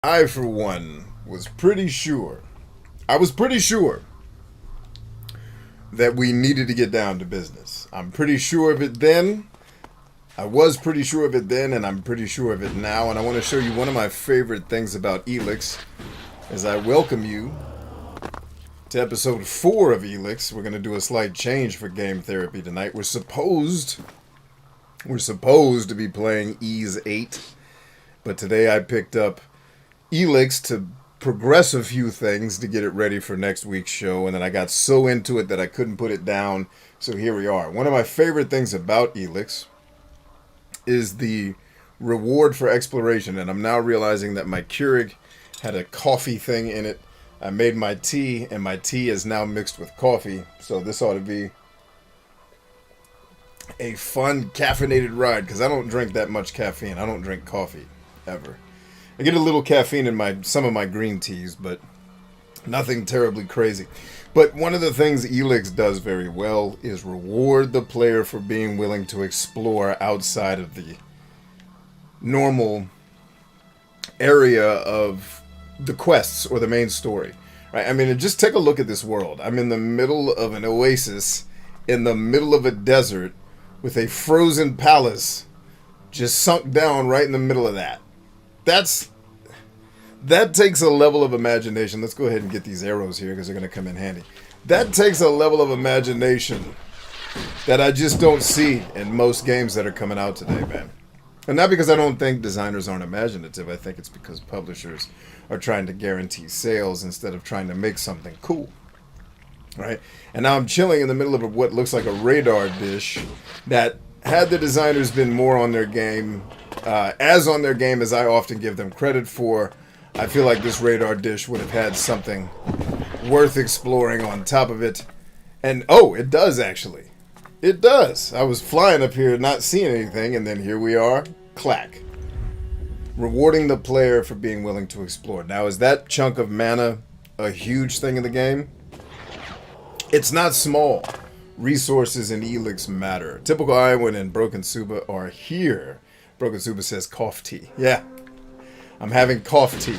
I, for one, was pretty sure. I was pretty sure that we needed to get down to business. I'm pretty sure of it then. I was pretty sure of it then, and I'm pretty sure of it now. And I want to show you one of my favorite things about Elex as I welcome you to episode 4 of Elex. We're going to do a slight change for game therapy tonight. We're supposed to be playing Ease 8, but today I picked up Elex to progress a few things to get it ready for next week's show, and then I got so into it that I couldn't put it down, so here we are. One of my favorite things about Elex is the reward for exploration, and I'm now realizing that my Keurig had a coffee thing in it. I made my tea, and my tea is now mixed with coffee, so this ought to be a fun caffeinated ride, because I don't drink that much caffeine. I don't drink coffee, ever. I get a little caffeine in some of my green teas, but nothing terribly crazy. But one of the things Elex does very well is reward the player for being willing to explore outside of the normal area of the quests or the main story. Right? I mean, just take a look at this world. I'm in the middle of an oasis, in the middle of a desert, with a frozen palace just sunk down right in the middle of that. That takes a level of imagination. Let's go ahead and get these arrows here because they're going to come in handy. That takes a level of imagination that I just don't see in most games that are coming out today, man. And not because I don't think designers aren't imaginative. I think it's because publishers are trying to guarantee sales instead of trying to make something cool. Right? And now I'm chilling in the middle of what looks like a radar dish that, had the designers been more on their game, as on their game as I often give them credit for, I feel like this radar dish would have had something worth exploring on top of it. And, oh, it does, actually. It does. I was flying up here not seeing anything, and then here we are. Clack. Rewarding the player for being willing to explore. Now, is that chunk of mana a huge thing in the game? It's not small. Resources in Elex matter. Typical Iowan and Broken Suba are here. Broken Suba says cough tea. Yeah. I'm having cough tea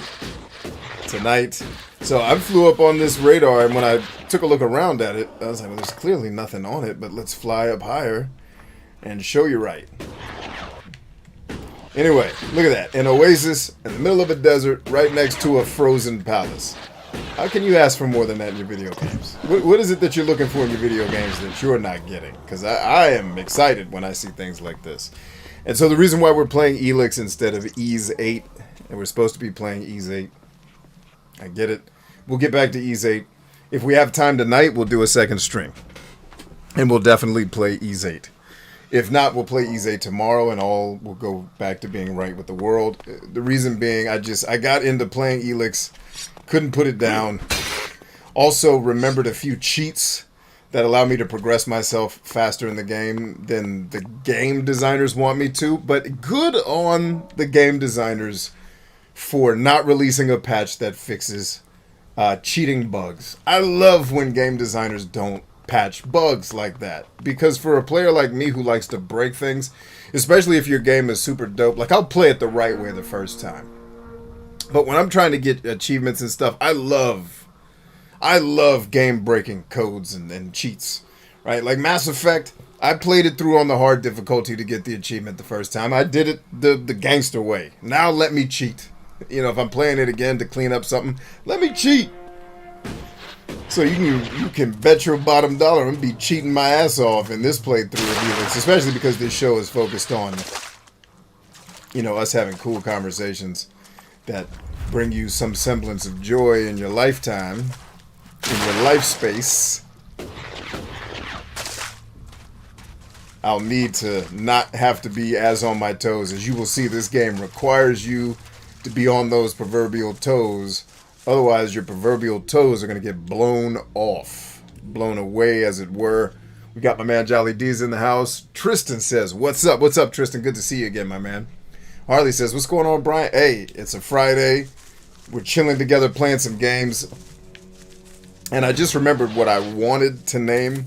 tonight. So I flew up on this radar, and when I took a look around at it, I was like, well, there's clearly nothing on it, but let's fly up higher and show you right. Anyway, look at that. An oasis in the middle of a desert right next to a frozen palace. How can you ask for more than that in your video games? What is it that you're looking for in your video games that you're not getting? Because I am excited when I see things like this. And so the reason why we're playing Elex instead of Ease 8, and we're supposed to be playing Ease 8, I get it. We'll get back to Ease 8. If we have time tonight, we'll do a second stream. And we'll definitely play Ease 8. If not, we'll play Ease 8 tomorrow, and all will go back to being right with the world. The reason being, I got into playing Elex, couldn't put it down. Also remembered a few cheats that allow me to progress myself faster in the game than the game designers want me to. But good on the game designers for not releasing a patch that fixes cheating bugs. I love when game designers don't patch bugs like that. Because for a player like me who likes to break things, especially if your game is super dope, like I'll play it the right way the first time. But when I'm trying to get achievements and stuff, I love game-breaking codes and cheats, right? Like Mass Effect, I played it through on the hard difficulty to get the achievement the first time. I did it the gangster way. Now let me cheat. You know, if I'm playing it again to clean up something, let me cheat. So you can bet your bottom dollar I'm be cheating my ass off in this playthrough of Elex, especially because this show is focused on, you know, us having cool conversations that bring you some semblance of joy in your lifetime, in your life space. I'll need to not have to be as on my toes. As you will see, this game requires you to be on those proverbial toes. Otherwise, your proverbial toes are going to get blown off. Blown away, as it were. We got my man Jolly D's in the house. Tristan says, what's up? What's up, Tristan? Good to see you again, my man. Harley says, what's going on, Brian? Hey, it's a Friday. We're chilling together, playing some games. And I just remembered what I wanted to name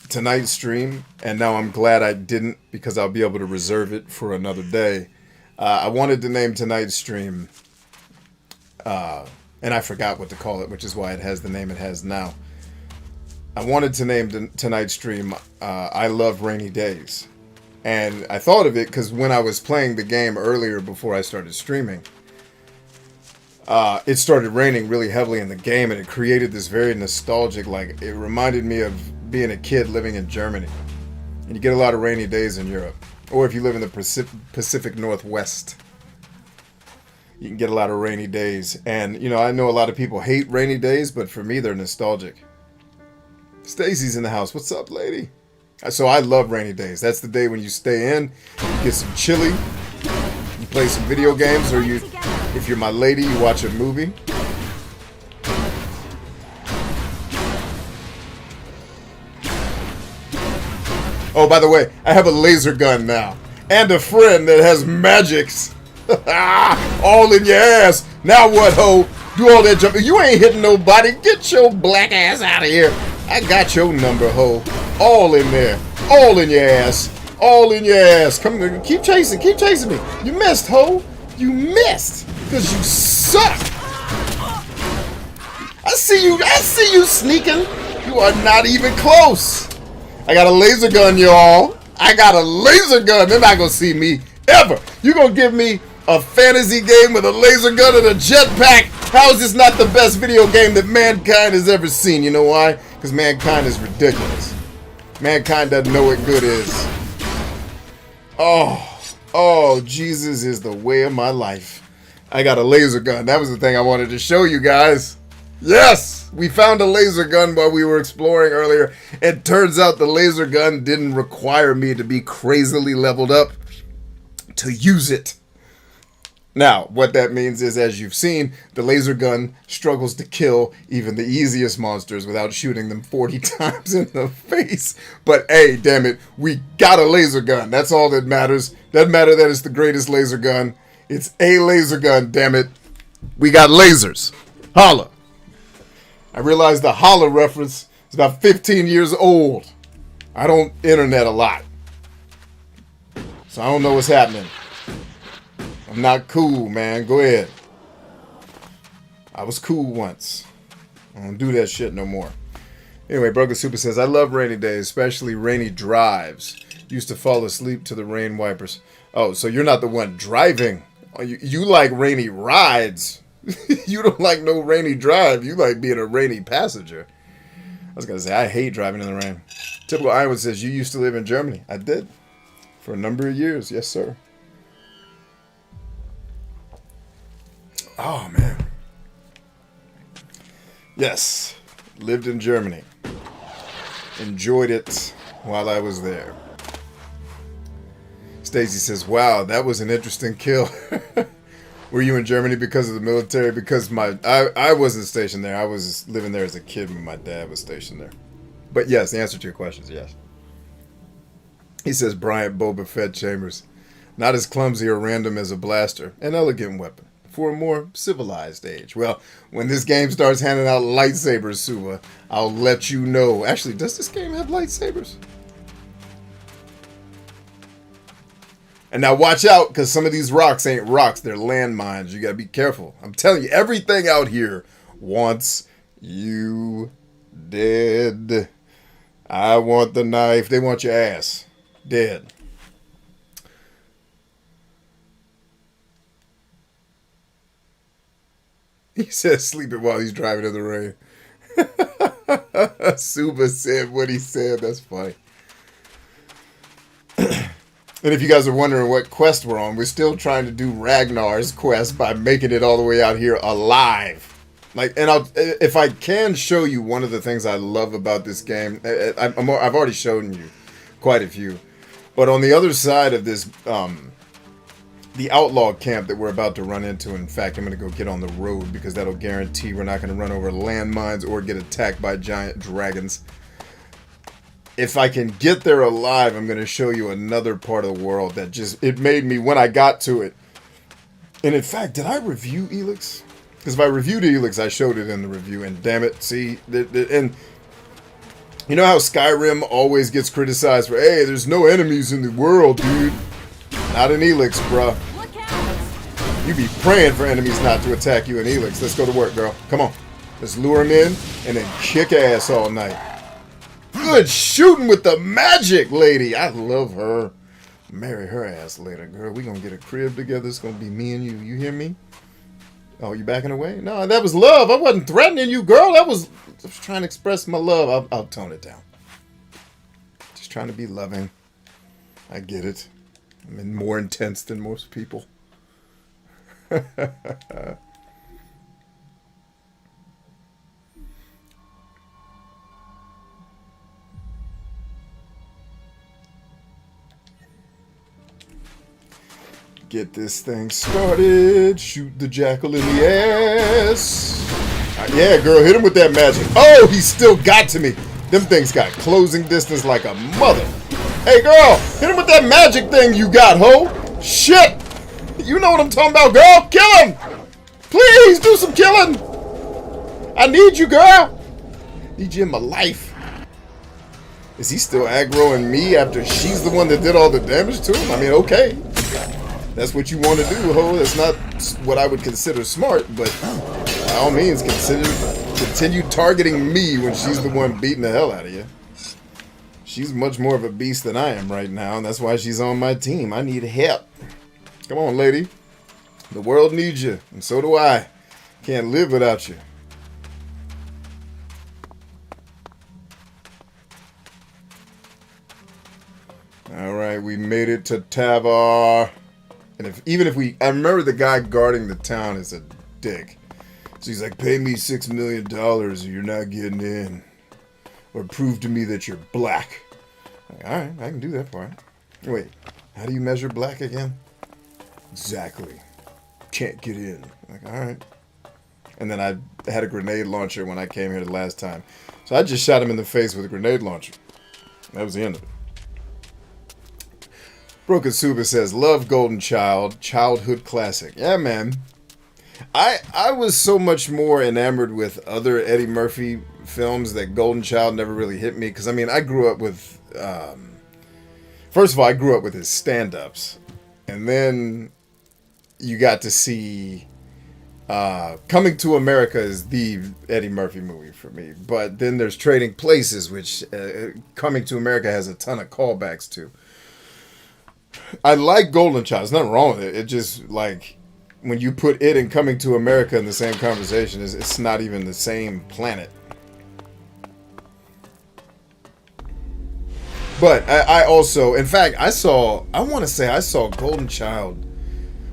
tonight's stream. And now I'm glad I didn't, because I'll be able to reserve it for another day. I wanted to name tonight's stream, and I forgot what to call it, which is why it has the name it has now. I wanted to name tonight's stream, I Love Rainy Days. And I thought of it because when I was playing the game earlier before I started streaming, it started raining really heavily in the game, and it created this very nostalgic, like, it reminded me of being a kid living in Germany. And you get a lot of rainy days in Europe. Or if you live in the Pacific Northwest, you can get a lot of rainy days. And, you know, I know a lot of people hate rainy days, but for me, they're nostalgic. Stacy's in the house. What's up, lady? So I love rainy days. That's the day when you stay in, you get some chili, you play some video games, or you, if you're my lady, you watch a movie. Oh, by the way, I have a laser gun now. And a friend that has magics. All in your ass. Now what, ho? Do all that jumping. You ain't hitting nobody. Get your black ass out of here. I got your number, ho. All in there. All in your ass. All in your ass. Come on, keep chasing. Keep chasing me. You missed, ho. You missed. Because you suck. I see you. I see you sneaking. You are not even close. I got a laser gun, y'all. I got a laser gun. They're not going to see me ever. You're going to give me a fantasy game with a laser gun and a jetpack? How is this not the best video game that mankind has ever seen? You know why? Because mankind is ridiculous. Mankind doesn't know what good is. Oh, Jesus is the way of my life. I got a laser gun. That was the thing I wanted to show you guys. Yes, we found a laser gun while we were exploring earlier. It turns out the laser gun didn't require me to be crazily leveled up to use it. Now, what that means is, as you've seen, the laser gun struggles to kill even the easiest monsters without shooting them 40 times in the face. But hey, damn it, we got a laser gun. That's all that matters. Doesn't matter that it's the greatest laser gun. It's a laser gun, damn it. We got lasers. Holla. I realize the holla reference is about 15 years old. I don't internet a lot, so I don't know what's happening. I'm not cool, man. Go ahead. I was cool once. I don't do that shit no more. Anyway, Broken Super says, I love rainy days, especially rainy drives. Used to fall asleep to the rain wipers. Oh, so you're not the one driving. You like rainy rides. You don't like no rainy drive. You like being a rainy passenger. I was going to say, I hate driving in the rain. Typical Iowa says, you used to live in Germany. I did. For a number of years. Yes, sir. Oh, man. Yes. Lived in Germany. Enjoyed it while I was there. Stacy says, wow, that was an interesting kill. Were you in Germany because of the military? Because I wasn't stationed there. I was living there as a kid when my dad was stationed there. But yes, the answer to your question is yes. He says, Bryant Boba Fett Chambers. Not as clumsy or random as a blaster. An elegant weapon. For a more civilized age. Well, when this game starts handing out lightsabers, Suva, I'll let you know. Actually, does this game have lightsabers? And now watch out, because some of these rocks ain't rocks. They're landmines. You got to be careful. I'm telling you, everything out here wants you dead. I want the knife. They want your ass dead. He says sleeping while he's driving in the rain. Suba said what he said. That's funny. And if you guys are wondering what quest we're on, we're still trying to do Ragnar's quest by making it all the way out here alive. Like, and if I can show you one of the things I love about this game, I've already shown you quite a few. But on the other side of this, the outlaw camp that we're about to run into, in fact, I'm going to go get on the road because that'll guarantee we're not going to run over landmines or get attacked by giant dragons. If I can get there alive, I'm going to show you another part of the world that just, it made me, when I got to it. And in fact, did I review Elex? Because if I reviewed Elex, I showed it in the review. And damn it, see, and you know how Skyrim always gets criticized for, hey, there's no enemies in the world, dude. Not in Elex, bruh. You be praying for enemies not to attack you in Elex. Let's go to work, girl. Come on. Let's lure him in and then kick ass all night. Good shooting with the magic, lady. I love her. Marry her ass later, girl. We gonna get a crib together. It's gonna be me and you. You hear me? Oh, you backing away? No, that was love. I wasn't threatening you, girl. I was trying to express my love. I'll tone it down. Just trying to be loving. I get it. I'm more intense than most people. Get this thing started. Shoot the jackal in the ass. Yeah, girl, hit him with that magic. Oh, he still got to me. Them things got closing distance like a mother. Hey, girl, hit him with that magic thing you got, ho. Shit. You know what I'm talking about, girl. Kill him. Please do some killing. I need you, girl. Need you in my life. Is he still aggroing me after she's the one that did all the damage to him? I mean, okay. That's what you want to do, ho. That's not what I would consider smart, but by all means, continue targeting me when she's the one beating the hell out of you. She's much more of a beast than I am right now, and that's why she's on my team. I need help. Come on, lady. The world needs you, and so do I. Can't live without you. All right, we made it to Tavar. And even if I remember the guy guarding the town is a dick. So he's like, pay me $6 million or you're not getting in. Or prove to me that you're black. Like, all right, I can do that for you. Wait, how do you measure black again? Exactly. Can't get in. Like, all right. And then I had a grenade launcher when I came here the last time. So I just shot him in the face with a grenade launcher. That was the end of it. Broken Suba says, love Golden Child, childhood classic. Yeah, man. I was so much more enamored with other Eddie Murphy films that Golden Child never really hit me. Because, I mean, I grew up with... first of all, I grew up with his stand-ups. And then you got to see... Coming to America is the Eddie Murphy movie for me. But then there's Trading Places, which Coming to America has a ton of callbacks to. I like Golden Child. There's nothing wrong with it. It just, like, when you put it and Coming to America in the same conversation, it's not even the same planet. But I also, in fact, I want to say I saw Golden Child.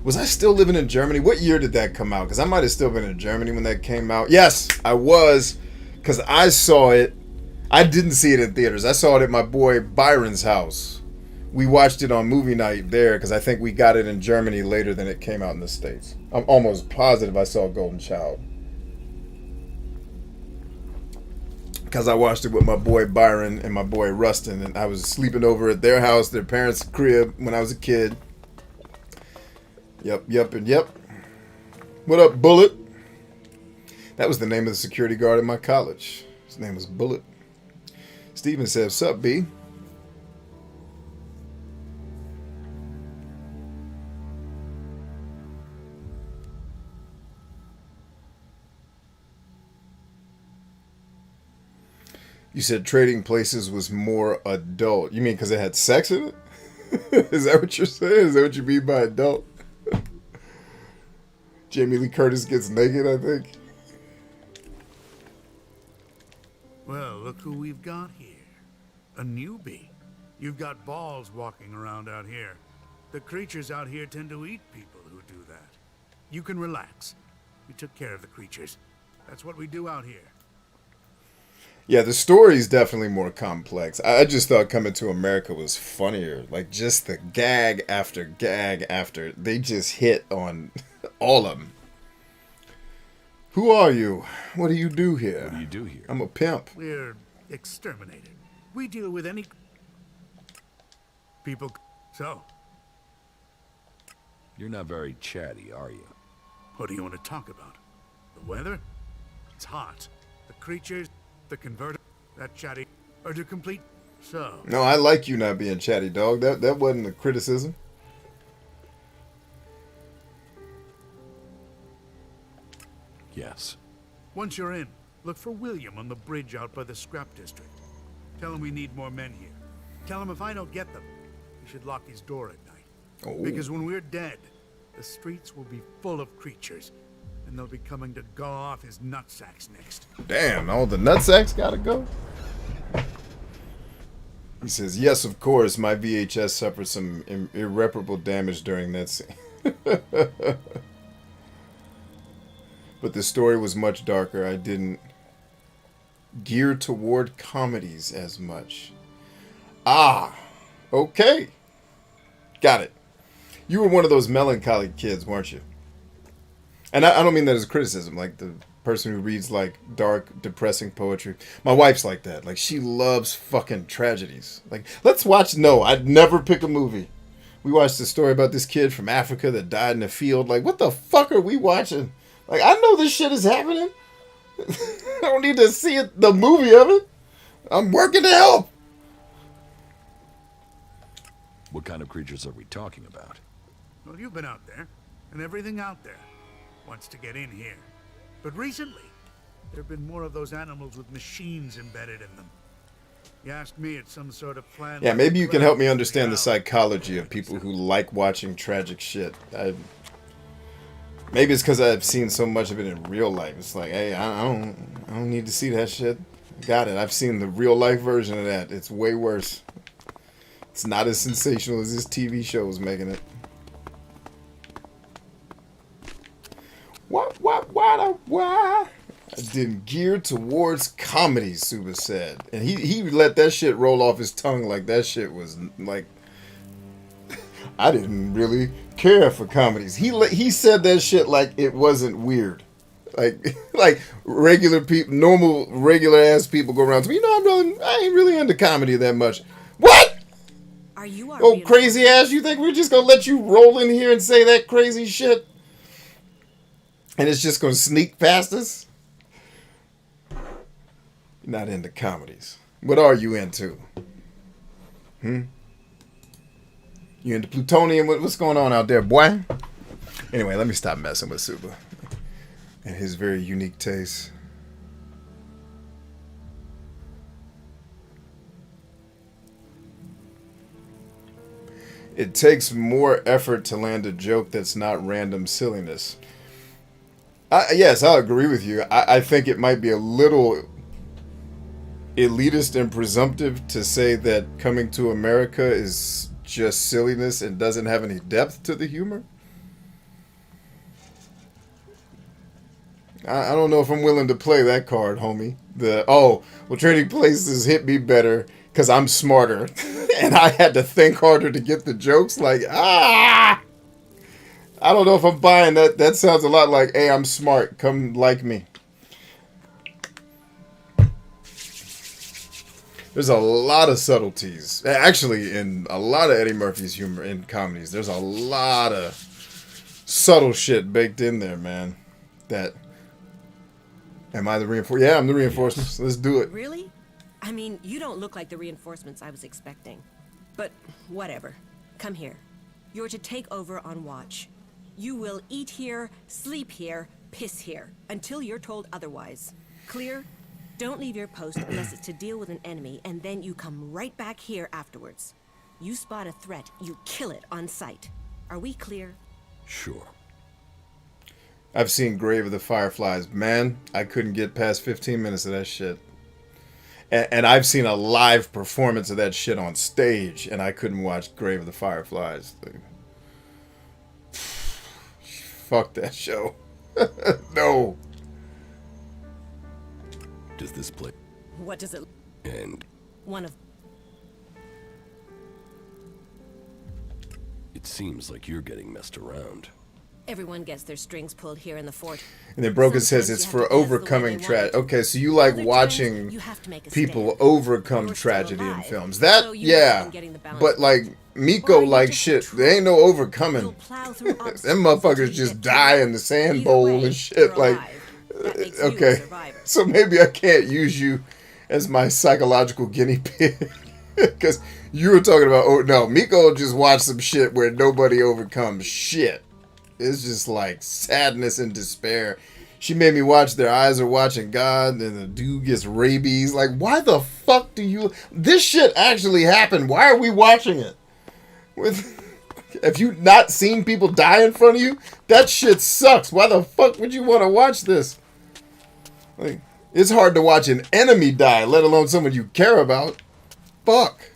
Was I still living in Germany? What year did that come out? Because I might have still been in Germany when that came out. Yes, I was. Because I saw it. I didn't see it in theaters. I saw it at my boy Byron's house. We watched it on movie night there because I think we got it in Germany later than it came out in the States. I'm almost positive I saw Golden Child. Because I watched it with my boy Byron and my boy Rustin. And I was sleeping over at their house, their parents' crib, when I was a kid. Yep, and yep. What up, Bullet? That was the name of the security guard at my college. His name was Bullet. Steven says, sup, B? You said Trading Places was more adult. You mean because it had sex in it? Is that what you're saying? Is that what you mean by adult? Jamie Lee Curtis gets naked, I think. Well, look who we've got here. A newbie. You've got balls walking around out here. The creatures out here tend to eat people who do that. You can relax. We took care of the creatures. That's what we do out here. Yeah, the story's definitely more complex. I just thought Coming to America was funnier. Like, just the gag after gag after. They just hit on all of them. Who are you? What do you do here? What do you do here? I'm a pimp. We're exterminated. We deal with any people. So, You're not very chatty, are you? what do you want to talk about? The weather? It's hot. The creatures, the converter, that chatty, are to complete. So. No, I like you not being chatty, dog. That wasn't a criticism. Yes. Once you're in, look for William on the bridge out by the scrap district. Tell him we need more men here. Tell him if I don't get them, he should lock his door at night. Oh. Because when we're dead, the streets will be full of creatures, and they'll be coming to gnaw off his nutsacks next. Damn, all the nutsacks gotta go? He says, yes, of course, my VHS suffered some irreparable damage during that scene. But the story was much darker. I didn't gear toward comedies as much. Ah, okay. Got it. You were one of those melancholy kids, weren't you? And I don't mean that as a criticism, like the person who reads like dark, depressing poetry. My wife's like that. Like, she loves fucking tragedies. Like, let's watch. No, I'd never pick a movie. We watched a story about this kid from Africa that died in a field. Like, what the fuck are we watching? Like, I know this shit is happening. I don't need to see it, the movie of it. I'm working to help. What kind of creatures are we talking about? Well, you've been out there, and everything out there wants to get in here. But recently, there have been more of those animals with machines embedded in them. You asked me, it's some sort of plan. Yeah, maybe you can help me understand the psychology of people who like watching tragic shit. Maybe it's because I've seen so much of it in real life. It's like, hey, I don't need to see that shit. Got it. I've seen the real life version of that. It's way worse. It's not as sensational as this TV show is making it. Why? I didn't gear towards comedy, Suba said. And he let that shit roll off his tongue like that shit was like... I didn't really care for comedies. He said that shit like it wasn't weird. Like regular people, normal, regular ass people go around to me, I ain't really into comedy that much. What? Are you Oh, crazy ass, you think we're just gonna let you roll in here and say that crazy shit? And it's just gonna sneak past us? You're not into comedies. What are you into? You into plutonium? What's going on out there, boy? Anyway, let me stop messing with Suba and his very unique taste. It takes more effort to land a joke that's not random silliness. Yes, I'll agree with you. I think it might be a little elitist and presumptive to say that Coming to America is just silliness and doesn't have any depth to the humor. I don't know if I'm willing to play that card, homie. Trading Places hit me better because I'm smarter and I had to think harder to get the jokes. I don't know if I'm buying that. That sounds a lot like, hey, I'm smart. Come like me. There's a lot of subtleties. Actually, in a lot of Eddie Murphy's humor in comedies, there's a lot of subtle shit baked in there, man. Am I the reinforcement? Yeah, I'm the reinforcements. Let's do it. Really? I mean, you don't look like the reinforcements I was expecting. But whatever. Come here. You're to take over on watch. You will eat here, sleep here, piss here, until you're told otherwise. Clear? Don't leave your post unless it's to deal with an enemy, and then you come right back here afterwards. You spot a threat, you kill it on sight. Are we clear? Sure. I've seen Grave of the Fireflies. Man, I couldn't get past 15 minutes of that shit. And I've seen a live performance of that shit on stage, and I couldn't watch Grave of the Fireflies. Fuck that show. No. Does this play? What does it... And One of... it seems like you're getting messed around. Everyone gets their strings pulled here in the fort. And then Broken says Sometimes it's you for have to dance the way overcoming they tragedy. want it. Okay, so you like Other times, watching you have to make a people stand. overcome You're still tragedy in alive, films. That, so you yeah. been getting the balance But like, Or Miko you like just shit. try. There ain't no overcoming. You'll plow through Them obstacles motherfuckers until you just get die through. in the sand Either bowl way, and shit. you're Like, alive. That makes you a okay. survivor. So maybe I can't use you as my psychological guinea pig. Because you were talking about, oh no, Miko just watched some shit where nobody overcomes shit. It's just like sadness and despair. She made me watch Their Eyes Are Watching God, and the dude gets rabies. Like, why the fuck do you... This shit actually happened. Why are we watching it? Have you not seen people die in front of you? That shit sucks. Why the fuck would you want to watch this? Like, it's hard to watch an enemy die, let alone someone you care about. Fuck.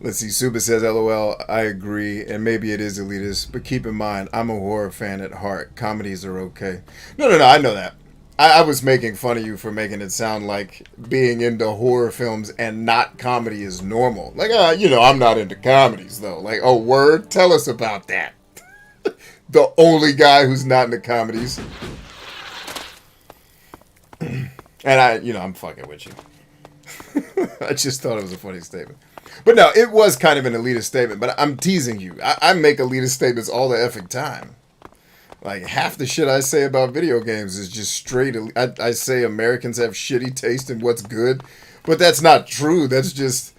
Let's see, Suba says, LOL, I agree, and maybe it is elitist, but keep in mind, I'm a horror fan at heart. Comedies are okay. No, I know that. I was making fun of you for making it sound like being into horror films and not comedy is normal. Like, I'm not into comedies, though. Like, oh, word? Tell us about that. The only guy who's not into comedies. And I'm fucking with you. I just thought it was a funny statement. But no, it was kind of an elitist statement, but I'm teasing you. I make elitist statements all the effing time. Like, half the shit I say about video games is just straight... I say Americans have shitty taste in what's good, but that's not true. That's just...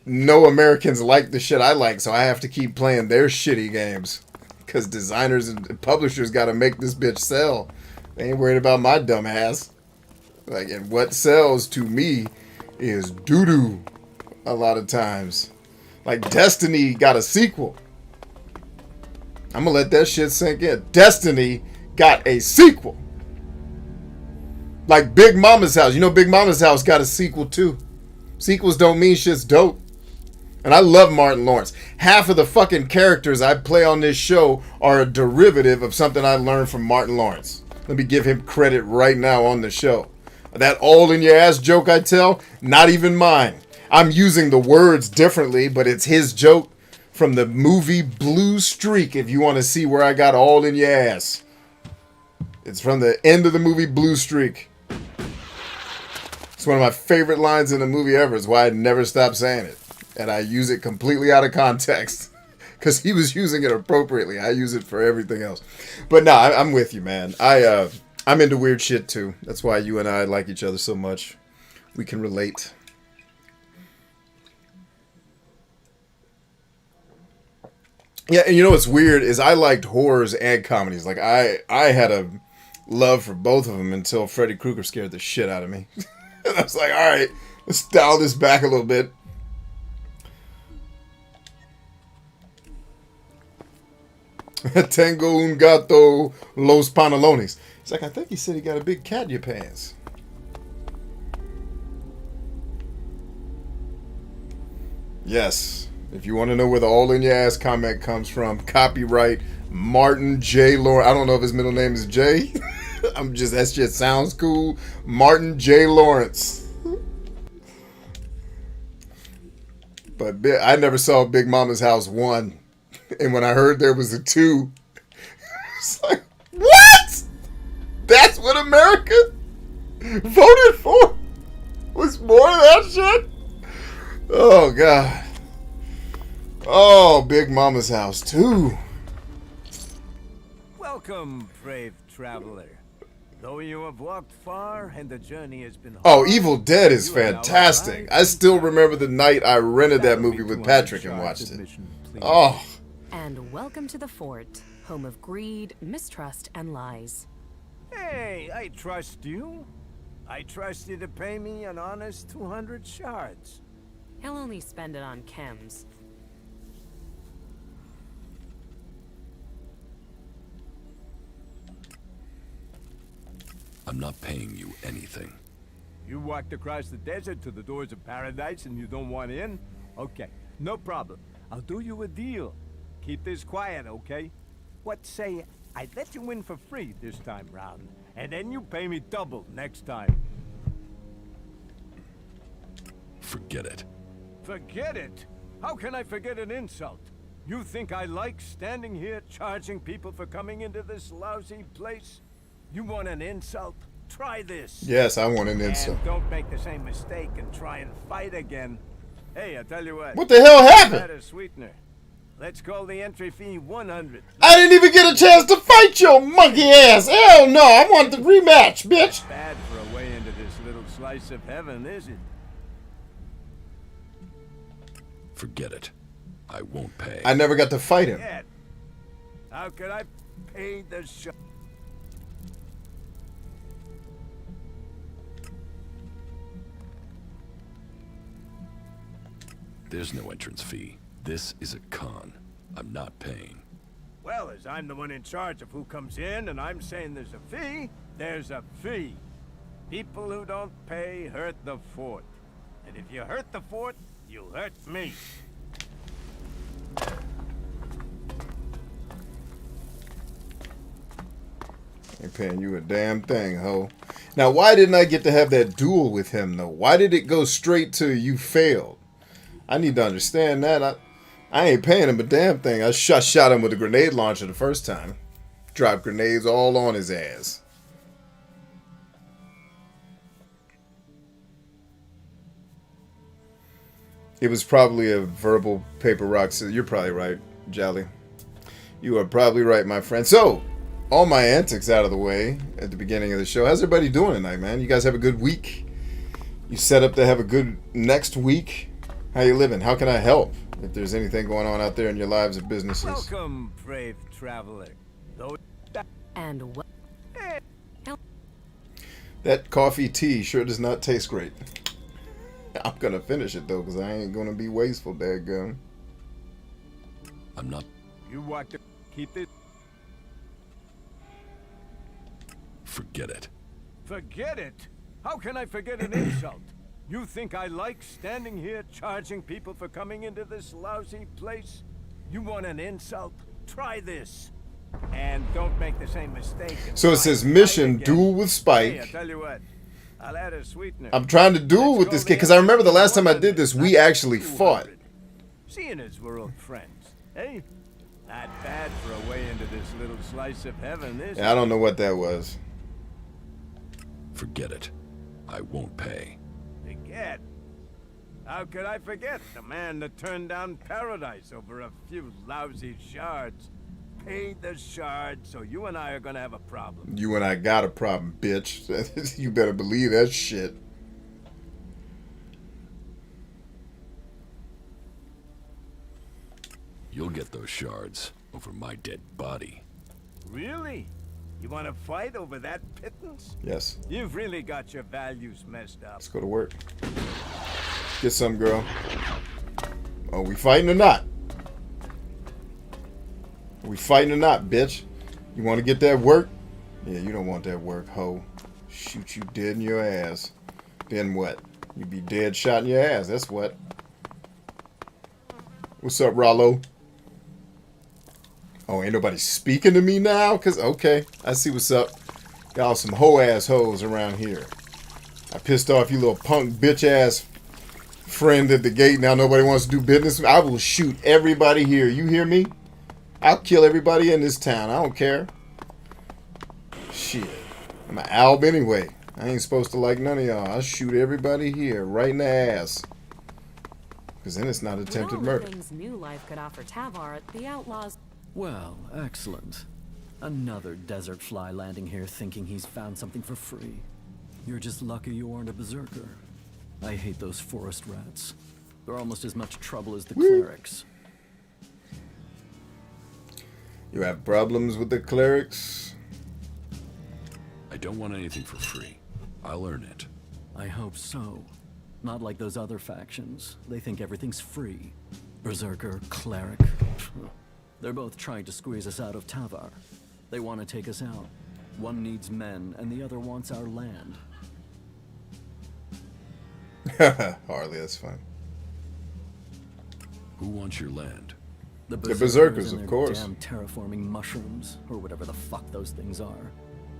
No Americans like the shit I like, so I have to keep playing their shitty games. Because designers and publishers got to make this bitch sell. They ain't worried about my dumb ass. Like, and what sells to me is doo-doo. A lot of times. Like, Destiny got a sequel. I'm gonna let that shit sink in. Destiny got a sequel. Like Big Mama's House. You know Big Mama's House got a sequel too. Sequels don't mean shit's dope. And I love Martin Lawrence. Half of the fucking characters I play on this show are a derivative of something I learned from Martin Lawrence. Let me give him credit right now on the show. That all in your ass joke I tell, not even mine. I'm using the words differently, but it's his joke from the movie Blue Streak, if you want to see where I got all in your ass. It's from the end of the movie Blue Streak. It's one of my favorite lines in the movie ever. It's why I never stop saying it. And I use it completely out of context. Because he was using it appropriately. I use it for everything else. But no, I'm with you, man. I'm into weird shit, too. That's why you and I like each other so much. We can relate. Yeah, and you know what's weird is I liked horrors and comedies. Like, I had a love for both of them until Freddy Krueger scared the shit out of me. And I was like, all right, let's dial this back a little bit. Tengo un gato los pantalones. He's like, I think he said he got a big cat in your pants. Yes. If you want to know where the all in your ass comment comes from, copyright Martin J. Lawrence. I don't know if his middle name is J. That shit sounds cool. Martin J. Lawrence. But I never saw Big Mama's House 1. And when I heard there was a 2, it's like, what? That's what America voted for? Was more of that shit? Oh, God. Oh, Big Mama's House 2. Welcome, brave traveler. Though you have walked far and the journey has been hard, Oh, Evil Dead is fantastic. I still remember the night I rented that movie with Patrick and watched it. Oh. And welcome to the fort, home of greed, mistrust, and lies. Hey, I trust you. I trust you to pay me an honest 200 shards. He'll only spend it on chems. I'm not paying you anything. You walked across the desert to the doors of paradise and you don't want in? Okay, no problem. I'll do you a deal. Keep this quiet, okay? What say I let you in for free this time round, and then you pay me double next time. Forget it. Forget it? How can I forget an insult? You think I like standing here charging people for coming into this lousy place? You want an insult? Try this. Yes, I want an insult. And don't make the same mistake and try and fight again. Hey, I tell you what. What the hell happened? Add a sweetener. Let's call the entry fee 100. I didn't even get a chance to fight your monkey ass. Hell no, I want the rematch, bitch. Bad for a way into this little slice of heaven, is it? Forget it. I won't pay. I never got to fight him. Yet. How could I pay the shot? There's no entrance fee. This is a con. I'm not paying. Well, as I'm the one in charge of who comes in, and I'm saying there's a fee, there's a fee. People who don't pay hurt the fort. And if you hurt the fort, you hurt me. Ain't paying you a damn thing, ho. Now, why didn't I get to have that duel with him, though? Why did it go straight to you failed? I need to understand that. I ain't paying him a damn thing. I shot him with a grenade launcher the first time. Dropped grenades all on his ass. It was probably a verbal paper rock. So you're probably right, Jolly. You are probably right, my friend. So, all my antics out of the way at the beginning of the show. How's everybody doing tonight, man? You guys have a good week? You set up to have a good next week? How you living? How can I help? If there's anything going on out there in your lives or businesses. Welcome, brave traveler. And what? That coffee tea sure does not taste great. I'm gonna finish it though, because I ain't gonna be wasteful, dadgum. I'm not. You want to keep it? Forget it. Forget it? How can I forget an insult? You think I like standing here charging people for coming into this lousy place? You want an insult? Try this. And don't make the same mistake. So it says mission, duel with Spike. Hey, I tell you what. I'll add a sweetener. I'm trying to duel with this kid, because I remember the last time I did this, we actually fought. Seeing as we're old friends, eh? Not bad for a way into this little slice of heaven, is it? Yeah, I don't know what that was. Forget it. I won't pay. Forget? How could I forget the man that turned down paradise over a few lousy shards? Pay the shards, so you and I are gonna have a problem. You and I got a problem, bitch. You better believe that shit. You'll get those shards over my dead body. Really? You want to fight over that pittance? Yes. You've really got your values messed up. Let's go to work. Get some, girl. Are we fighting or not? Are we fighting or not, bitch? You want to get that work? Yeah, you don't want that work, ho. Shoot you dead in your ass. Then what? You be dead shot in your ass. That's what. What's up, Rollo? Oh, ain't nobody speaking to me now? Cause okay, I see what's up. Got some hoe-ass hoes around here. I pissed off you little punk bitch-ass friend at the gate. Now nobody wants to do business. I will shoot everybody here. You hear me? I'll kill everybody in this town. I don't care. Shit. I'm an alb anyway. I ain't supposed to like none of y'all. I'll shoot everybody here, right in the ass. Because then it's not attempted With all murder. the things new life could offer Tavar, the Outlaws. Well, excellent. Another desert fly landing here thinking he's found something for free. You're just lucky you aren't a berserker. I hate those forest rats. They're almost as much trouble as the clerics. You have problems with the clerics? I don't want anything for free. I'll earn it. I hope so. Not like those other factions. They think everything's free. Berserker, cleric. They're both trying to squeeze us out of Tavar. They want to take us out. One needs men, and the other wants our land. Harley, that's fine. Who wants your land? The Berserkers, and of their course. Damn terraforming mushrooms, or whatever the fuck those things are.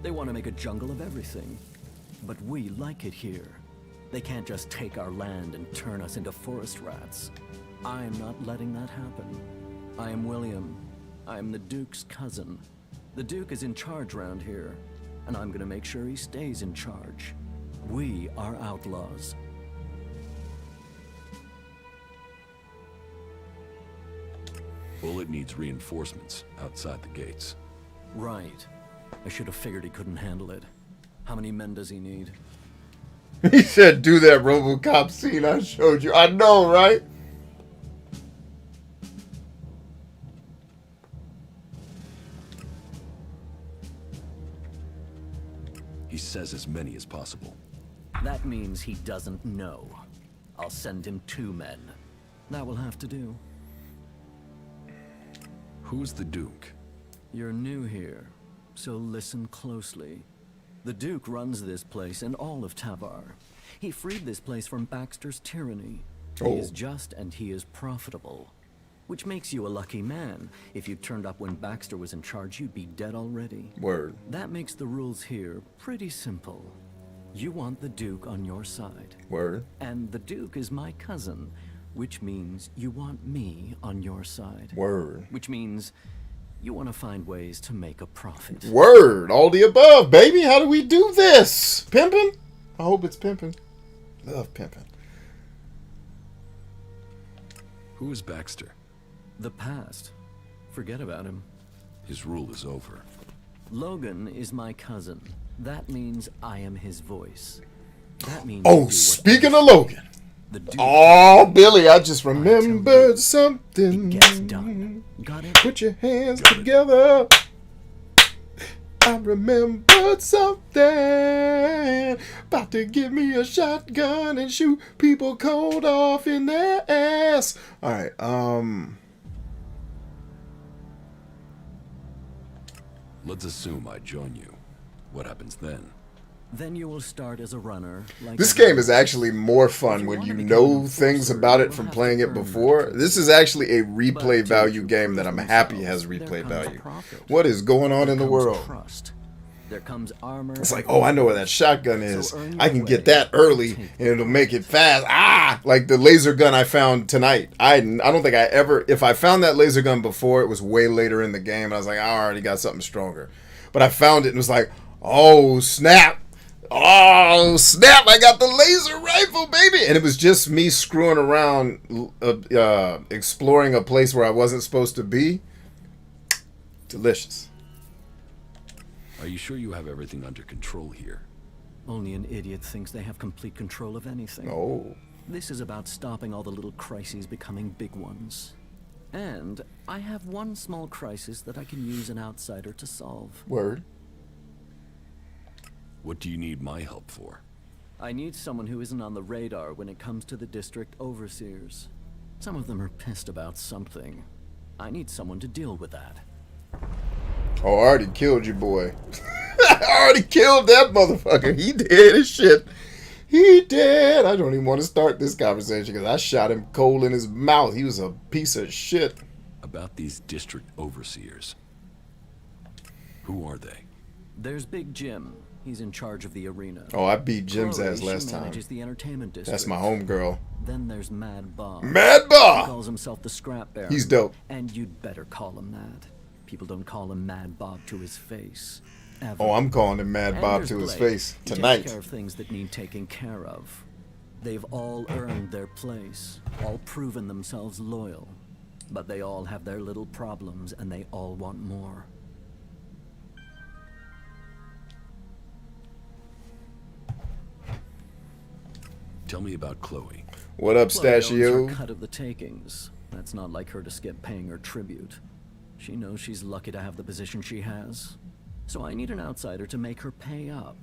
They want to make a jungle of everything. But we like it here. They can't just take our land and turn us into forest rats. I'm not letting that happen. I am William. I am the Duke's cousin. The Duke is in charge around here, and I'm gonna make sure he stays in charge. We are outlaws. Bullet needs reinforcements outside the gates. Right. I should have figured he couldn't handle it. How many men does he need? He said, do that RoboCop scene I showed you. I know, right? says as many as possible. That means he doesn't know. I'll send him 2 men. That will have to do. Who's the Duke? You're new here, so listen closely. The Duke runs this place and all of Tavar. He freed this place from Baxter's tyranny. He is just and he is profitable. Which makes you a lucky man. If you turned up when Baxter was in charge, you'd be dead already. Word. That makes the rules here pretty simple. You want the Duke on your side. Word. And the Duke is my cousin, which means you want me on your side. Word. Which means you want to find ways to make a profit. Word. All the above, baby. How do we do this? Pimping? I hope it's pimping. Love pimping. Who is Baxter? The past. Forget about him. His rule is over. Logan is my cousin. That means I am his voice. That means Oh, speaking of Logan. the Duke Oh, Billy, I just remembered something. gets done. Got it? Put your hands together. I remembered something. About to give me a shotgun and shoot people cold off in their ass. All right, Let's assume I join you. What happens then? Then you will start as a runner. Like this everyone game is actually more fun when you know things about it from playing it before. This is actually a replay value game that I'm happy has replay value. What is going on in the world? Trust. There comes armor. It's like, oh, I know where that shotgun is. I can get that early, and it'll make it fast. Ah, like the laser gun I found tonight. I don't think I ever, if I found that laser gun before, it was way later in the game. And I was like, I already got something stronger. But I found it and was like, oh, snap. Oh, snap. I got the laser rifle, baby. And it was just me screwing around, exploring a place where I wasn't supposed to be. Delicious. Are you sure you have everything under control here? Only an idiot thinks they have complete control of anything. Oh. This is about stopping all the little crises becoming big ones. And I have one small crisis that I can use an outsider to solve. Word. What do you need my help for? I need someone who isn't on the radar when it comes to the district overseers. Some of them are pissed about something. I need someone to deal with that. Oh, I already killed your boy. I already killed that motherfucker. He did his shit. He did. I don't even want to start this conversation because I shot him cold in his mouth. He was a piece of shit. About these district overseers. Who are they? There's Big Jim. He's in charge of the arena. Oh, I beat Jim's Chloe, ass last she time. manages the entertainment district. That's my homegirl. Then there's Mad Bob. Mad He Bob! calls himself the Scrap Baron. He's dope. And you'd better call him that. People don't call him Mad Bob to his face. Ever. Oh, I'm calling him Mad And Bob there's to his Blake. face He tonight. takes care of things that need taking care of. They've all earned their place, all proven themselves loyal. But they all have their little problems, and they all want more. Tell me about Chloe. What up, Chloe owns her Stachio? cut of the takings. That's not like her to skip paying her tribute. She knows she's lucky to have the position she has. So I need an outsider to make her pay up.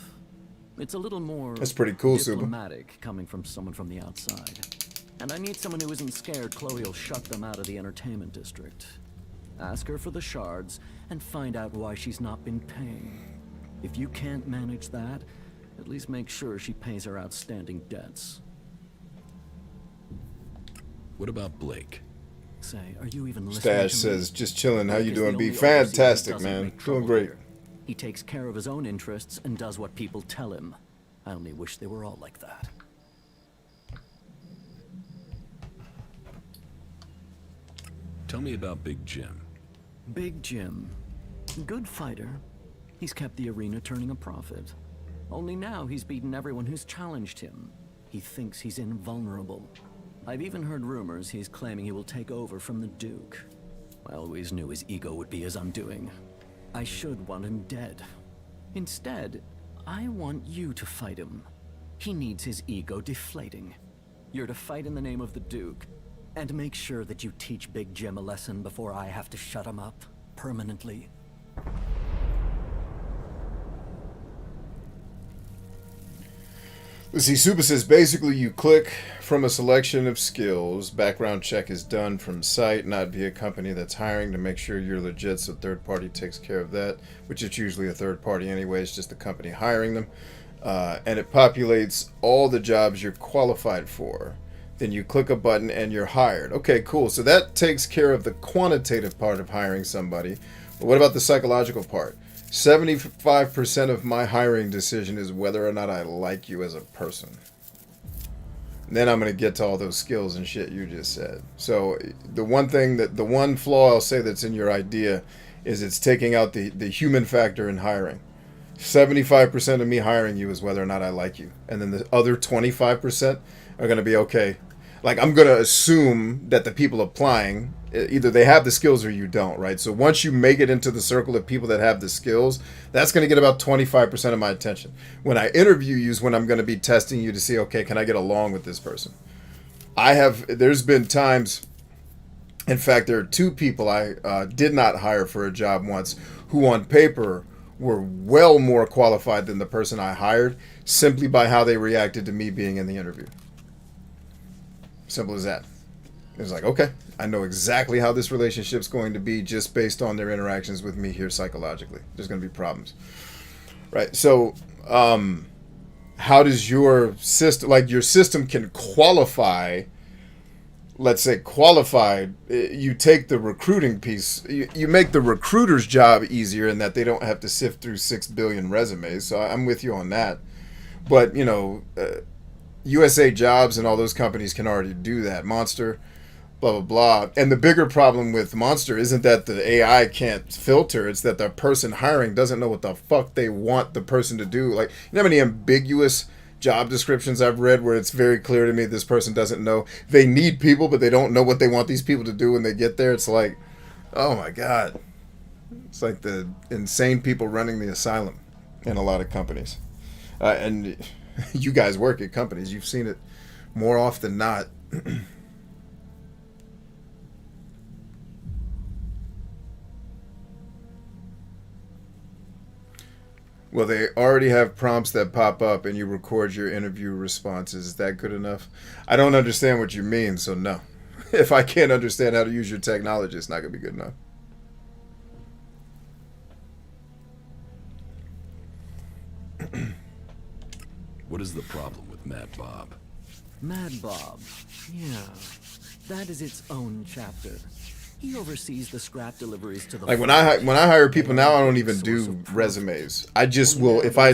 It's a little more That's pretty cool, Suba. diplomatic coming from someone from the outside. And I need someone who isn't scared Chloe will shut them out of the entertainment district. Ask her for the shards and find out why she's not been paying. If you can't manage that, at least make sure she pays her outstanding debts. What about Blake? Say, are you even listening Stash to me? says, just chilling. How Blake you is the doing, B? only overseer who Fantastic, doesn't man. make Doing trouble great. here. He takes care of his own interests and does what people tell him. I only wish they were all like that. Tell me about Big Jim. Big Jim. Good fighter. He's kept the arena turning a profit. Only now he's beaten everyone who's challenged him. He thinks he's invulnerable. I've even heard rumors he's claiming he will take over from the Duke. I always knew his ego would be his undoing. I should want him dead. Instead, I want you to fight him. He needs his ego deflating. You're to fight in the name of the Duke, and make sure that you teach Big Jim a lesson before I have to shut him up permanently. See, Super says basically you click from a selection of skills. Background check is done from site, not via company that's hiring, to make sure you're legit. So third party takes care of that, which is usually a third party anyway. It's just the company hiring them, and it populates all the jobs you're qualified for. Then you click a button and you're hired. Okay, cool. So that takes care of the quantitative part of hiring somebody. But what about the psychological part? 75% of my hiring decision is whether or not I like you as a person. And then I'm going to get to all those skills and shit you just said. So the one flaw I'll say that's in your idea is it's taking out the human factor in hiring. 75% of me hiring you is whether or not I like you. And then the other 25% are going to be okay. Like, I'm going to assume that the people applying, either they have the skills or you don't, right? So once you make it into the circle of people that have the skills, that's going to get about 25% of my attention. When I interview you is when I'm going to be testing you to see, okay, can I get along with this person? There's been times, in fact, there are two people I did not hire for a job once who on paper were well more qualified than the person I hired simply by how they reacted to me being in the interview. Simple as that. It was like, okay, I know exactly how this relationship's going to be just based on their interactions with me here psychologically. There's going to be problems. Right. So, how does your system, like your system can qualify, let's say qualified, you take the recruiting piece, you make the recruiter's job easier in that they don't have to sift through 6 billion resumes. So I'm with you on that. But, you know, USA Jobs and all those companies can already do that. Monster, blah, blah, blah. And the bigger problem with Monster isn't that the AI can't filter. It's that the person hiring doesn't know what the fuck they want the person to do. Like, you know how many ambiguous job descriptions I've read where it's very clear to me this person doesn't know. They need people, but they don't know what they want these people to do when they get there. It's like, oh my God. It's like the insane people running the asylum in a lot of companies. And you guys work at companies. You've seen it more often than not. Well, they already have prompts that pop up and you record your interview responses. Is that good enough? I don't understand what you mean, so no. If I can't understand how to use your technology, it's not going to be good enough. What is the problem with Mad Bob? Mad Bob. Yeah. That is its own chapter. He oversees the scrap deliveries to the like when I hire people now, I don't even do resumes. I just will, if I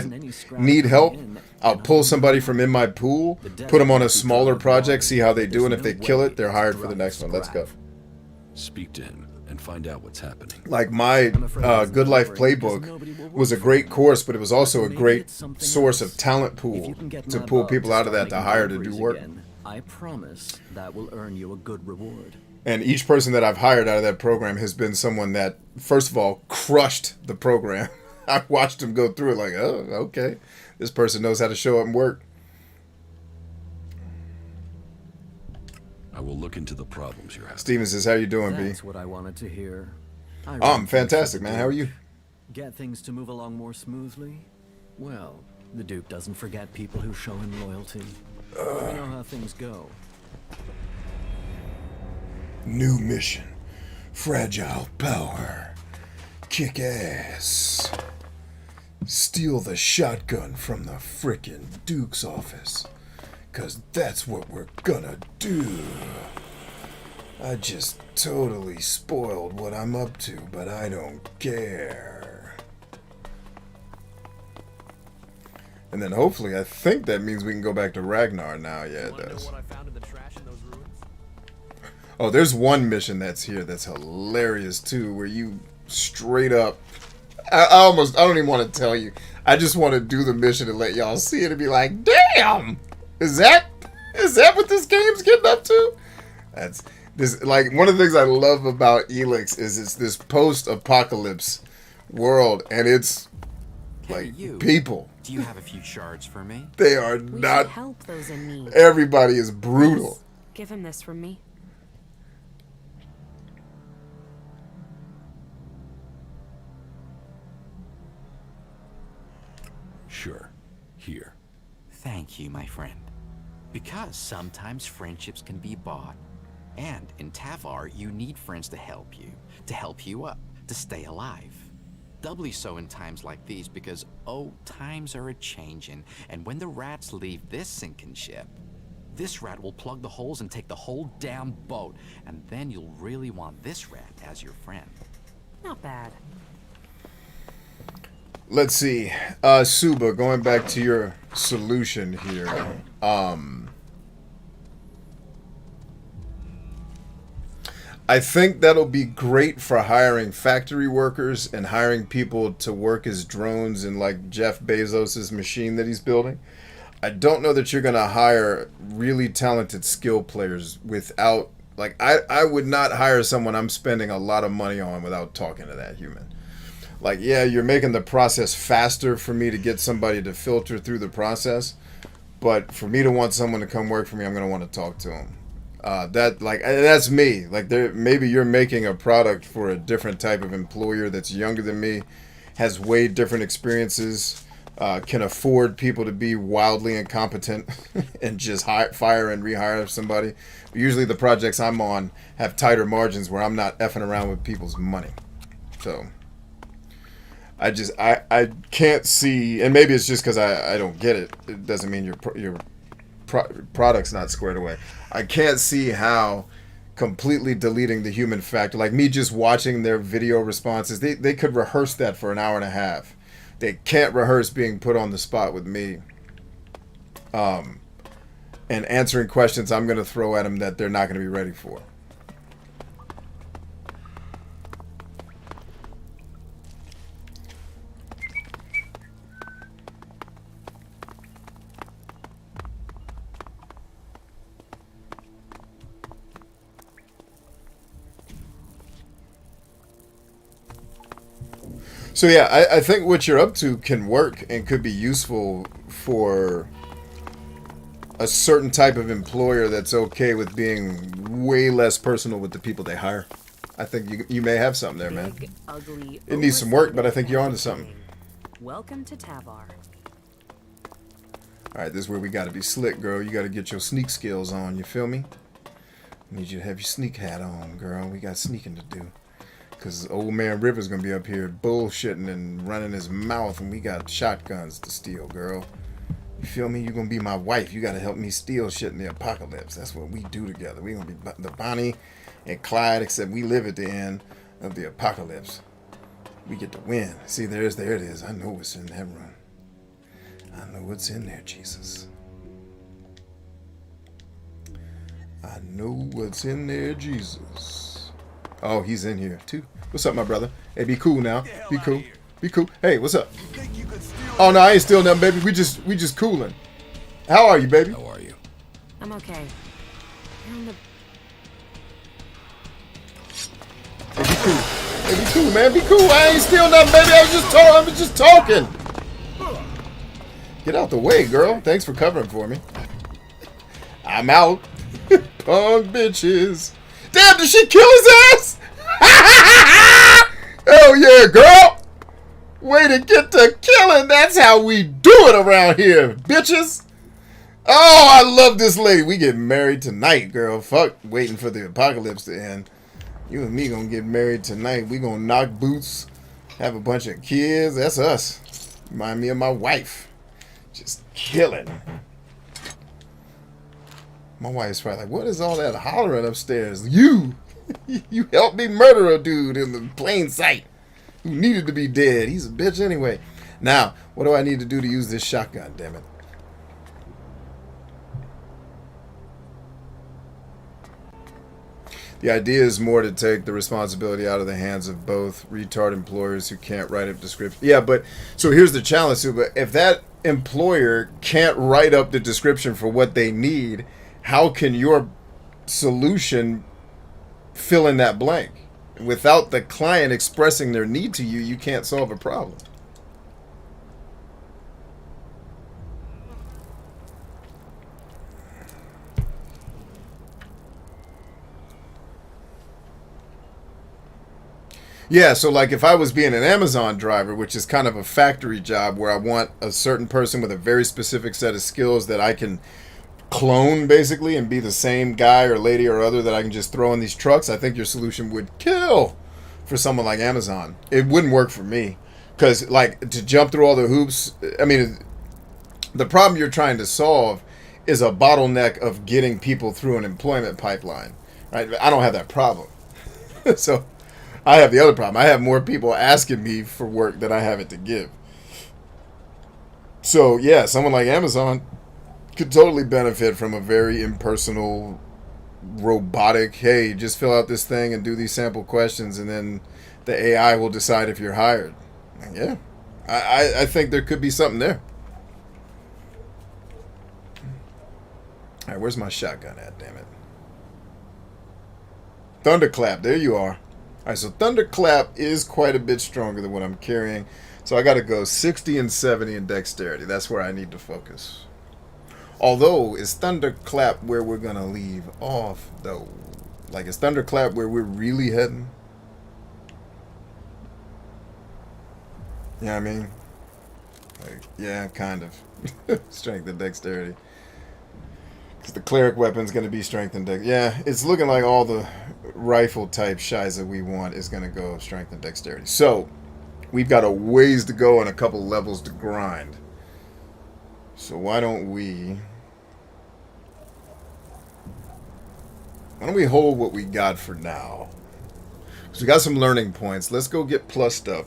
need help, I'll pull somebody from in my pool, put them on a smaller project, see how they do, and if they kill it, they're hired for the next one. Let's go. Speak to him and find out what's happening. Like my Good Life Playbook was a great course, but it was also a great source of talent pool to pull people out of that to hire to do work. I promise that will earn you a good reward. And each person that I've hired out of that program has been someone that, first of all, crushed the program. I watched them go through it like, oh, okay. This person knows how to show up and work. I will look into the problems you're having. Steven says, how you doing, B? That's what I wanted to hear. I'm fantastic, man. How are you? Get things to move along more smoothly? Well, the Duke doesn't forget people who show him loyalty. We know how things go. New mission. Fragile power. Kick ass. Steal the shotgun from the frickin' Duke's office. 'Cause that's what we're gonna do. I just totally spoiled what I'm up to, but I don't care. And then hopefully, I think that means we can go back to Ragnar now. Yeah, it does. Oh, there's one mission that's here that's hilarious too, where you straight up, I don't even want to tell you. I just want to do the mission and let y'all see it and be like, damn, is that what this game's getting up to? That's this, like, one of the things I love about Elex is it's this post-apocalypse world, and it's like people. Do you have a few shards for me? They are We not. should help those in need. Everybody is brutal. Give him this from me. Sure. Here. Thank you, my friend. Because sometimes friendships can be bought. And in Tavar, you need friends to help you up, to stay alive. Doubly so in times like these because, oh, times are a-changin', and when the rats leave this sinking ship, this rat will plug the holes and take the whole damn boat, and then you'll really want this rat as your friend. Not bad. Let's see. Suba, going back to your solution here. I think that'll be great for hiring factory workers and hiring people to work as drones in like Jeff Bezos's machine that he's building. I don't know that you're going to hire really talented skill players without, like, I would not hire someone I'm spending a lot of money on without talking to that human. Like, yeah, you're making the process faster for me to get somebody to filter through the process, but for me to want someone to come work for me, I'm going to want to talk to them. That's me. Like, maybe you're making a product for a different type of employer that's younger than me, has way different experiences, can afford people to be wildly incompetent and just fire and rehire somebody. But usually the projects I'm on have tighter margins where I'm not effing around with people's money. So I can't see, and maybe it's just because I don't get it. It doesn't mean your product's not squared away. I can't see how completely deleting the human factor, like me just watching their video responses, they could rehearse that for an hour and a half. They can't rehearse being put on the spot with me and answering questions I'm going to throw at them that they're not going to be ready for. So yeah, I think what you're up to can work and could be useful for a certain type of employer that's okay with being way less personal with the people they hire. I think you may have something there, man. Big, ugly, It needs some work, but I think you're onto something. Welcome to Tavar. All right, this is where we got to be slick, girl. You got to get your sneak skills on. You feel me? Need you to have your sneak hat on, girl. We got sneaking to do. Because old man River's going to be up here bullshitting and running his mouth, and we got shotguns to steal, girl. You feel me? You're going to be my wife. You got to help me steal shit in the apocalypse. That's what we do together. We're going to be the Bonnie and Clyde, except we live at the end of the apocalypse. We get to win. See, there it is. I know what's in that room. I know what's in there, Jesus. I know what's in there, Jesus. Oh, he's in here too. What's up, my brother? Hey, be cool now. Be cool. Be cool. Hey, what's up? Oh no, I ain't stealing nothing, baby. We just cooling. How are you, baby? How are you? I'm okay. You're on the... Hey, be cool. Hey, be cool, man. Be cool. I ain't stealing nothing, baby. I was just talking. Get out the way, girl. Thanks for covering for me. I'm out. Punk bitches. Damn, did she kill his ass? Hell yeah, girl. Way to get to killing. That's how we do it around here, bitches. Oh, I love this lady. We get married tonight, girl. Fuck waiting for the apocalypse to end. You and me gonna get married tonight. We gonna knock boots, have a bunch of kids. That's us. Remind me of my wife. Just killing. My wife's probably like, what is all that hollering upstairs? You helped me murder a dude in the plain sight who needed to be dead. He's a bitch anyway. Now, what do I need to do to use this shotgun, damn it? The idea is more to take the responsibility out of the hands of both retard employers who can't write up description. Yeah, but so here's the challenge, Suba. If that employer can't write up the description for what they need, how can your solution fill in that blank? Without the client expressing their need to you, you can't solve a problem. Yeah, so like if I was being an Amazon driver, which is kind of a factory job where I want a certain person with a very specific set of skills that I can clone basically and be the same guy or lady or other that I can just throw in these trucks, I think your solution would kill for someone like Amazon. It wouldn't work for me because like to jump through all the hoops, I mean, the problem you're trying to solve is a bottleneck of getting people through an employment pipeline, right? I don't have that problem. So I have the other problem. I have more people asking me for work than I have it to give. So yeah, someone like Amazon could totally benefit from a very impersonal, robotic, hey, just fill out this thing and do these sample questions and then the AI will decide if you're hired. Yeah, I think there could be something there. All right, where's my shotgun at, damn it? Thunderclap, there you are. All right, so Thunderclap is quite a bit stronger than what I'm carrying. So I got to go 60 and 70 in dexterity. That's where I need to focus. Although, is Thunderclap where we're going to leave off, though? Like, is Thunderclap where we're really heading? You know what I mean? Like, yeah, kind of. Strength and dexterity. Because the cleric weapon's going to be strength and dex. Yeah, it's looking like all the rifle type shiza we want is going to go strength and dexterity. So, we've got a ways to go and a couple levels to grind. So why don't we hold what we got for now? Because we got some learning points. Let's go get plussed up.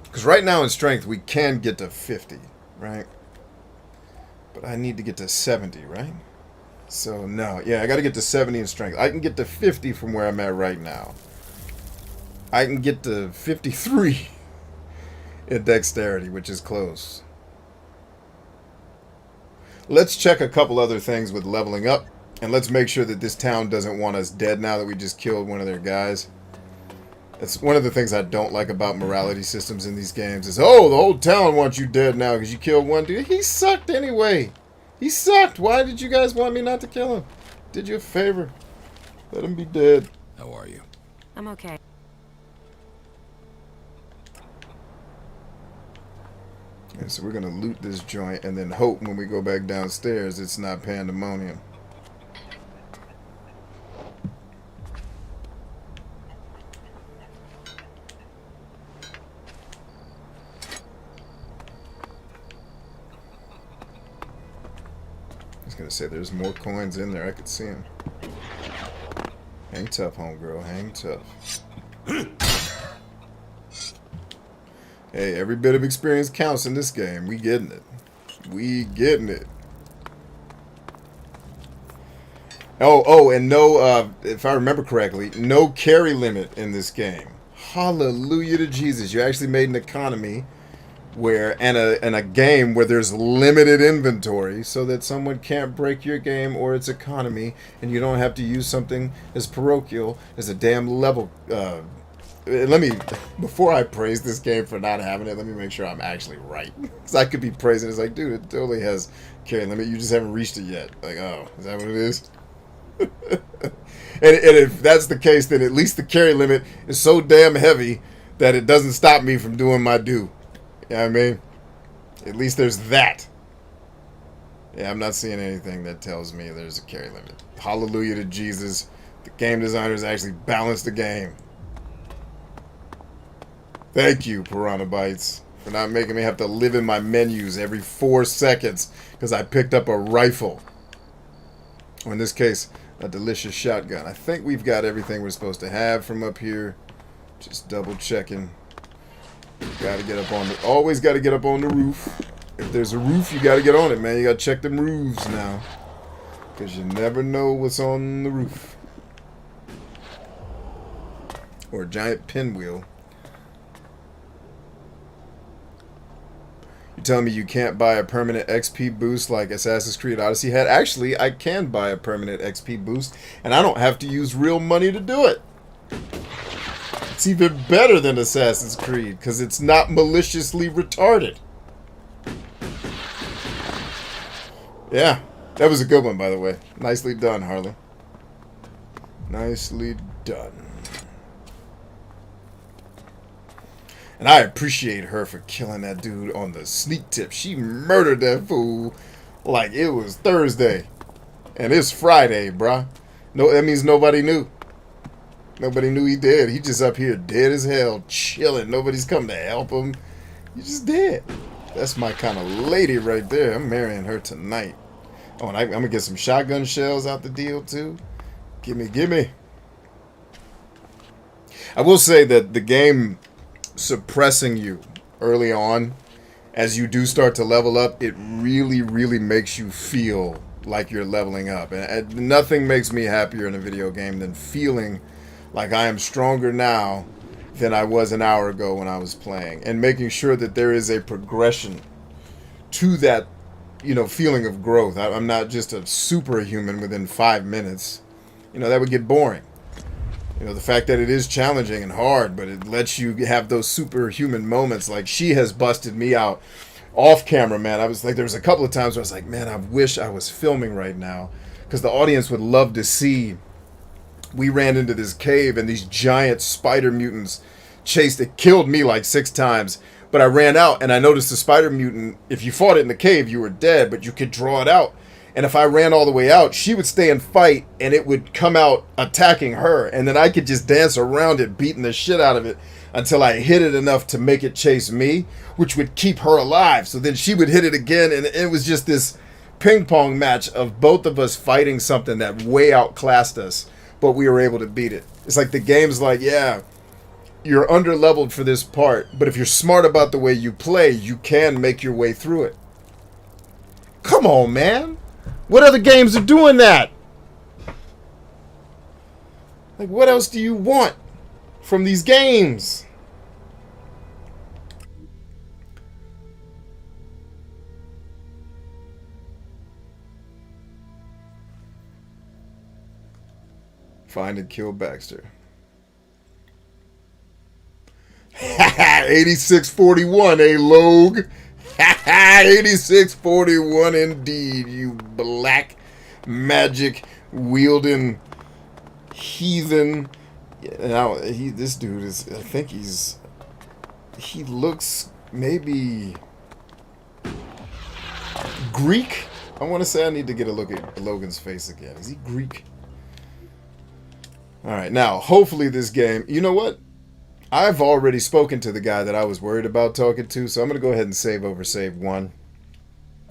Because right now in strength we can get to 50, right? But I need to get to 70, right? So no, yeah, I got to get to 70 in strength. I can get to 50 from where I'm at right now. I can get to 53 in dexterity, which is close. Let's check a couple other things with leveling up, and let's make sure that this town doesn't want us dead now that we just killed one of their guys. That's one of the things I don't like about morality systems in these games is, oh, the whole town wants you dead now because you killed one dude. He sucked anyway. He sucked. Why did you guys want me not to kill him? Did you a favor. Let him be dead. How are you? I'm okay. Okay, so we're going to loot this joint and then hope when we go back downstairs it's not pandemonium. I was going to say there's more coins in there. I could see them. Hang tough, homegirl. Hang tough. Hey, every bit of experience counts in this game. We getting it. We getting it. Oh, and no, if I remember correctly, no carry limit in this game. Hallelujah to Jesus. You actually made an economy where, and a game where there's limited inventory so that someone can't break your game or its economy, and you don't have to use something as parochial as a damn level, let me, before I praise this game for not having it, let me make sure I'm actually right. Because I could be praising it. It's like, dude, it totally has carry limit. You just haven't reached it yet. Like, oh, is that what it is? and if that's the case, then at least the carry limit is so damn heavy that it doesn't stop me from doing my due. You know what I mean? At least there's that. Yeah, I'm not seeing anything that tells me there's a carry limit. Hallelujah to Jesus. The game designers actually balanced the game. Thank you, Piranha Bytes, for not making me have to live in my menus every 4 seconds because I picked up a rifle. Or in this case, a delicious shotgun. I think we've got everything we're supposed to have from up here. Just double checking. Gotta get up on the, always gotta get up on the roof. If there's a roof, you gotta get on it, man. You gotta check them roofs now. Because you never know what's on the roof. Or a giant pinwheel. You're telling me you can't buy a permanent XP boost like Assassin's Creed Odyssey had? Actually, I can buy a permanent XP boost, and I don't have to use real money to do it. It's even better than Assassin's Creed, because it's not maliciously retarded. Yeah, that was a good one, by the way. Nicely done, Harley. Nicely done. And I appreciate her for killing that dude on the sneak tip. She murdered that fool like it was Thursday. And it's Friday, bruh. No, that means nobody knew. Nobody knew he dead. He just up here dead as hell, chilling. Nobody's come to help him. He just dead. That's my kind of lady right there. I'm marrying her tonight. Oh, and I'm going to get some shotgun shells out the deal, too. Gimme, gimme. I will say that the game suppressing you early on, as you do start to level up, it really, really makes you feel like you're leveling up. And nothing makes me happier in a video game than feeling like I am stronger now than I was an hour ago when I was playing. And making sure that there is a progression to that, you know, feeling of growth. I'm not just a superhuman within 5 minutes. You know, that would get boring. You know, the fact that it is challenging and hard, but it lets you have those superhuman moments. Like, she has busted me out off camera, man. I was like, there was a couple of times where I was like, man, I wish I was filming right now, because the audience would love to see. We ran into this cave and these giant spider mutants chased it, killed me like 6 times. But I ran out and I noticed the spider mutant, if you fought it in the cave, you were dead, but you could draw it out. And if I ran all the way out, she would stay and fight, and it would come out attacking her. And then I could just dance around it, beating the shit out of it until I hit it enough to make it chase me, which would keep her alive. So then she would hit it again, and it was just this ping pong match of both of us fighting something that way outclassed us, but we were able to beat it. It's like the game's like, yeah, you're under-leveled for this part, but if you're smart about the way you play, you can make your way through it. Come on, man. What other games are doing that? Like, what else do you want from these games? Find and kill Baxter. 8641, eh, Logue? 8641 indeed, you black magic wielding heathen. Now, this dude is, I think he looks maybe Greek. I want to say I need to get a look at Logan's face again. Is he Greek? Alright, now, hopefully this game, you know what? I've already spoken to the guy that I was worried about talking to, so I'm going to go ahead and save over save 1.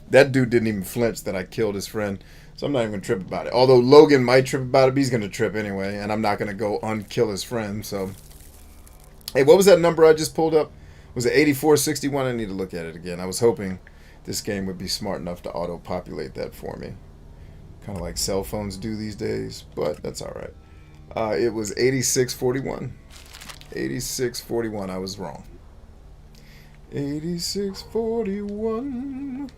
That dude didn't even flinch that I killed his friend, so I'm not even going to trip about it. Although Logan might trip about it, but he's going to trip anyway, and I'm not going to go unkill his friend, so. Hey, what was that number I just pulled up? Was it 8461? I need to look at it again. I was hoping this game would be smart enough to auto-populate that for me. Kind of like cell phones do these days, but that's alright. It was 8641. 8641, I was wrong. 8641.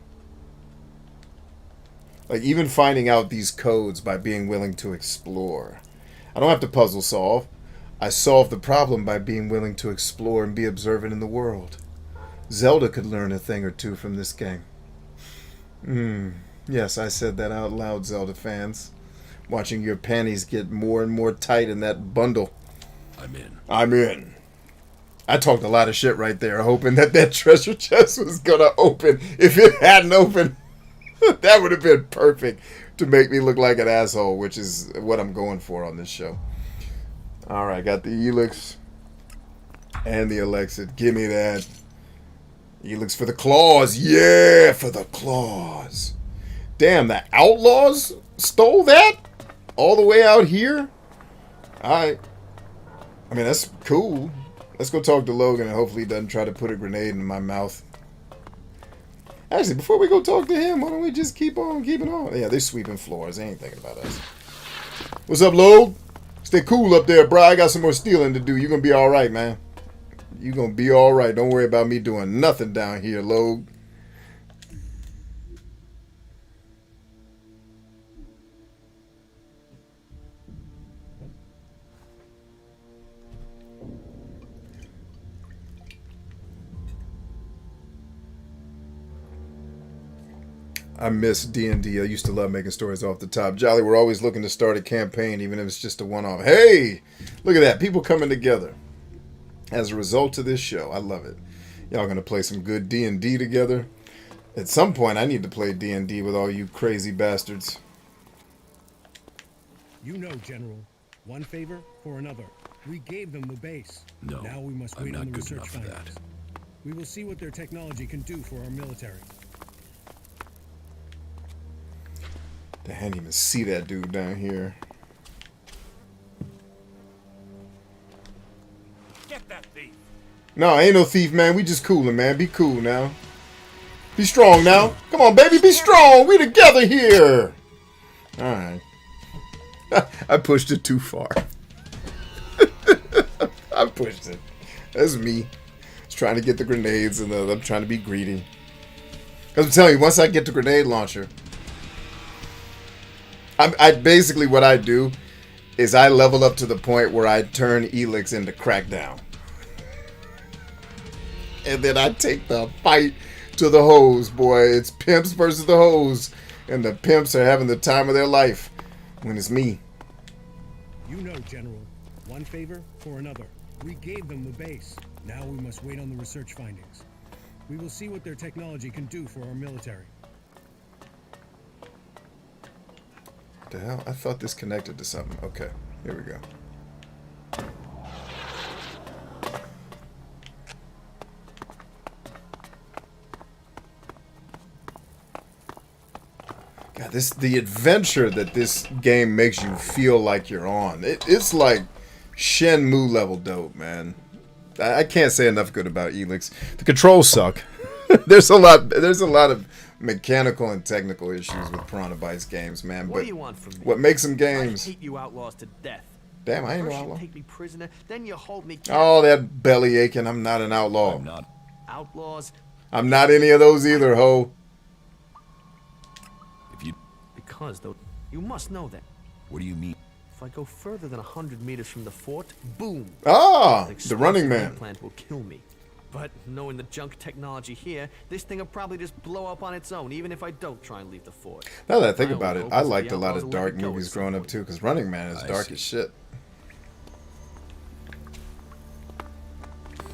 Like, even finding out these codes by being willing to explore. I don't have to puzzle solve. I solve the problem by being willing to explore and be observant in the world. Zelda could learn a thing or two from this game. Yes, I said that out loud, Zelda fans. Watching your panties get more and more tight in that bundle. I'm in. I'm in. I talked a lot of shit right there, hoping that that treasure chest was going to open. If it hadn't opened, that would have been perfect to make me look like an asshole, which is what I'm going for on this show. Alright, got the Elex and the Elex. Give me that. Elex for the claws. Yeah, for the claws. Damn, the Outlaws stole that? All the way out here? I mean, that's cool. Let's go talk to Logan and hopefully he doesn't try to put a grenade in my mouth. Actually, before we go talk to him, why don't we just keep on keeping on? Yeah, they're sweeping floors. They ain't thinking about us. What's up, Logan? Stay cool up there, bro. I got some more stealing to do. You're going to be all right, man. You're going to be all right. Don't worry about me doing nothing down here, Logan. I miss D&D. I used to love making stories off the top. Jolly, we're always looking to start a campaign, even if it's just a one-off. Hey! Look at that. People coming together. as a result of this show. I love it. Y'all gonna play some good D&D together. At some point, I need to play D&D with all you crazy bastards. You know, General. One favor for another. We gave them the base. No, Now we must I'm wait not on the good research enough for that. findings. We will see what their technology can do for our military. I can't even see that dude down here. Get that thief. No, ain't no thief, man. We just cooling, man. Be cool now. Be strong now. Come on, baby. Be strong. We together here. All right. I pushed it too far. I pushed it. That's me. Just trying to get the grenades, and I'm trying to be greedy. Because I'm telling you, once I get the grenade launcher, I basically what I do is I level up to the point where I turn Elex into Crackdown. And then I take the fight to the hose, boy. It's pimps versus the hose. And the pimps are having the time of their life when it's me. You know, General. One favor for another. We gave them the base. Now we must wait on the research findings. We will see what their technology can do for our military. What the hell? I thought this connected to something. Okay, here we go. God, the adventure that this game makes you feel like you're on. It's like Shenmue level dope, man. I can't say enough good about Elex. The controls suck. There's a lot of mechanical and technical issues with Piranha Bytes games, man. What But do you want from me? what makes them games? I hate you outlaws to death. Damn, I ain't no First you outlaw. take me prisoner, then you hold me Oh, that belly aching. I'm not an outlaw. I'm not. outlaws. I'm not any of those either, ho. If you... Because though, you must know that What do you mean? if I go further than 100 meters from the fort, boom. Ah, An the Running explosive Man. implant will kill me. But knowing the junk technology here, this thing will probably just blow up on its own, even if I don't try and leave the fort. Now that I think My about only it, hope I is that liked the a lot Outlaws of will let dark me go movies at some growing up point. too, because Running Man is I dark see. as shit.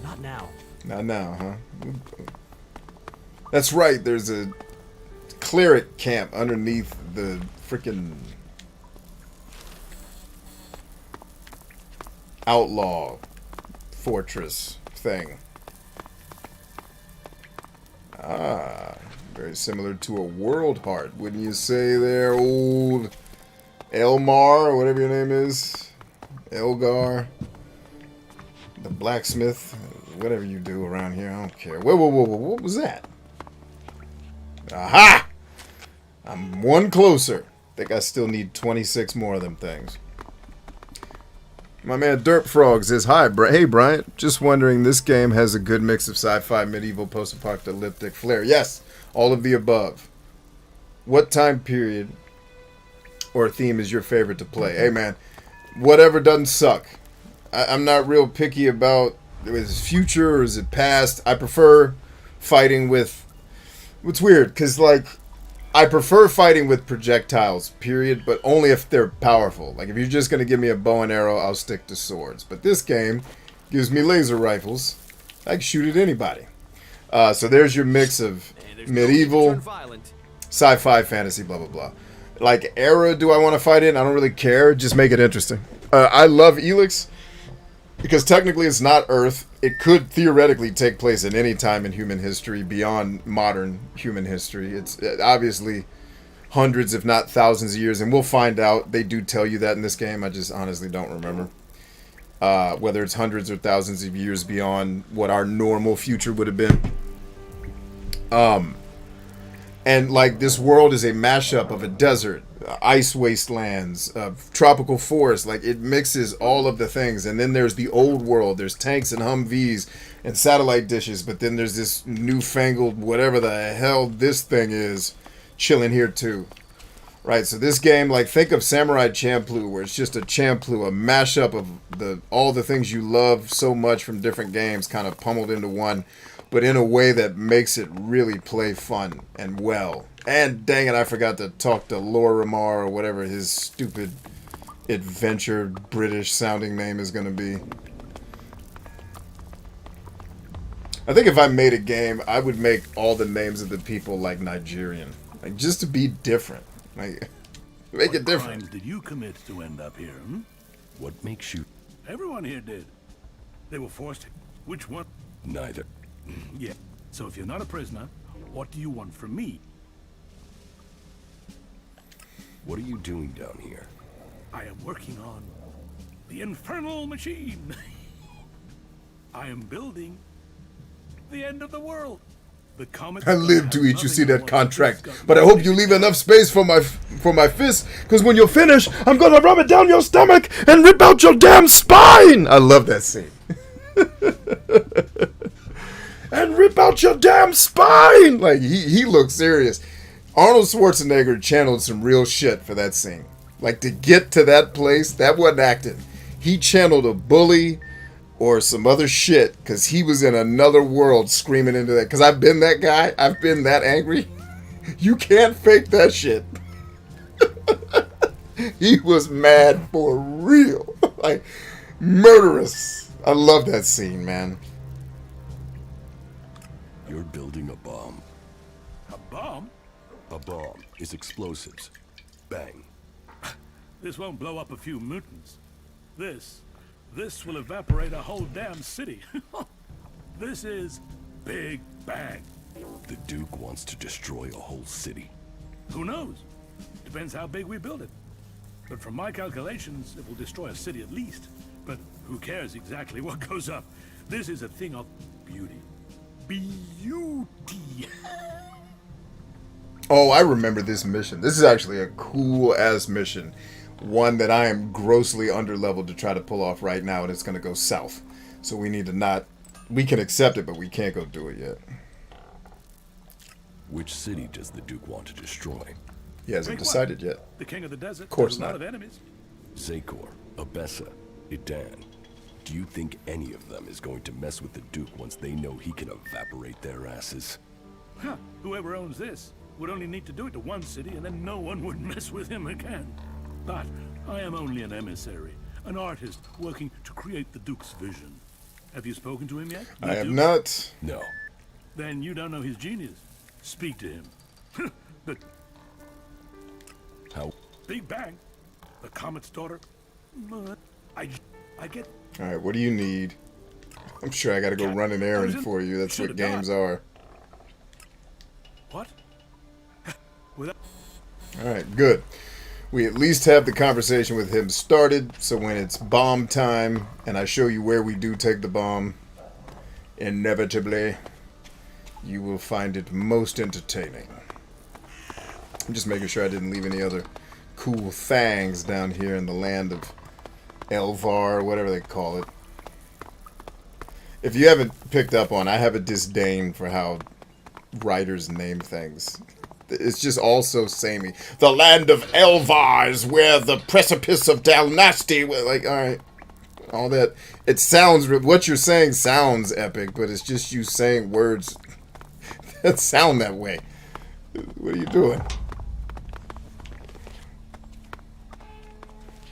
Not now. Not now, huh? That's right. There's a cleric camp underneath the freaking outlaw fortress thing. Ah, very similar to a world heart, wouldn't you say there, old Elmar, or whatever your name is? Elgar, the blacksmith, whatever you do around here, I don't care. Whoa, whoa, whoa, whoa, what was that? Aha! I'm one closer. Think I still need 26 more of them things. My man Derp Frog says, hi, hey, Bryant. Just wondering, this game has a good mix of sci-fi, medieval, post-apocalyptic flair. Yes, all of the above. What time period or theme is your favorite to play? Hey, man, whatever doesn't suck. I'm not real picky about, is it future or is it past? I prefer fighting with... It's weird, because, like, I prefer fighting with projectiles, period, but only if they're powerful. Like, if you're just going to give me a bow and arrow, I'll stick to swords. But this game gives me laser rifles. I can shoot at anybody. So there's your mix of medieval, sci-fi, fantasy, blah, blah, blah. Like, era do I want to fight in? I don't really care. Just make it interesting. I love Elex because technically it's not Earth. It could theoretically take place at any time in human history beyond modern human history. It's obviously hundreds, if not thousands of years, and we'll find out. They do tell you that in this game. I just honestly don't remember whether it's hundreds or thousands of years beyond what our normal future would have been. And like this world is a mashup of a desert, ice wastelands, tropical forest. Like it mixes all of the things. And then there's the old world. There's tanks and Humvees and satellite dishes. But then there's this newfangled whatever the hell this thing is chilling here too. Right, so this game, like, think of Samurai Champloo, where it's just a Champloo, a mashup of all the things you love so much from different games, kind of pummeled into one, but in a way that makes it really play fun and well. And dang it, I forgot to talk to Lorimar, or whatever his stupid adventure British sounding name is going to be. I think if I made a game, I would make all the names of the people like Nigerian, like just to be different, like make it different. What crimes did you commit to end up here? Hmm? What makes you... Everyone here did. They were forced. Which one? Neither. Yeah. So if you're not a prisoner, what do you want from me? What are you doing down here? I am working on the infernal machine. I am building the end of the world. The comet. I live to eat. You see that contract, but I hope you leave enough space for my fist, because when you're finished, I'm gonna rub it down your stomach and rip out your damn spine. I love that scene. And rip out your damn spine. Like he looks serious. Arnold Schwarzenegger channeled some real shit for that scene. Like, to get to that place, that wasn't acting. He channeled a bully or some other shit because he was in another world screaming into that. Because I've been that guy. I've been that angry. You can't fake that shit. He was mad for real. Like, murderous. I love that scene, man. You're building a bomb. A bomb? A bomb is explosives. Bang. This won't blow up a few mutants. This will evaporate a whole damn city. This is Big Bang. The Duke wants to destroy a whole city. Who knows? Depends how big we build it. But from my calculations, it will destroy a city at least. But who cares exactly what goes up? This is a thing of beauty. Beauty. Oh, I remember this mission. This is actually a cool-ass mission. One that I am grossly underleveled to try to pull off right now, and it's going to go south. So we need to not... We can accept it, but we can't go do it yet. Which city does the Duke want to destroy? He hasn't decided yet. The king of the desert. Of course has a lot not. of enemies. Zakor, Abessa, Idan. Do you think any of them is going to mess with the Duke once they know he can evaporate their asses? Huh. Whoever owns this would only need to do it to one city, and then no one would mess with him again. But I am only an emissary, an artist working to create the Duke's vision. Have you spoken to him yet? I have not. No. Then you don't know his genius. Speak to him. But How? Big Bang, the comet's daughter. I get. All right, what do you need? I'm sure I got to go run an errand for you. That's what games are. What? Without. All right, good. We at least have the conversation with him started, so when it's bomb time and I show you where we do take the bomb, inevitably, you will find it most entertaining. I'm just making sure I didn't leave any other cool things down here in the land of Elvar, whatever they call it. If you haven't picked up on, I have a disdain for how writers name things. It's just all so samey. The land of Elvar is where the precipice of Dalnasty. Like, all right, all that. It sounds, what you're saying sounds epic, but it's just you saying words that sound that way. What are you doing?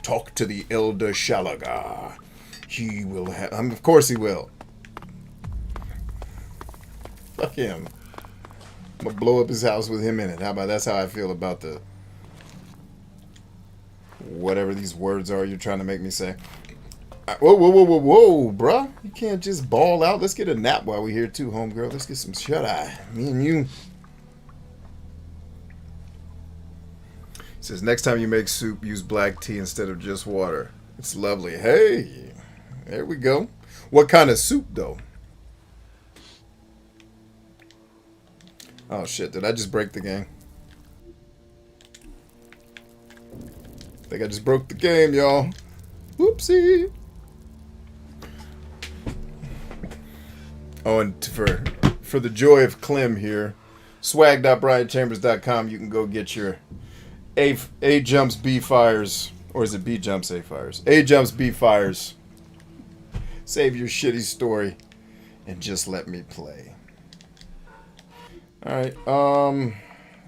Talk to the Elder Shalagar. He will have... of course he will. Fuck him. I'm gonna blow up his house with him in it. How about that's how I feel about the... whatever these words are you're trying to make me say. Whoa, whoa, whoa, whoa, whoa, bruh. You can't just ball out. Let's get a nap while we're here too, homegirl. Let's get some shut-eye. Me and you. It says, next time you make soup, use black tea instead of just water. It's lovely. Hey, there we go. What kind of soup, though? Oh, shit. Did I just break the game? I think I just broke the game, y'all. Whoopsie. Oh, and for the joy of Clem here, swag.brianchambers.com, you can go get your A jumps B fires, or is it B jumps A fires? A jumps B fires. Save your shitty story and just let me play. All right.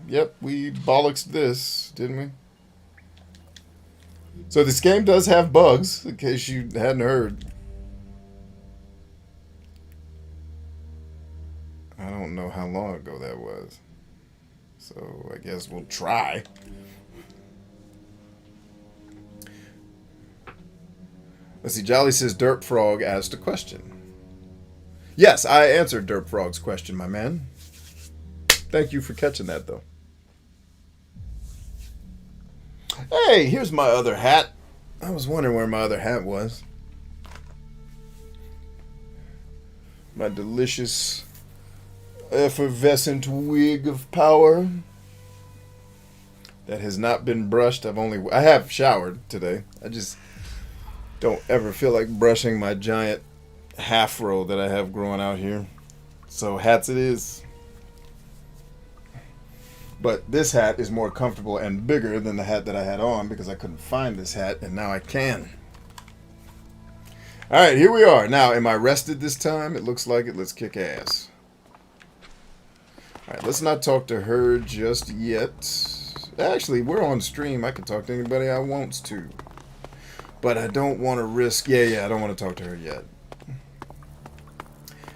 Yep, we bollocksed this, didn't we? So this game does have bugs, in case you hadn't heard. don't know how long ago that was. So I guess we'll try. Let's see. Jolly says Derp Frog asked a question. Yes, I answered Derp Frog's question, my man. Thank you for catching that, though. Hey, here's my other hat. I was wondering where my other hat was. My delicious, effervescent wig of power that has not been brushed. I have showered today. I just don't ever feel like brushing my giant half row that I have growing out here. So hats it is. But this hat is more comfortable and bigger than the hat that I had on because I couldn't find this hat, and now I can. Alright, here we are. Now, am I rested this time? It looks like it. Let's kick ass. Alright, let's not talk to her just yet. Actually, we're on stream. I can talk to anybody I want to. But I don't want to risk... Yeah, I don't want to talk to her yet.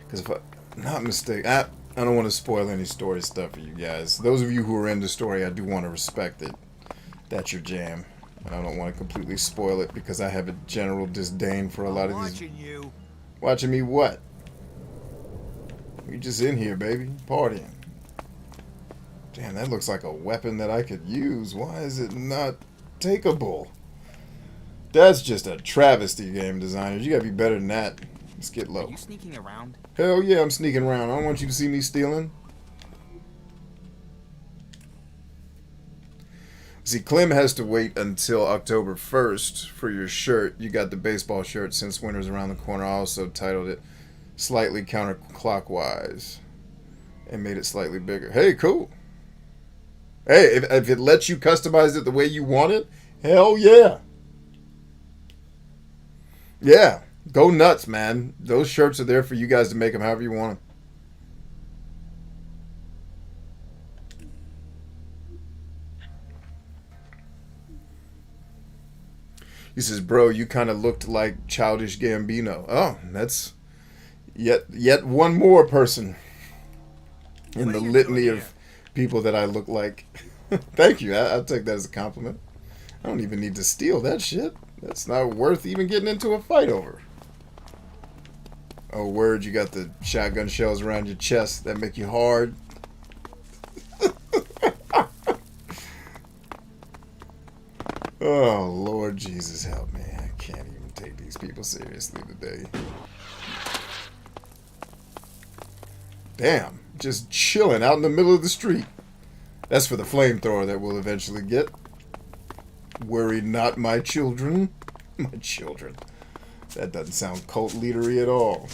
Because if I'm not mistaken... I don't want to spoil any story stuff for you guys. Those of you who are into story, I do want to respect it. That's your jam. And I don't want to completely spoil it because I have a general disdain for a lot of these... Watching you. Watching me what? We just in here, baby. Partying. Damn, that looks like a weapon that I could use. Why is it not takeable? That's just a travesty, game designers. You gotta be better than that. Let's get low. Are you sneaking around? Hell yeah, I'm sneaking around. I don't want you to see me stealing. See, Clem has to wait until October 1st for your shirt. You got the baseball shirt since winter's around the corner. I also titled it slightly counterclockwise and made it slightly bigger. Hey, cool. Hey, if it lets you customize it the way you want it, hell yeah. Yeah, go nuts, man. Those shirts are there for you guys to make them however you want them. He says, bro, you kind of looked like Childish Gambino. Oh, that's yet one more person in the litany of people that I look like. Thank you. I'll take that as a compliment. I don't even need to steal that shit. That's not worth even getting into a fight over. Oh, word, you got the shotgun shells around your chest that make you hard. Oh, Lord Jesus, help me. I can't even take these people seriously today. Damn, just chilling out in the middle of the street. That's for the flamethrower that we'll eventually get. Worry not, my children. My children. That doesn't sound cult leadery at all.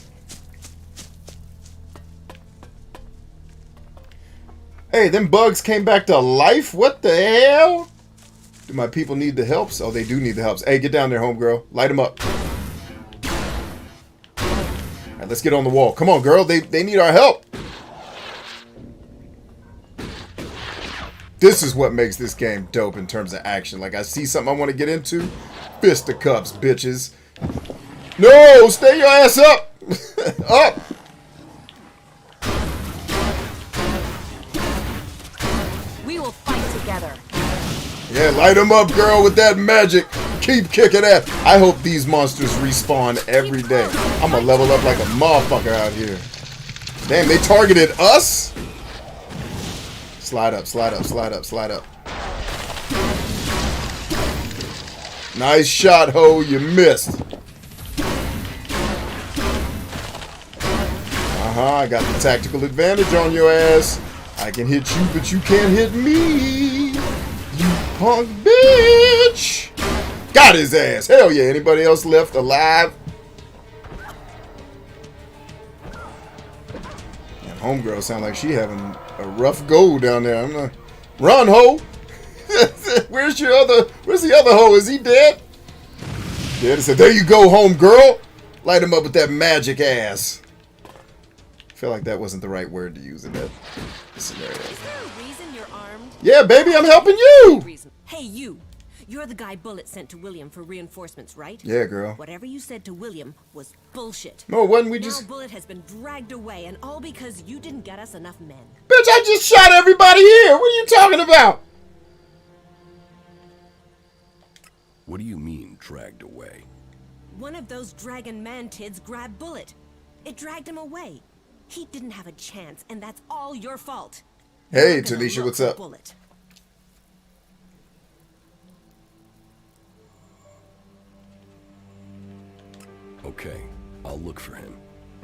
Hey, them bugs came back to life? What the hell? Do my people need the helps? Oh, they do need the helps. Hey, get down there, homegirl. Light them up. Alright, let's get on the wall. Come on, girl. They need our help. This is what makes this game dope in terms of action. Like, I see something I want to get into. Fisticuffs, bitches. No! Stay your ass up! Up! We will fight together. Yeah, light them up, girl, with that magic. Keep kicking ass. I hope these monsters respawn every day. I'm gonna level up like a motherfucker out here. Damn, they targeted us? Slide up, slide up, slide up, slide up. Nice shot, ho. You missed. I got the tactical advantage on your ass. I can hit you, but you can't hit me. You punk bitch. Got his ass. Hell yeah. Anybody else left alive? That homegirl sound like she having a rough go down there. I'm not... Run, ho. Where's the other ho? Is he dead? Dead. So there you go, homegirl. Light him up with that magic ass. I feel like that wasn't the right word to use in that scenario. Is there a reason you're armed? Yeah, baby, I'm helping you. Hey, you. You're the guy Bullet sent to William for reinforcements, right? Yeah, girl. Whatever you said to William was bullshit. No, wasn't we now just... Bullet has been dragged away, and all because you didn't get us enough men. Bitch, I just shot everybody here! What are you talking about? What do you mean, dragged away? One of those dragon mantids grabbed Bullet. It dragged him away. He didn't have a chance, and that's all your fault. Hey, You're gonna Tanisha, look what's for up? Bullet. Okay, I'll look for him.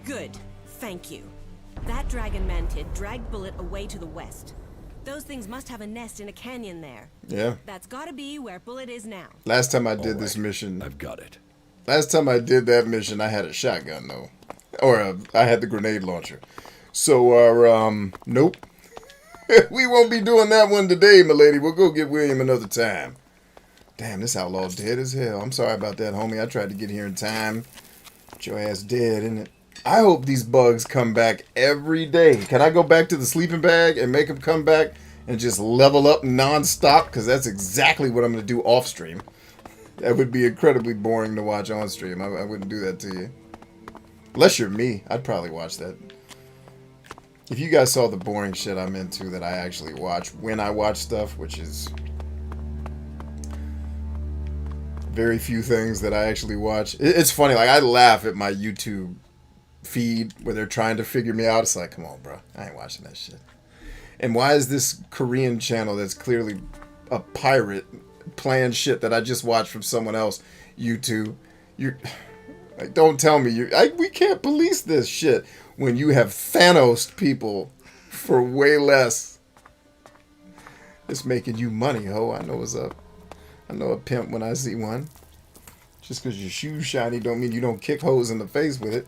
Good. Thank you. That dragon mantid dragged Bullet away to the west. Those things must have a nest in a canyon there. Yeah. That's gotta be where Bullet is now. Last time I did this mission... I've got it. Last time I did that mission, I had a shotgun, though. Or I had the grenade launcher. So, nope. We won't be doing that one today, milady. We'll go get William another time. Damn, this outlaw dead as hell. I'm sorry about that, homie. I tried to get here in time. But your ass dead, isn't it? I hope these bugs come back every day. Can I go back to the sleeping bag and make them come back and just level up non-stop? Because that's exactly what I'm going to do off-stream. That would be incredibly boring to watch on-stream. I wouldn't do that to you. Unless you're me, I'd probably watch that. If you guys saw the boring shit I'm into that I actually watch when I watch stuff, which is very few things that I actually watch. It's funny, like I laugh at my YouTube feed where they're trying to figure me out. It's like, come on, bro, I ain't watching that shit. And why is this Korean channel that's clearly a pirate playing shit that I just watched from someone else YouTube? You're like, don't tell me we can't police this shit when you have Thanos people for way less. It's making you money, ho. I know what's up. I know a pimp when I see one. Just because your shoe's shiny don't mean you don't kick hoes in the face with it.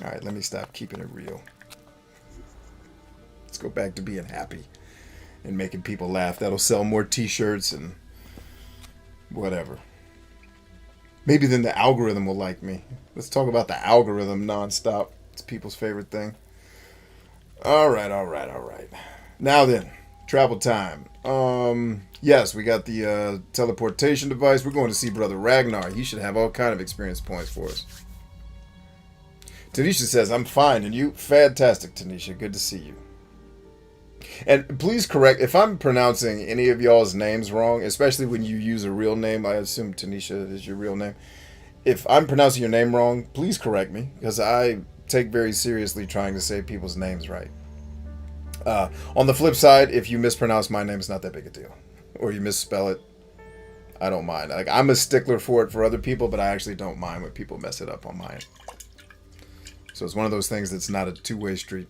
Alright, let me stop keeping it real. Let's go back to being happy and making people laugh. That'll sell more t-shirts and whatever. Maybe then the algorithm will like me. Let's talk about the algorithm nonstop. It's people's favorite thing. Alright. Now then, travel time. Yes, we got the teleportation device. We're going to see Brother Ragnar. He should have all kind of experience points for us. Tanisha says, I'm fine. And you? Fantastic, Tanisha. Good to see you. And please correct, if I'm pronouncing any of y'all's names wrong, especially when you use a real name, I assume Tanisha is your real name. If I'm pronouncing your name wrong, please correct me, because I take very seriously trying to say people's names right. On the flip side, if you mispronounce my name, it's not that big a deal. Or you misspell it, I don't mind. Like, I'm a stickler for it for other people, but I actually don't mind when people mess it up on mine. So it's one of those things that's not a two-way street.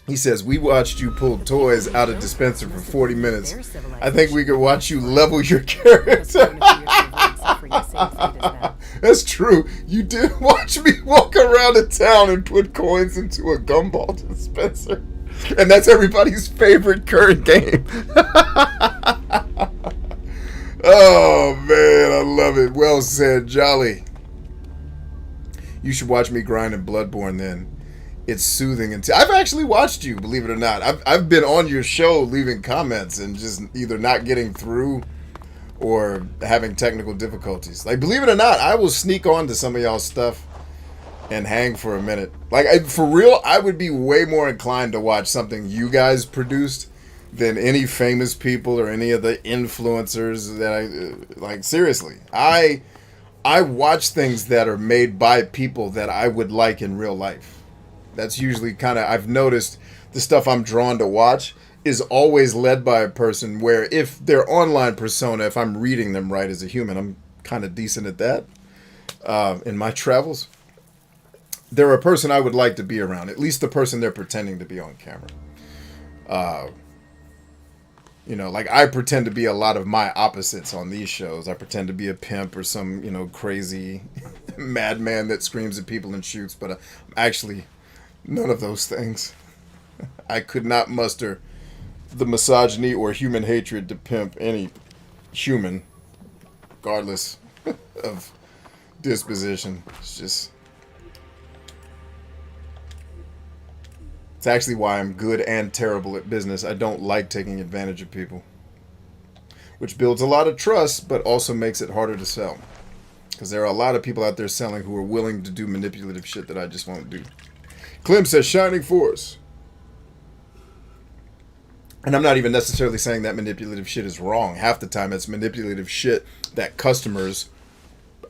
He says, we watched you pull toys out of dispenser for 40 minutes. I think we could watch you level your character. That's true. You did watch me walk around the town and put coins into a gumball dispenser. And that's everybody's favorite current game. Oh, man, I love it. Well said, Jolly. You should watch me grind in Bloodborne then. It's soothing. And I've actually watched you, believe it or not. I've been on your show leaving comments and just either not getting through or having technical difficulties. Like, believe it or not, I will sneak on to some of y'all's stuff and hang for a minute. Like, for real, I would be way more inclined to watch something you guys produced than any famous people or any of the influencers that I... Like, seriously. I watch things that are made by people that I would like in real life. That's usually kind of... I've noticed the stuff I'm drawn to watch is always led by a person where if their online persona, if I'm reading them right as a human, I'm kind of decent at that in my travels. They're a person I would like to be around. At least the person they're pretending to be on camera. You know, like I pretend to be a lot of my opposites on these shows. I pretend to be a pimp or some, you know, crazy madman that screams at people and shoots. But I'm actually none of those things. I could not muster the misogyny or human hatred to pimp any human, regardless of disposition. It's just... It's actually why I'm good and terrible at business. I don't like taking advantage of people. Which builds a lot of trust, but also makes it harder to sell. Because there are a lot of people out there selling who are willing to do manipulative shit that I just won't do. Clem says, Shining Force. And I'm not even necessarily saying that manipulative shit is wrong. Half the time it's manipulative shit that customers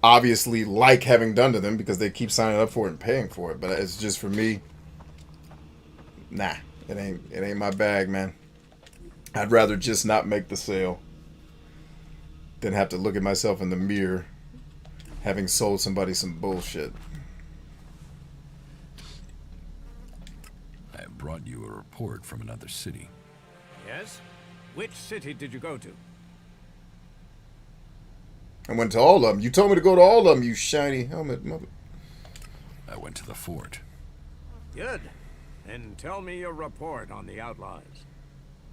obviously like having done to them because they keep signing up for it and paying for it. But it's just, for me, nah, it ain't my bag, man. I'd rather just not make the sale than have to look at myself in the mirror having sold somebody some bullshit. I have brought you a report from another city. Yes? Which city did you go to? I went to all of them. You told me to go to all of them, you shiny helmet mother. I went to the fort. Good. Then tell me your report on the Outlaws.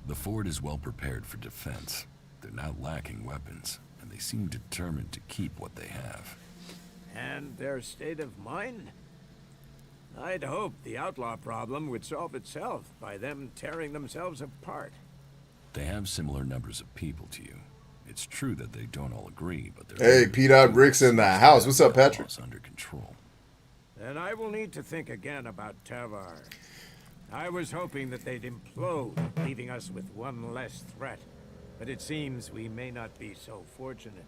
The fort is well prepared for defense. They're not lacking weapons, and they seem determined to keep what they have. And their state of mind? I'd hope the outlaw problem would solve itself by them tearing themselves apart. They have similar numbers of people to you. It's true that they don't all agree, but hey, P. Rick's in the house. What's up, Patrick? Under control. Then I will need to think again about Tavar. I was hoping that they'd implode, leaving us with one less threat. But it seems we may not be so fortunate.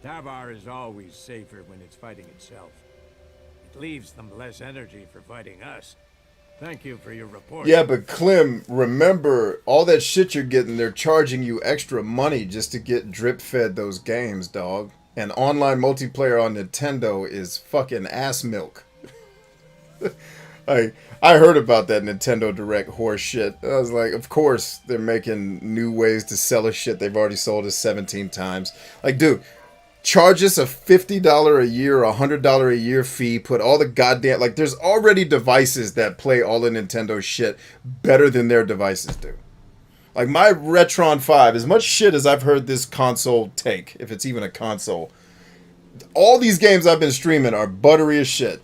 Tavar is always safer when it's fighting itself. It leaves them less energy for fighting us. Thank you for your report. Yeah, but Clem, remember, all that shit you're getting, they're charging you extra money just to get drip-fed those games, dog. And online multiplayer on Nintendo is fucking ass milk. I heard about that Nintendo Direct horse shit. I was like, of course they're making new ways to sell a shit they've already sold us 17 times. Like, dude, charge us a $50 a year or $100 a year fee, put all the goddamn... Like, there's already devices that play all the Nintendo shit better than their devices do. Like, my Retron 5, as much shit as I've heard this console take, if it's even a console, all these games I've been streaming are buttery as shit.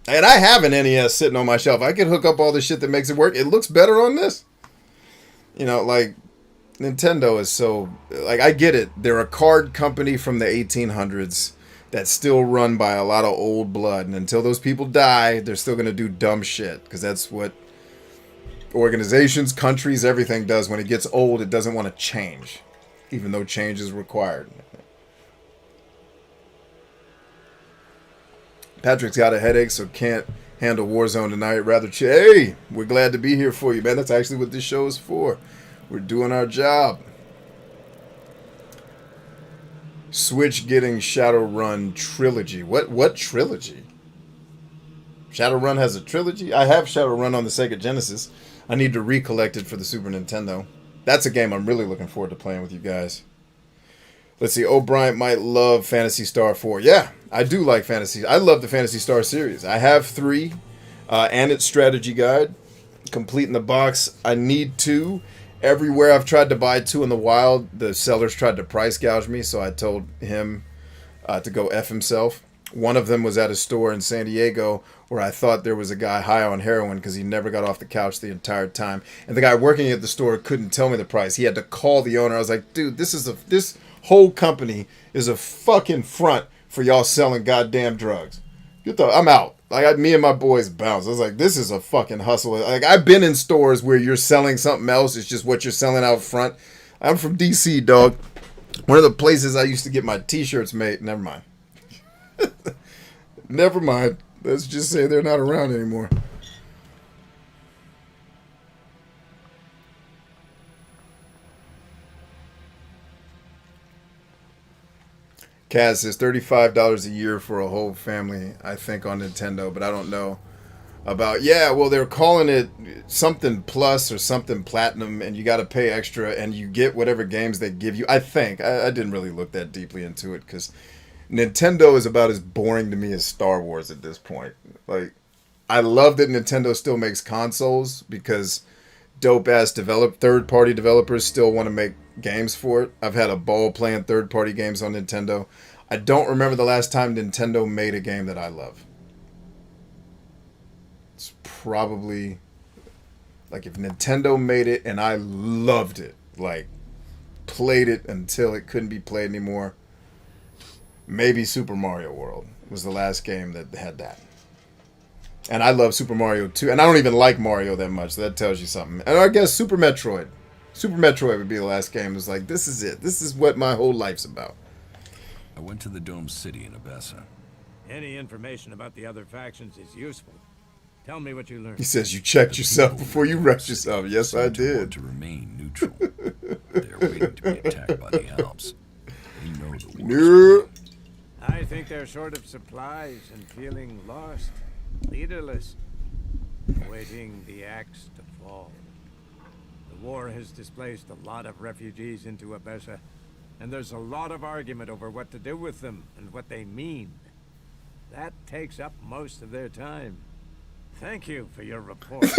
And I have an NES sitting on my shelf. I could hook up all the shit that makes it work. It looks better on this. You know, like, Nintendo is so... Like, I get it. They're a card company from the 1800s that's still run by a lot of old blood. And until those people die, they're still going to do dumb shit. Because that's what organizations, countries, everything does. When it gets old, it doesn't want to change. Even though change is required. Patrick's got a headache, so can't handle Warzone tonight. Rather chill. Hey, we're glad to be here for you, man. That's actually what this show is for. We're doing our job. Switch getting Shadowrun trilogy. What trilogy? Shadowrun has a trilogy? I have Shadowrun on the Sega Genesis. I need to recollect it for the Super Nintendo. That's a game I'm really looking forward to playing with you guys. Let's see. O'Brien might love Phantasy Star 4. Yeah, I do like Fantasy. I love the Phantasy Star series. I have 3 and its strategy guide. Complete in the box. I need 2. Everywhere I've tried to buy 2 in the wild, the sellers tried to price gouge me, so I told him to go F himself. One of them was at a store in San Diego where I thought there was a guy high on heroin because he never got off the couch the entire time. And the guy working at the store couldn't tell me the price. He had to call the owner. I was like, dude, this whole company is a fucking front for y'all selling goddamn drugs. I'm out. Like, me and my boys bounced. I was like, this is a fucking hustle. Like, I've been in stores where you're selling something else. It's just what you're selling out front. I'm from DC, dog. One of the places I used to get my t-shirts made. Never mind. Never mind. Let's just say they're not around anymore. Kaz says $35 a year for a whole family, I think, on Nintendo, but I don't know about... Yeah, well, they're calling it something plus or something platinum, and you got to pay extra, and you get whatever games they give you. I think. I didn't really look that deeply into it, because Nintendo is about as boring to me as Star Wars at this point. Like, I love that Nintendo still makes consoles, because dope-ass third-party developers still want to make games for it. I've had a ball playing third-party games on Nintendo. I don't remember the last time Nintendo made a game that I love. It's probably Like if Nintendo made it and I loved it, like played it until it couldn't be played anymore, maybe Super Mario World was the last game that had that. And I love Super Mario 2. And I don't even like Mario that much. So that tells you something. And I guess Super Metroid. Super Metroid would be the last game. It was like, this is it. This is what my whole life's about. I went to the Dome City in Abessa. Any information about the other factions is useful. Tell me what you learned. He says you checked yourself before you wrecked yourself. Yes, I did. To remain neutral. They're waiting to be attacked by the Alps. They know the war. I think they're short of supplies and feeling lost, leaderless, waiting the axe to fall. The war has displaced a lot of refugees into Abessa, and there's a lot of argument over what to do with them and what they mean. That takes up most of their time. Thank you for your report.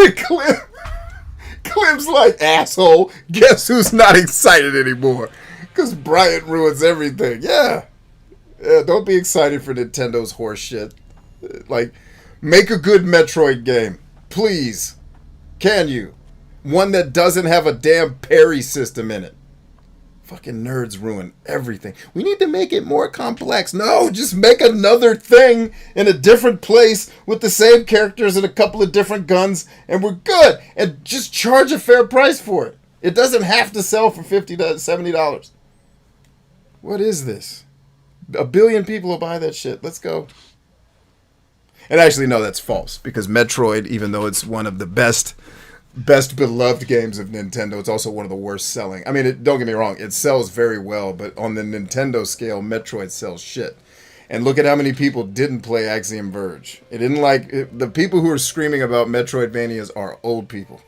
Clem's like, asshole, guess who's not excited anymore? Because Bryant ruins everything. Yeah, don't be excited for Nintendo's horse shit. Like, make a good Metroid game. Please. Can you? One that doesn't have a damn parry system in it. Fucking nerds ruin everything. We need to make it more complex. No, just make another thing in a different place with the same characters and a couple of different guns, and we're good. And just charge a fair price for it. It doesn't have to sell for $50 to $70. What is this? 1 billion people will buy that shit. Let's go. And actually, no, that's false. Because Metroid, even though it's one of the best beloved games of Nintendo, it's also one of the worst selling. I mean, don't get me wrong, it sells very well, but on the Nintendo scale, Metroid sells shit. And look at how many people didn't play Axiom Verge. The people who are screaming about Metroidvanias are old people.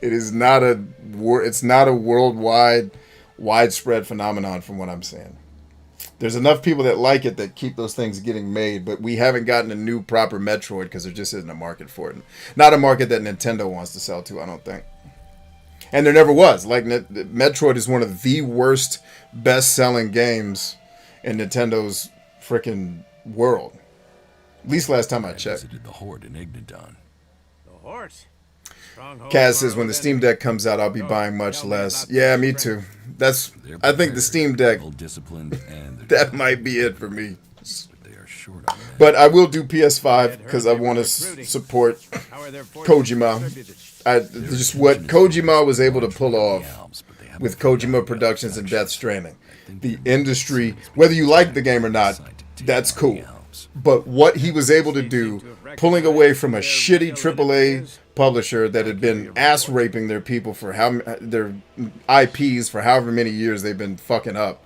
It's not a worldwide, widespread phenomenon from what I'm saying. There's enough people that like it that keep those things getting made, but we haven't gotten a new proper Metroid because there just isn't a market for it. Not a market that Nintendo wants to sell to, I don't think. And there never was. Like, Metroid is one of the worst best-selling games in Nintendo's freaking world. At least last time I checked. Visited the Horde in Ignadon. The horse. Kaz says when the Steam Deck comes out, I'll be buying much less. Yeah, me too. I think the Steam Deck, that might be it for me. But I will do PS5 because I want to support Kojima. Just what Kojima was able to pull off with Kojima Productions and Death Stranding. The industry, whether you like the game or not, that's cool. But what he was able to do, pulling away from a shitty AAA publisher that had been ass raping their people for their IPs for however many years they've been fucking up.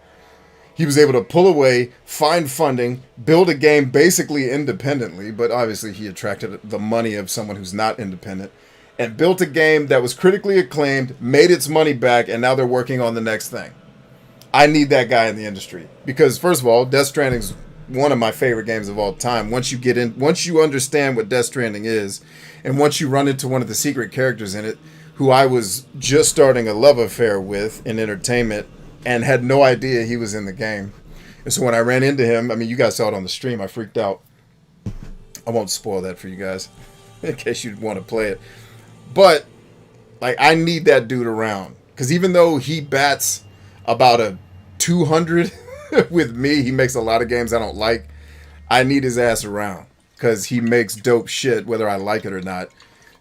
He was able to pull away, find funding, build a game basically independently, but obviously he attracted the money of someone who's not independent, and built a game that was critically acclaimed, made its money back, and now they're working on the next thing. I need that guy in the industry because, first of all, Death Stranding's one of my favorite games of all time. Once you understand what Death Stranding is, and once you run into one of the secret characters in it, who I was just starting a love affair with in entertainment and had no idea he was in the game. And so when I ran into him, I mean, you guys saw it on the stream, I freaked out. I won't spoil that for you guys in case you'd want to play it. But, like, I need that dude around. Because even though he bats about a 200 with me, he makes a lot of games I don't like. I need his ass around because he makes dope shit, whether I like it or not.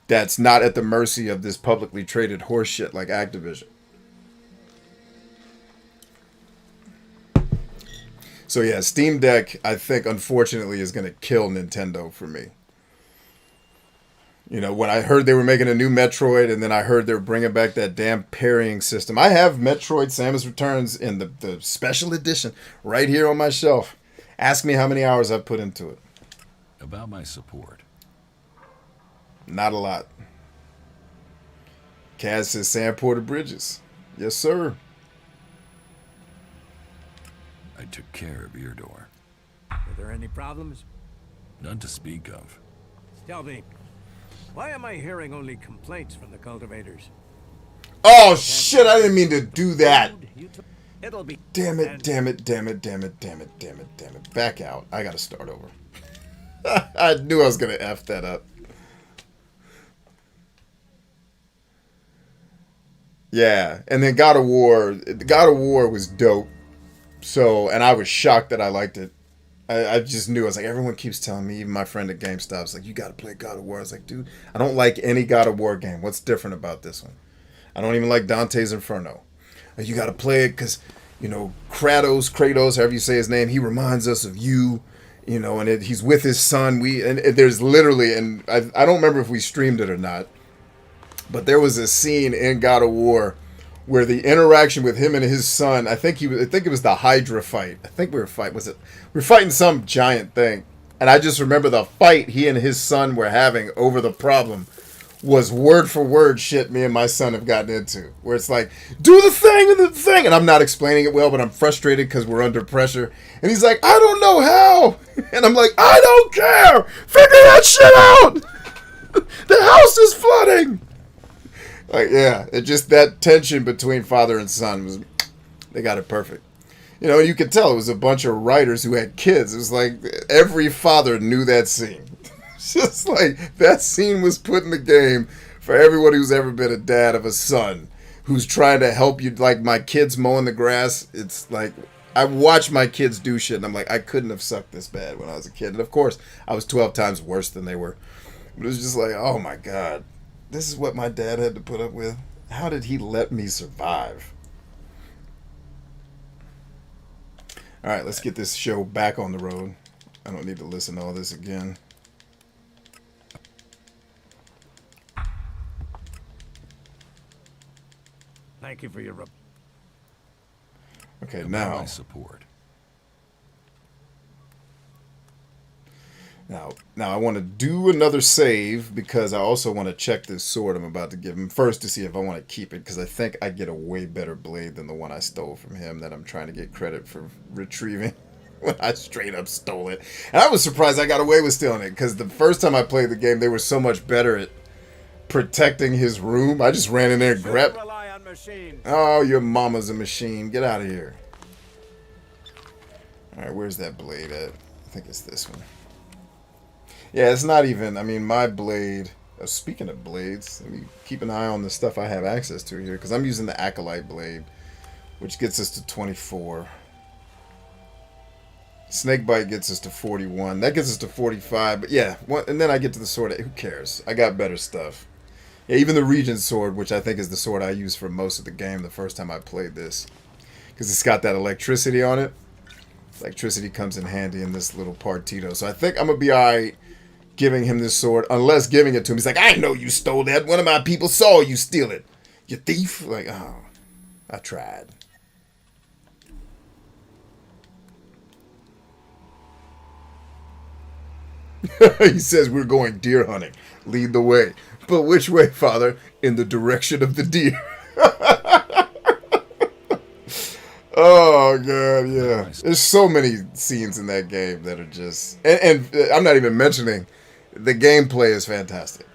That's not at the mercy of this publicly traded horse shit like Activision. So yeah, Steam Deck, I think, unfortunately, is going to kill Nintendo for me. You know, when I heard they were making a new Metroid, and then I heard they were bringing back that damn parrying system. I have Metroid Samus Returns in the special edition right here on my shelf. Ask me how many hours I've put into it. About my support. Not a lot. Kaz says Sam Porter Bridges. Yes, sir. I took care of Eardor. Were there any problems? None to speak of. Tell me, why am I hearing only complaints from the cultivators? Oh shit, I didn't mean to do that. It'll be damn it. Back out. I gotta start over. I knew I was gonna F that up. Yeah, and then God of War was dope. So, and I was shocked that I liked it. I just knew. I was like, everyone keeps telling me, even my friend at GameStop's like, you got to play God of War. I was like, dude, I don't like any God of War game. What's different about this one? I don't even like Dante's Inferno. You got to play it because, you know, Kratos, however you say his name, he reminds us of you, you know, and he's with his son. There's literally, and I don't remember if we streamed it or not, but there was a scene in God of War where the interaction with him and his son, I think it was the Hydra fight. I think we were fighting some giant thing. And I just remember the fight he and his son were having over the problem was word for word shit me and my son have gotten into. Where it's like, do the thing and the thing. And I'm not explaining it well, but I'm frustrated because we're under pressure. And he's like, I don't know how. And I'm like, I don't care. Figure that shit out. The house is flooding. Like, yeah, it just that tension between father and son they got it perfect. You know, you could tell it was a bunch of writers who had kids. It was like every father knew that scene. It's just like that scene was put in the game for everyone who's ever been a dad of a son who's trying to help you. Like my kids mowing the grass. It's like I watch my kids do shit and I'm like, I couldn't have sucked this bad when I was a kid. And of course, I was 12 times worse than they were. But it was just like, oh my God. This is what my dad had to put up with. How did he let me survive? All right, let's get this show back on the road. I don't need to listen to all this again. Thank you for your... Okay, now... My support. Now I want to do another save because I also want to check this sword I'm about to give him first to see if I want to keep it because I think I get a way better blade than the one I stole from him that I'm trying to get credit for retrieving when I straight up stole it. And I was surprised I got away with stealing it because the first time I played the game they were so much better at protecting his room. I just ran in there and grabbed... Oh, your mama's a machine. Get out of here. Alright, where's that blade at? I think it's this one. Yeah, it's not even, I mean, my blade, speaking of blades, let me keep an eye on the stuff I have access to here, because I'm using the Acolyte blade, which gets us to 24. Snakebite gets us to 41. That gets us to 45, but yeah, and then I get to the sword. Who cares? I got better stuff. Yeah, even the Regent sword, which I think is the sword I used for most of the game the first time I played this, because it's got that electricity on it. Electricity comes in handy in this little partito, so I think I'm going to be alright giving him this sword, unless giving it to him. He's like, I know you stole that. One of my people saw you steal it. You thief. Like, oh, I tried. He says we're going deer hunting. Lead the way. But which way, Father? In the direction of the deer. Oh, God, yeah. There's so many scenes in that game that are just... And I'm not even mentioning... The gameplay is fantastic.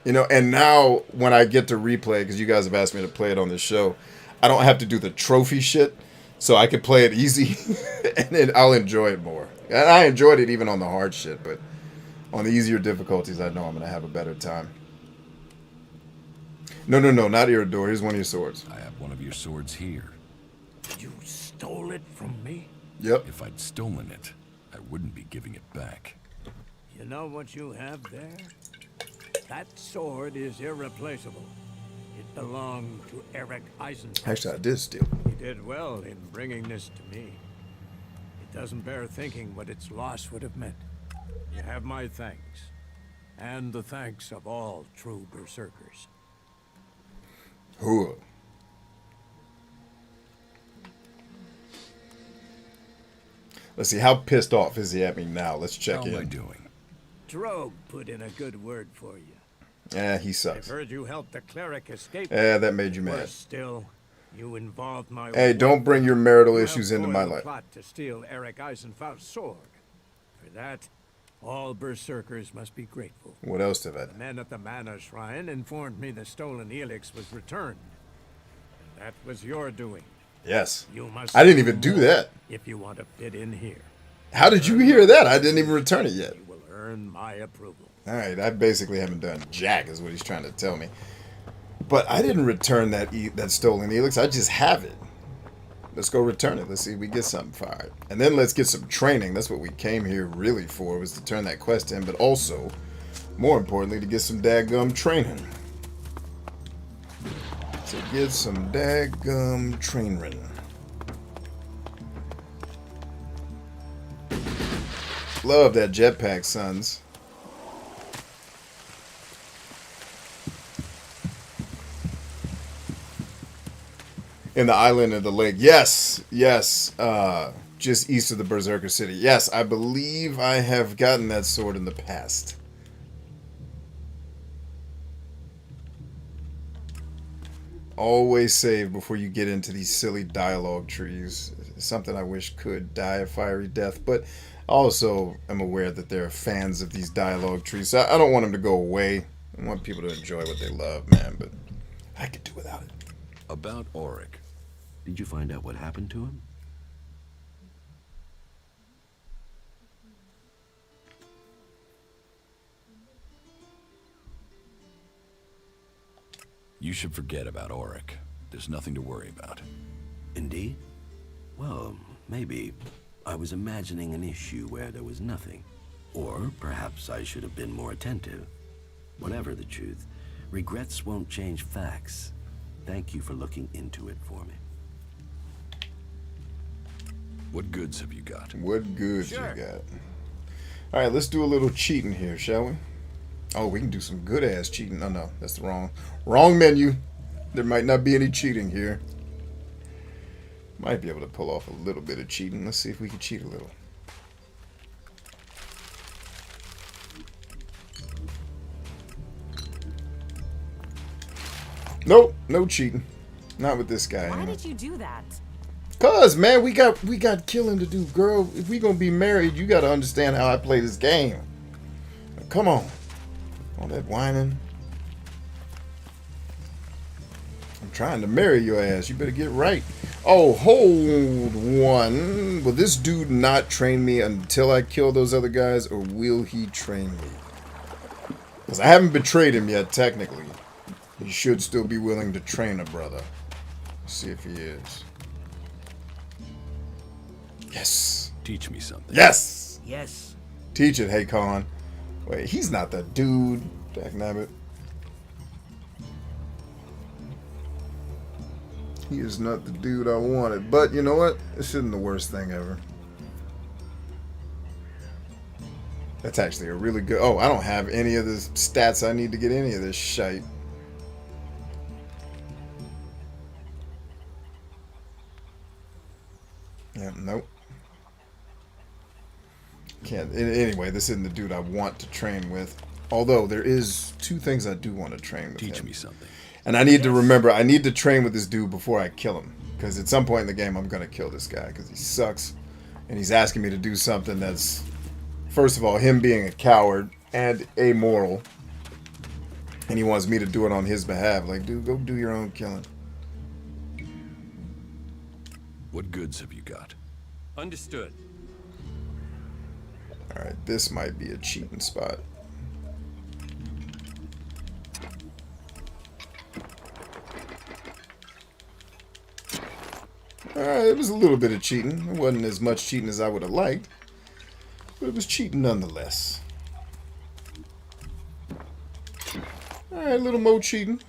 You know, and now when I get to replay, because you guys have asked me to play it on this show, I don't have to do the trophy shit, so I can play it easy, and then I'll enjoy it more. And I enjoyed it even on the hard shit, but on the easier difficulties, I know I'm going to have a better time. No, not Iridor. Here's one of your swords. I have one of your swords here. You stole it from me? Yep. If I'd stolen it, I wouldn't be giving it back. You know what you have there? That sword is irreplaceable. It belonged to Eric Eisenhower. Actually, I did steal it. He did well in bringing this to me. It doesn't bear thinking what its loss would have meant. You have my thanks. And the thanks of all true Berserkers. Who? Let's see, how pissed off is he at me now? Let's check in. How am I doing? Drogue put in a good word for you. Yeah, he sucks. I've heard you helped the cleric escape. Yeah, that made you mad. Worse still, you involved my... Hey, don't bring your marital You issues helped into my foil the life. plot to steal Eric Eisenhower's sword. For that, all Berserkers must be grateful. What else have I The men at the Mana Shrine informed me the stolen Elex was returned. That was your doing. Yes. You must I didn't even do that. if you want to fit in here. How did you hear that? I didn't even return it yet. You will earn my approval. All right, I basically haven't done jack, is what he's trying to tell me. But I didn't return that that stolen Elex. I just have it. Let's go return it. Let's see if we get something fired. And then let's get some training. That's what we came here really for, was to turn that quest in, but also, more importantly, to get some daggum training. To get some daggum training. Love that jetpack, sons. In the island of the lake. Yes, yes. Just east of the Berserker city. Yes, I believe I have gotten that sword in the past. Always save before you get into these silly dialogue trees. Something I wish could die a fiery death, but also I'm aware that there are fans of these dialogue trees. So I don't want them to go away. I want people to enjoy what they love, man, but I could do without it. About Auric. Did you find out what happened to him? You should forget about Auric. There's nothing to worry about. Indeed? Well, maybe I was imagining an issue where there was nothing. Or perhaps I should have been more attentive. Whatever the truth, regrets won't change facts. Thank you for looking into it for me. What goods have you got? What goods you got? Alright, let's do a little cheating here, shall we? Oh, we can do some good-ass cheating. Oh, no, that's the wrong menu. There might not be any cheating here. Might be able to pull off a little bit of cheating. Let's see if we can cheat a little. Nope, no cheating. Not with this guy. Why did you do that? Cause, man, we got killing to do, girl. If we gonna be married, you gotta understand how I play this game. Now, come on. All that whining. I'm trying to marry your ass. You better get right. Oh, hold one. Will this dude not train me until I kill those other guys, or will he train me? Because I haven't betrayed him yet, technically. He should still be willing to train a brother. Let's see if he is. Yes. Teach me something. Yes. Yes. Teach it, hey Calaan. Wait, he's not the dude. Dagnabbit. He is not the dude I wanted. But you know what? This isn't the worst thing ever. That's actually a really good... Oh, I don't have any of the stats I need to get any of this shite. Yeah, nope. Can't. Anyway, this isn't the dude I want to train with. Although there is two things I do want to train with. Teach me something. And I need to remember, I need to train with this dude before I kill him. Because at some point in the game, I'm going to kill this guy. Because he sucks. And he's asking me to do something that's, first of all, him being a coward and amoral. And he wants me to do it on his behalf. Like, dude, go do your own killing. What goods have you got? Understood. Alright, this might be a cheating spot. Alright, it was a little bit of cheating. It wasn't as much cheating as I would have liked. But it was cheating nonetheless. Alright, a little more cheating.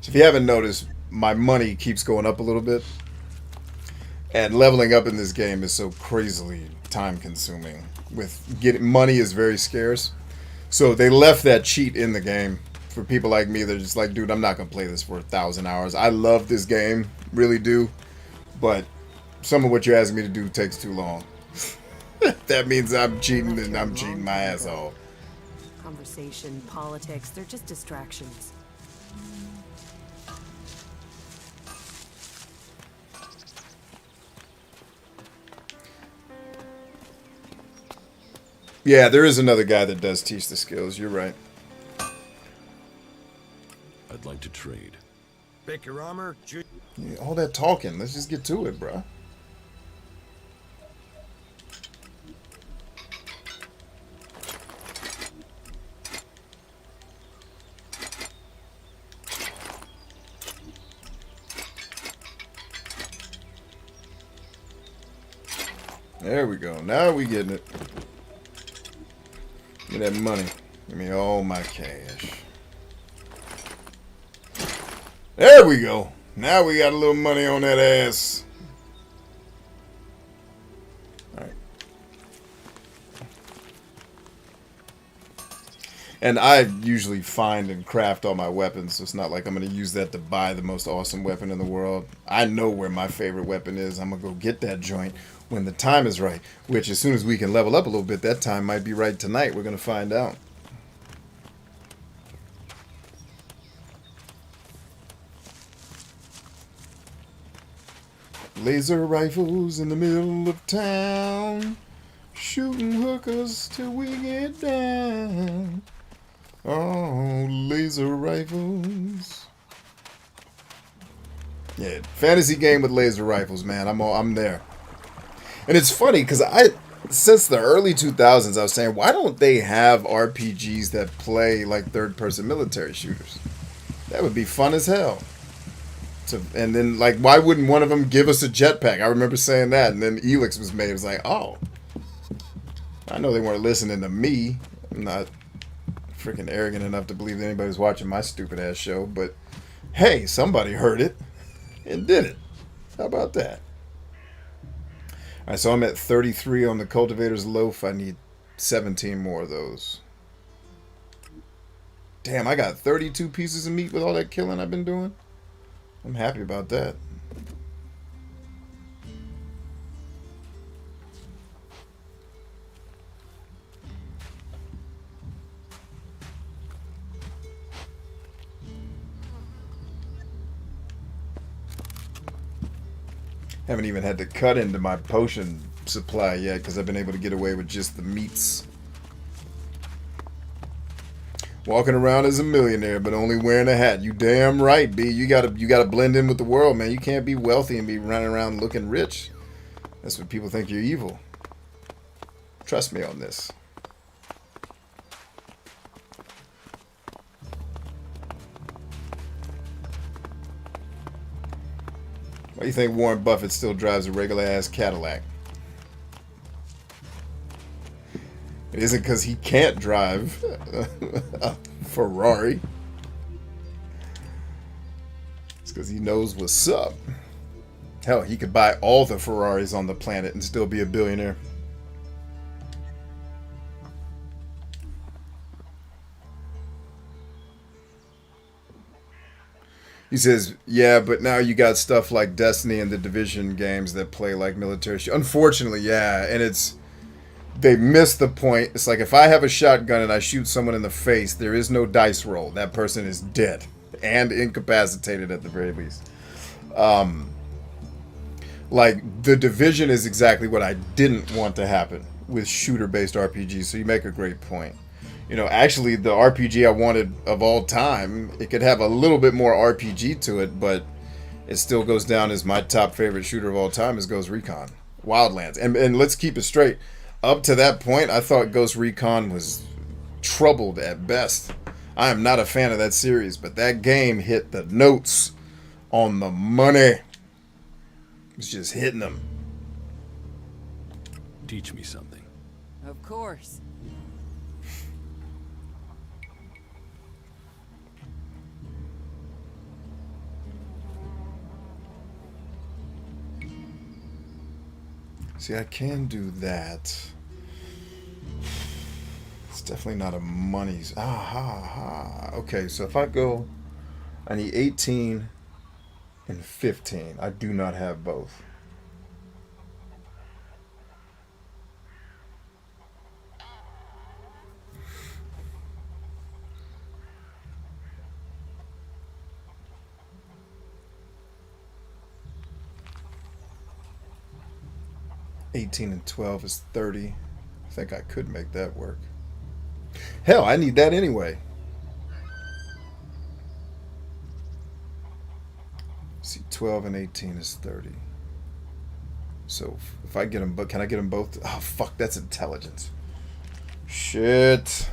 So if you haven't noticed, my money keeps going up a little bit. And leveling up in this game is so crazily time consuming. Money is very scarce. So they left that cheat in the game. For people like me, they're just like, dude, I'm not going to play this for 1,000 hours. I love this game, really do. But some of what you're asking me to do takes too long. That means I'm cheating and I'm cheating my ass off. Conversation, politics, they're just distractions. Yeah, there is another guy that does teach the skills. You're right. I'd like to trade. Pick your armor. Yeah, all that talking. Let's just get to it, bro. There we go. Now we getting it. Give me that money. Give me all my cash. There we go. Now we got a little money on that ass. Alright. And I usually find and craft all my weapons, so it's not like I'm going to use that to buy the most awesome weapon in the world. I know where my favorite weapon is. I'm going to go get that joint when the time is right. Which, as soon as we can level up a little bit, that time might be right tonight. We're going to find out. Laser rifles in the middle of town, shooting hookers till we get down. Oh, laser rifles. Yeah, fantasy game with laser rifles, man. I'm there. And it's funny because since the early 2000s, I was saying, why don't they have RPGs that play like third-person military shooters? That would be fun as hell. And then, like, why wouldn't one of them give us a jetpack? I remember saying that, and then Elex was made. It was like, oh, I know they weren't listening to me. I'm not freaking arrogant enough to believe that anybody's watching my stupid ass show, but hey, somebody heard it and did it. How about that? All right, so I'm at 33 on the Cultivator's Loaf. I need 17 more of those. Damn, I got 32 pieces of meat with all that killing I've been doing. I'm happy about that. Haven't even had to cut into my potion supply yet because I've been able to get away with just the meats. Walking around as a millionaire, but only wearing a hat. You damn right, B. You gotta blend in with the world, man. You can't be wealthy and be running around looking rich. That's what people think you're evil. Trust me on this. Why do you think Warren Buffett still drives a regular ass Cadillac? It isn't because he can't drive a Ferrari. It's because he knows what's up. Hell, he could buy all the Ferraris on the planet and still be a billionaire. He says, yeah, but now you got stuff like Destiny and the Division games that play like military. Unfortunately, yeah, and they missed the point. It's like if I have a shotgun and I shoot someone in the face, there is no dice roll. That person is dead and incapacitated at the very least. Like, the Division is exactly what I didn't want to happen with shooter-based RPGs, so you make a great point. You know, actually, the RPG I wanted of all time, it could have a little bit more RPG to it, but it still goes down as my top favorite shooter of all time is Ghost Recon Wildlands. And let's keep it straight. Up to that point, I thought Ghost Recon was troubled at best. I am not a fan of that series, but that game hit the notes on the money. It's just hitting them. Teach me something. Of course. See, I can do that. It's definitely not a money's. Okay, so if I go, I need 18 and 15. I do not have both. $18 and $12 is $30. I think I could make that work. Hell, I need that anyway. See, 12 and 18 is 30. So if I get them, but can I get them both? Oh fuck, that's intelligence. Shit.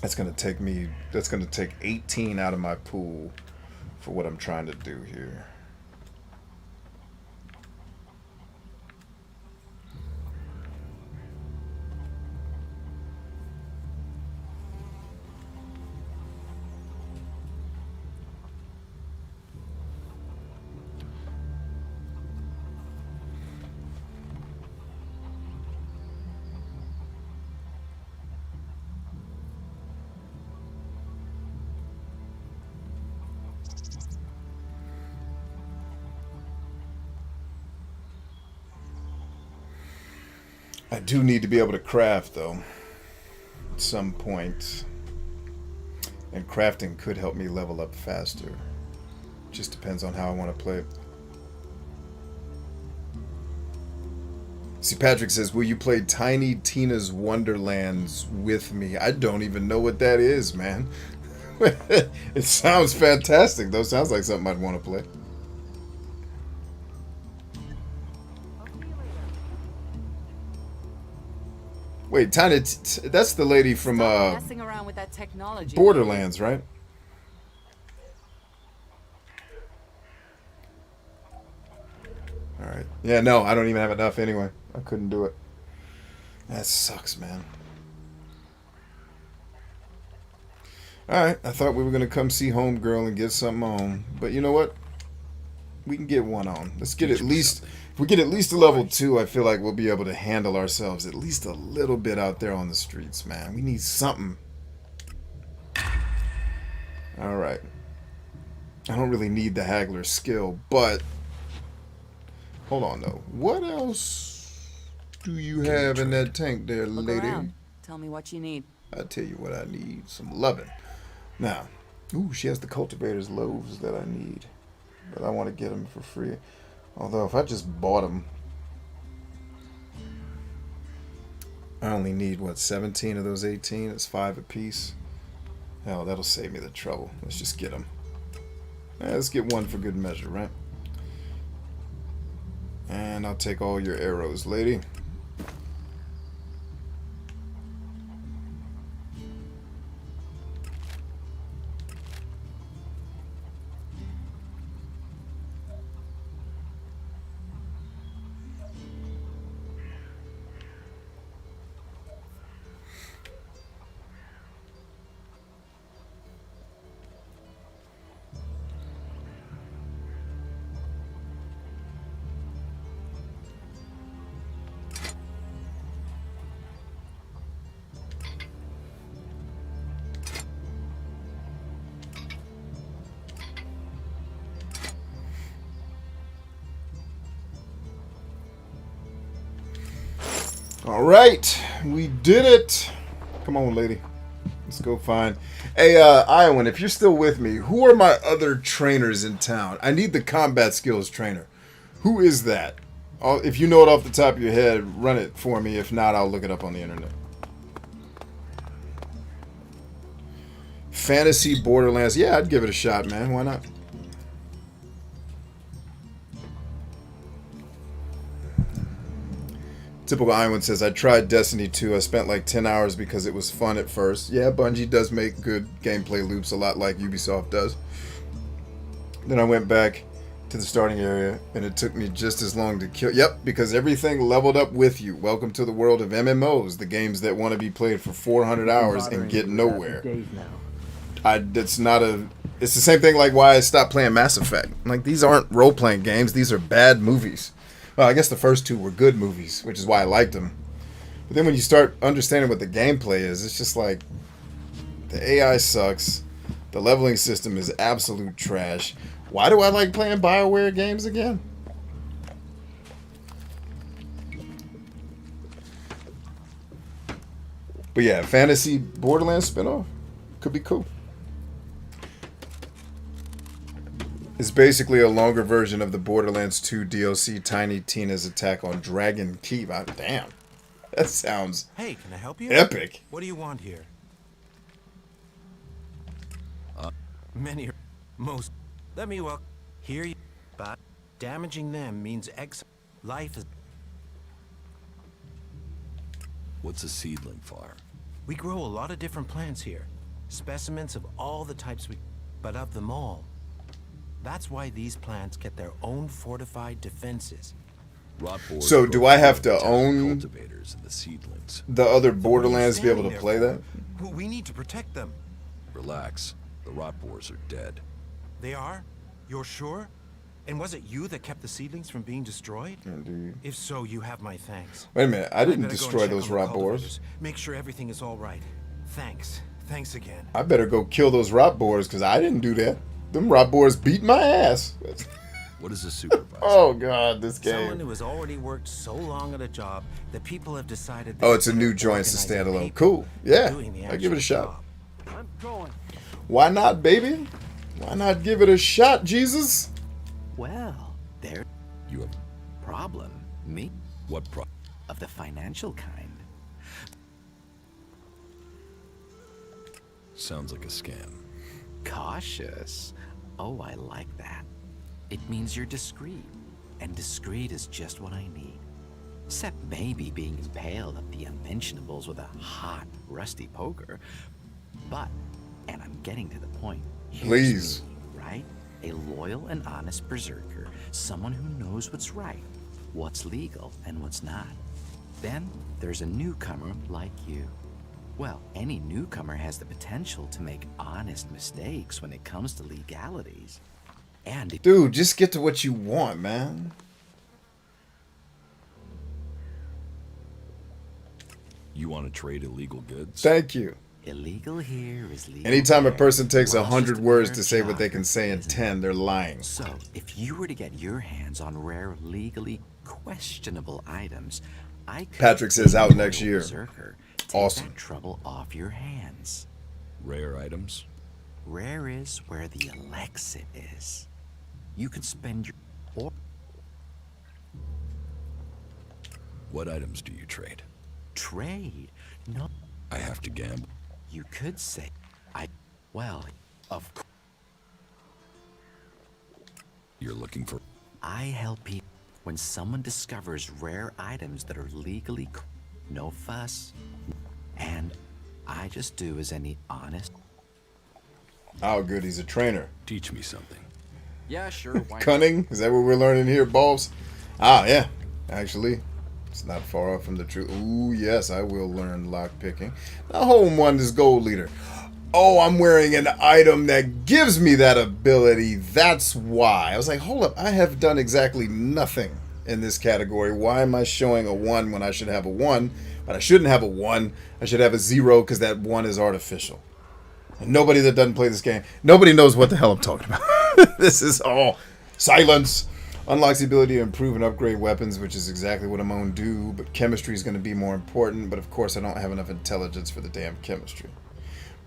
That's gonna take me. That's gonna take 18 out of my pool for what I'm trying to do here. I do need to be able to craft, though, at some point. And crafting could help me level up faster. Just depends on how I want to play it. See, Patrick says, will you play Tiny Tina's Wonderlands with me? I don't even know what that is, man. It sounds fantastic, though. Sounds like something I'd want to play. Wait, Tiny, that's the lady from messing around with that technology. Borderlands, right? Alright. Yeah, no, I don't even have enough anyway. I couldn't do it. That sucks, man. Alright, I thought we were going to come see Homegirl and get something on. But you know what? We can get one on. Let's get at least... If we get at least a level 2, I feel like we'll be able to handle ourselves at least a little bit out there on the streets, man. We need something. Alright. I don't really need the Haggler skill, but... Hold on, though. What else do you have in that tank there, Look lady? around. Tell me what you need. I'll tell you what I need. Some loving. Now, ooh, she has the cultivator's loaves that I need. But I want to get them for free. Although, if I just bought them, I only need, what, 17 of those 18? It's 5 apiece. Hell, that'll save me the trouble. Let's just get them. Let's get one for good measure, right? And I'll take all your arrows, lady. All right, we did it. Come on, lady. Let's go find. Hey, Iowan, if you're still with me, who are my other trainers in town? I need the combat skills trainer. Who is that? If you know it off the top of your head, run it for me. If not, I'll look it up on the internet. Fantasy Borderlands. Yeah, I'd give it a shot, man. Why not? Typical Iowan says, I tried Destiny 2. I spent like 10 hours because it was fun at first. Yeah, Bungie does make good gameplay loops, a lot like Ubisoft does. Then I went back to the starting area, and it took me just as long to kill. Yep, because everything leveled up with you. Welcome to the world of MMOs, the games that want to be played for 400 hours and get nowhere. It's the same thing like why I stopped playing Mass Effect. Like, these aren't role-playing games. These are bad movies. Well, I guess the first two were good movies, which is why I liked them. But then when you start understanding what the gameplay is, it's just like, the AI sucks. The leveling system is absolute trash. Why do I like playing BioWare games again? But yeah, Fantasy Borderlands spinoff could be cool. It's basically a longer version of the Borderlands 2 DLC Tiny Tina's attack on Dragon Keep. Damn. That sounds Hey, can I help you? Epic. What do you want here? Many, most. Let me walk. Here you. But damaging them means life is. What's a seedling farm? We grow a lot of different plants here. Specimens of all the types but of them all. That's why these plants get their own fortified defenses. So do I have to own cultivators and the seedlings? The other Borderlands to be able to play that? We need to protect them. Relax. The rot boars are dead. They are? You're sure? And was it you that kept the seedlings from being destroyed? Indeed. If so, you have my thanks. Wait a minute, I didn't better go and destroy check those on the rot boars. cultivators. Make sure everything is all right. Thanks. Thanks again. I better go kill those rot boars because I didn't do that. Them rot boars beat my ass. What is a supervisor? Oh god, this Someone game. who has already worked so long at a job that people have decided. Oh, it's a new joint, it's a standalone. Cool. Yeah, I'll give it a shot. I'm going. Why not, baby? Why not give it a shot, Jesus? Well, there. You have Problem. Me? what problem? Of the financial kind. Sounds like a scam. Cautious. Oh, I like that. It means you're discreet. And discreet is just what I need. Except maybe being impaled at the unmentionables with a hot, rusty poker. But, and I'm getting to the point. Here's Please. me, right? A loyal and honest berserker. Someone who knows what's right, what's legal, and what's not. Then, there's a newcomer like you. Well, any newcomer has the potential to make honest mistakes when it comes to legalities. And if Dude, just get to what you want, man. You want to trade illegal goods? Thank you. illegal here is legal Anytime a there. person takes Well, it's 100 just a words fair to say what job, they can say in isn't it? 10, they're lying. So, if you were to get your hands on rare, legally questionable items, I could Patrick says out next year. Berserker, take Awesome. that trouble off your hands. Rare items? Rare is where the Elex is. You can spend your or What items do you trade? trade. No, I have to gamble. you could say, well, of course, You're looking for... I help people when someone discovers rare items that are legally, no fuss, and I just do as any honest. Oh, good, he's a trainer. Teach me something. Yeah, sure. Why not? Cunning? Is that what we're learning here, balls? Ah, yeah. Actually, it's not far off from the truth. Ooh, yes, I will learn lockpicking. Now, home one is gold leader. Oh, I'm wearing an item that gives me that ability. That's why. I was like, hold up. I have done exactly nothing in this category. Why am I showing a 1 when I should have a 1? But I shouldn't have a 1. I should have a 0 because that 1 is artificial. And nobody that doesn't play this game, nobody knows what the hell I'm talking about. This is all silence. Unlocks the ability to improve and upgrade weapons, which is exactly what I'm going to do. But chemistry is going to be more important. But of course, I don't have enough intelligence for the damn chemistry.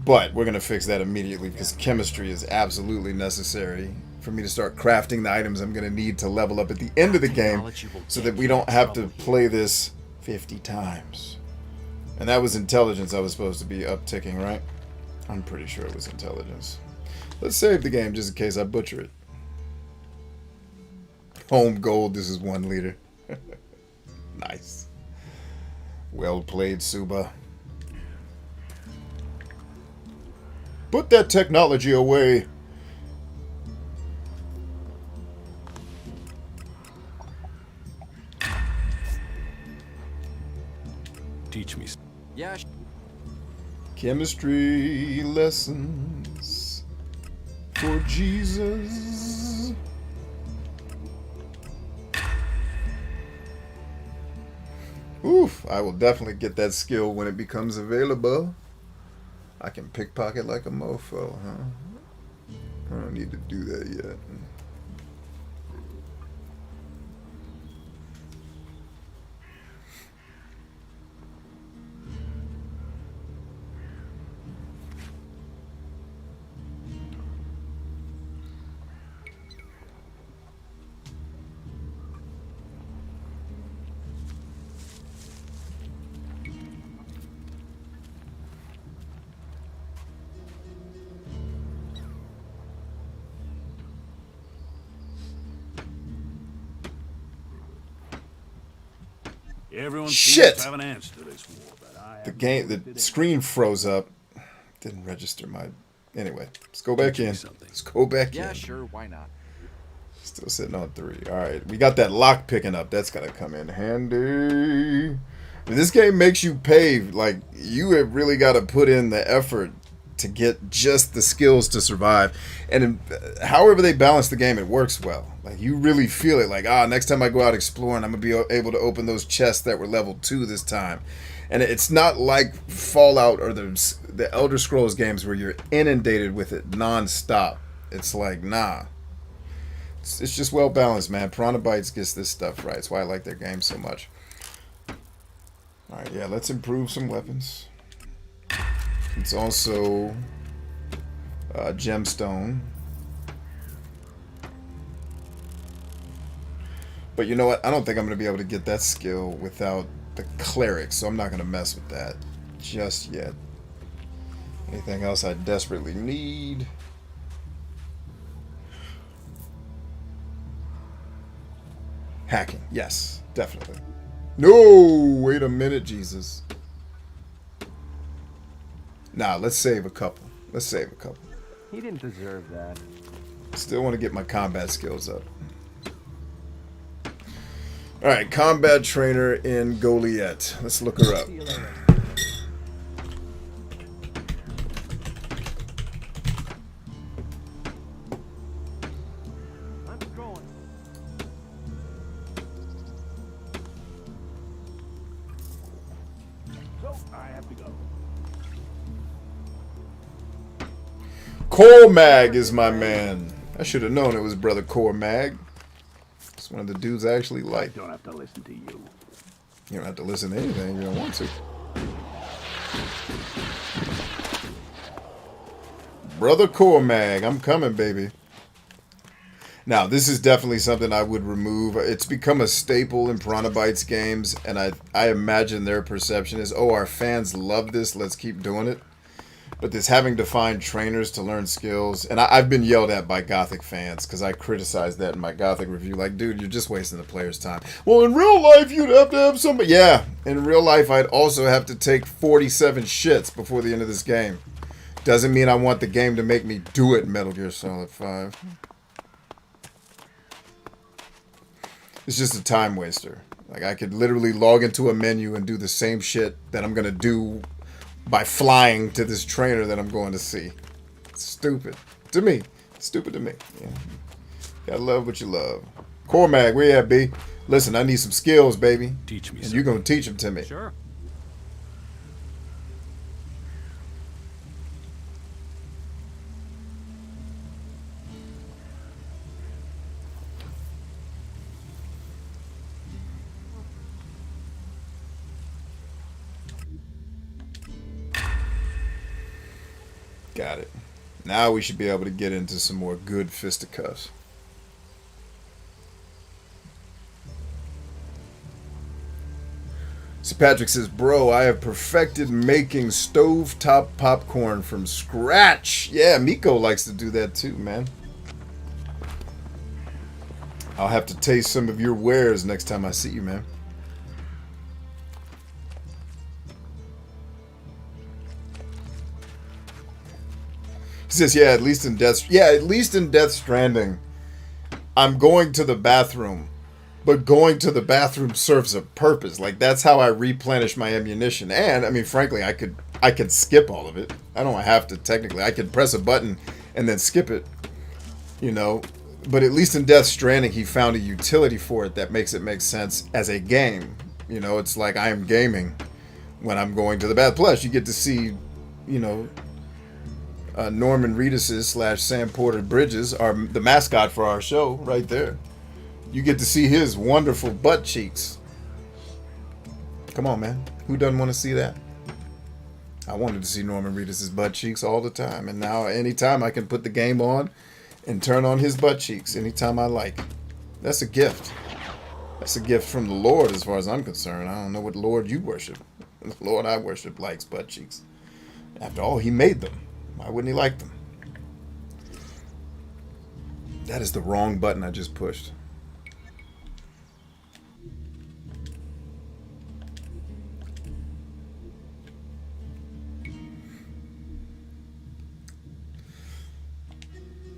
But we're going to fix that immediately because chemistry is absolutely necessary for me to start crafting the items I'm going to need to level up at the end of the game so that we don't have to play this 50 times. And that was intelligence I was supposed to be upticking, right? I'm pretty sure it was intelligence. Let's save the game just in case I butcher it. Home gold, this is 1 liter. Nice. Well played, Suba. Put that technology away. Teach me. Yeah. Chemistry lessons for Jesus. Oof, I will definitely get that skill when it becomes available. I can pickpocket like a mofo, huh? I don't need to do that yet. Everyone Shit! seems to have an answer to this war, but I The game, the screen froze up. Didn't register my... Anyway, let's go back in. Let's go back in. Yeah, sure. Why not? Still sitting on 3. Alright, we got that lock picking up. That's going to come in handy. This game makes you pay. Like, you have really got to put in the effort to get just the skills to survive. And however they balance the game, it works well. Like, you really feel it. Like, next time I go out exploring, I'm going to be able to open those chests that were level 2 this time. And it's not like Fallout or the Elder Scrolls games where you're inundated with it non-stop. It's like, nah. It's just well balanced, man. Piranha Bytes gets this stuff right. That's why I like their game so much. Alright, yeah, let's improve some weapons. It's also gemstone. But you know what? I don't think I'm going to be able to get that skill without the Clerics, so I'm not going to mess with that just yet. Anything else I desperately need? Hacking. Yes, definitely. No! Wait a minute, Jesus. Nah, let's save a couple. Let's save a couple. He didn't deserve that. Still want to get my combat skills up. Alright, combat trainer in Goliath. Let's look her up. Cormag is my man. I should have known it was Brother Cormag. It's one of the dudes I actually like. I don't have to listen to you. You don't have to listen to anything you don't want to. Brother Cormag, I'm coming, baby. Now, this is definitely something I would remove. It's become a staple in Piranha Bytes games, and I imagine their perception is, oh, our fans love this, let's keep doing it. But this having to find trainers to learn skills, and I've been yelled at by Gothic fans because I criticized that in my Gothic review. Like, dude, you're just wasting the player's time. Well, in real life, you'd have to have somebody. Yeah, in real life, I'd also have to take 47 shits before the end of this game. Doesn't mean I want the game to make me do it in Metal Gear Solid 5. It's just a time waster. Like, I could literally log into a menu and do the same shit that I'm going to do by flying to this trainer that I'm going to see. It's stupid. To me. Stupid to me. Yeah. Gotta love what you love. Cormag, where you at, B? Listen, I need some skills, baby. Teach me. And you're going to teach them to me. Sure. Got it. Now we should be able to get into some more good fisticuffs. So Patrick says, bro, I have perfected making stovetop popcorn from scratch. Yeah, Miko likes to do that too, man. I'll have to taste some of your wares next time I see you, man. He says, yeah, at least in Death Stranding, I'm going to the bathroom, but going to the bathroom serves a purpose. Like, that's how I replenish my ammunition. And I mean, frankly, I could skip all of it. I don't have to technically. I could press a button and then skip it, you know. But at least in Death Stranding, he found a utility for it that makes it make sense as a game. You know, it's like I am gaming when I'm going to the bath. Plus, you get to see, you know, Norman Reedus's / Sam Porter Bridges are the mascot for our show right there. You get to see his wonderful butt cheeks. Come on, man. Who doesn't want to see that? I wanted to see Norman Reedus's butt cheeks all the time. And now anytime I can put the game on and turn on his butt cheeks anytime I like. That's a gift. That's a gift from the Lord as far as I'm concerned. I don't know what Lord you worship. The Lord I worship likes butt cheeks. After all, he made them. Why wouldn't he like them? That is the wrong button I just pushed.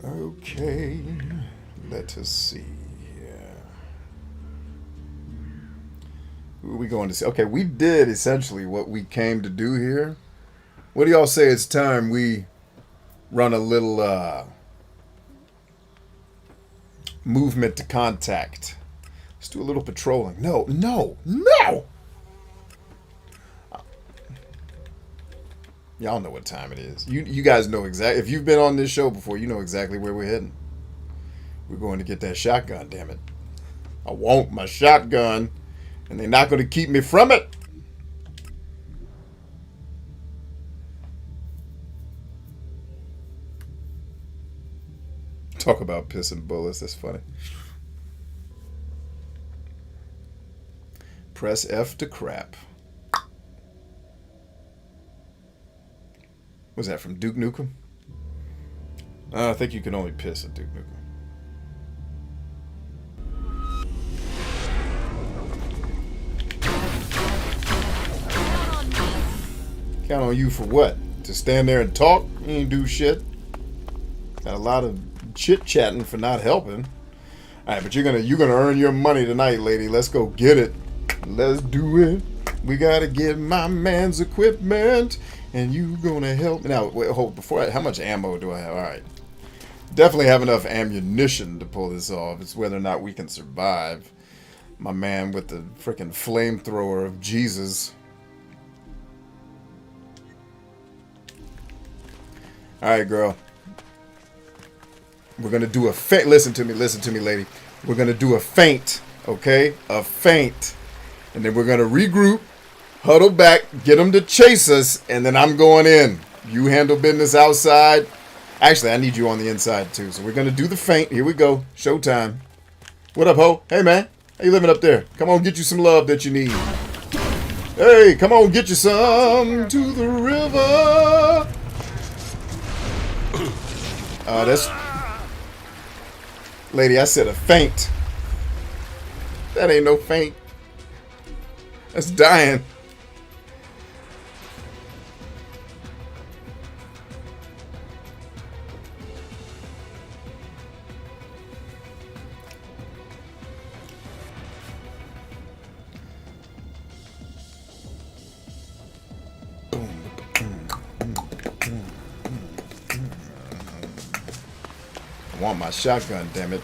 Okay, let us see here. Who are we going to see? Okay, we did essentially what we came to do here. What do y'all say it's time we run a little movement to contact? Let's do a little patrolling. No. Y'all know what time it is. You guys know exactly. If you've been on this show before, you know exactly where we're heading. We're going to get that shotgun, damn it. I want my shotgun, and they're not going to keep me from it. Talk about pissing bullets. That's funny. Press F to crap. Was that from Duke Nukem? I think you can only piss at Duke Nukem. Count on you for what? To stand there and talk? You ain't do shit. Got a lot of chit-chatting for not helping. Alright, but you're gonna earn your money tonight, lady. Let's go get it. Let's do it. We gotta get my man's equipment, and you gonna help me. Now, wait, hold, how much ammo do I have? Alright. Definitely have enough ammunition to pull this off. It's whether or not we can survive. My man with the freaking flamethrower of Jesus. Alright, girl. We're going to do a feint. Listen to me, lady. We're going to do a feint, okay? A feint. And then we're going to regroup, huddle back, get them to chase us, and then I'm going in. You handle business outside. Actually, I need you on the inside, too. So we're going to do the feint. Here we go. Showtime. What up, ho? Hey, man. How you living up there? Come on, get you some love that you need. Hey, come on, get you some to the river. That's... Lady, I said a feint. That ain't no feint. That's dying. I want my shotgun, damn it.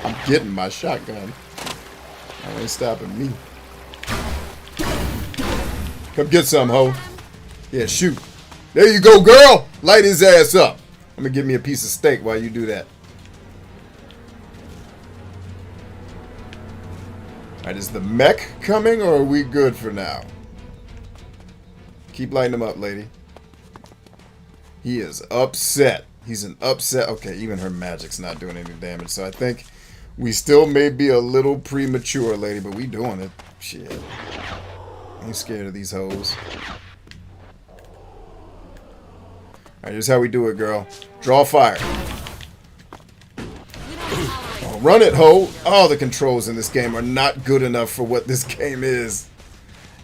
I'm getting my shotgun. I ain't stopping me. Come get some, ho. Yeah, shoot. There you go, girl. Light his ass up. I'm gonna give me a piece of steak while you do that. Alright, is the mech coming, or are we good for now? Keep lighting him up, lady. He is upset. He's an upset. Okay, even her magic's not doing any damage. So I think we still may be a little premature, lady, but we doing it. Shit. I ain't scared of these hoes. Alright, here's how we do it, girl. Draw fire. Oh, run it, ho. Oh, the controls in this game are not good enough for what this game is.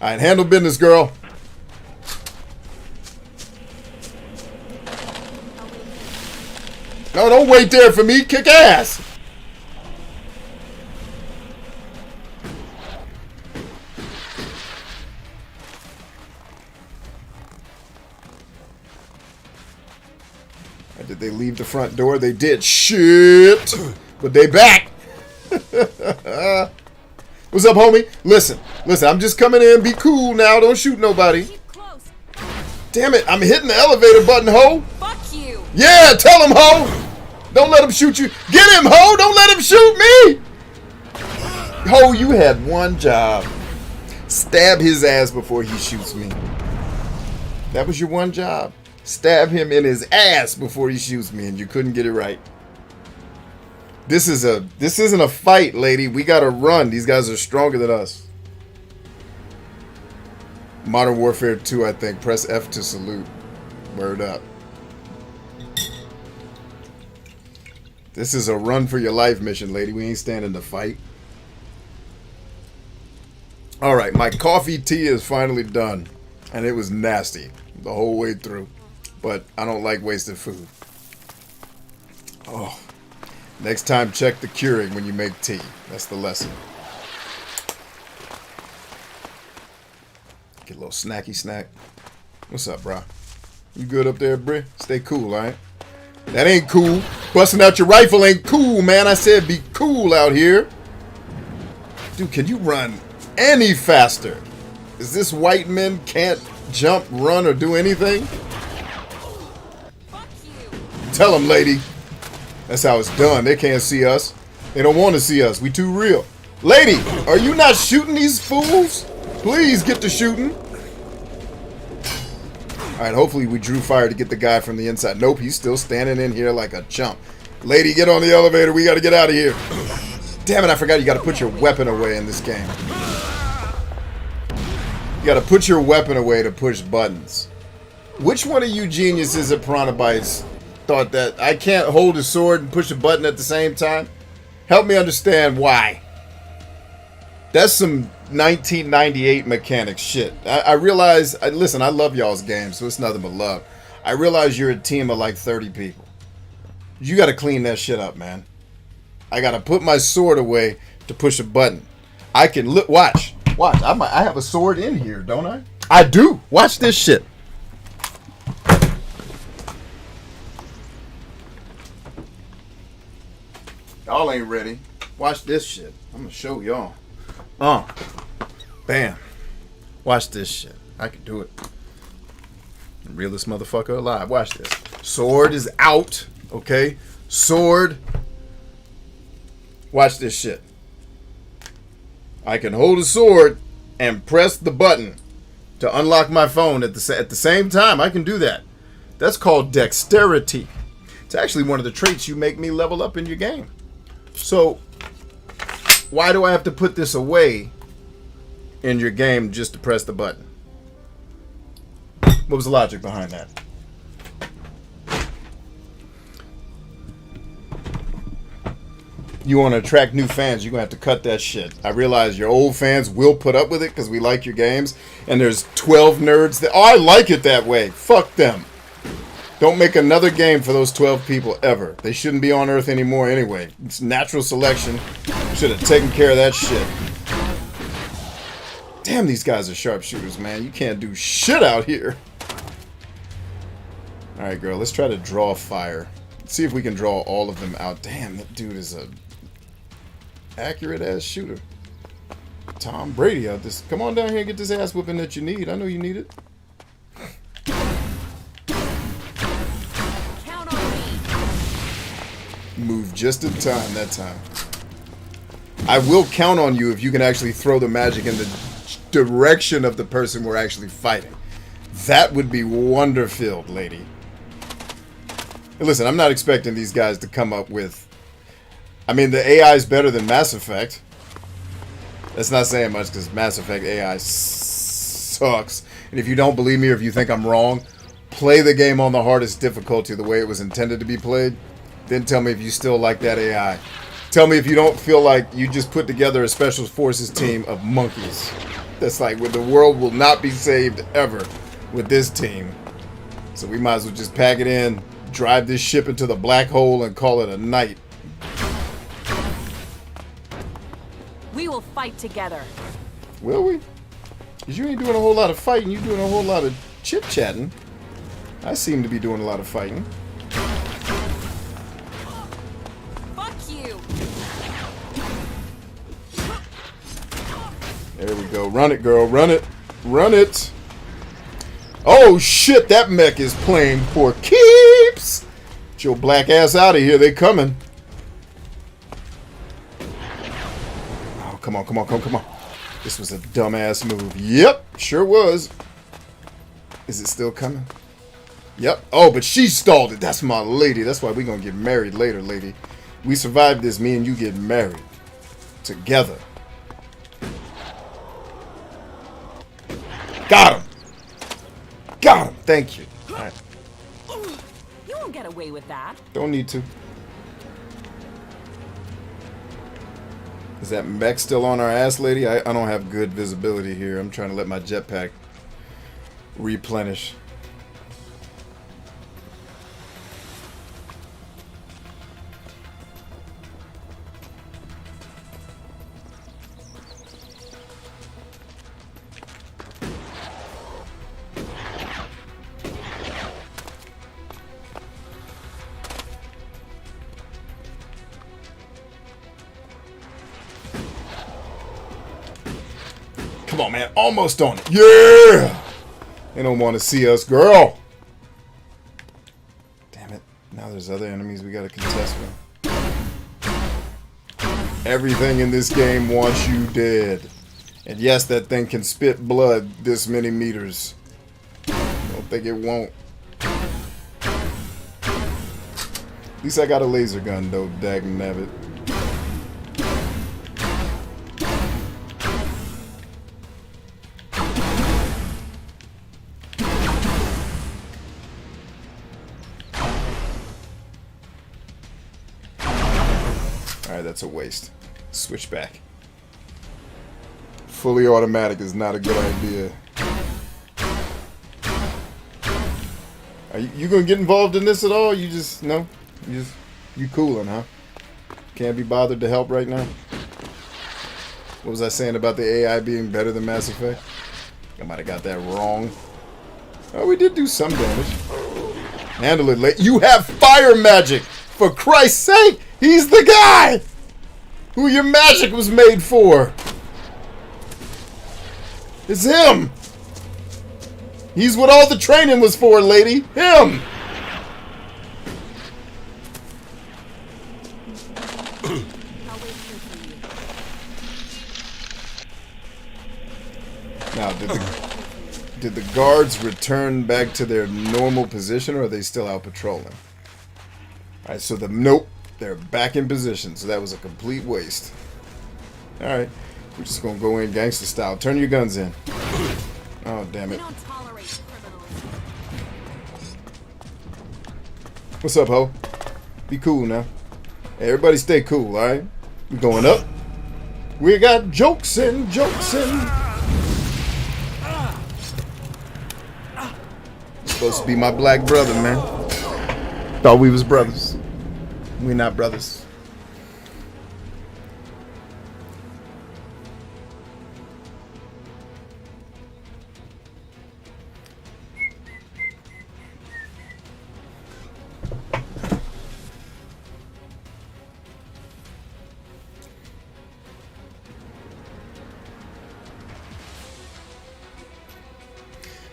Alright, handle business, girl. No, don't wait there for me. Kick ass. Did they leave the front door? They did. Shit. But they back. What's up, homie? Listen. I'm just coming in. Be cool now. Don't shoot nobody. Damn it. I'm hitting the elevator button, ho. Fuck you. Yeah, tell him, ho. Don't let him shoot you. Get him, ho. Don't let him shoot me. Ho, you had one job. Stab his ass before he shoots me. That was your one job. Stab him in his ass before he shoots me, and you couldn't get it right. This isn't a fight, lady. We gotta run. These guys are stronger than us. Modern Warfare 2, I think. Press F to salute. Word up. This is a run for your life mission, lady. We ain't standing to fight. Alright, my coffee tea is finally done. And it was nasty the whole way through. But I don't like wasted food. Oh. Next time, check the Keurig when you make tea. That's the lesson. Get a little snacky snack. What's up, brah? You good up there, Bri? Stay cool, alright? That ain't cool. Busting out your rifle ain't cool, man. I said be cool out here. Dude, can you run any faster? Is this white men can't jump, run, or do anything? Tell him, lady. That's how it's done. They can't see us. They don't want to see us. We too real. Lady, are you not shooting these fools? Please get to shooting. Alright, hopefully we drew fire to get the guy from the inside. Nope, he's still standing in here like a chump. Lady, get on the elevator. We got to get out of here. Damn it, I forgot you got to put your weapon away in this game. You got to put your weapon away to push buttons. Which one of you geniuses at Piranha Bytes thought that I can't hold a sword and push a button at the same time? Help me understand why. That's some 1998 mechanics shit. I realize, listen, I love y'all's games, so it's nothing but love. I realize you're a team of like 30 people. You got to clean that shit up, man. I got to put my sword away to push a button. I can look. Watch. I have a sword in here, don't I? I do. Watch this shit. Y'all ain't ready. Watch this shit. I'm gonna show y'all. Bam. Watch this shit. I can do it. Realest motherfucker alive. Watch this. Sword is out. Okay? Sword. Watch this shit. I can hold a sword and press the button to unlock my phone at the same time. I can do that. That's called dexterity. It's actually one of the traits you make me level up in your game. So, why do I have to put this away in your game just to press the button? What was the logic behind that? You want to attract new fans, you're going to have to cut that shit. I realize your old fans will put up with it because we like your games. And there's 12 nerds that, oh, I like it that way. Fuck them. Don't make another game for those 12 people ever. They shouldn't be on Earth anymore anyway. It's natural selection. Should have taken care of that shit. Damn, these guys are sharpshooters, man. You can't do shit out here. Alright, girl, let's try to draw fire. Let's see if we can draw all of them out. Damn, that dude is a accurate-ass shooter. Tom Brady out this. Come on down here and get this ass whooping that you need. I know you need it. Move just in time that time. I will count on you if you can actually throw the magic in the direction of the person we're actually fighting. That would be wonder-filled, lady. And listen, I'm not expecting these guys to come up with... I mean, the AI is better than Mass Effect. That's not saying much because Mass Effect AI sucks. And if you don't believe me or if you think I'm wrong, play the game on the hardest difficulty the way it was intended to be played. Then tell me if you still like that AI. Tell me if you don't feel like you just put together a special forces team of monkeys. That's like, where the world will not be saved ever with this team. So we might as well just pack it in, drive this ship into the black hole, and call it a night. We will fight together. Will we? Because you ain't doing a whole lot of fighting. You're doing a whole lot of chit-chatting. I seem to be doing a lot of fighting. There we go. Run it, girl. Run it. Run it. Oh, shit. That mech is playing for keeps. Get your black ass out of here. They coming. Oh, come on, come on, come on, come on. This was a dumbass move. Yep, sure was. Is it still coming? Yep. Oh, but she stalled it. That's my lady. That's why we're going to get married later, lady. We survived this. Me and you get married. Together. Got him! Got him! Thank you. Alright. You won't get away with that. Don't need to. Is that mech still on our ass, lady? I don't have good visibility here. I'm trying to let my jetpack replenish. Come on, man. Almost on it. Yeah! They don't want to see us, girl. Damn it. Now there's other enemies we gotta contest with. Everything in this game wants you dead. And yes, that thing can spit blood this many meters. Don't think it won't. At least I got a laser gun though, dagnabbit. Alright, that's a waste. Switch back. Fully automatic is not a good idea. Are you gonna get involved in this at all? You just, no? You cooling, huh? Can't be bothered to help right now? What was I saying about the AI being better than Mass Effect? I might have got that wrong. Oh, we did do some damage. Handle it late. You have fire magic! For Christ's sake! He's the guy! Who your magic was made for! It's him! He's what all the training was for, lady! Him! Now, did the guards return back to their normal position, or are they still out patrolling? Alright, so nope, they're back in position, so that was a complete waste. Alright, we're just gonna go in gangster style. Turn your guns in. Oh, damn it. What's up, ho? Be cool now. Hey, everybody stay cool, alright? We going up. We got jokes in. Supposed to be my black brother, man. Thought we was brothers. We not brothers.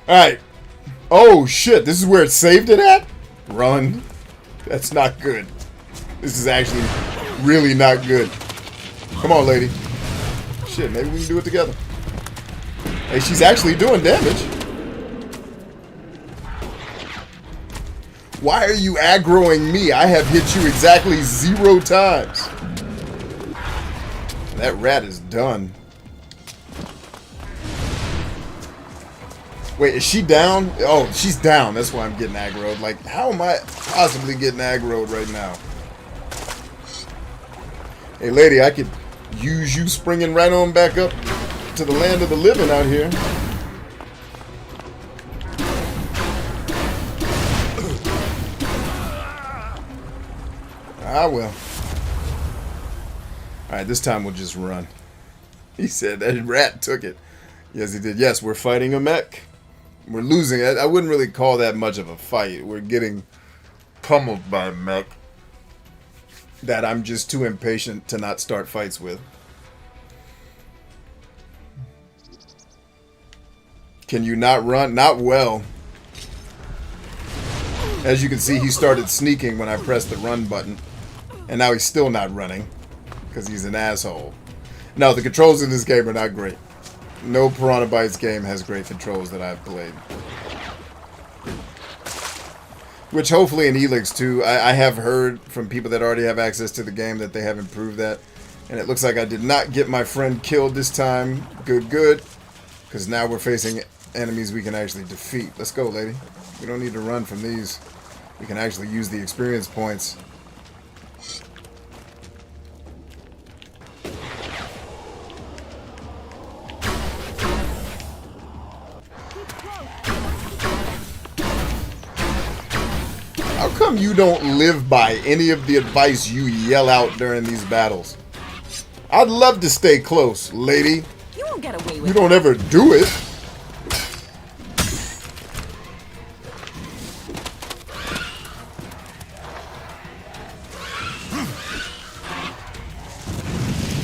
Alright. Oh shit, this is where it saved it at? Run. That's not good. This is actually really not good. Come on, lady. Shit, maybe we can do it together. Hey, she's actually doing damage. Why are you aggroing me? I have hit you exactly 0 times. That rat is done. Wait, is she down? Oh, she's down. That's why I'm getting aggroed. Like, how am I possibly getting aggroed right now? Hey, lady, I could use you springing right on back up to the land of the living out here. Ah, well. Alright, this time we'll just run. He said that rat took it. Yes, he did. Yes, we're fighting a mech. We're losing. I wouldn't really call that much of a fight. We're getting pummeled by a mech that I'm just too impatient to not start fights with. Can you not run? Not well. As you can see, he started sneaking when I pressed the run button. And now he's still not running. Because he's an asshole. No, the controls in this game are not great. No Piranha Bytes game has great controls that I've played. Which hopefully in Elex too, I have heard from people that already have access to the game that they have improved that. And it looks like I did not get my friend killed this time. Good. Because now we're facing enemies we can actually defeat. Let's go, lady. We don't need to run from these. We can actually use the experience points. How come you don't live by any of the advice you yell out during these battles? I'd love to stay close, lady. You won't get away with You don't ever do it.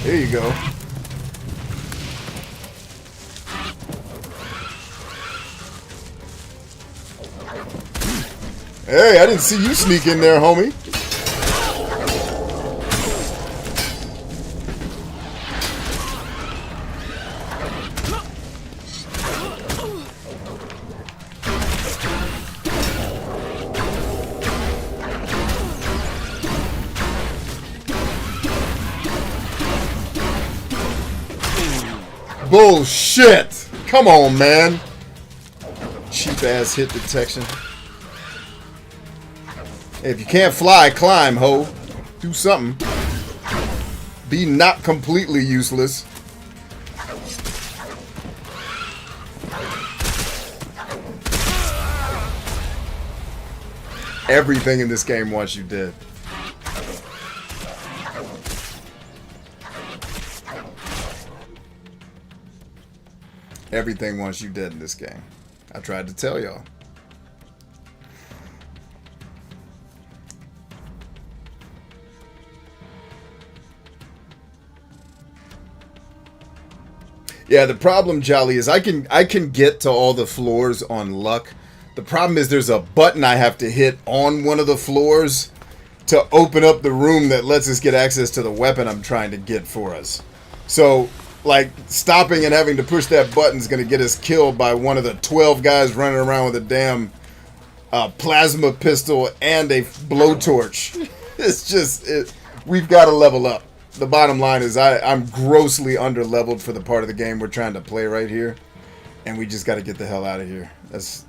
There you go. Hey, I didn't see you sneak in there, homie. Bullshit! Come on, man. Cheap ass hit detection. Hey, if you can't fly, climb, ho. Do something. Be not completely useless. Everything in this game wants you dead. Everything wants you dead in this game. I tried to tell y'all. Yeah, the problem, Jolly, is I can get to all the floors on luck. The problem is there's a button I have to hit on one of the floors to open up the room that lets us get access to the weapon I'm trying to get for us. So, like, stopping and having to push that button is going to get us killed by one of the 12 guys running around with a damn plasma pistol and a blowtorch. It's just, we've got to level up. The bottom line is I'm grossly under-leveled for the part of the game we're trying to play right here. And we just got to get the hell out of here. That's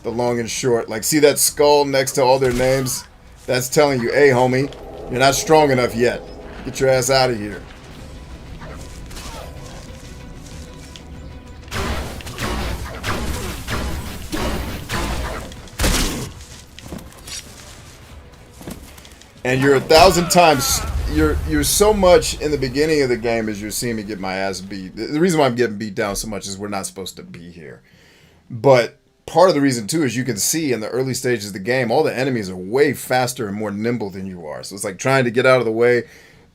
the long and short. Like, see that skull next to all their names? That's telling you, hey, homie, you're not strong enough yet. Get your ass out of here. And you're 1,000 times, you're so much in the beginning of the game as you're seeing me get my ass beat. The reason why I'm getting beat down so much is we're not supposed to be here. But part of the reason too is you can see in the early stages of the game, all the enemies are way faster and more nimble than you are. So it's like trying to get out of the way.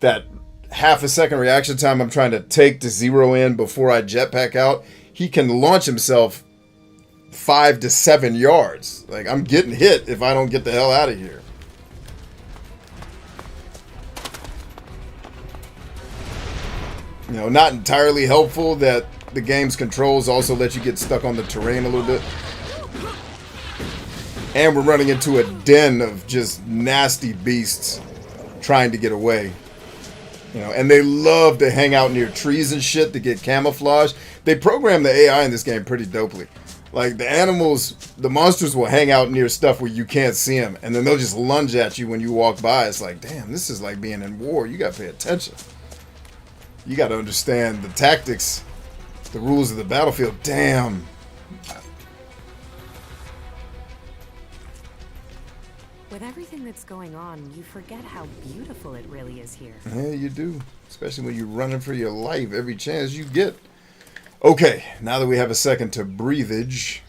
That half a second reaction time I'm trying to take to zero in before I jetpack out, he can launch himself 5 to 7 yards. Like, I'm getting hit if I don't get the hell out of here. You know, not entirely helpful that the game's controls also let you get stuck on the terrain a little bit. And we're running into a den of just nasty beasts trying to get away. You know, and they love to hang out near trees and shit to get camouflage. They program the AI in this game pretty dopely. Like, the animals, the monsters will hang out near stuff where you can't see them. And then they'll just lunge at you when you walk by. It's like, damn, this is like being in war. You got to pay attention. You got to understand the tactics, the rules of the battlefield. Damn. With everything that's going on, you forget how beautiful it really is here. Yeah, you do. Especially when you're running for your life every chance you get. Okay, now that we have a second to breathage.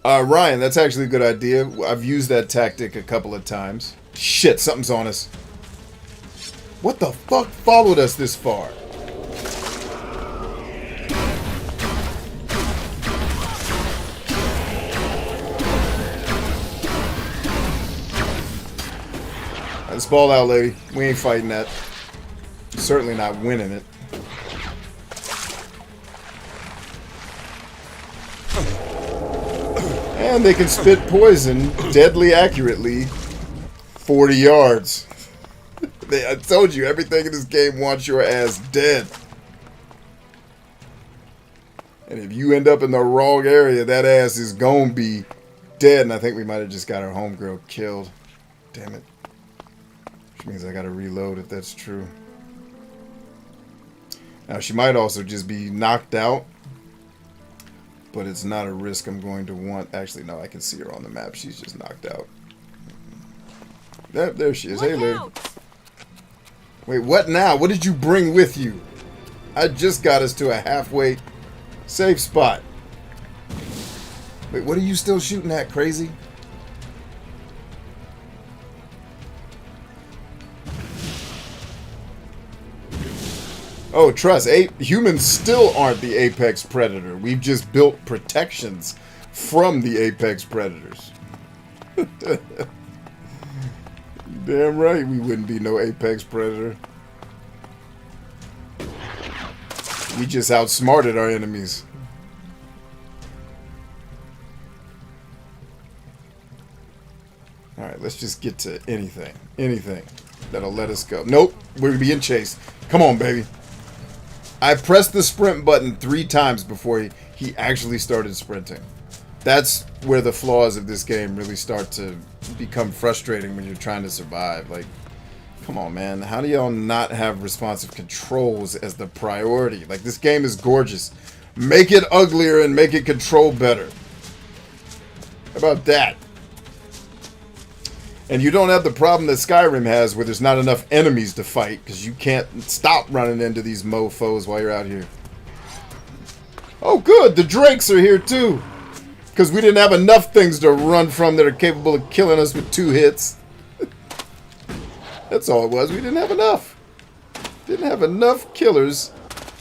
Ryan, that's actually a good idea. I've used that tactic a couple of times. Shit, something's on us. What the fuck followed us this far? Let's ball out, lady. We ain't fighting that. Certainly not winning it. And they can spit poison deadly accurately 40 yards. I told you, everything in this game wants your ass dead. And if you end up in the wrong area, that ass is gonna be dead. And I think we might have just got our homegirl killed. Damn it. Which means I gotta reload if that's true. Now, she might also just be knocked out. But it's not a risk I'm going to want. Actually, no, I can see her on the map. She's just knocked out. There she is. Hey, lady. Wait, what now? What did you bring with you? I just got us to a halfway safe spot. Wait, what are you still shooting at, crazy? Oh, trust. Humans still aren't the apex predator. We've just built protections from the apex predators. Damn right we wouldn't be no apex predator. We just outsmarted our enemies. Alright, let's just get to anything. Anything that'll let us go. Nope, we're being chased. Come on, baby. I pressed the sprint button 3 times before he actually started sprinting. That's where the flaws of this game really start to become frustrating when you're trying to survive. Like, come on, man. How do y'all not have responsive controls as the priority? Like, this game is gorgeous. Make it uglier and make it control better. How about that? And you don't have the problem that Skyrim has where there's not enough enemies to fight because you can't stop running into these mofos while you're out here. Oh, good. The Drakes are here, too. Because we didn't have enough things to run from that are capable of killing us with 2 hits. That's all it was. We didn't have enough. Didn't have enough killers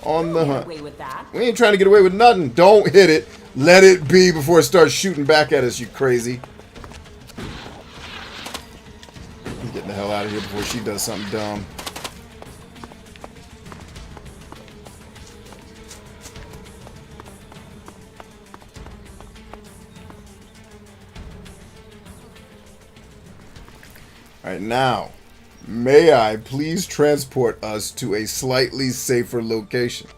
on the hunt. We ain't trying to get away with nothing. Don't hit it. Let it be before it starts shooting back at us, you crazy. I'm getting the hell out of here before she does something dumb. Alright, now, may I please transport us to a slightly safer location?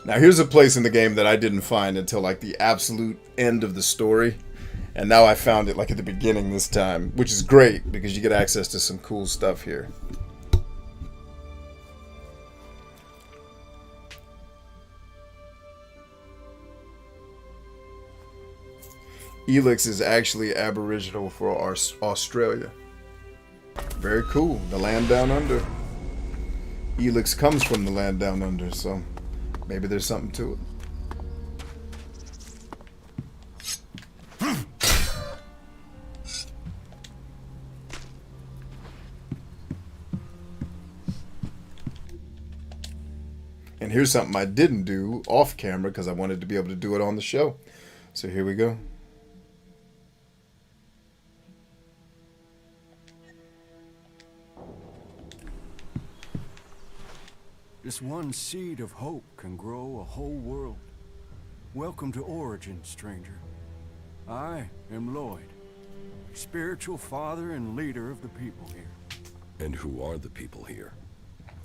Now, here's a place in the game that I didn't find until, like, the absolute end of the story. And now I found it, like, at the beginning this time, which is great because you get access to some cool stuff here. Elex is actually Aboriginal for Australia. Very cool. The land down under. Elex comes from the land down under, so maybe there's something to it. And here's something I didn't do off camera because I wanted to be able to do it on the show. So here we go. Just one seed of hope can grow a whole world. Welcome to Origin, stranger. I am Lloyd, spiritual father and leader of the people here. And who are the people here?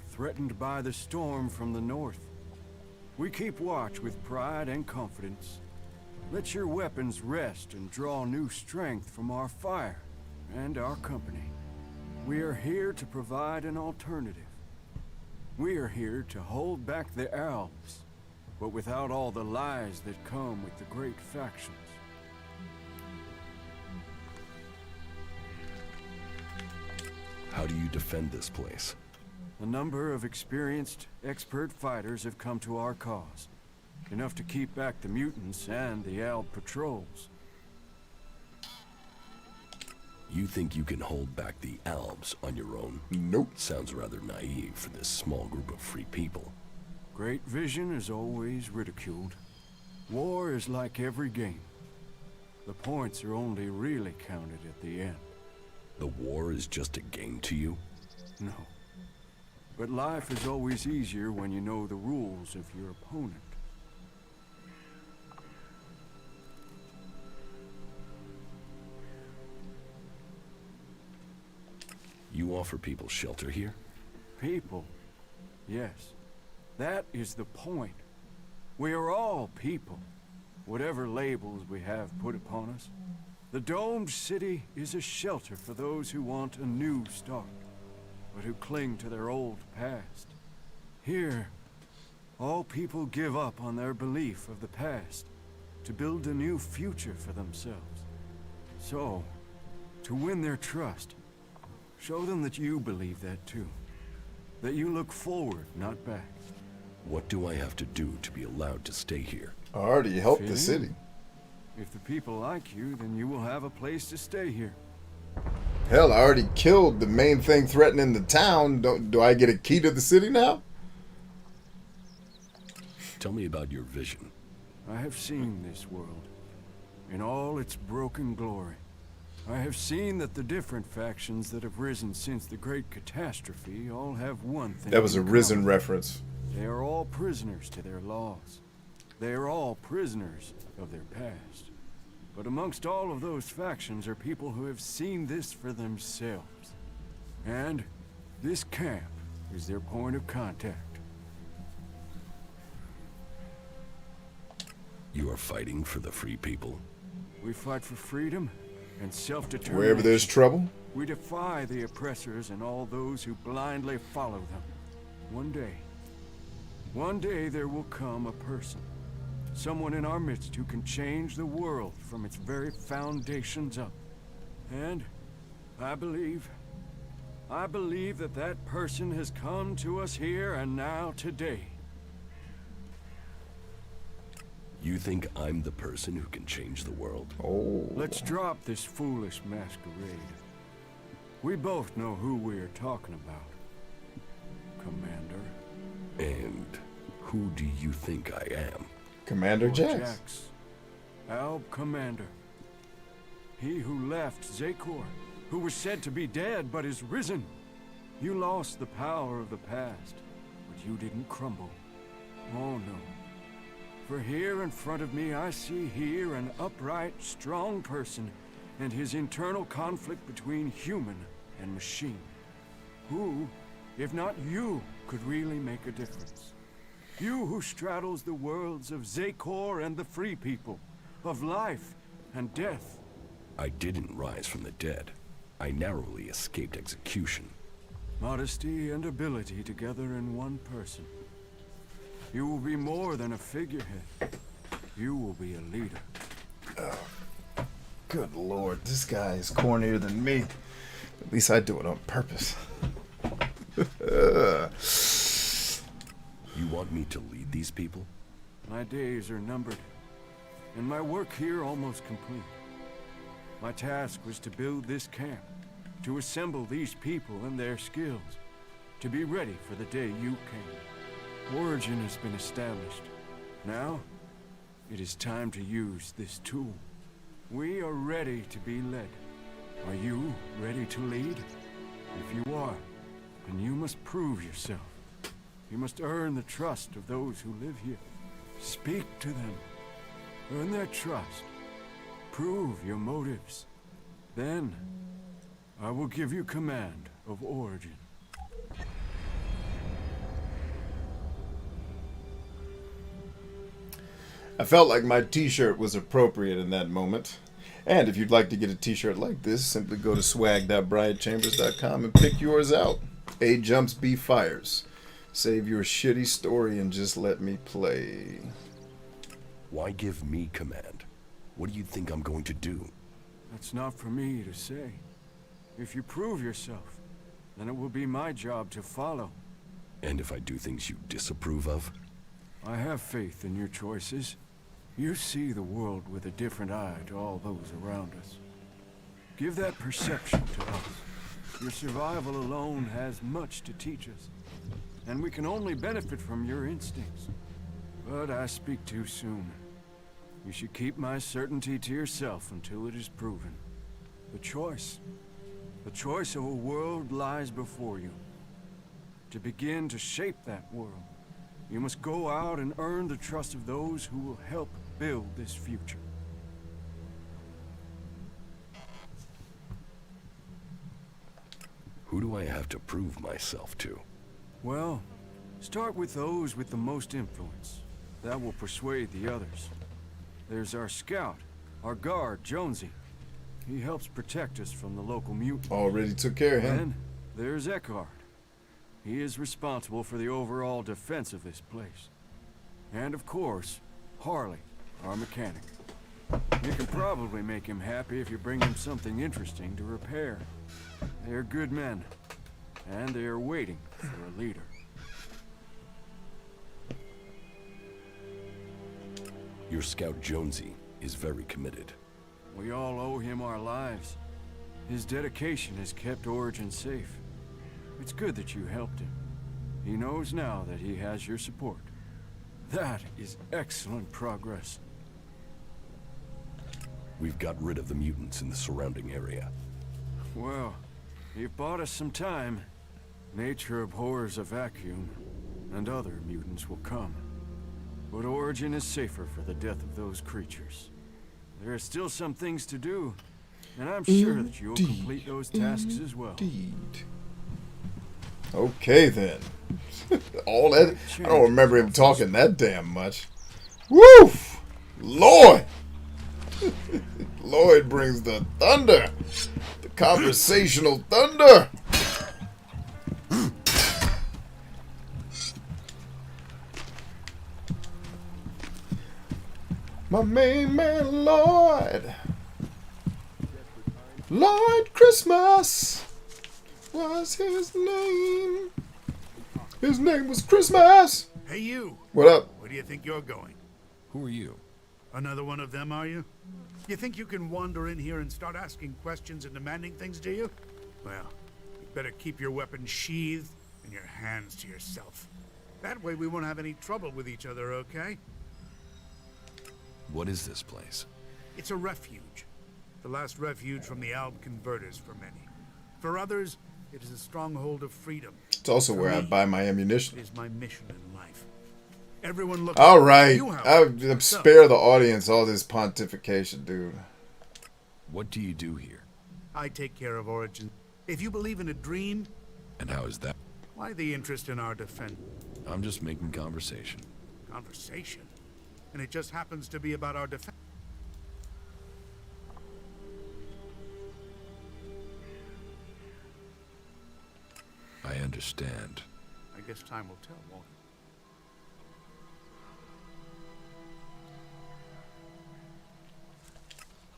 Threatened by the storm from the north. We keep watch with pride and confidence. Let your weapons rest and draw new strength from our fire and our company. We are here to provide an alternative. We are here to hold back the elves, but without all the lies that come with the great factions. How do you defend this place? A number of experienced, expert fighters have come to our cause. Enough to keep back the mutants and the elf patrols. You think you can hold back the elves on your own? Nope. Sounds rather naive for this small group of free people. Great vision is always ridiculed. War is like every game. The points are only really counted at the end. The war is just a game to you? No. But life is always easier when you know the rules of your opponent. You offer people shelter here? People? Yes. That is the point. We are all people, whatever labels we have put upon us. The domed city is a shelter for those who want a new start, but who cling to their old past. Here, all people give up on their belief of the past to build a new future for themselves. So, to win their trust, show them that you believe that too. That you look forward, not back. What do I have to do to be allowed to stay here? I already helped the city. If the people like you, then you will have a place to stay here. Hell, I already killed the main thing threatening the town. Do I get a key to the city now? Tell me about your vision. I have seen this world in all its broken glory. I have seen that the different factions that have risen since the great catastrophe all have one thing. That was a Risen common. reference. They are all prisoners to their laws. They are all prisoners of their past. But amongst all of those factions are people who have seen this for themselves. And this camp is their point of contact. You are fighting for the free people? We fight for freedom and self-determination. Wherever there's trouble. We defy the oppressors and all those who blindly follow them. One day there will come a person. Someone in our midst who can change the world from its very foundations up. And I believe that that person has come to us here and now today. You think I'm the person who can change the world? Oh. Let's drop this foolish masquerade. We both know who we are talking about, Commander. And who do you think I am? Commander Lord Jax. Alb Commander. He who left Zakor, who was said to be dead but is risen. You lost the power of the past, but you didn't crumble. Oh no. For here in front of me I see here an upright, strong person and his internal conflict between human and machine. Who, if not you, could really make a difference? You who straddles the worlds of Zakor and the Free People, of life and death. I didn't rise from the dead. I narrowly escaped execution. Modesty and ability together in one person. You will be more than a figurehead. You will be a leader. Oh, good lord, this guy is cornier than me. At least I do it on purpose. You want me to lead these people? My days are numbered, and my work here almost complete. My task was to build this camp, to assemble these people and their skills, to be ready for the day you came. Origin has been established. Now, it is time to use this tool. We are ready to be led. Are you ready to lead? If you are, then you must prove yourself. You must earn the trust of those who live here. Speak to them. Earn their trust. Prove your motives. Then, I will give you command of Origin. I felt like my t-shirt was appropriate in that moment. And if you'd like to get a t-shirt like this, simply go to swag.bryantchambers.com and pick yours out. A jumps, B fires. Save your shitty story and just let me play. Why give me command? What do you think I'm going to do? That's not for me to say. If you prove yourself, then it will be my job to follow. And if I do things you disapprove of? I have faith in your choices. You see the world with a different eye to all those around us. Give that perception to us. Your survival alone has much to teach us, and we can only benefit from your instincts. But I speak too soon. You should keep my certainty to yourself until it is proven. The choice of a world lies before you. To begin to shape that world, you must go out and earn the trust of those who will help build this future. Who do I have to prove myself to? Well, start with those with the most influence. That will persuade the others. There's our scout, our guard, Jonesy. He helps protect us from the local mutants. Already took care of him. Then there's Eckhart. He is responsible for the overall defense of this place. And of course, Harley, our mechanic. You can probably make him happy if you bring him something interesting to repair. They're good men, and they are waiting for a leader. Your scout Jonesy is very committed. We all owe him our lives. His dedication has kept Origin safe. It's good that you helped him. He knows now that he has your support. That is excellent progress. We've got rid of the mutants in the surrounding area. Well, you've bought us some time. Nature abhors a vacuum, and other mutants will come. But Origin is safer for the death of those creatures. There are still some things to do, and I'm sure that you'll complete those tasks as well. Indeed. Okay then. All that, I don't remember him talking that damn much. Woof! Lloyd! Lloyd brings the thunder. The conversational thunder. My main man, Lloyd. Lloyd Christmas was his name. His name was Christmas. Hey, you. What up? Where do you think you're going? Who are you? Another one of them, are you? You think you can wander in here and start asking questions and demanding things, do you? Well, you better keep your weapons sheathed and your hands to yourself. That way we won't have any trouble with each other, okay? What is this place? It's a refuge. The last refuge from the Alb converters for many. For others, it is a stronghold of freedom. It's also where I buy my ammunition. It is my mission in life. Everyone look. All right. You Spare the audience all this pontification, dude. What do you do here? I take care of Origin. If you believe in a dream... And how is that? Why the interest in our defense? I'm just making conversation. Conversation? And it just happens to be about our defense. I understand. I guess time will tell, won't it?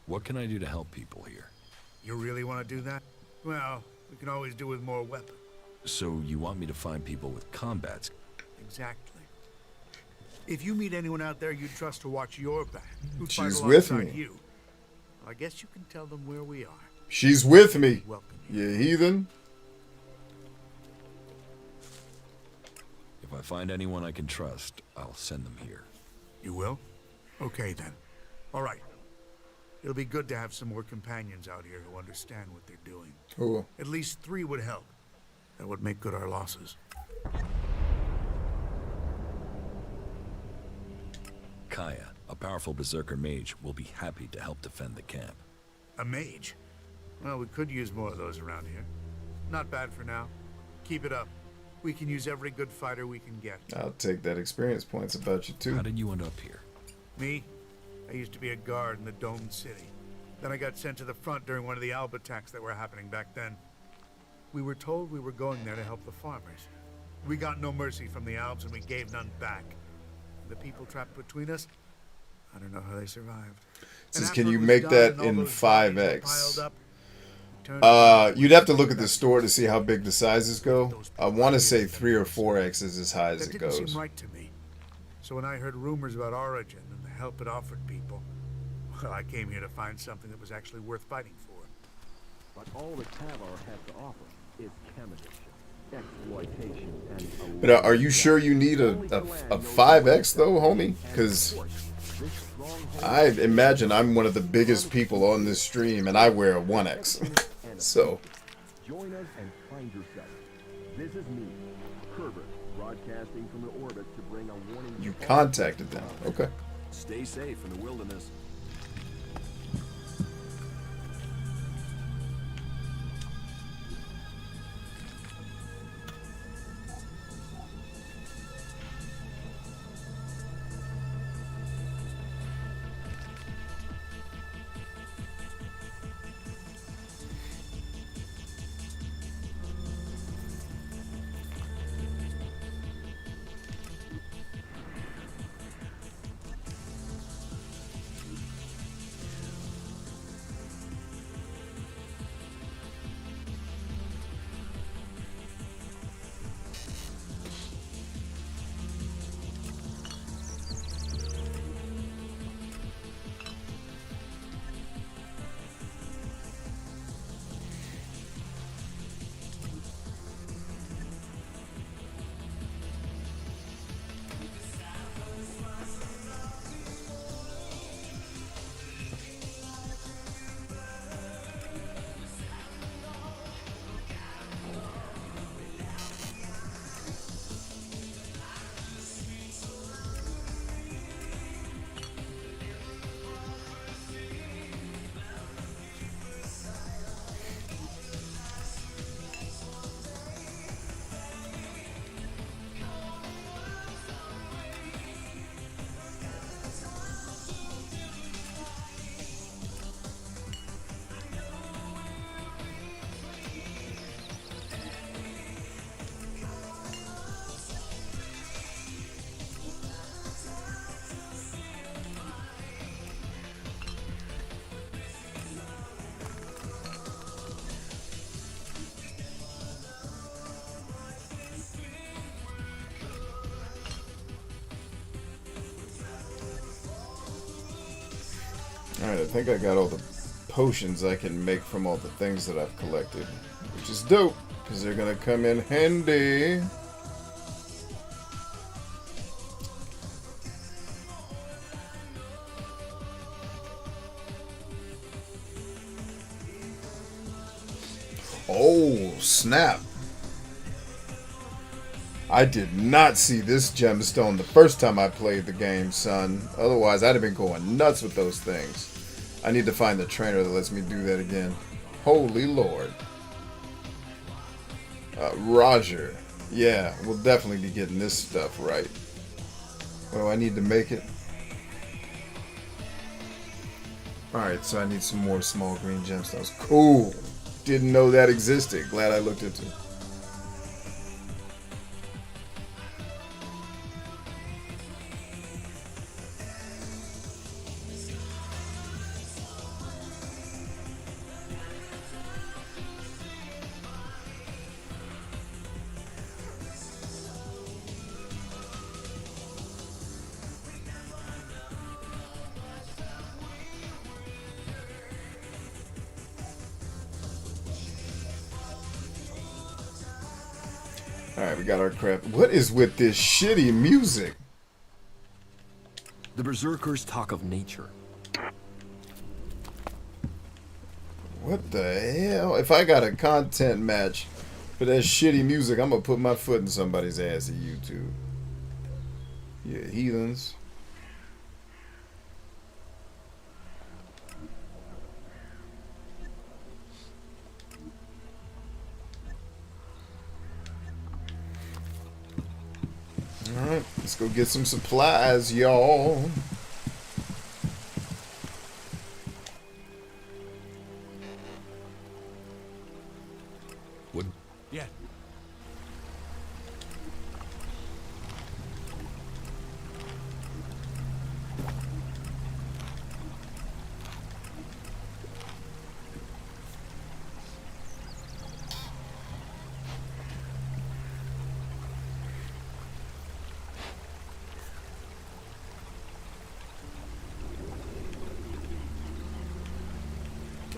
What can I do to help people here? You really want to do that? Well, we can always do with more weapons. So you want me to find people with combats? Exactly. If you meet anyone out there you trust to watch your back, who'd fight She's with alongside me. you, well, I guess you can tell them where we are. She's with me. Welcome. You heathen. If I find anyone I can trust, I'll send them here. You will? Okay then. All right. It'll be good to have some more companions out here who understand what they're doing. Cool. At least 3 would help. That would make good our losses. Kaya, a powerful Berserker mage, will be happy to help defend the camp. A mage? Well, we could use more of those around here. Not bad for now. Keep it up. We can use every good fighter we can get. I'll take that experience points about you too. How did you end up here? Me? I used to be a guard in the domed city. Then I got sent to the front during one of the Alb attacks that were happening back then. We were told we were going there to help the farmers. We got no mercy from the Albs and we gave none back. The people trapped between us, I don't know how they survived. Says, can you make that in 5x? You'd have to look at the store to see how big the sizes go. I want to say 3 or 4x is as high as it That goes. didn't seem right to me. So when I heard rumors about Origin and the help it offered people, well, I came here to find something that was actually worth fighting for. But all that Tavar has to offer is chemistry, exploitation, and But are you sure you need a 5x though, homie? Because I imagine I'm one of the biggest people on this stream and I wear a 1x. So join us and find yourself. This is me, Herbert, broadcasting from the orbit to bring a warning. you contacted them. Okay. Stay safe in the wilderness. Alright, I think I got all the potions I can make from all the things that I've collected. Which is dope, because they're going to come in handy. Oh, snap. I did not see this gemstone the first time I played the game, son. Otherwise, I'd have been going nuts with those things. I need to find the trainer that lets me do that again. Holy Lord. Roger. Yeah, we'll definitely be getting this stuff right. What do I need to make it? Alright, so I need some more small green gemstones. Cool. Didn't know that existed. Glad I looked into it. Alright, we got our crap. What is with this shitty music? The Berserkers talk of nature. What the hell? If I got a content match for that shitty music, I'm gonna put my foot in somebody's ass at YouTube. Yeah, heathens. Alright, let's go get some supplies, y'all. What? Yeah.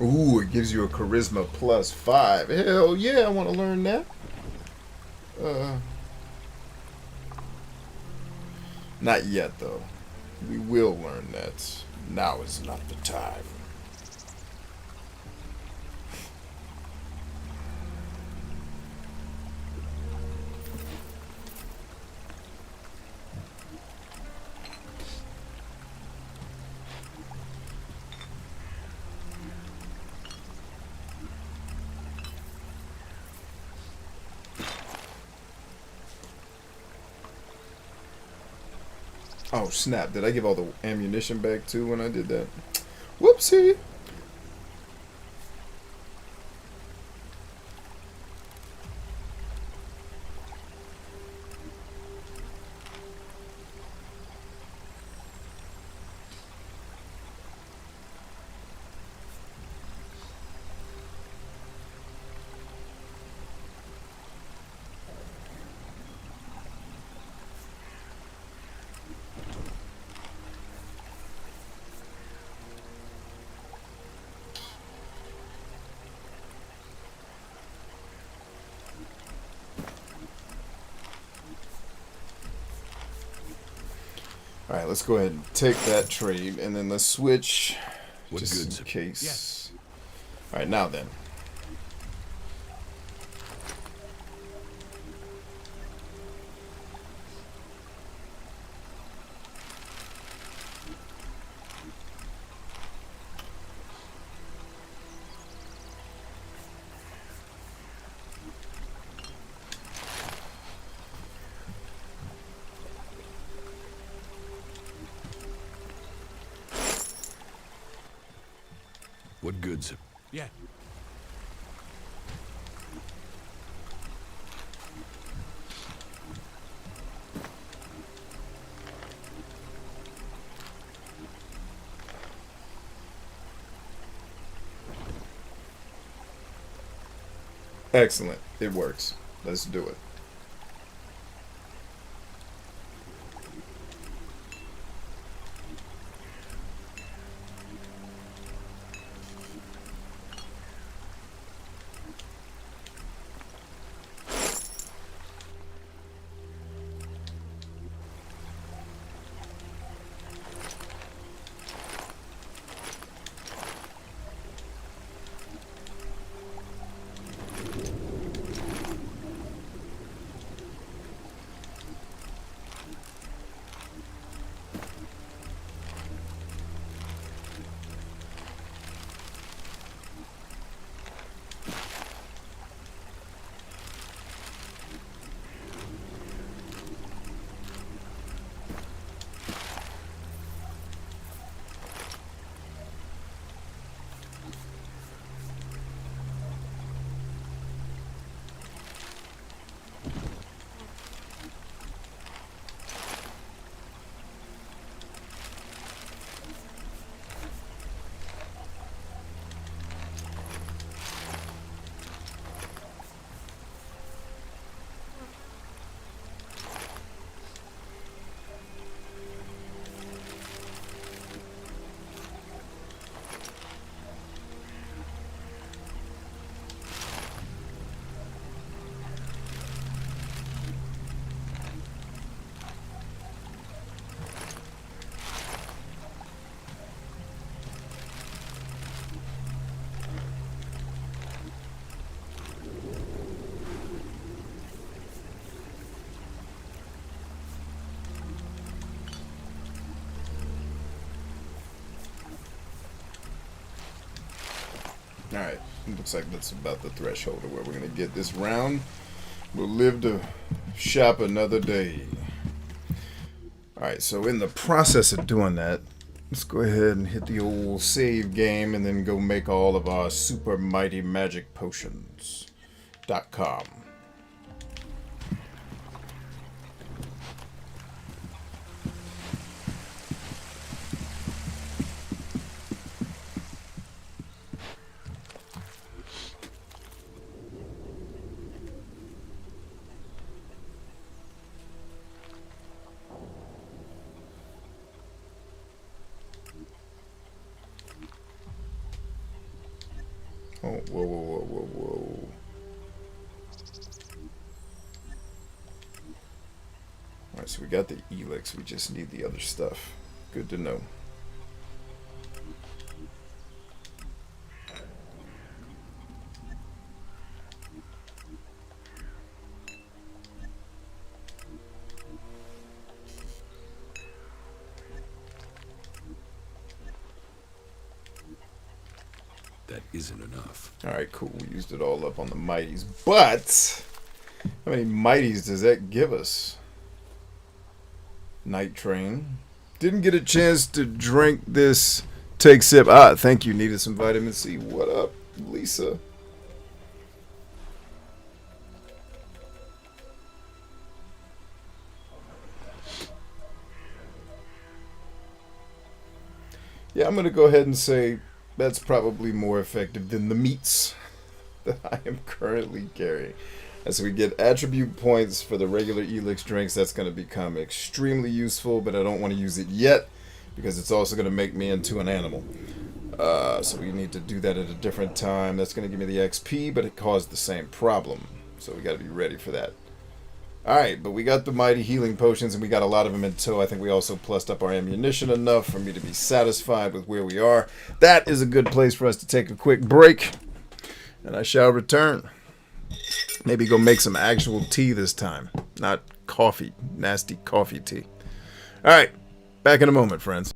Ooh, it gives you a charisma +5. Hell yeah, I want to learn that. Not yet, though. We will learn that. Now is not the time. Oh snap, did I give all the ammunition back too when I did that? Whoopsie! Alright, let's go ahead and take that trade, and then let's switch just in case. Yes. Alright, now then. What goods? Yeah. Excellent. It works. Let's do it. Alright, looks like that's about the threshold of where we're going to get this round. We'll live to shop another day. Alright, so in the process of doing that, let's go ahead and hit the old save game and then go make all of our super mighty magic potions.com. Oh, whoa. Alright, so we got the Elex. We just need the other stuff. Good to know. That isn't enough. Alright, cool. We used it all up on the mighties. But how many mighties does that give us? Night Train. Didn't get a chance to drink this take sip. Ah, thank you. Needed some vitamin C. What up, Lisa? Yeah, I'm going to go ahead and say that's probably more effective than the meats that I am currently carrying. As we get attribute points for the regular Elex drinks, that's going to become extremely useful, but I don't want to use it yet because it's also going to make me into an animal. So we need to do that at a different time. That's going to give me the XP, but it caused the same problem. So we got to be ready for that. Alright, but we got the mighty healing potions and we got a lot of them in tow. I think we also plussed up our ammunition enough for me to be satisfied with where we are. That is a good place for us to take a quick break. And I shall return. Maybe go make some actual tea this time. Not coffee. Nasty coffee tea. Alright, back in a moment, friends.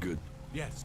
Good. Yes.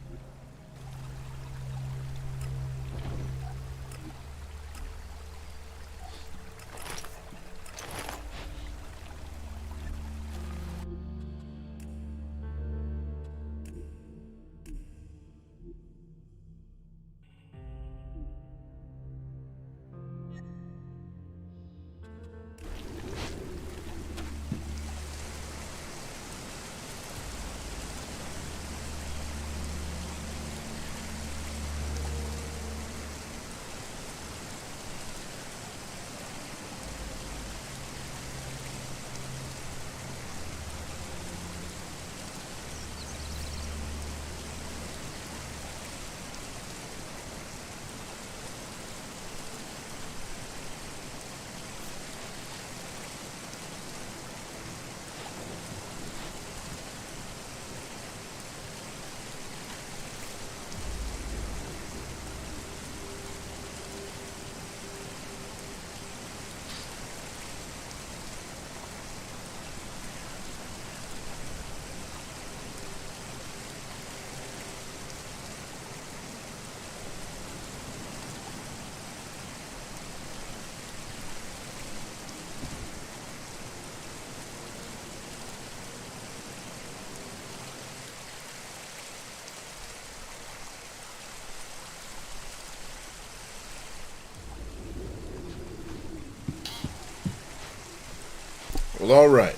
Well, all right.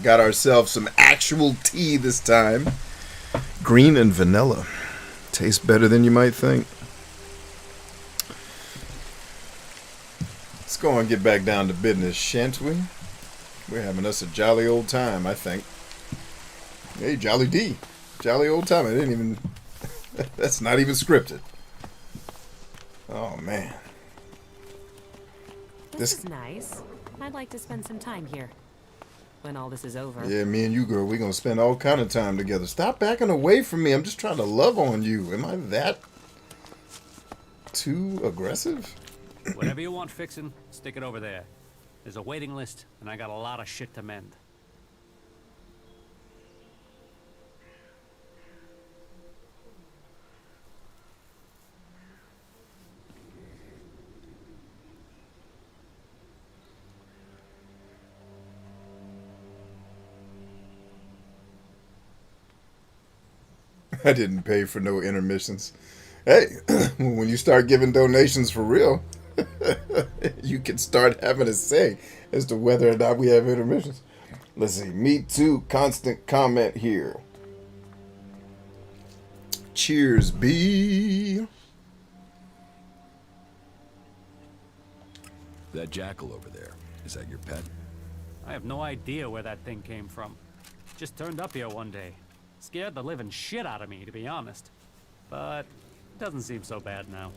Got ourselves some actual tea this time. Green and vanilla. Tastes better than you might think. Let's go and get back down to business, shan't we? We're having us a jolly old time, I think. Hey, Jolly D. Jolly old time. I didn't even... That's not even scripted. Oh, man. This is nice. I'd like to spend some time here. When all this is over. Yeah, me and you, girl, we're going to spend all kind of time together. Stop backing away from me. I'm just trying to love on you. Am I that too aggressive? Whatever you want fixing, stick it over there. There's a waiting list, and I got a lot of shit to mend. I didn't pay for no intermissions. Hey, when you start giving donations for real, you can start having a say as to whether or not we have intermissions. Let's see. Me too. Constant comment here. Cheers, B. That jackal over there, is that your pet? I have no idea where that thing came from. Just turned up here one day. Scared the living shit out of me, to be honest. But it doesn't seem so bad now.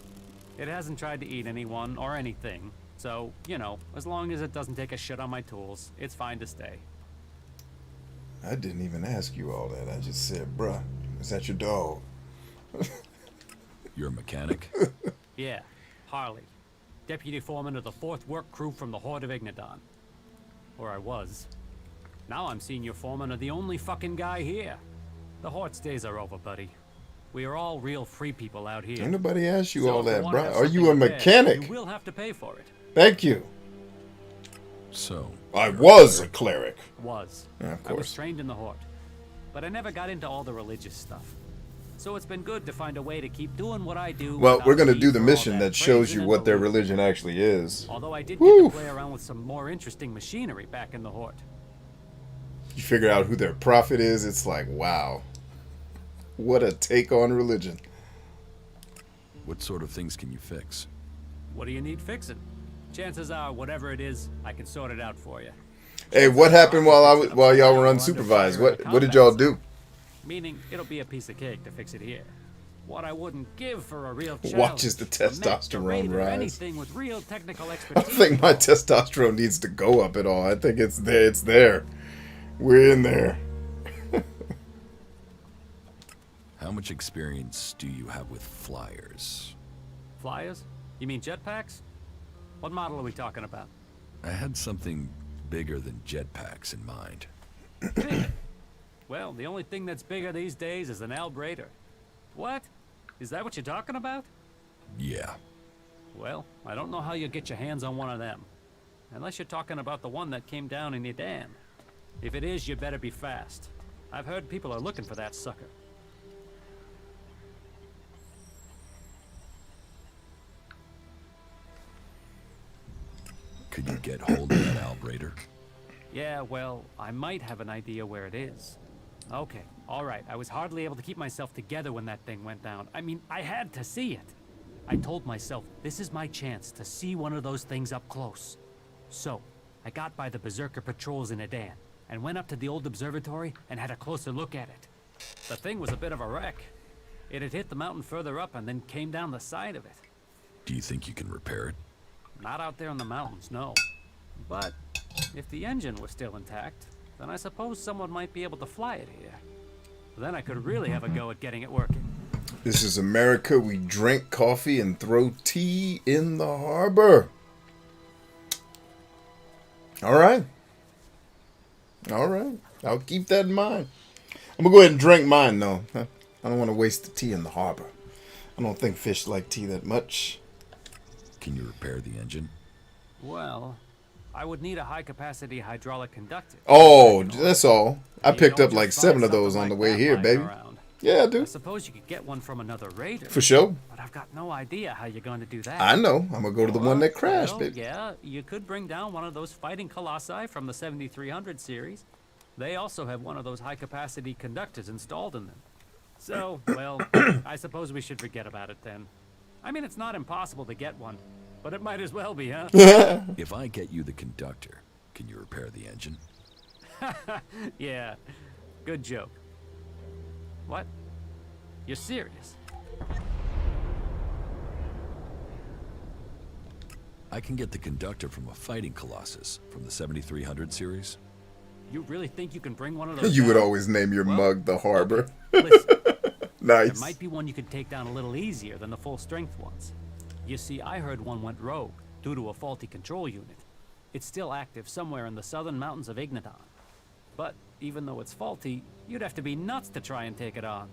It hasn't tried to eat anyone or anything. So, you know, as long as it doesn't take a shit on my tools, it's fine to stay. I didn't even ask you all that. I just said, bruh, is that your dog? You're a mechanic? Yeah, Harley. Deputy foreman of the 4th work crew from the Horde of Ignadon. Or I was. Now I'm senior foreman of the only fucking guy here. The Horde's days are over, buddy. We are all real free people out here. Ain't nobody asked you So all if you that, wanna bruh. have Are you a something repaired, mechanic? You will have to pay for it. Thank you. So, I was a cleric. Was. Yeah, of I was course. trained in the Horde. But I never got into all the religious stuff. So it's been good to find a way to keep doing what I do. Well, without we're going to need do the for all mission that shows praising you and what their belief. religion actually is. Although I did Woo. get to play around with some more interesting machinery back in the Horde. You figure out who their prophet is, it's like, wow. What a take on religion. what sort of things can you fix? What do you need fixing? Chances are, whatever it is, I can sort it out for you. Hey, what happened while y'all were unsupervised? What did y'all do? Meaning, it'll be a piece of cake to fix it here. What I wouldn't give for a real challenge. Watches the a mech, a testosterone raider, rise. Anything with real technical I expertise. don't think my testosterone needs to go up at all. I think it's there. It's there. We're in there. How much experience do you have with flyers? Flyers? You mean jetpacks? What model are we talking about? I had something bigger than jetpacks in mind. Well, the only thing that's bigger these days is an albrader. What? Is that what you're talking about? Yeah. Well, I don't know how you'll get your hands on one of them. Unless you're talking about the one that came down in Edan. If it is, you better be fast. I've heard people are looking for that sucker. Could you get hold of that albrader? Yeah, well, I might have an idea where it is. Okay, alright, I was hardly able to keep myself together when that thing went down. I mean, I had to see it. I told myself, this is my chance to see one of those things up close. So, I got by the Berserker patrols in Edan, and went up to the old observatory and had a closer look at it. The thing was a bit of a wreck. It had hit the mountain further up and then came down the side of it. Do you think you can repair it? Not out there in the mountains, no. But if the engine was still intact, then I suppose someone might be able to fly it here. Then I could really have a go at getting it working. This is America. We drink coffee and throw tea in the harbor. All right. All right. I'll keep that in mind. I'm going to go ahead and drink mine, though. I don't want to waste the tea in the harbor. I don't think fish like tea that much. Can you repair the engine? Well, I would need a high-capacity hydraulic conductor. Oh, that's all. I picked up like 7 of those on the way here, baby. Yeah, I do. I suppose you could get one from another raider. For sure. But I've got no idea how you're going to do that. I know. I'm going to go to the one that crashed, Well, baby. yeah, you could bring down one of those fighting colossi from the 7300 series. They also have one of those high-capacity conductors installed in them. So, well, I suppose we should forget about it then. I mean, it's not impossible to get one, but it might as well be, huh? If I get you the conductor, can you repair the engine? Yeah, good joke. What? You're serious? I can get the conductor from a fighting colossus from the 7300 series. You really think you can bring one of those You down? would always name your mug the harbor. Listen, Nice. there might be one you could take down a little easier than the full-strength ones. You see, I heard one went rogue due to a faulty control unit. It's still active somewhere in the southern mountains of Ignadon. But even though it's faulty, you'd have to be nuts to try and take it on.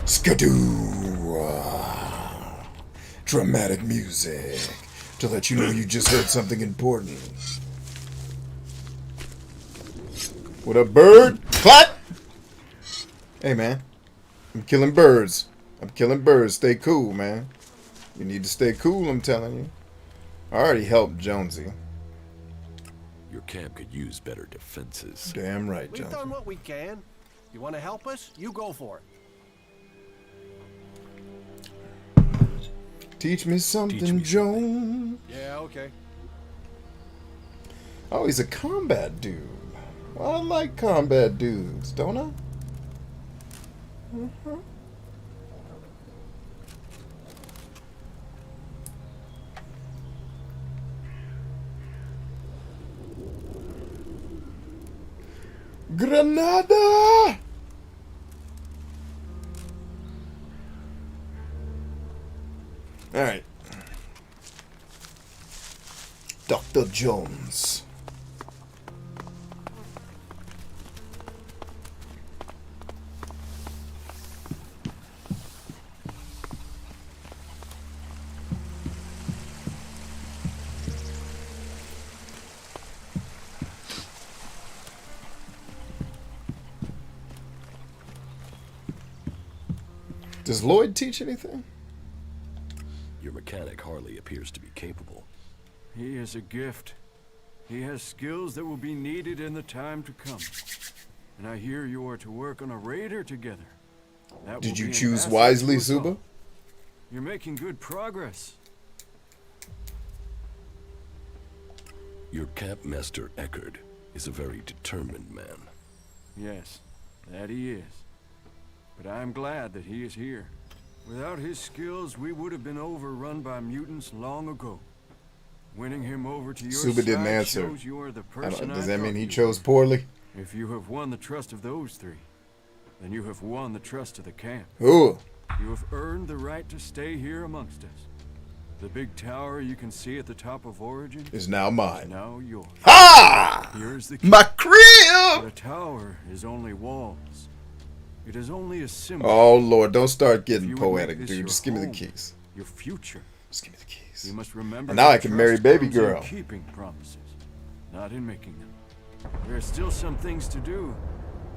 Skadoo. Dramatic music to let you know you just heard something important. What up, bird? Clap! Hey, man. I'm killing birds. I'm killing birds. Stay cool, man. You need to stay cool, I'm telling you. I already helped Jonesy. Your camp could use better defenses. Damn right, We've Jonesy. done what we can. You want to help us? You go for it. Teach me something, Jones. Yeah, okay. Oh, he's a combat dude. Well, I like combat dudes, don't I? Mm-hmm. Granada! Alright. Dr. Jones. Does Lloyd teach anything? Your mechanic hardly appears to be capable. He is a gift. He has skills that will be needed in the time to come. And I hear you are to work on a raider together. That Did will you be an choose asset wisely, to us all. Suba? You're making good progress. Your camp master Eckerd is a very determined man. Yes, that he is. But I'm glad that he is here. Without his skills, we would have been overrun by mutants long ago. Winning him over to your Suba didn't side answer. shows you are the person Does I that mean thought he you chose were. poorly? If you have won the trust of those three, then you have won the trust of the camp. Ooh. You have earned the right to stay here amongst us. The big tower you can see at the top of Origin is now mine. Is now yours. Ha! Here's the key. My crib! The tower is only walls. It is only a symbol. Oh Lord, don't start If getting you would poetic, make this dude. your Just give me the home, keys. Your future. Just give me the keys. You must remember. And now I that can marry trust baby comes in girl. Keeping promises, not in making them. There are still some things to do,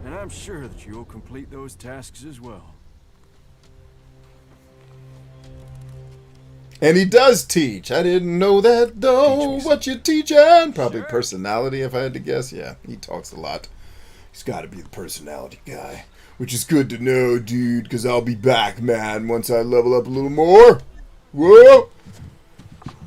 and I'm sure that you'll complete those tasks as well. And he does teach. I didn't know that though. What you teaching? Probably personality, if I had to guess. Yeah, he talks a lot. He's got to be the personality guy, which is good to know, dude. Because I'll be back, man, once I level up a little more. Whoa,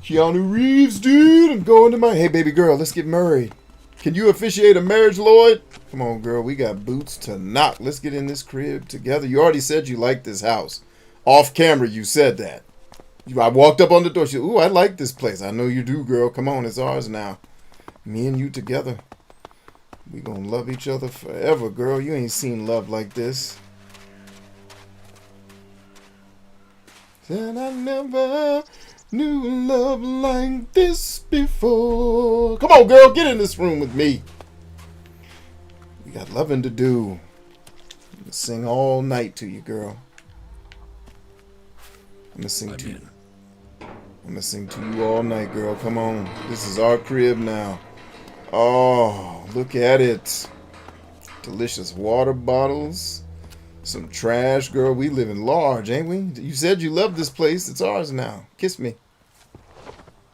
Keanu Reeves, dude. I'm going to my. Hey, baby girl, let's get married. Can you officiate a marriage, Lloyd? Come on, girl. We got boots to knock. Let's get in this crib together. You already said you liked this house. Off camera, you said that. I walked up on the door. She said, ooh, I like this place. I know you do, girl. Come on, it's ours now. Me and you together. We gonna love each other forever, girl. You ain't seen love like this. Said I never knew love like this before. Come on, girl. Get in this room with me. We got loving to do. I'm gonna sing all night to you, girl. I'm gonna sing to you. I'm gonna sing to you all night, girl. Come on. This is our crib now. Oh, look at it. Delicious water bottles. Some trash, girl. We living large, ain't we? You said you loved this place. It's ours now. Kiss me.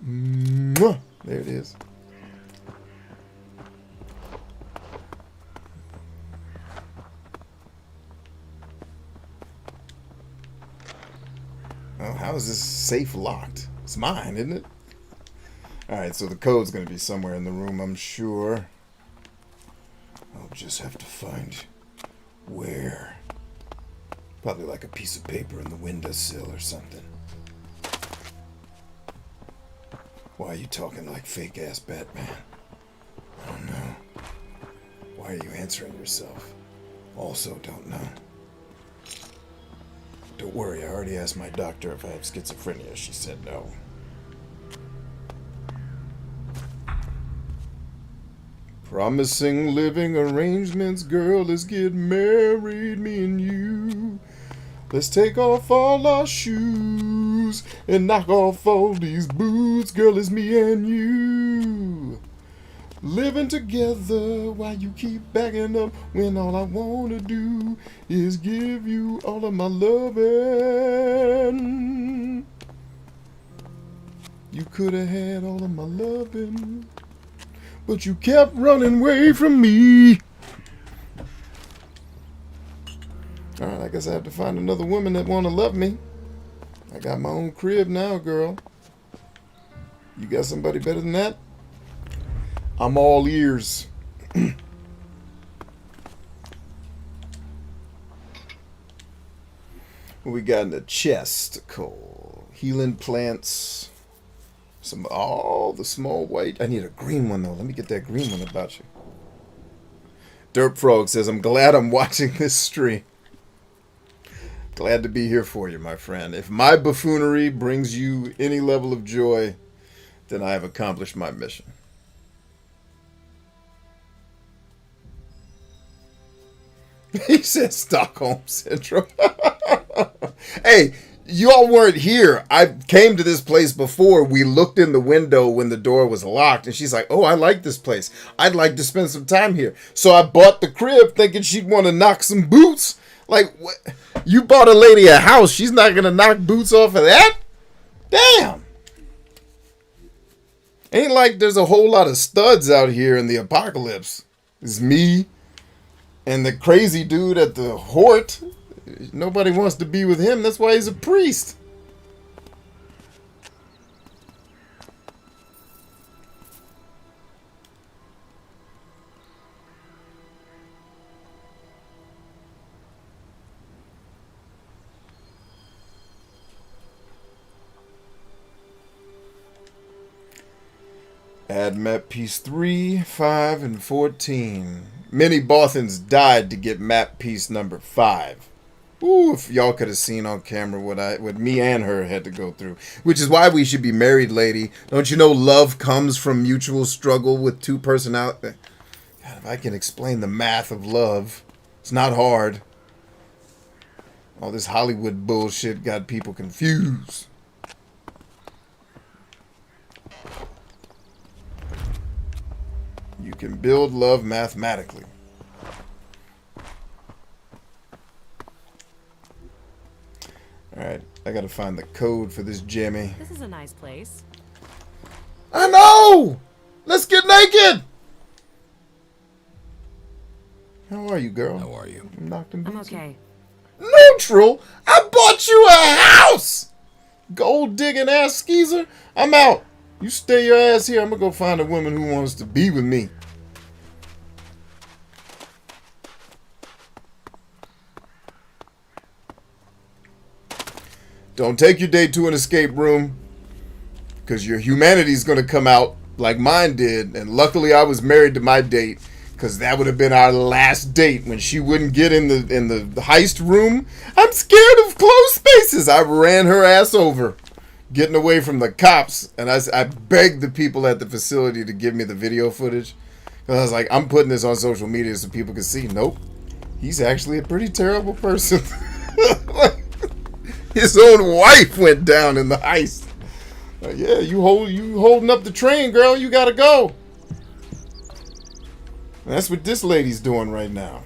Mwah. There it is. Oh, how is this safe locked? It's mine, isn't it? Alright, so the code's going to be somewhere in the room, I'm sure. I'll just have to find where. Probably like a piece of paper in the windowsill or something. Why are you talking like fake-ass Batman? I don't know. Why are you answering yourself? Also don't know. Don't worry, I already asked my doctor if I have schizophrenia. She said no. Promising living arrangements, girl, let's get married, me and you. Let's take off all our shoes and knock off all these boots, girl, it's me and you. Living together while you keep backing up when all I want to do is give you all of my loving. You could have had all of my loving, but you kept running away from me. Alright, I guess I have to find another woman that want to love me. I got my own crib now, girl. You got somebody better than that? I'm all ears. What we got in the chest? Cool. Healing plants. All the small white. I need a green one though. Let me get that green one about you. Derp Frog says, I'm glad I'm watching this stream. Glad to be here for you, my friend. If my buffoonery brings you any level of joy, then I have accomplished my mission. He said Stockholm Syndrome. Hey, y'all weren't here. I came to this place before. We looked in the window when the door was locked, and she's like, oh, I like this place. I'd like to spend some time here. So I bought the crib thinking she'd want to knock some boots. Like, what? You bought a lady a house. She's not going to knock boots off of that? Damn. Ain't like there's a whole lot of studs out here in the apocalypse. It's me and the crazy dude at the Hort. Nobody wants to be with him. That's why he's a priest. Add map piece 3, 5, and 14. Many Bothans died to get map piece number 5. Ooh, if y'all could have seen on camera what me and her had to go through. Which is why we should be married, lady. Don't you know love comes from mutual struggle with two personalities? God, if I can explain the math of love, it's not hard. All this Hollywood bullshit got people confused. You can build love mathematically. Alright, I gotta find the code for this Jimmy. This is a nice place. I know! Let's get naked! How are you, girl? How are you? I'm okay. Neutral? I bought you a house! Gold digging ass skeezer. I'm out. You stay your ass here. I'm gonna go find a woman who wants to be with me. Don't take your date to an escape room, because your humanity's going to come out like mine did. And luckily I was married to my date, because that would have been our last date when she wouldn't get in the heist room. I'm scared of closed spaces. I ran her ass over, getting away from the cops. And I begged the people at the facility to give me the video footage. Because I was like, I'm putting this on social media so people can see. Nope. He's actually a pretty terrible person. His own wife went down in the heist. Yeah, you holding up the train, girl. You gotta go. And that's what this lady's doing right now.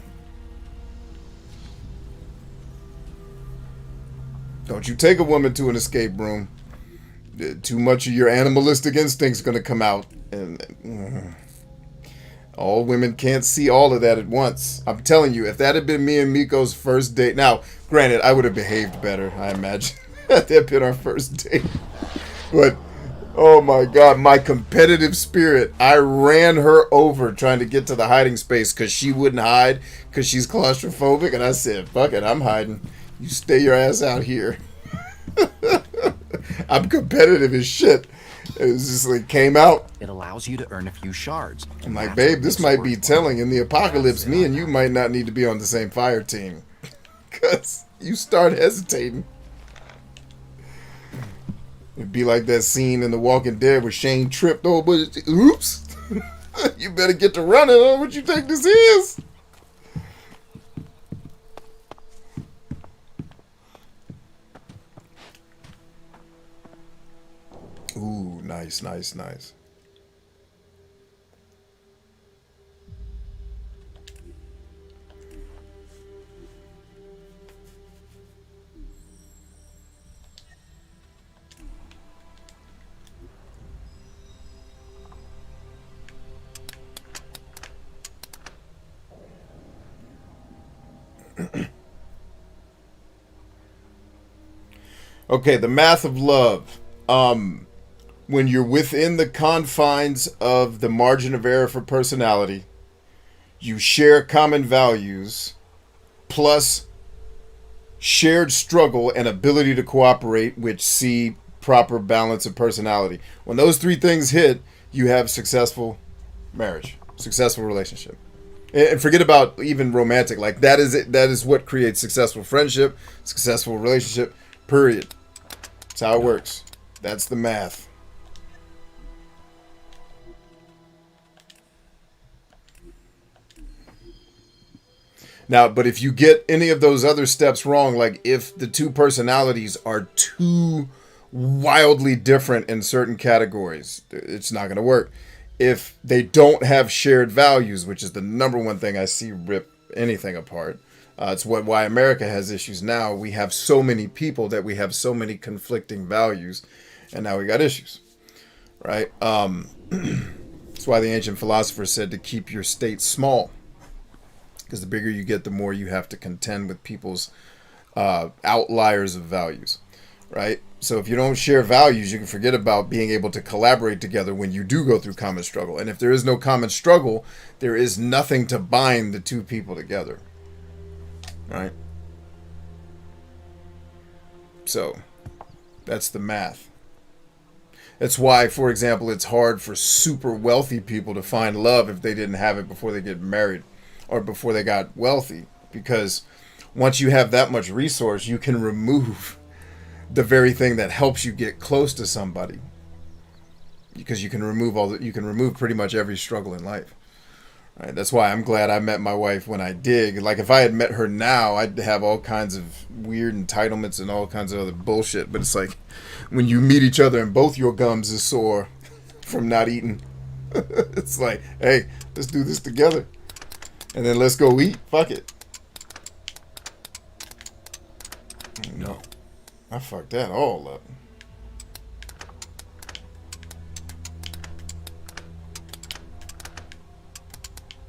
Don't you take a woman to an escape room. Too much of your animalistic instincts gonna come out, and all women can't see all of that at once. I'm telling you, if that had been me and Miko's first date, now, granted, I would have behaved better, I imagine. That had been our first date. But, oh my God, my competitive spirit. I ran her over trying to get to the hiding space because she wouldn't hide because she's claustrophobic. And I said, fuck it, I'm hiding. You stay your ass out here. I'm competitive as shit. It was just like, came out. It allows you to earn a few shards. I'm like, babe, this might be telling. In the apocalypse, me and you might not need to be on the same fire team. Because you start hesitating. It'd be like that scene in The Walking Dead where Shane tripped over. Oops. You better get to running. Huh? What you think this is? Ooh, nice, nice, nice. Okay, the math of love. When you're within the confines of the margin of error for personality, you share common values, plus shared struggle and ability to cooperate, which see proper balance of personality. When those three things hit, you have successful marriage, successful relationship. And forget about even romantic. Like, that is it. That is what creates successful friendship, successful relationship, period. That's how it works. That's the math. Now, but if you get any of those other steps wrong, like if the two personalities are too wildly different in certain categories, it's not going to work. If they don't have shared values, which is the number one thing I see rip anything apart, it's why America has issues now. We have so many people that we have so many conflicting values, and now we got issues, right? That's why the ancient philosophers said to keep your state small. Because the bigger you get, the more you have to contend with people's outliers of values, right? So if you don't share values, you can forget about being able to collaborate together when you do go through common struggle. And if there is no common struggle, there is nothing to bind the two people together, right? So that's the math. That's why, for example, it's hard for super wealthy people to find love if they didn't have it before they get married or before they got wealthy, because once you have that much resource, you can remove the very thing that helps you get close to somebody, because you can remove pretty much every struggle in life. Right? That's why I'm glad I met my wife when I did. Like, if I had met her now, I'd have all kinds of weird entitlements and all kinds of other bullshit. But it's like when you meet each other and both your gums is sore from not eating, it's like, hey, let's do this together, and then let's go eat. Fuck it. No, I fucked that all up.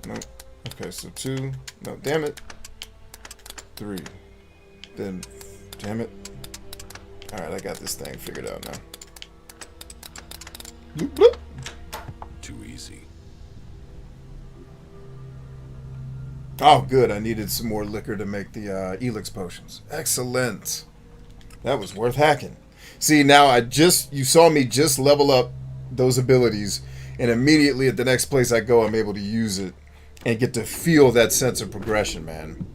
No. Okay, so 2. No, damn it. 3. Then, damn it. Alright, I got this thing figured out now. Bloop, bloop. Too easy. Oh, good. I needed some more liquor to make the Elex potions. Excellent. That was worth hacking. See, now you saw me just level up those abilities, and immediately at the next place I go, I'm able to use it and get to feel that sense of progression, man.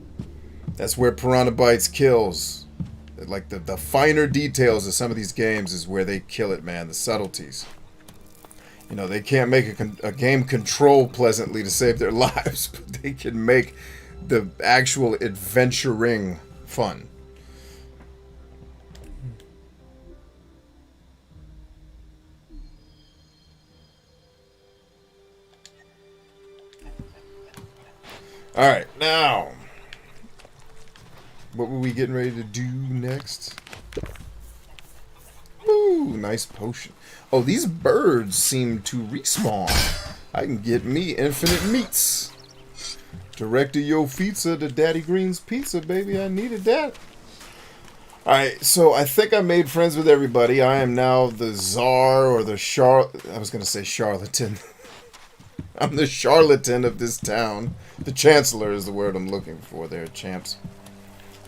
That's where Piranha Bytes kills. Like, the finer details of some of these games is where they kill it, man. The subtleties. You know, they can't make a game control pleasantly to save their lives, but they can make the actual adventuring fun. Alright, now, what were we getting ready to do next? Ooh, nice potion. Oh, these birds seem to respawn. I can get me infinite meats. Direct to your pizza to Daddy Green's Pizza, baby. I needed that. Alright, so I think I made friends with everybody. I am now the czar, or the I was going to say charlatan. I'm the charlatan of this town. The chancellor is the word I'm looking for there, champs.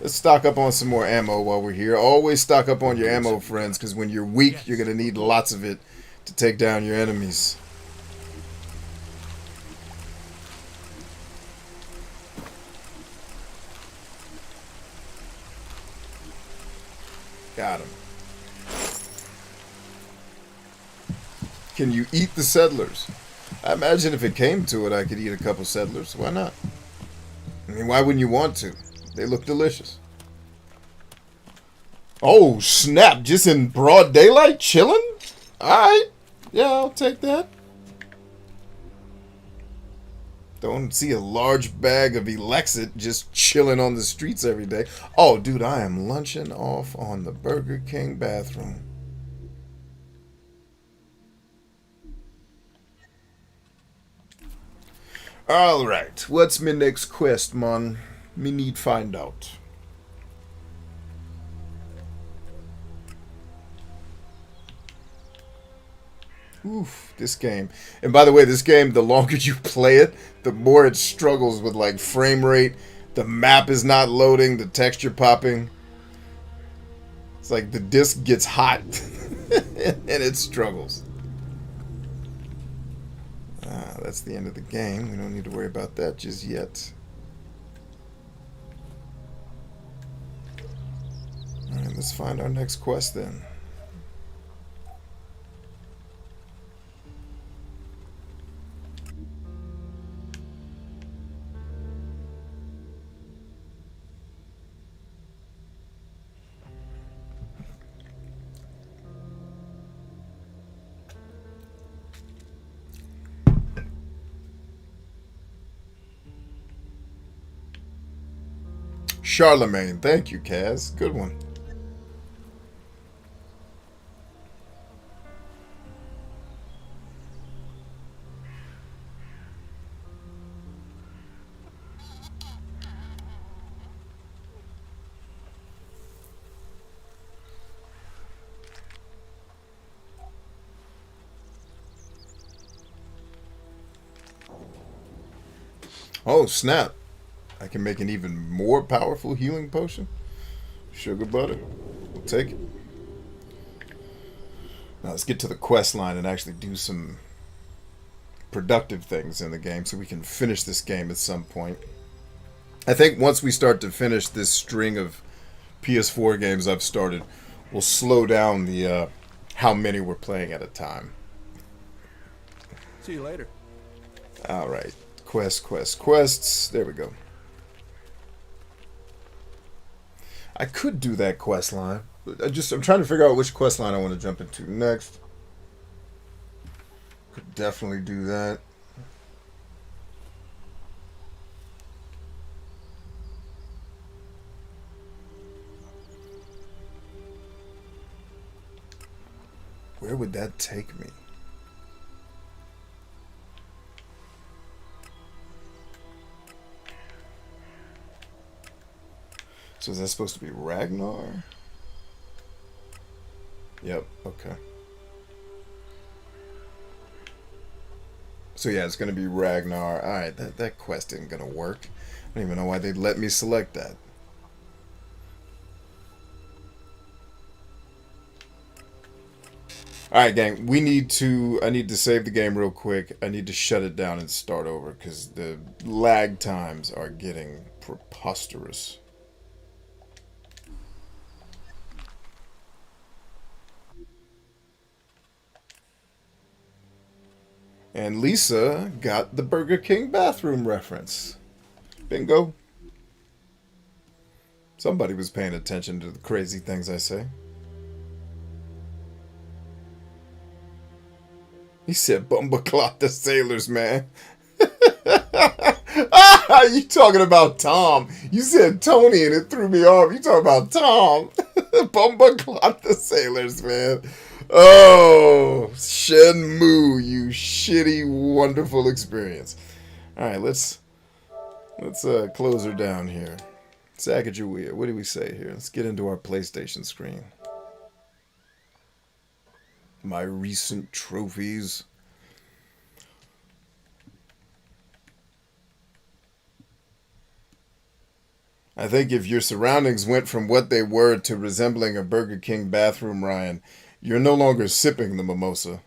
Let's stock up on some more ammo while we're here. Always stock up on your ammo, friends, because when you're weak, you're going to need lots of it to take down your enemies. Got him. Can you eat the settlers? I imagine if it came to it, I could eat a couple settlers. Why not? I mean, why wouldn't you want to? They look delicious. Oh, snap. Just in broad daylight, chilling? Alright. Yeah, I'll take that. Don't see a large bag of Elexit just chilling on the streets every day. Oh, dude, I am lunching off on the Burger King bathroom. Alright, what's my next quest, man? Me need find out. Oof, this game. And by the way, this game, the longer you play it, the more it struggles with, like, frame rate. The map is not loading, the texture popping. It's like the disc gets hot and it struggles. That's the end of the game. We don't need to worry about that just yet. Alright, let's find our next quest then. Charlemagne. Thank you, Kaz. Good one. Oh, snap. I can make an even more powerful healing potion. Sugar butter. We'll take it. Now let's get to the quest line and actually do some productive things in the game so we can finish this game at some point. I think once we start to finish this string of PS4 games I've started, we'll slow down the how many we're playing at a time. See you later. All right. Quests. There we go. I could do that quest line. I'm trying to figure out which quest line I want to jump into next. Could definitely do that. Where would that take me? So is that supposed to be Ragnar? Yep, okay. So yeah, it's going to be Ragnar. Alright, that quest isn't going to work. I don't even know why they'd let me select that. Alright, gang, I need to save the game real quick. I need to shut it down and start over because the lag times are getting preposterous. And Lisa got the Burger King bathroom reference. Bingo. Somebody was paying attention to the crazy things I say. He said Bumbleclot the Sailors, man. You talking about Tom. You said Tony and it threw me off. You talking about Tom. Bumbleclot the Sailors, man. Oh, Shenmue, you shitty, wonderful experience. Alright, let's close her down here. Sacagawea, what do we say here? Let's get into our PlayStation screen. My recent trophies. I think if your surroundings went from what they were to resembling a Burger King bathroom, Ryan, you're no longer sipping the mimosa.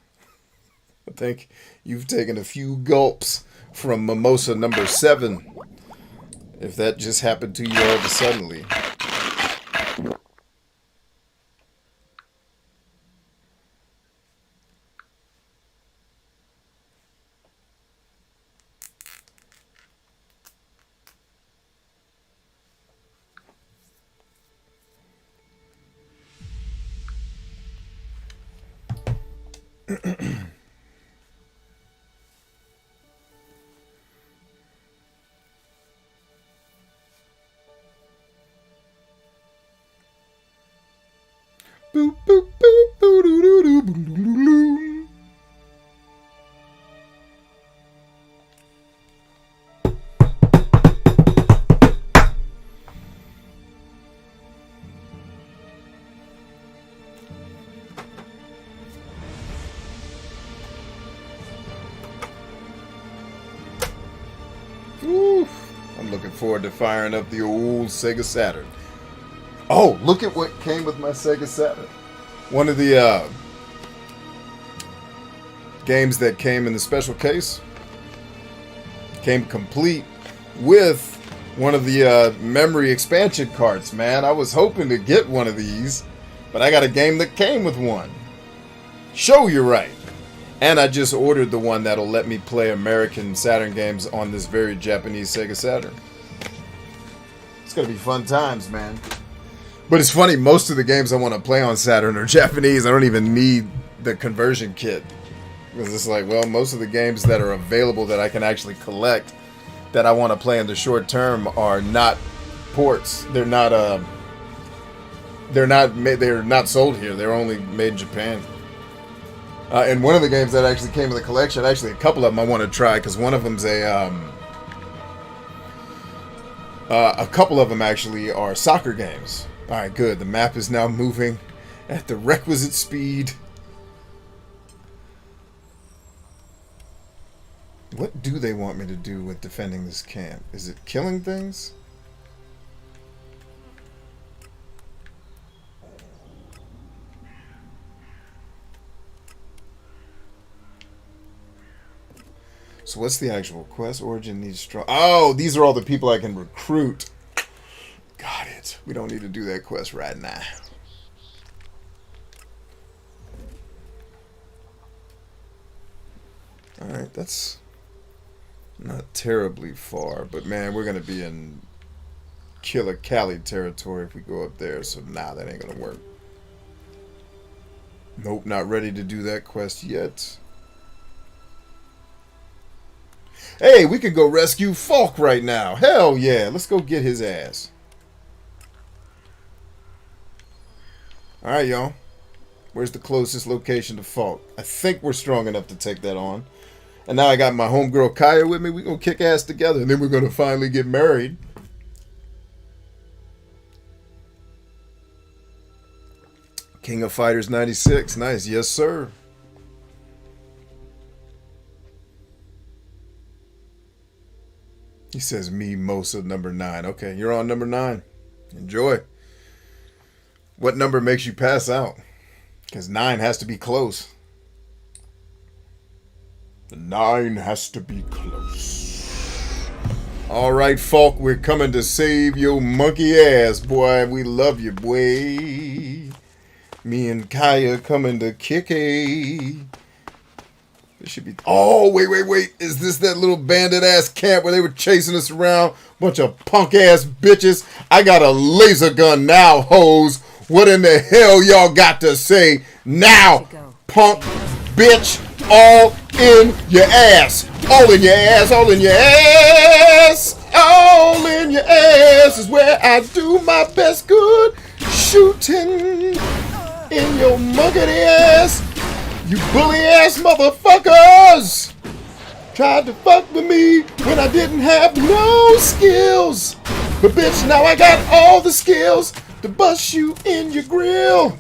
I think you've taken a few gulps from mimosa number 7. If that just happened to you all of a suddenly. Boop, boop, boop, boo, doo, doo, doo, boo, doo, doo, doo. Oof. I'm looking forward to firing up the old Sega Saturn. Oh, look at what came with my Sega Saturn. One of the games that came in the special case came complete with one of the memory expansion carts, man. I was hoping to get one of these, but I got a game that came with one. Show you right. And I just ordered the one that'll let me play American Saturn games on this very Japanese Sega Saturn. It's gonna be fun times, man. But it's funny, most of the games I want to play on Saturn are Japanese. I don't even need the conversion kit. Because it's like, well, most of the games that are available that I can actually collect that I want to play in the short term are not ports. They're not sold here. They're only made in Japan. And one of the games that actually came in the collection, actually a couple of them I want to try, because one of them's a couple of them actually are soccer games. Alright, good. The map is now moving at the requisite speed. What do they want me to do with defending this camp? Is it killing things? So what's the actual quest? Origin needs strong. Oh, these are all the people I can recruit. Got it. We don't need to do that quest right now. Alright, that's not terribly far, but man, we're gonna be in Killer Cali territory if we go up there, so nah, that ain't gonna work. Nope, not ready to do that quest yet. Hey, we could go rescue Falk right now. Hell yeah, let's go get his ass. Alright, y'all. Where's the closest location to Falk? I think we're strong enough to take that on. And now I got my homegirl Kaya with me. We're going to kick ass together. And then we're going to finally get married. King of Fighters 96. Nice. Yes, sir. He says me, Mosa, number 9. Okay, you're on number 9. Enjoy. What number makes you pass out? Because 9 has to be close. The 9 has to be close. Alright, Falk, we're coming to save your monkey ass, boy. We love you, boy. Me and Kaya coming to kick a. This should be. Oh, wait. Is this that little bandit ass camp where they were chasing us around? Bunch of punk ass bitches. I got a laser gun now, hoes. What in the hell y'all got to say now, punk bitch? All in your ass. All in your ass. All in your ass. All in your ass is where I do my best good shooting in your muggity ass. You bully ass motherfuckers. Tried to fuck with me when I didn't have no skills. But bitch, now I got all the skills to bust you in your grill.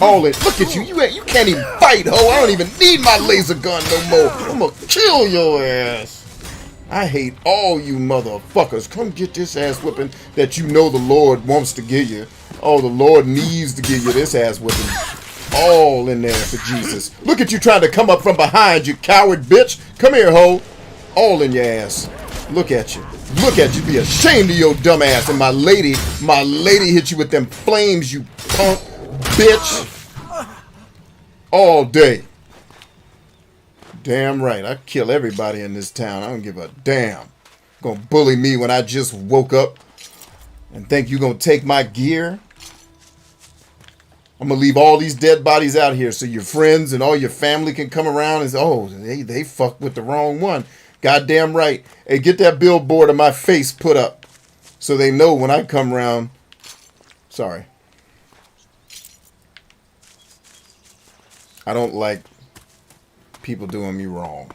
All in. Look at you. You can't even fight, ho. I don't even need my laser gun no more. I'm gonna kill your ass. I hate all you motherfuckers. Come get this ass whipping that you know the Lord wants to give you. Oh, the Lord needs to give you this ass whipping. All in there for Jesus. Look at you trying to come up from behind, you coward bitch. Come here, ho. All in your ass. Look at you. Look at you. Be ashamed of your dumb ass. And my lady hit you with them flames, you punk bitch. All day. Damn right. I kill everybody in this town. I don't give a damn. Gonna bully me when I just woke up and think you gonna take my gear? I'm gonna leave all these dead bodies out here so your friends and all your family can come around and say, oh, they fucked with the wrong one. Goddamn right. Hey, get that billboard of my face put up so they know when I come around. Sorry. I don't like people doing me wrong.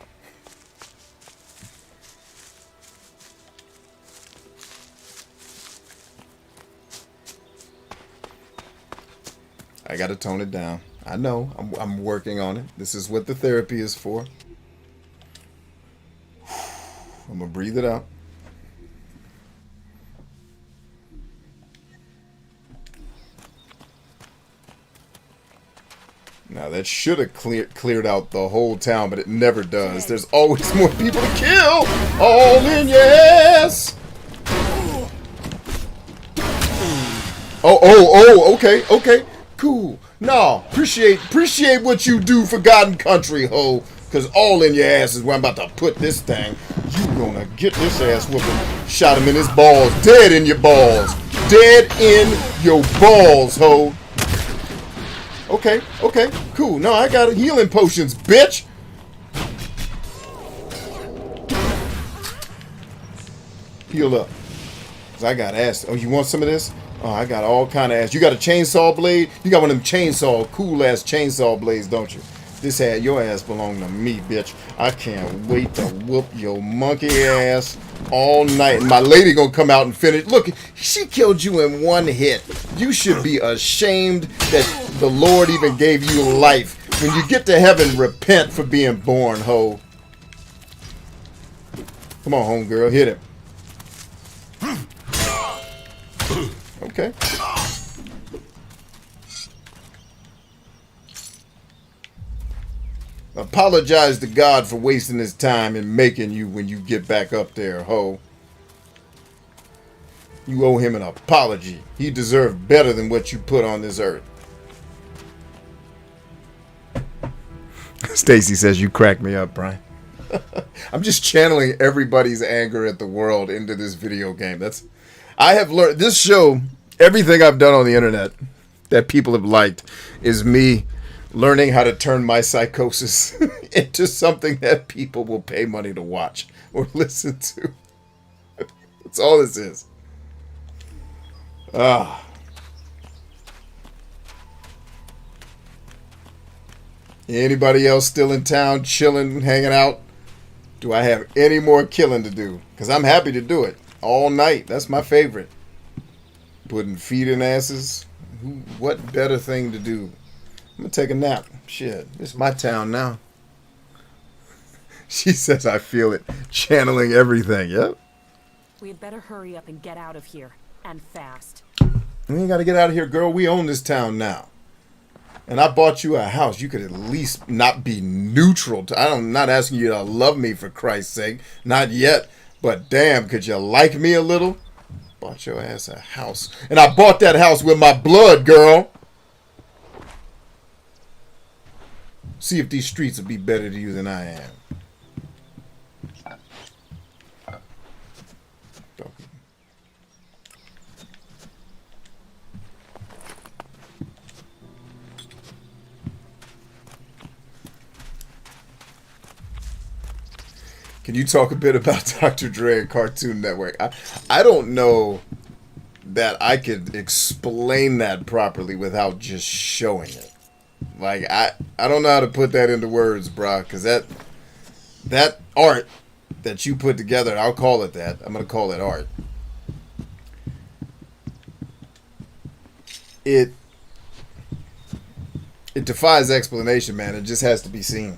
I gotta tone it down. I know. I'm working on it. This is what the therapy is for. I'm gonna breathe it out. Now that should have cleared out the whole town, but it never does. There's always more people to kill. All in your ass. Oh, okay. Cool. No, appreciate what you do for God and country, ho. Cause all in your ass is where I'm about to put this thing. You gonna get this ass whooping. Shot him in his balls. Dead in your balls. Dead in your balls, ho. Okay, cool. No, I got healing potions, bitch. Heal up. Cause I got ass. Oh, you want some of this? Oh, I got all kind of ass. You got a chainsaw blade? You got one of them cool ass chainsaw blades, don't you? This had your ass belong to me, bitch. I can't wait to whoop your monkey ass all night. And my lady gonna come out and finish. Look, she killed you in one hit. You should be ashamed that the Lord even gave you life. When you get to heaven, repent for being born, ho. Come on, homegirl, hit him. Okay. Apologize to God for wasting his time and making you when you get back up there, ho. You owe him an apology. He deserved better than what you put on this earth. Stacy says you crack me up, Brian. I'm just channeling everybody's anger at the world into this video game. I have learned this show, everything I've done on the internet that people have liked is me learning how to turn my psychosis into something that people will pay money to watch or listen to. That's all this is. Anybody else still in town, chilling, hanging out? Do I have any more killing to do? Because I'm happy to do it all night. That's my favorite. Putting feet in asses. What better thing to do? I'm going to take a nap. Shit, it's my town now. She says I feel it. Channeling everything. Yep. We had better hurry up and get out of here. And fast. We ain't got to get out of here, girl. We own this town now. And I bought you a house. You could at least not be neutral. I'm not asking you to love me for Christ's sake. Not yet. But damn, could you like me a little? Bought your ass a house. And I bought that house with my blood, girl. See if these streets will be better to you than I am. Can you talk a bit about Dr. Dre and Cartoon Network? I don't know that I could explain that properly without just showing it. Like, I don't know how to put that into words, bro, because that art that you put together, I'll call it that. I'm going to call it art. It defies explanation, man. It just has to be seen.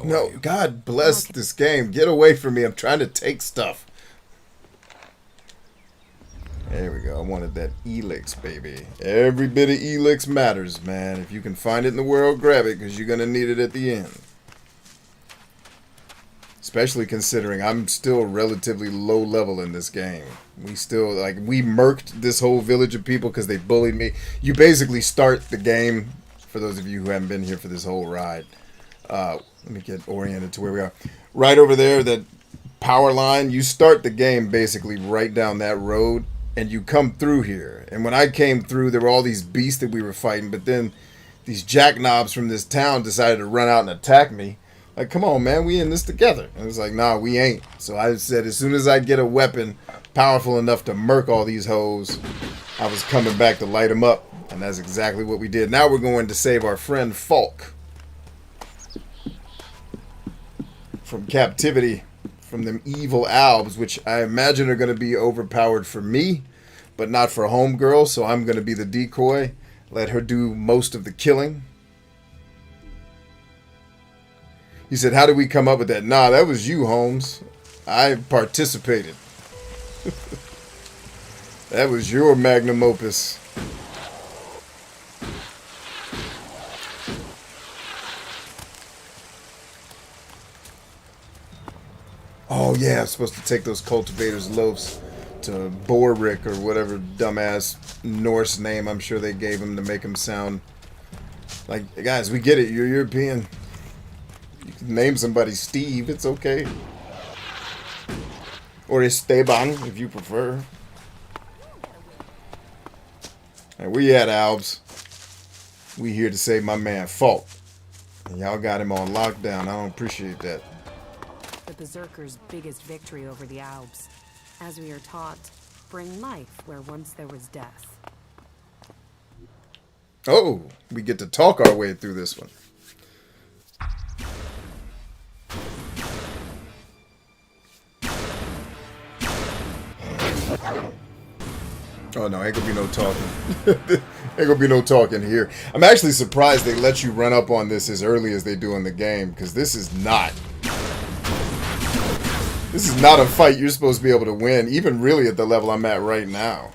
No, God bless this game. Get away from me. I'm trying to take stuff. There we go. I wanted that Elex, baby. Every bit of Elex matters, man. If you can find it in the world, grab it, because you're going to need it at the end. Especially considering I'm still relatively low level in this game. We murked this whole village of people because they bullied me. You basically start the game, for those of you who haven't been here for this whole ride. Let me get oriented to where we are. Right over there, that power line, you start the game basically right down that road, and you come through here. And when I came through, there were all these beasts that we were fighting, but then these jackknobs from this town decided to run out and attack me. Like, come on, man, we in this together. And it was like, nah, we ain't. So I said, as soon as I get a weapon powerful enough to murk all these hoes, I was coming back to light them up. And that's exactly what we did. Now we're going to save our friend Falk from captivity from them evil albs, which I imagine are going to be overpowered for me, but not for Homegirl, so I'm going to be the decoy. Let her do most of the killing. He said, how did we come up with that? Nah, that was you, Holmes. I participated. That was your magnum opus. Oh yeah, I'm supposed to take those cultivators' loaves to Borrick or whatever dumbass Norse name I'm sure they gave him to make him sound like, guys, we get it, you're European. You can name somebody Steve, it's okay. Or Esteban, if you prefer. And where you at, Albs? We here to save my man Falk. And y'all got him on lockdown, I don't appreciate that. The Berserkers' biggest victory over the Alps. As we are taught, bring life where once there was death. Oh, we get to talk our way through this one. Oh no, ain't gonna be no talking. Ain't gonna be no talking here. I'm actually surprised they let you run up on this as early as they do in the game, because this is not a fight you're supposed to be able to win, even really at the level I'm at right now.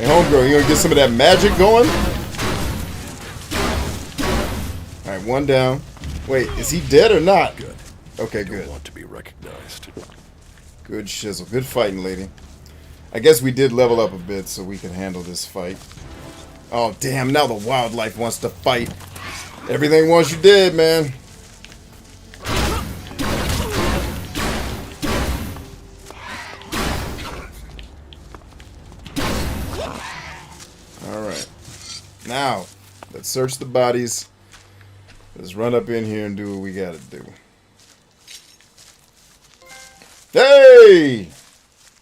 Homegirl, you gonna get some of that magic going? Alright, one down. Wait, is he dead or not? Good. Okay, good. Don't want to be recognized. Good shizzle. Good fighting, lady. I guess we did level up a bit so we can handle this fight. Oh, damn, now the wildlife wants to fight. Everything wants you dead, man. Alright. Now, let's search the bodies. Let's run up in here and do what we gotta do. Hey!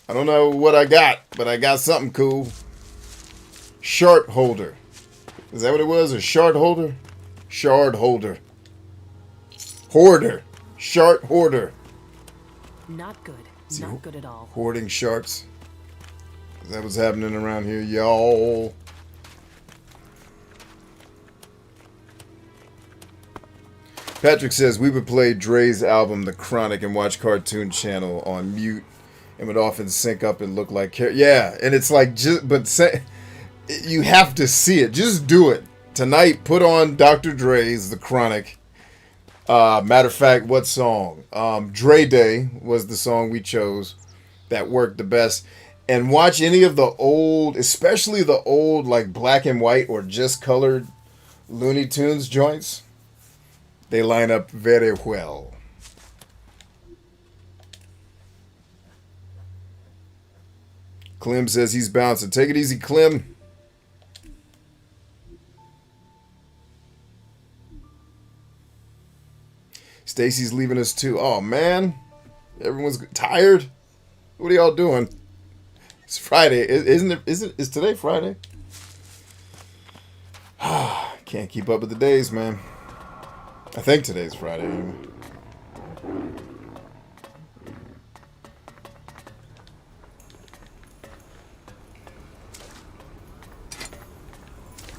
I don't know what I got, but I got something cool. Shard holder. Is that what it was? A shard holder? Shard holder. Hoarder. Shard hoarder. Not good. Not good at all. Hoarding sharks. Is that what's happening around here, y'all? Patrick says we would play Dre's album The Chronic and watch Cartoon Channel on mute and would often sync up and look like yeah, and it's like you have to see it. Just do it. Tonight put on Dr. Dre's The Chronic. Matter of fact, what song? Dre Day was the song we chose that worked the best. And watch any of the old, especially the old like black and white or just colored Looney Tunes joints. They line up very well. Clem says he's bouncing. Take it easy, Clem. Stacy's leaving us too. Oh man, everyone's tired. What are y'all doing? It's Friday, isn't it? Is today Friday? Can't keep up with the days, man. I think today's Friday. Anyway.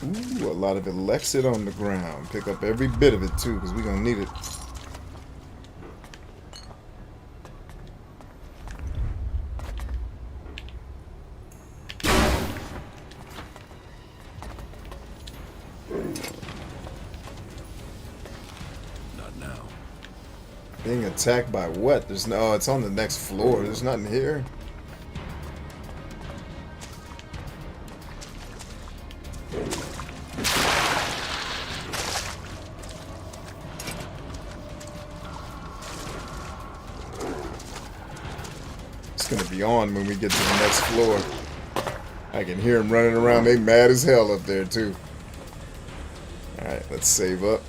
Ooh, a lot of Elex on the ground. Pick up every bit of it too, because we're gonna need it. Being attacked by what? There's no. It's on the next floor. There's nothing here. It's gonna be on when we get to the next floor. I can hear them running around. They mad as hell up there too. All right, let's save up.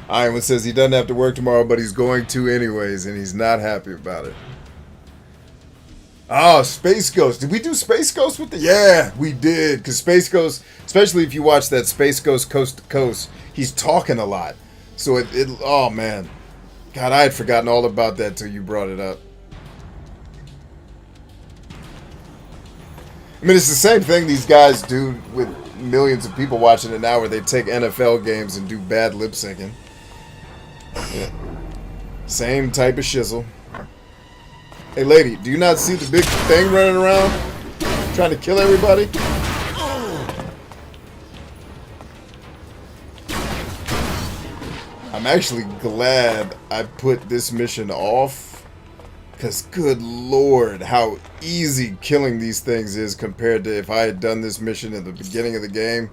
Iron says he doesn't have to work tomorrow, but he's going to anyways, and he's not happy about it. Oh, Space Ghost. Did we do Space Ghost with the... Yeah, we did. Because Space Ghost, especially if you watch that Space Ghost Coast to Coast, he's talking a lot. So it oh, man. God, I had forgotten all about that till you brought it up. I mean, it's the same thing these guys do with millions of people watching it now, where they take NFL games and do bad lip syncing. Yeah. Same type of shizzle. Hey, lady, do you not see the big thing running around trying to kill everybody? I'm actually glad I put this mission off, Because good lord, how easy killing these things is compared to if I had done this mission at the beginning of the game.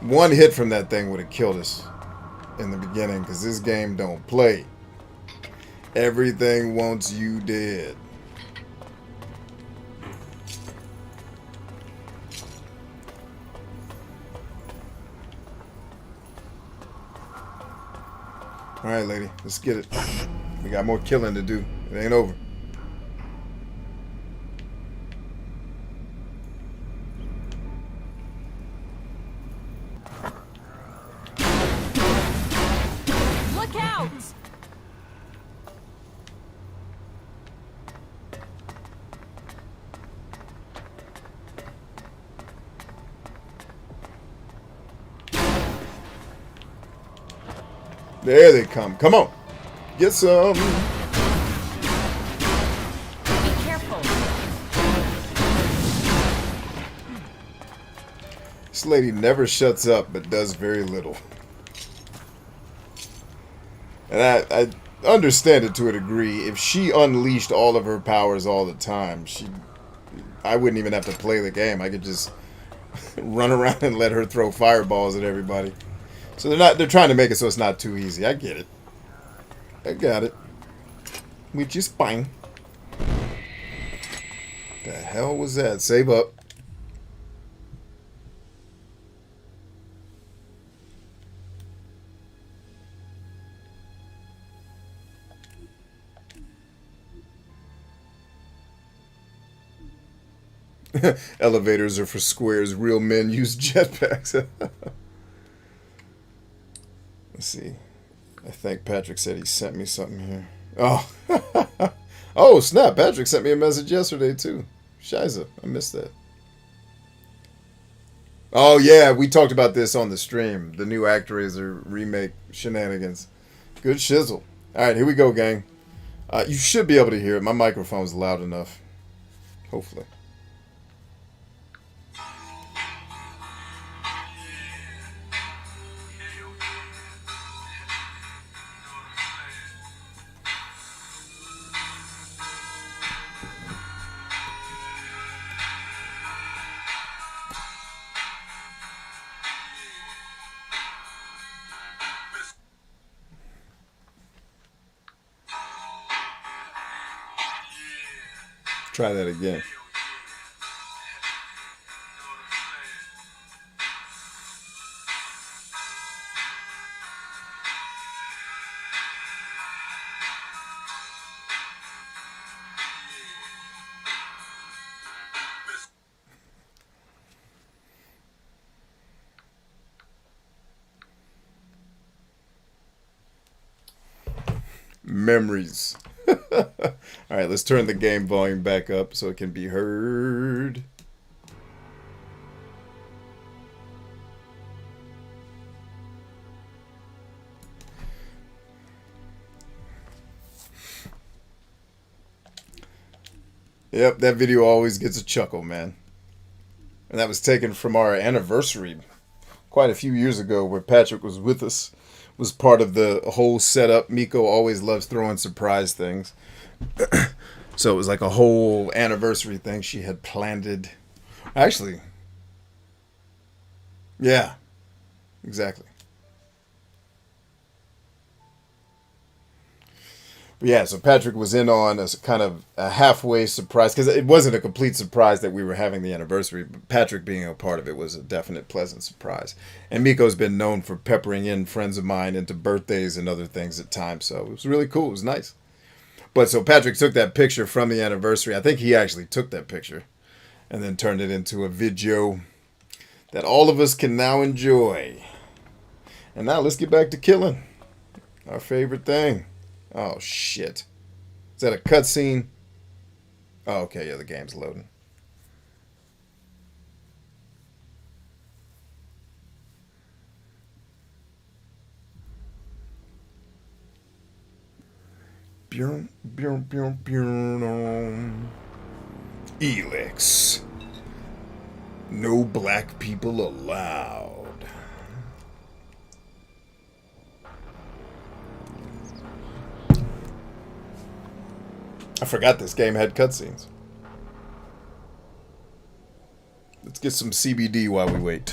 One hit from that thing would have killed us in the beginning, because this game don't play. Everything wants you dead. Alright, lady, let's get it. We got more killing to do. It ain't over. Look out! There they come. Come on. Get some. Be careful. This lady never shuts up, but does very little. And I understand it to a degree. If she unleashed all of her powers all the time, I wouldn't even have to play the game. I could just run around and let her throw fireballs at everybody. So they're trying to make it so it's not too easy. I get it. I got it. Which is fine. The hell was that? Save up. Elevators are for squares. Real men use jetpacks. Let's see. I think Patrick said he sent me something here. Oh. Oh, snap. Patrick sent me a message yesterday, too. Shiza. I missed that. Oh, yeah. We talked about this on the stream. The new ActRaiser remake shenanigans. Good shizzle. All right, here we go, gang. You should be able to hear it. My microphone's loud enough. Hopefully. Try that again. Memories. All right, let's turn the game volume back up so it can be heard. Yep, that video always gets a chuckle, man. And that was taken from our anniversary quite a few years ago where Patrick was with us. Was part of the whole setup. Miko always loves throwing surprise things. So it was like a whole anniversary thing she had planned. Actually, yeah, exactly. But yeah, so Patrick was in on a kind of a halfway surprise, because it wasn't a complete surprise that we were having the anniversary, but Patrick being a part of it was a definite pleasant surprise. And Miko's been known for peppering in friends of mine into birthdays and other things at times, so it was really cool. It was nice. But so Patrick took that picture from the anniversary. I think he actually took that picture and then turned it into a video that all of us can now enjoy. And now let's get back to killing. Our favorite thing. Oh, shit. Is that a cutscene? Oh, okay, yeah, the game's loading. Elex. No black people allowed. I forgot this game had cutscenes. Let's get some CBD while we wait.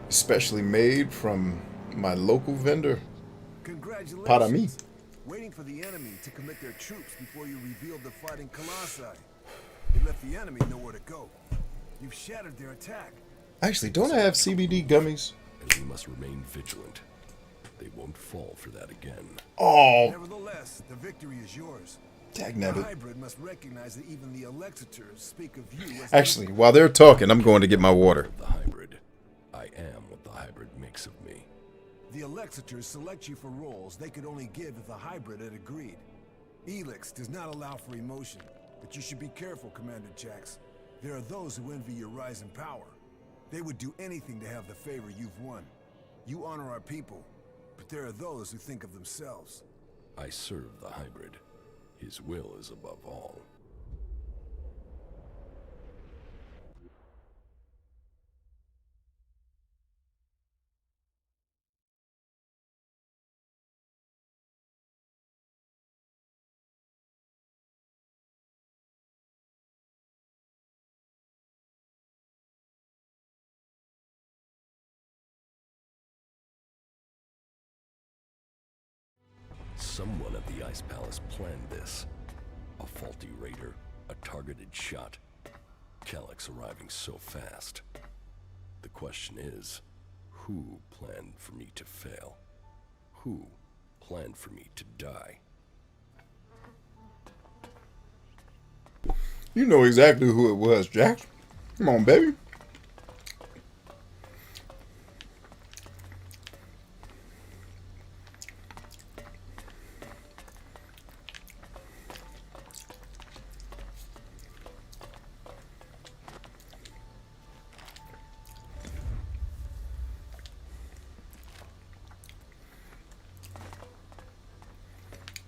Especially made from my local vendor. Para mí. Waiting for the enemy to commit their troops before you revealed the fighting Colossi. You left the enemy nowhere to go. You've shattered their attack. Actually, don't I have CBD gummies? And we must remain vigilant. They won't fall for that again. Oh. Nevertheless, the victory is yours. Dagnabbit. The hybrid must recognize that even the Elexitors speak of you as Actually, while they're talking, I'm going to get my water. The hybrid. I am what the hybrid makes of me. the Elexitors select you for roles they could only give if the hybrid had agreed. Elex does not allow for emotion, but you should be careful, Commander Jax. There are those who envy your rise in power. They would do anything to have the favor you've won. You honor our people, but there are those who think of themselves. I serve the hybrid. His will is above all. Someone at the Ice Palace planned this. A faulty raider, a targeted shot. Calyx arriving so fast. The question is, who planned for me to fail? Who planned for me to die? You know exactly who it was, Jax. Come on, baby.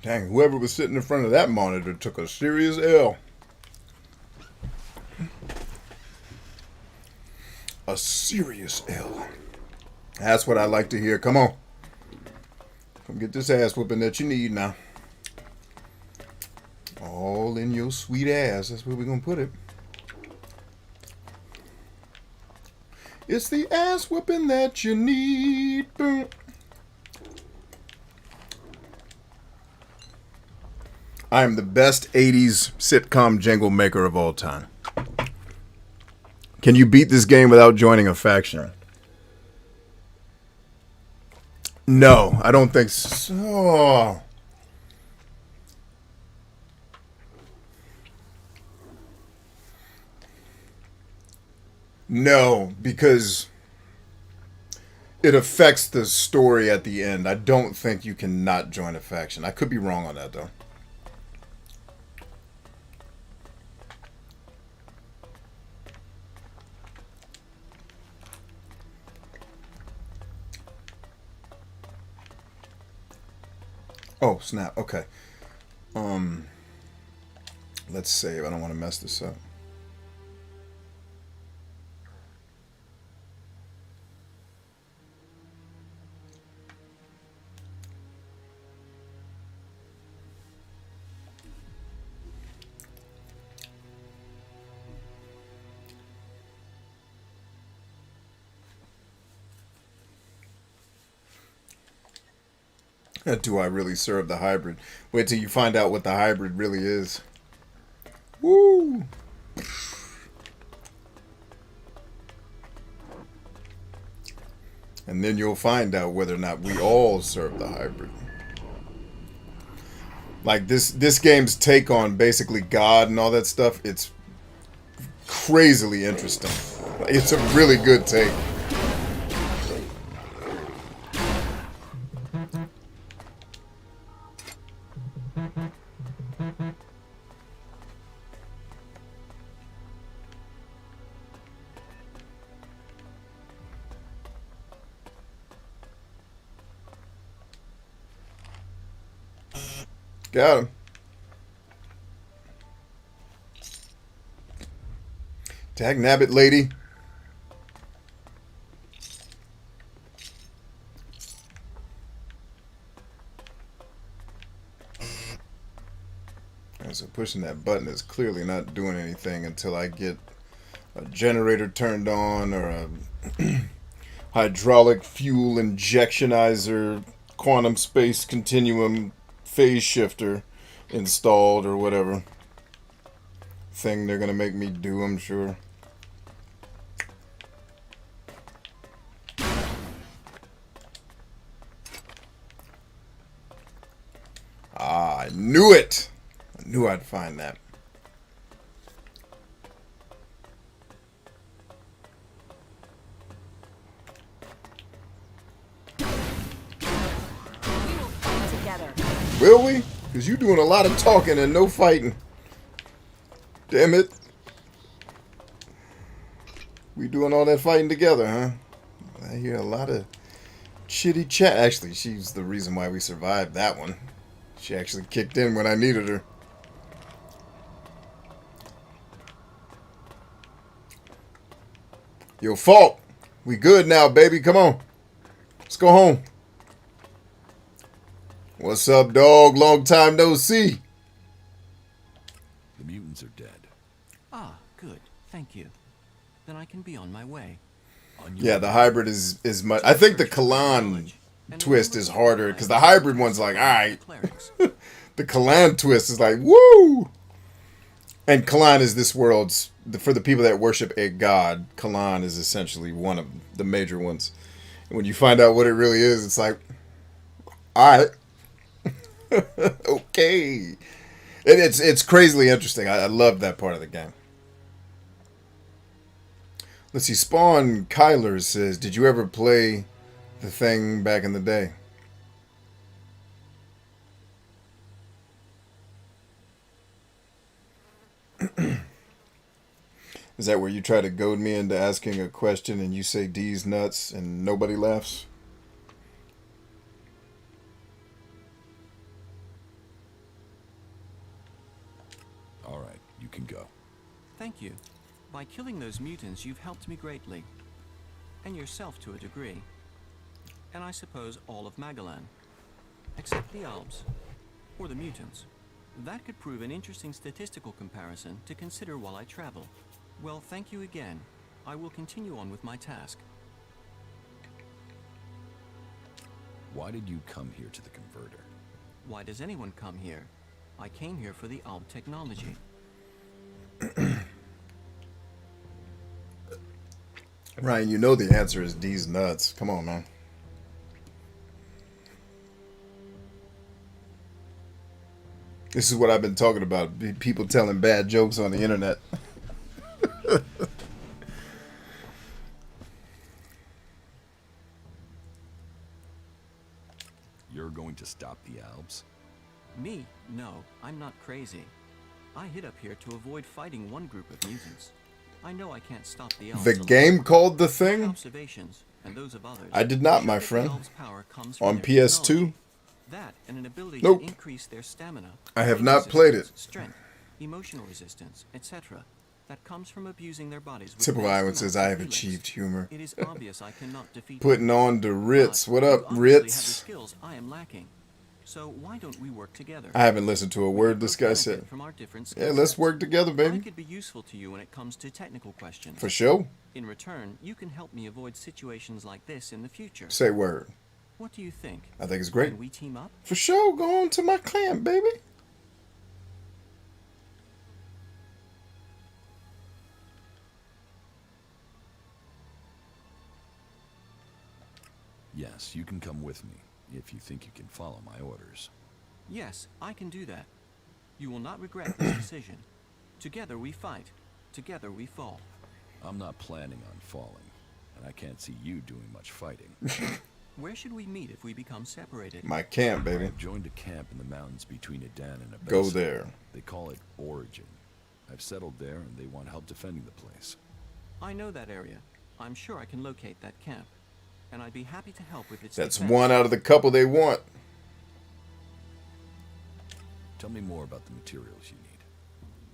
Dang, whoever was sitting in front of that monitor took a serious L. A serious L. That's what I like to hear. Come on. Come get this ass whooping that you need now. All in your sweet ass. That's where we're going to put it. It's the ass whooping that you need. Boom. I am the best 80s sitcom jingle maker of all time. Can you beat this game without joining a faction? No, I don't think so. No, because it affects the story at the end. I don't think you can not join a faction. I could be wrong on that, though. Oh, snap. Okay. Let's save. I don't want to mess this up. Do I really serve the hybrid? Wait till you find out what the hybrid really is. Woo! And then you'll find out whether or not we all serve the hybrid. Like this game's take on basically God and all that stuff, it's crazily interesting. It's a really good take. Got him. Tag nabbit, lady. pushing that button is clearly not doing anything until I get a generator turned on or a hydraulic fuel injectionizer, quantum space continuum phase shifter installed or whatever thing they're gonna make me do, I'm sure. Ah, I knew it! I knew I'd find that. Will we? Because you're doing a lot of talking and no fighting. Damn it. We doing all that fighting together, huh? I hear a lot of chitty chat. Actually, she's the reason why we survived that one. She actually kicked in when I needed her. Yo, Fault. We good now, baby. Come on. Let's go home. What's up, dog? Long time no see. The mutants are dead. Ah, good. Thank you. Then I can be on my way. Yeah, the hybrid is much. I think the Calaan twist is harder because the hybrid one's like, all right. The Calaan twist is like, woo. And Calaan is this world's, for the people that worship a god, Calaan is essentially one of the major ones. And when you find out what it really is, it's like, all right. Okay. And it's crazily interesting. I love that part of the game. Let's see. Spawn Kyler says, did you ever play the thing back in the day? Is that where you try to goad me into asking a question and you say D's nuts and nobody laughs? All right, you can go. Thank you. By killing those mutants, you've helped me greatly. And yourself to a degree. And I suppose all of Magalan. Except the Alps. Or the mutants. That could prove an interesting statistical comparison to consider while I travel. Well, thank you again. I will continue on with my task. Why did you come here to the converter? Why does anyone come here? I came here for the Alp technology. Ryan, you know the answer is D's nuts. Come on, man. This is what I've been talking about. People telling bad jokes on the internet. You're going to stop the Alps? Me? No, I'm not crazy. I hid up here to avoid fighting one group of mutants. I know I can't stop the Elves. The game called The Thing? Observations, and those of others. I did not, my friend. On PS2? That and an ability Nope. to increase their stamina. I have not played it. Strength, emotional resistance, etc. That comes from abusing their bodies. With Typical vast Iwan amounts says, of I have Elex. achieved humor. It is obvious I cannot defeat Putting them. on the Ritz. What up, You obviously have the Ritz? skills I am lacking. So why don't we work together? I haven't listened to a word this guy said. From our different Yeah, skill let's sets. work together, I baby. could be useful to you when it comes to technical questions. For sure. In return, you can help me avoid situations like this in the future. Say word. What do you think? I think it's great. Can we team up? For sure. Go on to my clan, baby. Yes, you can come with me, if you think you can follow my orders. Yes, I can do that. You will not regret this decision. Together we fight. Together we fall. I'm not planning on falling, and I can't see you doing much fighting. Where should we meet if we become separated? My camp, baby. I've joined a camp in the mountains between Adan and Abyss. Go there. They call it Origin. I've settled there, and they want help defending the place. I know that area. I'm sure I can locate that camp. And I'd be happy to help with its That's defense. one out of the couple they want. Tell me more about the materials you need.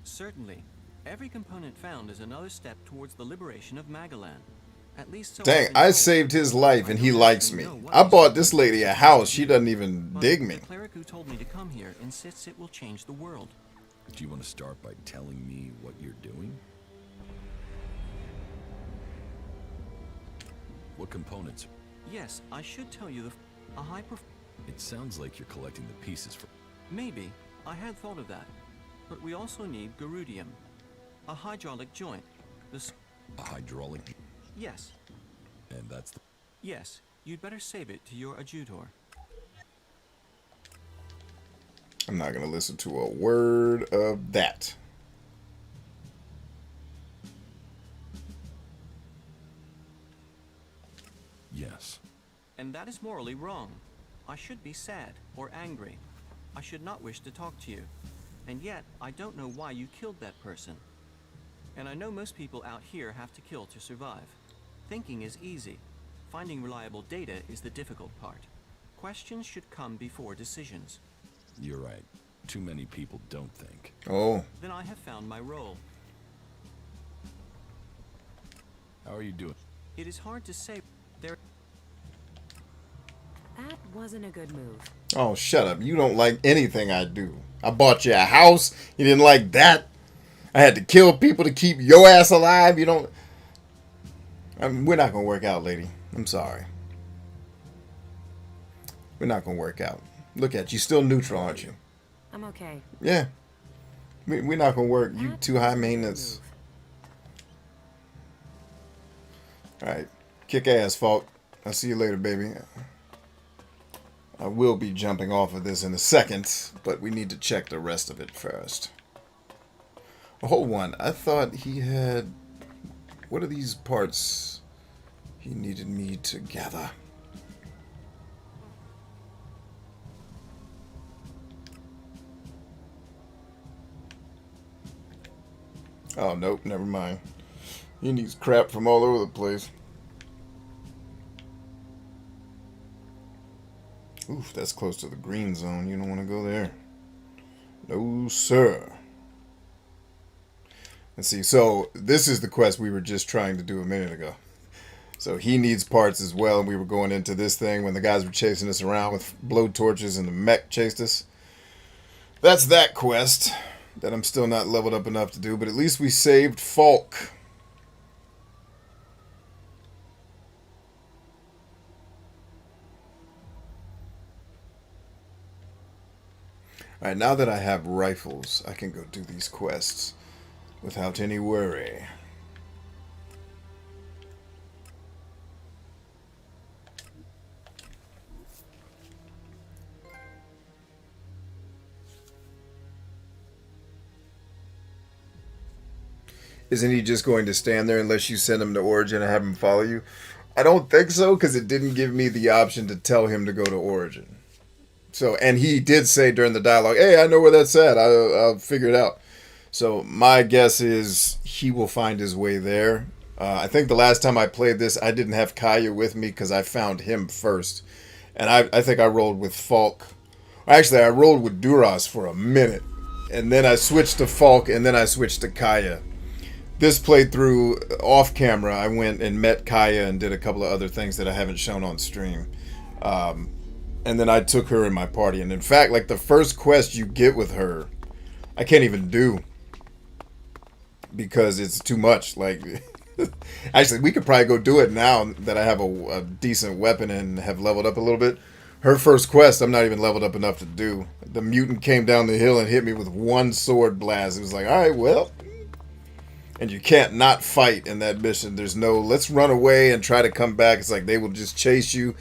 Certainly. Every component found is another step towards the liberation of Magalan. At least so Dang, I saved his life and he likes me. I bought this lady a house. She doesn't even dig me. The cleric who told me to come here insists it will change the world. Do you want to start by telling me what you're doing? What components? Yes, I should tell you a It sounds like you're collecting the pieces for... Maybe. I had thought of that. But we also need Garudium. A hydraulic joint. A hydraulic? Yes. And that's the... Yes. You'd better save it to your adjutor. I'm not going to listen to a word of that. Yes. And that is morally wrong. I should be sad or angry. I should not wish to talk to you. And yet, I don't know why you killed that person. And I know most people out here have to kill to survive. Thinking is easy. Finding reliable data is the difficult part. Questions should come before decisions. You're right. Too many people don't think. Oh. Then I have found my role. How are you doing? It is hard to say. There. That wasn't a good move. Oh, shut up. You don't like anything I do. I bought you a house. You didn't like that. I had to kill people to keep your ass alive. You don't... we're not going to work out, lady. I'm sorry. We're not going to work out. Look at you. Still neutral, aren't you? I'm okay. Yeah. We're not going to work. You too high maintenance. Alright. Kick ass, Falk. I'll see you later, baby. I will be jumping off of this in a second, but we need to check the rest of it first. Oh, hold on. I thought he had... What are these parts he needed me to gather? Oh, nope. Never mind. He needs crap from all over the place. Oof, that's close to the green zone. You don't want to go there. No, sir. Let's see. So, this is the quest we were just trying to do a minute ago. So, he needs parts as well. And we were going into this thing when the guys were chasing us around with blowtorches and the mech chased us. That's that quest that I'm still not leveled up enough to do. But at least we saved Falk. Alright, now that I have rifles, I can go do these quests without any worry. Isn't he just going to stand there unless you send him to Origin and have him follow you? I don't think so, because it didn't give me the option to tell him to go to Origin. So, and he did say during the dialogue, hey, I know where that's at. I'll figure it out. So my guess is he will find his way there. I think the last time I played this, I didn't have Kaya with me because I found him first. And I think I rolled with Falk. Actually, I rolled with Duras for a minute. And then I switched to Falk, and then I switched to Kaya. This playthrough, off camera, I went and met Kaya and did a couple of other things that I haven't shown on stream. And then I took her in my party. And in fact, like the first quest you get with her, I can't even do. Because it's too much. Like, actually, we could probably go do it now that I have a decent weapon and have leveled up a little bit. Her first quest, I'm not even leveled up enough to do. The mutant came down the hill and hit me with one sword blast. It was like, alright, well. And you can't not fight in that mission. There's no, let's run away and try to come back. It's like they will just chase you,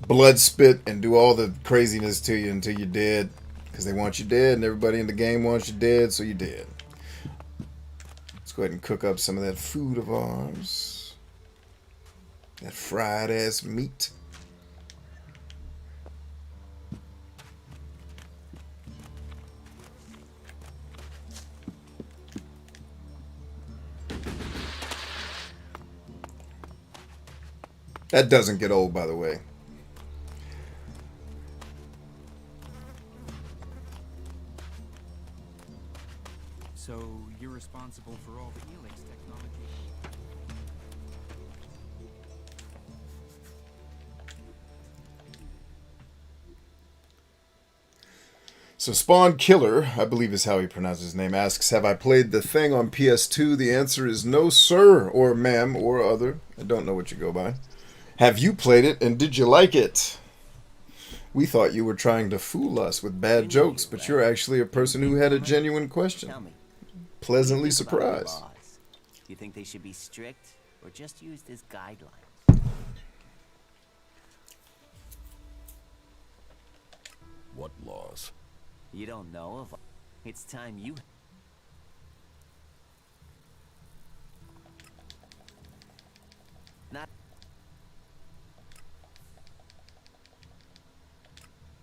blood spit, and do all the craziness to you until you're dead. Because they want you dead, and everybody in the game wants you dead, so you're dead. Let's go ahead and cook up some of that food of ours. That fried ass meat. That doesn't get old, by the way. So you're responsible for all the Elex technology? So Spawn Killer, I believe is how he pronounces his name, asks, have I played the thing on PS2? The answer is no, sir, or ma'am, or other. I don't know what you go by. Have you played it, and did you like it? We thought you were trying to fool us with bad jokes, but you're actually a person who had a genuine question. Pleasantly surprised. You think they should be strict, or just used as guidelines? What laws? You don't know of. It's time you. Not.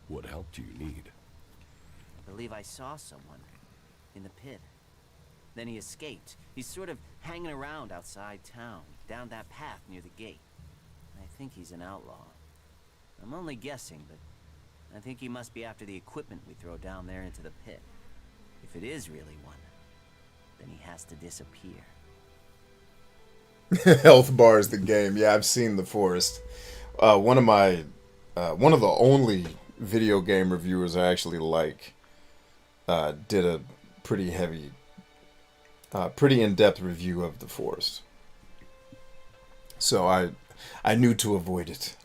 What help do you need? I believe I saw someone in the pit. Then he escaped. He's sort of hanging around outside town, down that path near the gate. I think he's an outlaw. I'm only guessing, but I think he must be after the equipment we throw down there into the pit. If it is really one, then he has to disappear. Health bars the game. Yeah, I've seen The Forest. One of the only video game reviewers I actually like did a pretty heavy, pretty in-depth review of The Forest. So I knew to avoid it.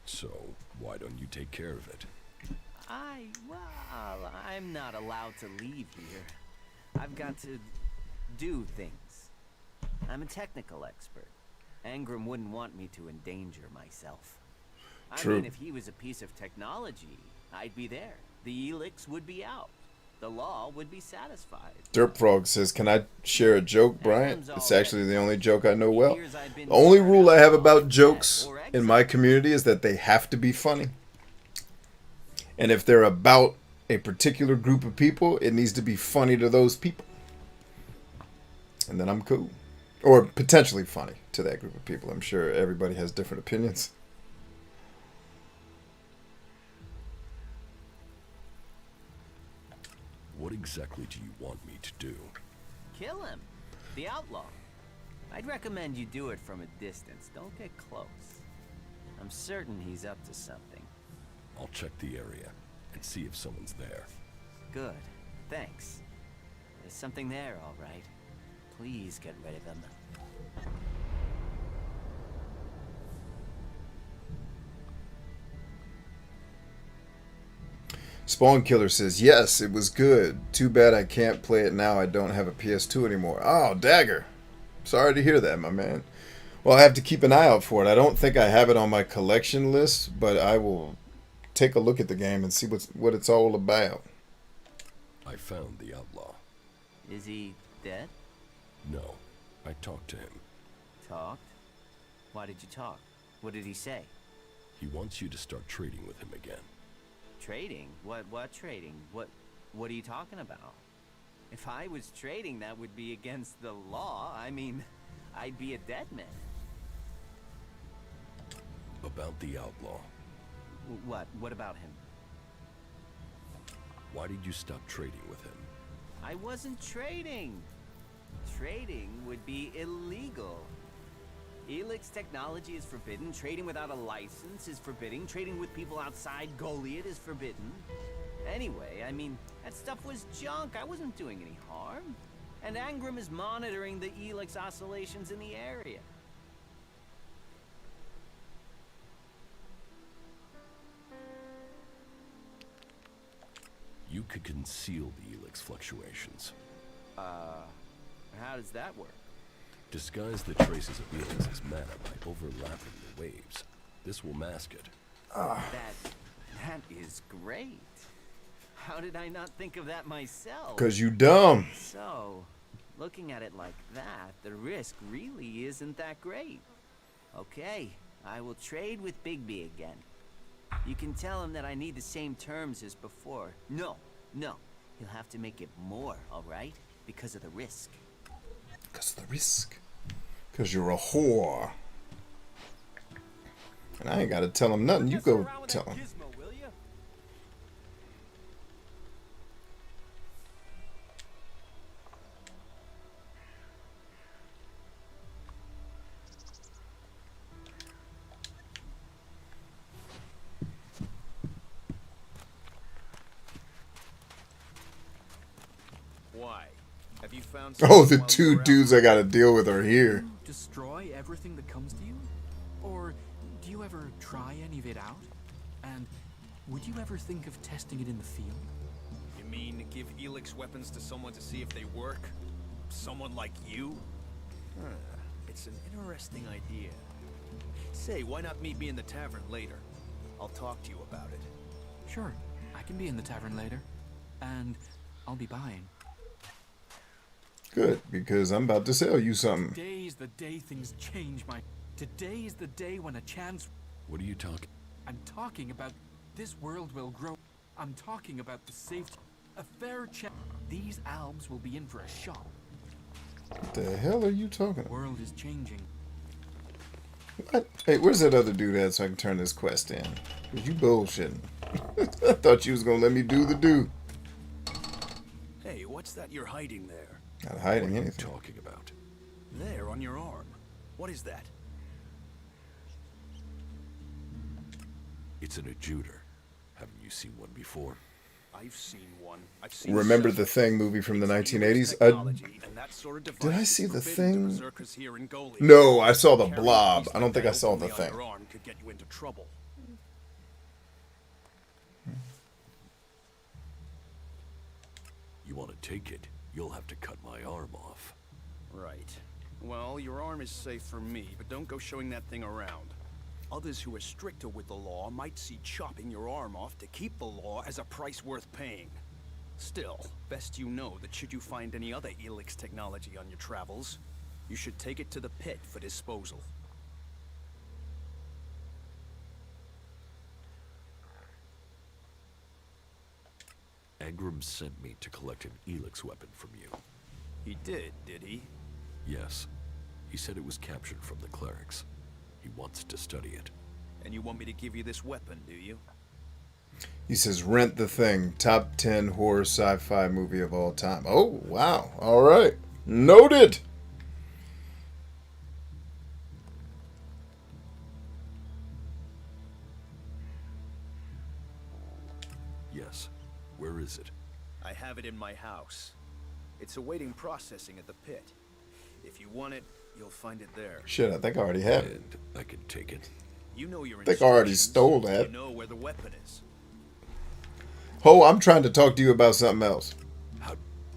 So, why don't you take care of it? Well, I'm not allowed to leave here. I've got to do things. I'm a technical expert. Angram wouldn't want me to endanger myself. True. I mean, if he was a piece of technology, I'd be there. The Elex would be out. The law would be satisfied. Dirtfrog says, can I share a joke, Bryant? It's actually the only joke I know well. The only rule I have about jokes in my community is that they have to be funny. And if they're about a particular group of people, it needs to be funny to those people. And then I'm cool. Or potentially funny to that group of people. I'm sure everybody has different opinions. What exactly do you want me to do? Kill him. The outlaw. I'd recommend you do it from a distance. Don't get close. I'm certain he's up to something. I'll check the area and see if someone's there. Good. Thanks. There's something there, all right. Please get rid of him. Spawn Killer says, yes, it was good. Too bad I can't play it now. I don't have a PS2 anymore. Oh, dagger. Sorry to hear that, my man. Well, I have to keep an eye out for it. I don't think I have it on my collection list, but I will take a look at the game and see what it's all about. I found the outlaw. Is he dead? No, I talked to him. Talked? Why did you talk? What did he say? He wants you to start trading with him again. Trading? What trading? What are you talking about? If I was trading, that would be against the law. I mean, I'd be a dead man. About the outlaw. What? What about him? Why did you stop trading with him? I wasn't trading. Trading would be illegal. Elex technology is forbidden. Trading without a license is forbidden. Trading with people outside Goliath is forbidden. Anyway, I mean, that stuff was junk. I wasn't doing any harm. And Angram is monitoring the Elex oscillations in the area. You could conceal the Elex fluctuations. How does that work? Disguise the traces of Elix's mana by overlapping the waves. This will mask it. That is great. How did I not think of that myself? 'Cause you dumb. So, looking at it like that, the risk really isn't that great. Okay, I will trade with Bigby again. You can tell him that I need the same terms as before. No. He'll have to make it more, alright? Because of the risk. Because of the risk. Because you're a whore. And I ain't got to tell him nothing. You go tell him. found Oh, something the while you two were out dudes I gotta deal with are here. Destroy everything that comes to you? Or do you ever try any of it out? And would you ever think of testing it in the field? You mean give Elex weapons to someone to see if they work? Someone like you? Huh. It's an interesting idea. Say, why not meet me in the tavern later? I'll talk to you about it. Sure, I can be in the tavern later. And I'll be buying. Good, because I'm about to sell you something. Today's the day things change, my... Today is the day when a chance... What are you talking? I'm talking about this world will grow. I'm talking about the safety... A fair chance. These albs will be in for a shock. What the hell are you talking about? The world is changing. What? Hey, where's that other dude at so I can turn this quest in? Cause you bullshitting. I thought you was gonna let me do the do. Hey, what's that you're hiding there? Not hiding What are you anything. talking about? There, on your arm. What is that? It's an adjuter. Haven't you seen one before? I've seen one. I've seen Remember several. the Thing movie from the 1980s? Did I see the Thing? Berserkers here in Goli. No, I saw the Carrying a Blob. piece I don't like think I that saw the openly on Thing. your arm could get you into trouble. You want to take it? You'll have to cut my arm off. Right. Well, your arm is safe from me, but don't go showing that thing around. Others who are stricter with the law might see chopping your arm off to keep the law as a price worth paying. Still, best you know that should you find any other Elex technology on your travels, you should take it to the pit for disposal. Agram sent me to collect an Elex weapon from you. He did he? Yes. He said it was captured from the Clerics. He wants to study it. And you want me to give you this weapon, do you? He says, Rent the Thing, top 10 horror sci-fi movie of all time. Oh, wow. All right. Noted. Yes. Where is it? I have it in my house. It's awaiting processing at the pit. If you want it, you'll find it there. Shit, I think I already have it. And I can take it. You know your I think I already instructions. stole that. You know where the weapon is. Ho, I'm trying to talk to you about something else.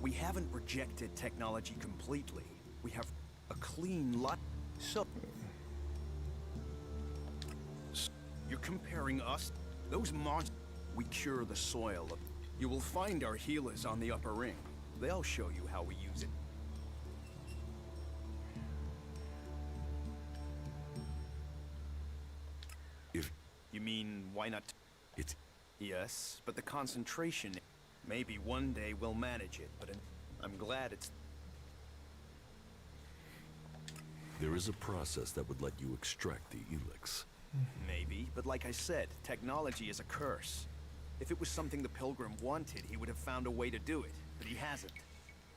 We haven't rejected technology completely. We have a clean lot. So you're comparing us? Those monsters. We cure the soil. You will find our healers on the upper ring. They'll show you how we use it. If you mean, why not? It's... Yes, but the concentration... Maybe one day we'll manage it, but I'm glad it's... There is a process that would let you extract the Elex. Maybe, but like I said, technology is a curse. If it was something the Pilgrim wanted, he would have found a way to do it, but he hasn't.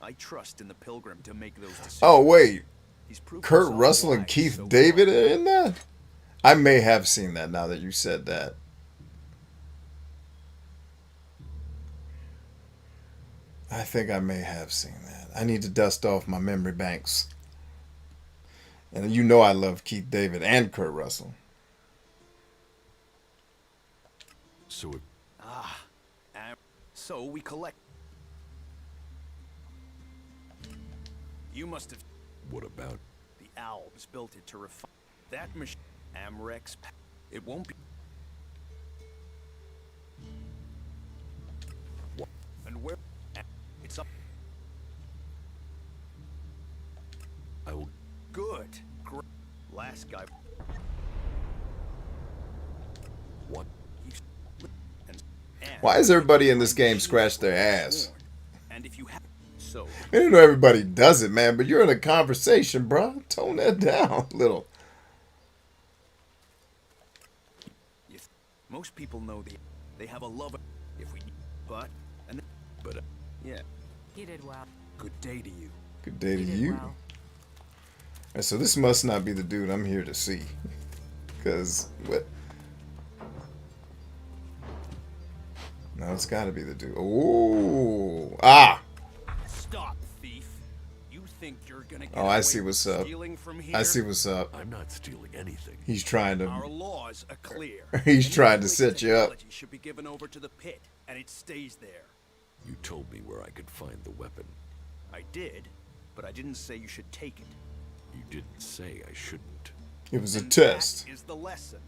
I trust in the Pilgrim to make those decisions. Oh, wait. He's proved Kurt himself Russell and wise Keith so David are in that? I may have seen that now that you said that. I think I may have seen that. I need to dust off my memory banks. And you know I love Keith David and Kurt Russell. So it... So we collect... You must have... What about... The Alps built it to refine... That machine... Amrex... It won't be... What? And where... It's up... I will... Good. Great. Last guy... What? Why is everybody in this game scratch their ass? And if you have... So... I didn't know everybody does it, man, but you're in a conversation, bro. Tone that down a little. Most people know they have a love... If we... But... And... But... Yeah. You did well. Good day to you. Good day to You did you. well. Alright, so this must not be the dude I'm here to see. Because, what? No, it's gotta be the dude. Oh! Ah! Stop, thief. think you're gonna get Oh, I away see with what's up. stealing from here? I see what's up. I'm not stealing anything. He's trying to. Our laws are clear. He's Any trying to Elix set you up. technology should be given over to the pit, and it stays there. You told me where I could find the weapon. I did, but I didn't say you should take it. You didn't say I shouldn't. It was a And test. That is the lesson.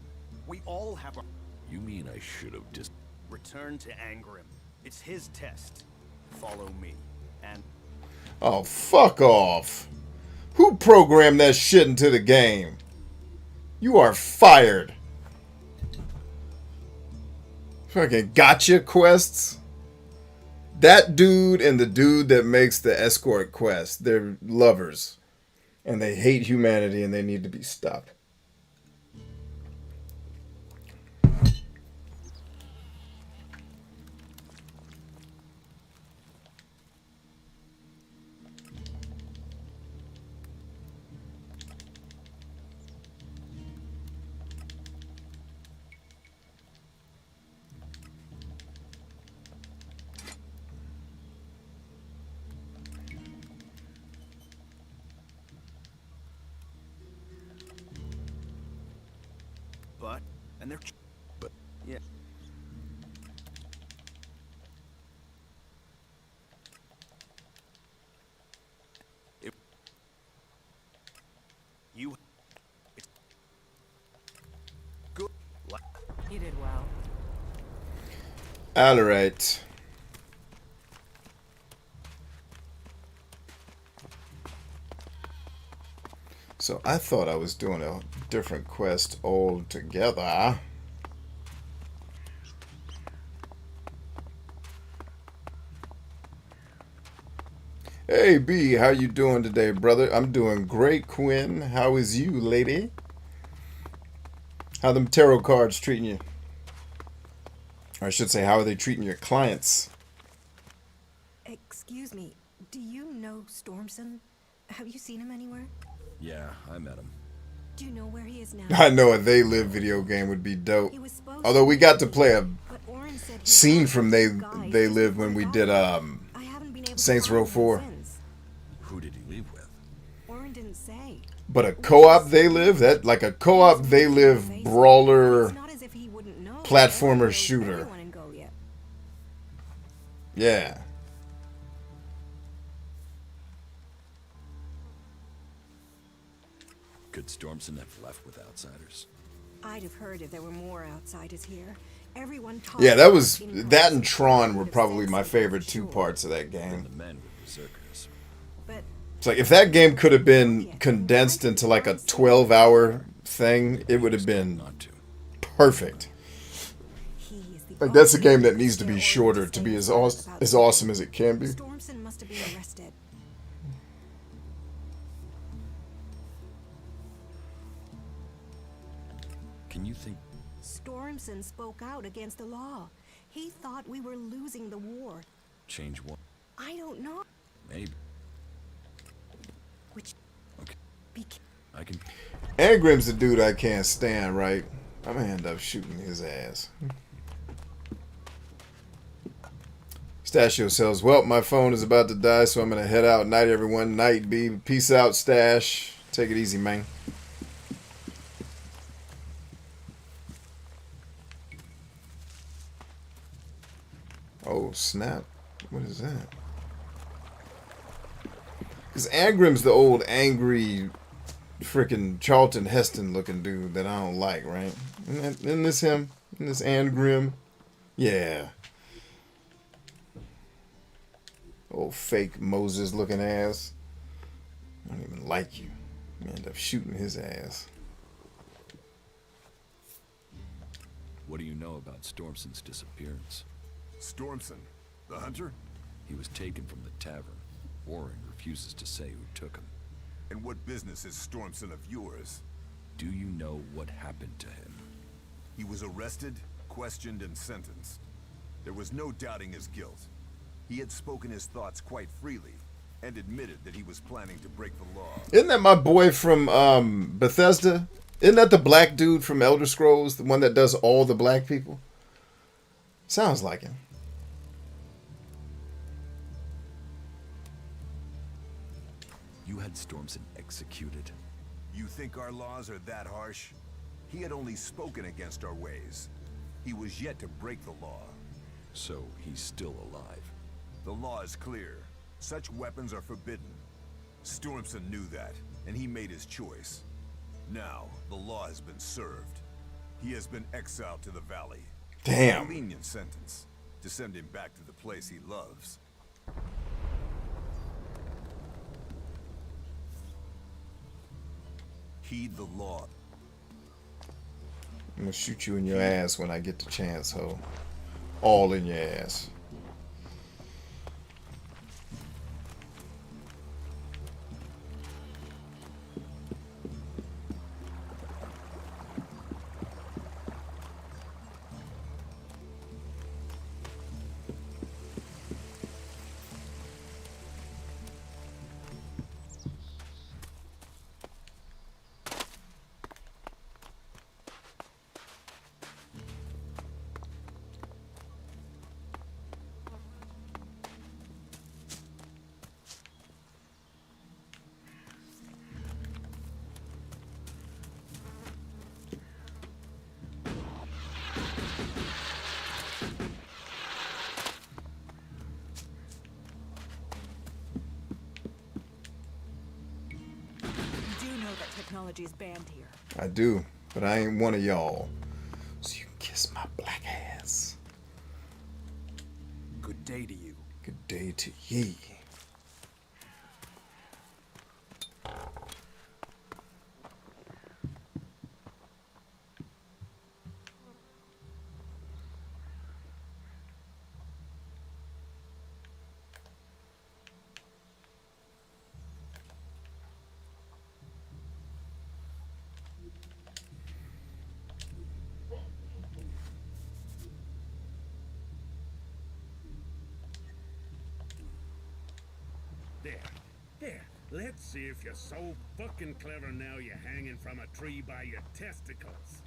We all have a... You mean I should have just... Return to Angrim. It's his test. Follow me. And... Oh, fuck off. Who programmed that shit into the game? You are fired. Fucking gotcha quests. That dude and the dude that makes the escort quest, they're lovers. And they hate humanity and they need to be stopped. And they're... But... Yeah. You... It's... Good. You did well. All right. So I thought I was doing a different quest altogether. Hey B, how you doing today, brother? I'm doing great, Quinn. How is you, lady? How them tarot cards treating you? Or I should say, how are they treating your clients? Excuse me, do you know Stormson? Have you seen him anywhere? Yeah, I met him. Do you know where he is now? I know a They Live video game would be dope. Although we got to play a scene from They Live when we did Saints Row 4. Who did he leave with? Orin didn't say. But a co-op They Live? That like a co-op They Live brawler platformer shooter. Yeah. Could Stormson have left with outsiders? I'd have heard if there were more outsiders here. Everyone Yeah, that was that and Tron were probably my favorite two parts of that game. The men were berserkers. It's like if that game could have been condensed into like a 12-hour thing, it would have been perfect. Like that's a game that needs to be shorter to be as awesome as it can be. Stormson must have been arrested. Can you think... Stormson spoke out against the law. He thought we were losing the war. Change what? I don't know. Maybe. Which... Okay. I can... Angrim's the dude I can't stand, right? I'm gonna end up shooting his ass. Stashio says, well, my phone is about to die, so I'm gonna head out. Night, everyone. Night, B. Peace out, Stash. Take it easy, man. Oh, snap. What is that? Because Angrim's the old angry freaking Charlton Heston looking dude that I don't like, right? Isn't this him? Isn't this Angrim? Yeah. Old fake Moses looking ass. I don't even like you. I end up shooting his ass. What do you know about Stormson's disappearance? Stormson, the hunter? He was taken from the tavern. Warren refuses to say who took him. And what business is Stormson of yours? Do you know what happened to him? He was arrested, questioned, and sentenced. There was no doubting his guilt. He had spoken his thoughts quite freely, and admitted that he was planning to break the law. Isn't that my boy from Bethesda? Isn't that the black dude from Elder Scrolls? The one that does all the black people? Sounds like him. You had Stormson executed? You think our laws are that harsh? He had only spoken against our ways. He was yet to break the law. So he's still alive. The law is clear. Such weapons are forbidden. Stormson knew that, and he made his choice. Now, the law has been served. He has been exiled to the valley. Damn. A lenient sentence to send him back to the place he loves. Heed the law. I'm gonna shoot you in your ass when I get the chance, ho. All in your ass. Technology is banned here. I do, but I ain't one of y'all. So you can kiss my black ass. Good day to you. Good day to ye. There. Let's see if you're so fucking clever now you're hanging from a tree by your testicles.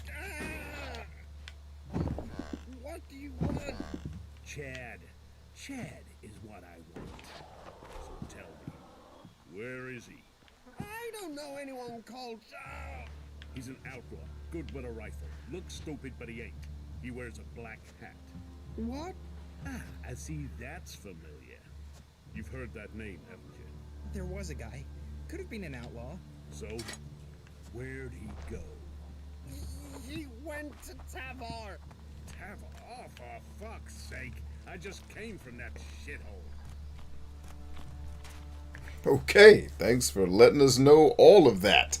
Ah! What do you want? Chad. Chad is what I want. So tell me, where is he? I don't know anyone called Chad. He's an outlaw, good with a rifle. Looks stupid, but he ain't. He wears a black hat. What? Ah, I see that's familiar. You've heard that name, haven't you? There was a guy. Could have been an outlaw. So, where'd he go? He went to Tavar. Tavar? Oh, for fuck's sake. I just came from that shithole. Okay, thanks for letting us know all of that.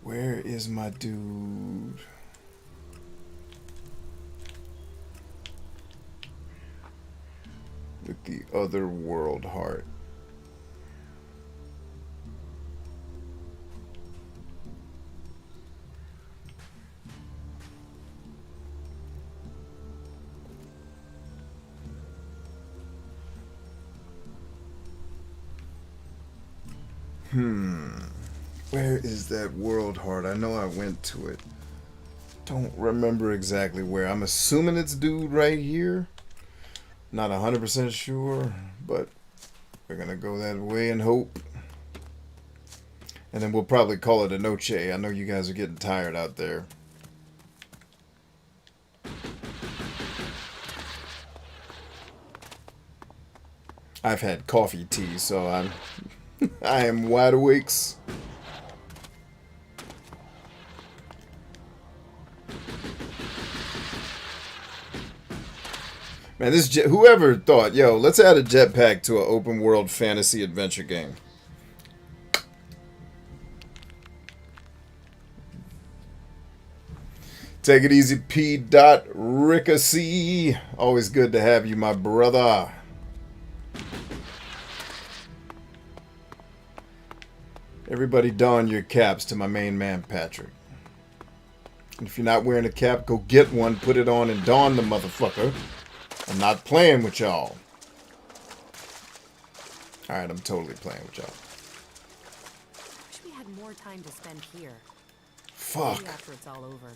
Where is my dude? With the other world heart. Where is that world heart? I know I went to it. Don't remember exactly where. I'm assuming it's dude right here. Not 100% sure, but we're gonna go that way and hope. And then we'll probably call it a noche. I know you guys are getting tired out there. I've had coffee tea, so I am wide awakes. Man, this whoever thought, yo, let's add a jetpack to an open world fantasy adventure game. Take it easy, P. Rickacy. Always good to have you, my brother. Everybody don your caps to my main man, Patrick. And if you're not wearing a cap, go get one, put it on, and don the motherfucker. I'm not playing with y'all. Alright, I'm totally playing with y'all. Wish we had more time to spend here. Fuck. Maybe after it's all over.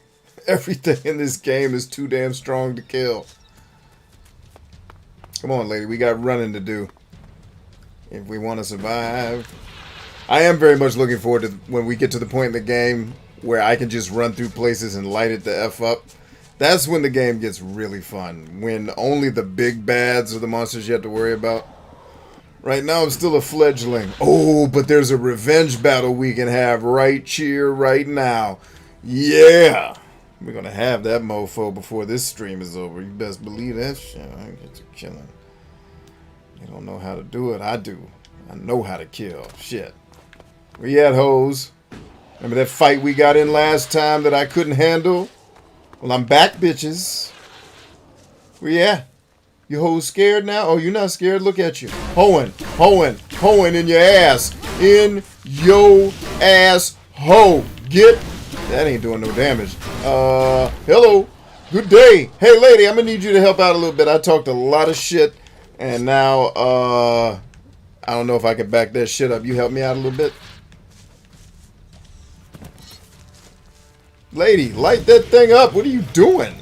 Everything in this game is too damn strong to kill. Come on, lady. We got running to do. if we want to survive. I am very much looking forward to when we get to the point in the game where I can just run through places and light it the F up. That's when the game gets really fun. When only the big bads are the monsters you have to worry about. Right now I'm still a fledgling. Oh, but there's a revenge battle we can have right here, right now. Yeah! We're gonna have that mofo before this stream is over. You best believe that shit. I get to killing. You don't know how to do it. I do. I know how to kill. Shit. Where you at, hoes? Remember that fight we got in last time that I couldn't handle? Well, I'm back, bitches. Where you at? You hoes scared now? Oh, you're not scared? Look at you. Hoeing in your ass. In yo ass ho. Get. That ain't doing no damage. Hello. Good day. Hey, lady, I'm gonna need you to help out a little bit. I talked a lot of shit, and now, I don't know if I can back that shit up. You help me out a little bit? Lady, light that thing up. What are you doing?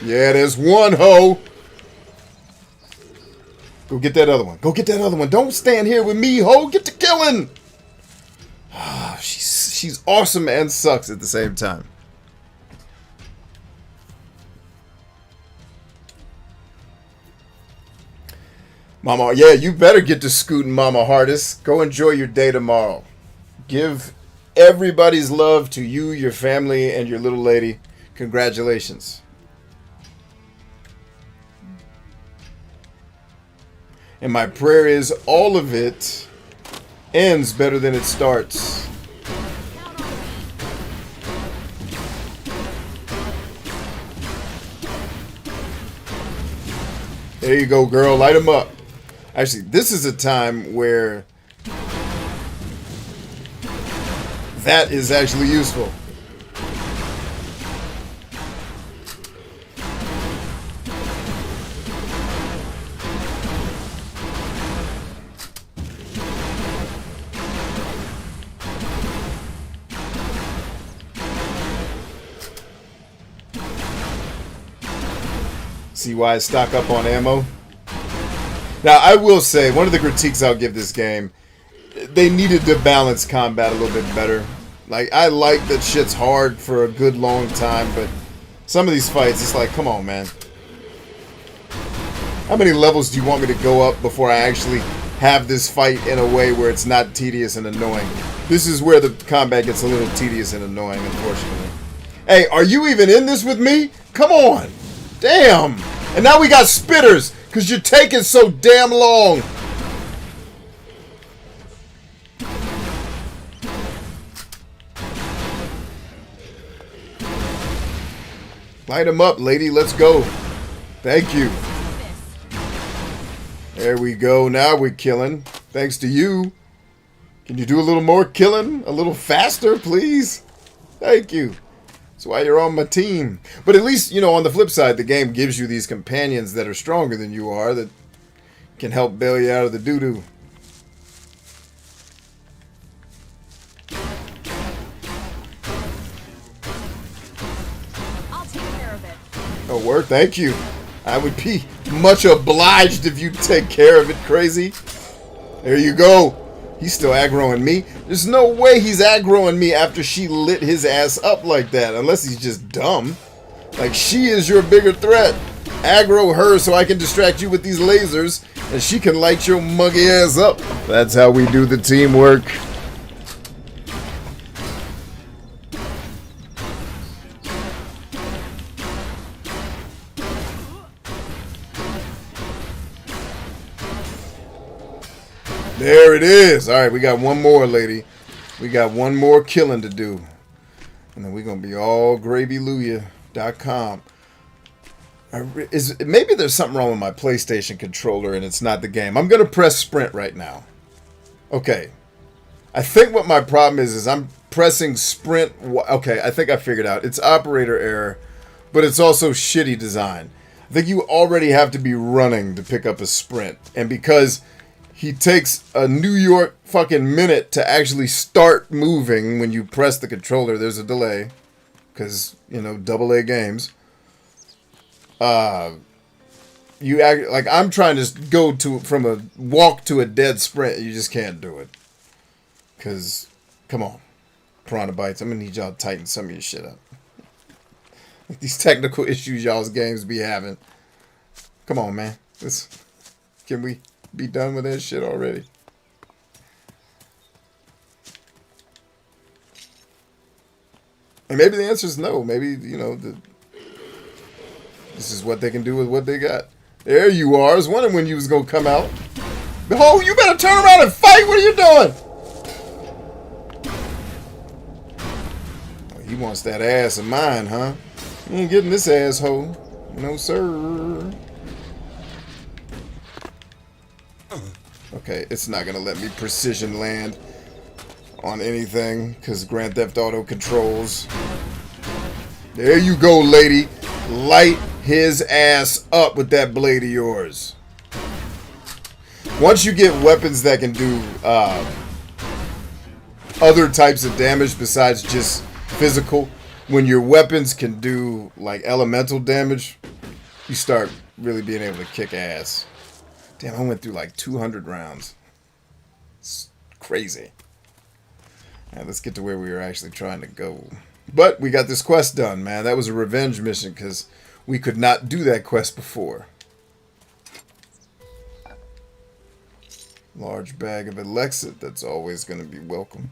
Yeah, there's one hoe. Go get that other one. Go get that other one. Don't stand here with me, ho. Get to killing. Oh, she's awesome and sucks at the same time. Mama, yeah, you better get to scooting, Mama Hardest. Go enjoy your day tomorrow. Give everybody's love to you, your family, and your little lady. Congratulations. And my prayer is all of it ends better than it starts. There you go, girl. Light them up. Actually, this is a time where that is actually useful. See why I stock up on ammo? Now, I will say, one of the critiques I'll give this game, they needed to balance combat a little bit better. Like, I like that shit's hard for a good long time, but some of these fights, it's like, come on, man. How many levels do you want me to go up before I actually have this fight in a way where it's not tedious and annoying? This is where the combat gets a little tedious and annoying, unfortunately. Hey, are you even in this with me? Come on! Damn! And now we got spitters, because you're taking so damn long. Light them up, lady. Let's go. Thank you. There we go. Now we're killing. Thanks to you. Can you do a little more killing? A little faster, please? Thank you. That's why you're on my team. But at least, you know, on the flip side, the game gives you these companions that are stronger than you are that can help bail you out of the doo-doo. I'll take care of it. Oh, word, thank you. I would be much obliged if you take care of it, crazy. There you go. He's still aggroing me. There's no way he's aggroing me after she lit his ass up like that, unless he's just dumb. Like, she is your bigger threat. Aggro her so I can distract you with these lasers, and she can light your muggy ass up. That's how we do the teamwork. There it is. All right, we got one more, lady. We got one more killing to do. And then we're going to be all gravyluya.com. Maybe there's something wrong with my PlayStation controller and it's not the game. I'm going to press sprint right now. Okay. I think what my problem is I'm pressing sprint. Okay, I think I figured out. It's operator error, but it's also shitty design. I think you already have to be running to pick up a sprint. And because he takes a New York fucking minute to actually start moving when you press the controller, there's a delay. Because, you know, AA games. You act like I'm trying to go from a walk to a dead sprint. You just can't do it. Because, come on. Piranha Bytes, I'm going to need y'all to tighten some of your shit up. Like these technical issues y'all's games be having. Come on, man. Can we be done with that shit already? And maybe the answer is no. Maybe, you know, this is what they can do with what they got. There you are. I was wondering when you was going to come out. Oh, you better turn around and fight. What are you doing? Oh, he wants that ass of mine, huh? You ain't getting this asshole. No, sir. Okay, it's not going to let me precision land on anything because Grand Theft Auto controls. There you go, lady. Light his ass up with that blade of yours. Once you get weapons that can do other types of damage besides just physical, when your weapons can do like elemental damage, you start really being able to kick ass. Damn, I went through like 200 rounds. It's crazy. All right, let's get to where we were actually trying to go. But we got this quest done, man. That was a revenge mission because we could not do that quest before. Large bag of Elex, that's always going to be welcome.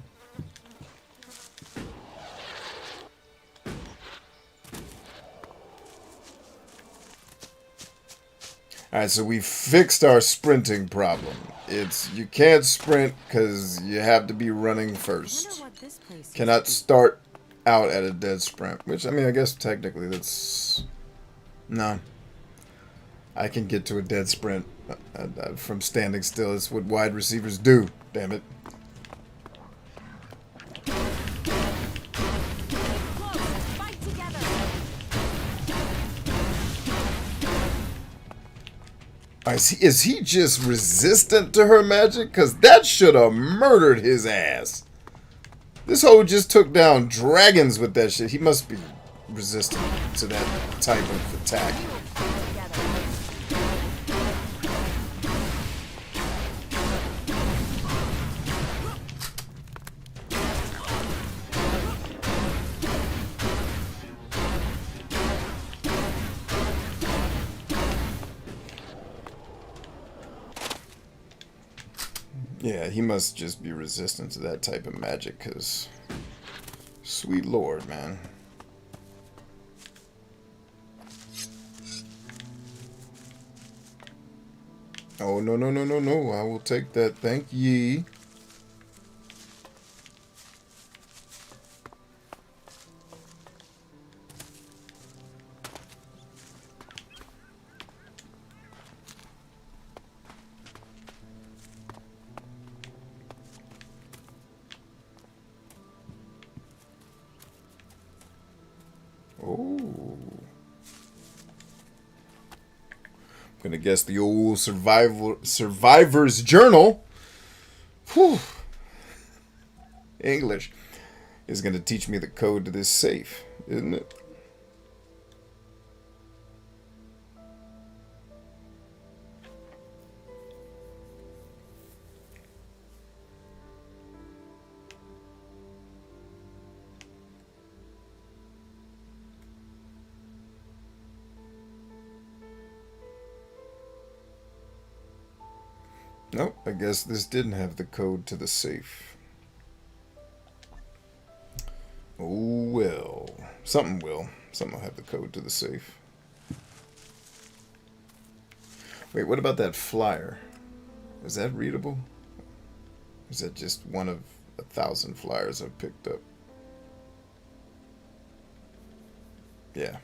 Alright, so we fixed our sprinting problem. You can't sprint because you have to be running first. Cannot start out at a dead sprint. Which, I mean, I guess technically that's... No. I can get to a dead sprint from standing still. It's what wide receivers do. Damn it. Is he just resistant to her magic? Because that should have murdered his ass. This hoe just took down dragons with that shit. He must be resistant to that type of attack. Yeah, he must just be resistant to that type of magic, because... Sweet Lord, man. Oh, no, no, no, no, no. I will take that. Thank ye. Gonna guess the old survivor's journal. Whew. English is gonna teach me the code to this safe, isn't it? Nope, I guess this didn't have the code to the safe. Oh well. Something will. Something will have the code to the safe. Wait, what about that flyer? Is that readable? Or is that just one of 1,000 flyers I've picked up? Yeah.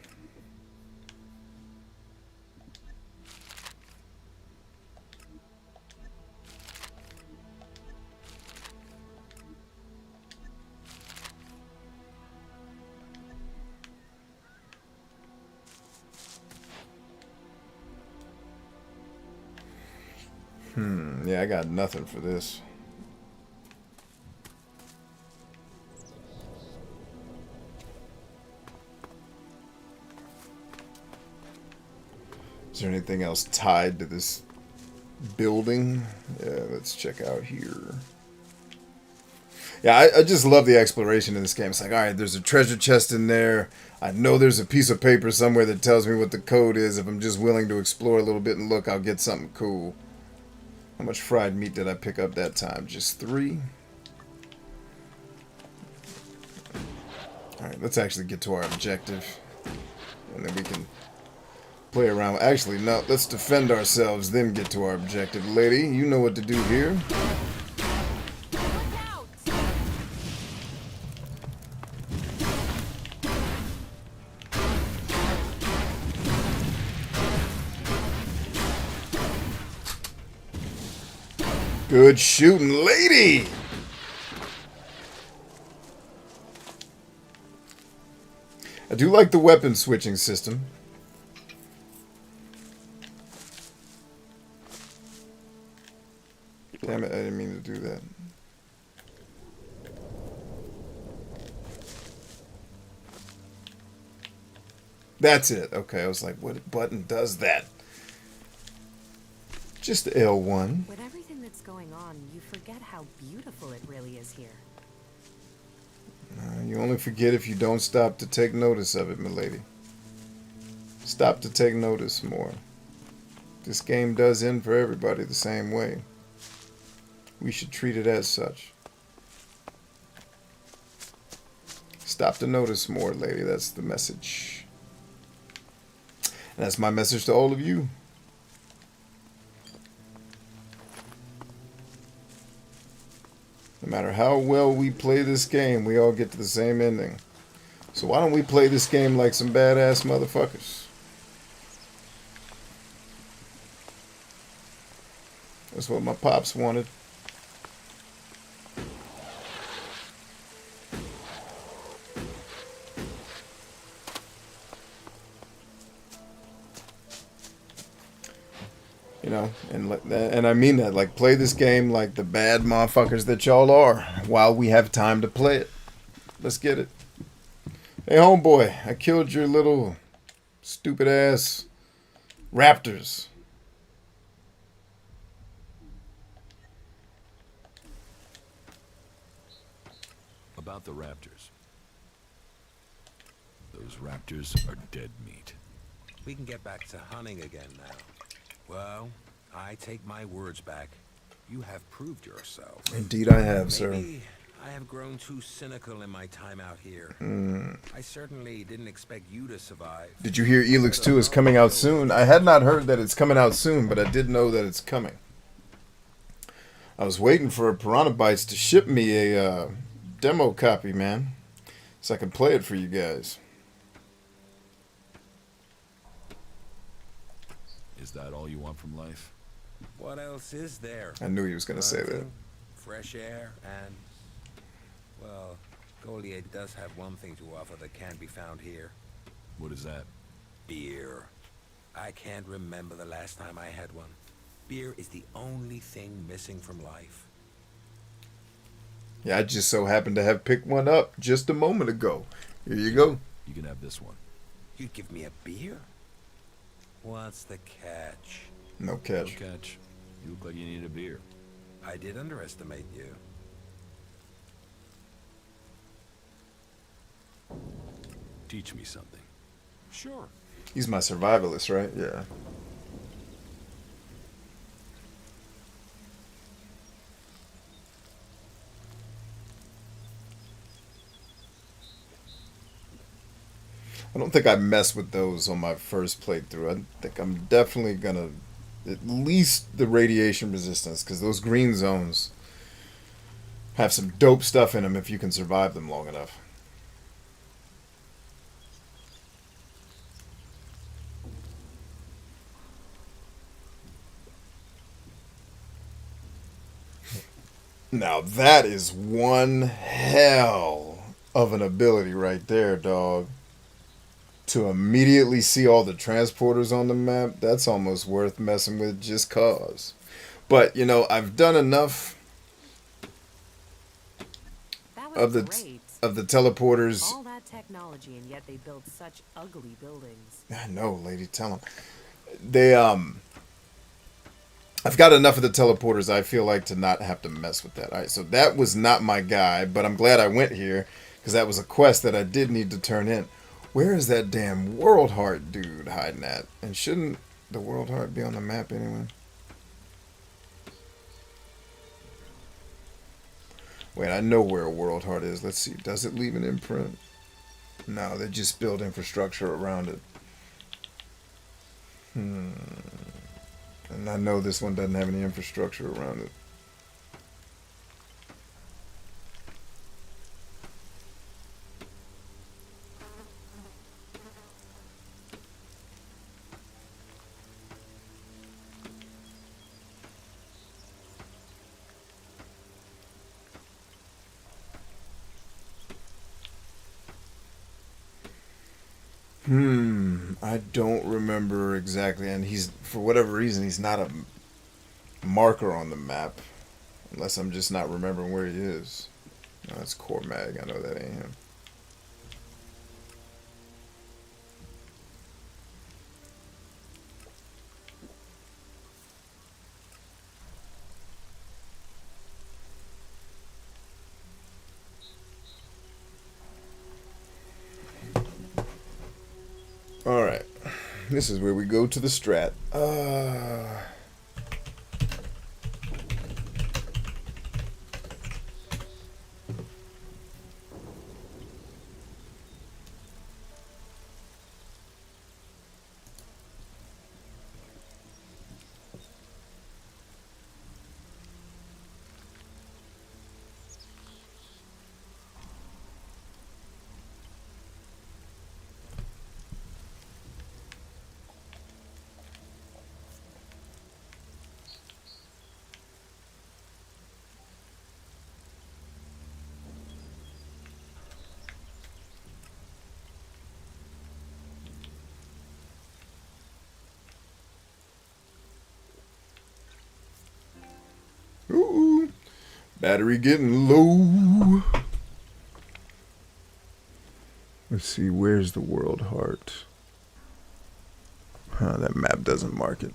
Yeah, I got nothing for this. Is there anything else tied to this building? Yeah, let's check out here. Yeah, I just love the exploration in this game. It's like, all right, there's a treasure chest in there. I know there's a piece of paper somewhere that tells me what the code is. If I'm just willing to explore a little bit and look, I'll get something cool. How much fried meat did I pick up that time? Just 3? All right, let's actually get to our objective. And then we can play around. Actually, no, let's defend ourselves, then get to our objective. Lady, you know what to do here. Good shooting, lady! I do like the weapon switching system. Damn it, I didn't mean to do that. That's it. Okay, I was like, what button does that? Just L1. With everything that's going on, you forget how beautiful it really is here. You only forget if you don't stop to take notice of it, milady. Stop to take notice more. This game does end for everybody the same way. We should treat it as such. Stop to notice more, lady. That's the message. And that's my message to all of you. No matter how well we play this game, we all get to the same ending. So why don't we play this game like some badass motherfuckers? That's what my pops wanted. You know, and I mean that, like, play this game like the bad motherfuckers that y'all are while we have time to play it. Let's get it. Hey, homeboy, I killed your little stupid ass raptors. About the raptors. Those raptors are dead meat. We can get back to hunting again now. Well, I take my words back. You have proved yourself. Indeed I have, sir. Maybe I have grown too cynical in my time out here. I certainly didn't expect you to survive. Did you hear Elex 2 is coming out soon? I had not heard that it's coming out soon, but I did know that it's coming. I was waiting for Piranha Bytes to ship me a demo copy, man, so I can play it for you guys. Is that all you want from life? What else is there? I knew he was going to say that. Fresh air and, well, Goliath does have one thing to offer that can't be found here. What is that? Beer. I can't remember the last time I had one. Beer is the only thing missing from life. Yeah, I just so happened to have picked one up just a moment ago. Here you go. You can have this one. You'd give me a beer? What's the catch? No catch. No catch. You look like you need a beer. I did underestimate you. Teach me something. Sure. He's my survivalist, right? Yeah. I don't think I messed with those on my first playthrough. I think I'm definitely gonna at least the radiation resistance, because those green zones have some dope stuff in them if you can survive them long enough. Now that is one hell of an ability right there, dog. To immediately see all the transporters on the map, that's almost worth messing with just cause. But, you know, I've done enough That of was the great. of the teleporters. All that technology, and yet they build such ugly buildings. I know, lady, tell them. They I've got enough of the teleporters, I feel like, to not have to mess with that. All right, so that was not my guy, but I'm glad I went here because that was a quest that I did need to turn in. Where is that damn World Heart dude hiding at? And shouldn't the World Heart be on the map anyway? Wait, I know where a World Heart is. Let's see. Does it leave an imprint? No, they just build infrastructure around it. And I know this one doesn't have any infrastructure around it. I don't remember exactly, and he's, for whatever reason, he's not a marker on the map, unless I'm just not remembering where he is. No, that's Core Mag, I know that ain't him. Alright, this is where we go to the strat. Ooh, battery getting low. Let's see, where's the World Heart? That map doesn't mark it.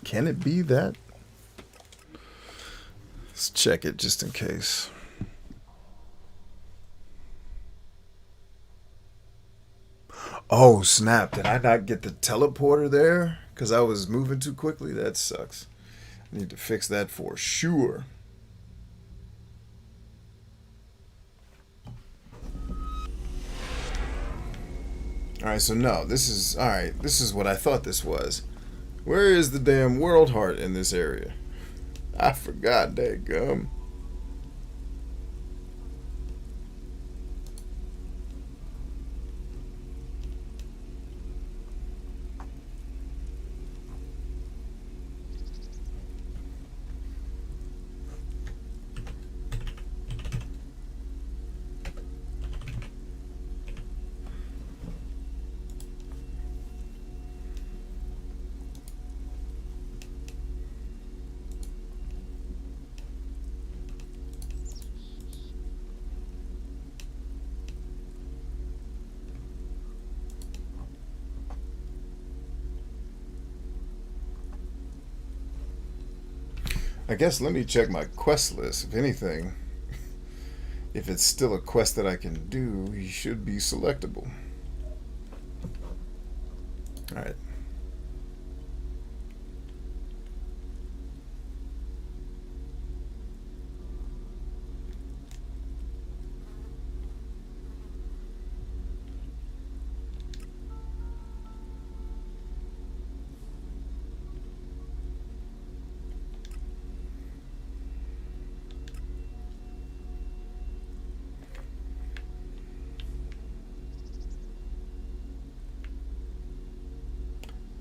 Can it be that? Let's check it just in case. Oh, snap. Did I not get the teleporter there? Because I was moving too quickly? That sucks. I need to fix that for sure. Alright, so no. This is... Alright, this is what I thought this was. Where is the damn World Heart in this area? I forgot, dadgum. I guess let me check my quest list, if anything. If it's still a quest that I can do, he should be selectable. Alright.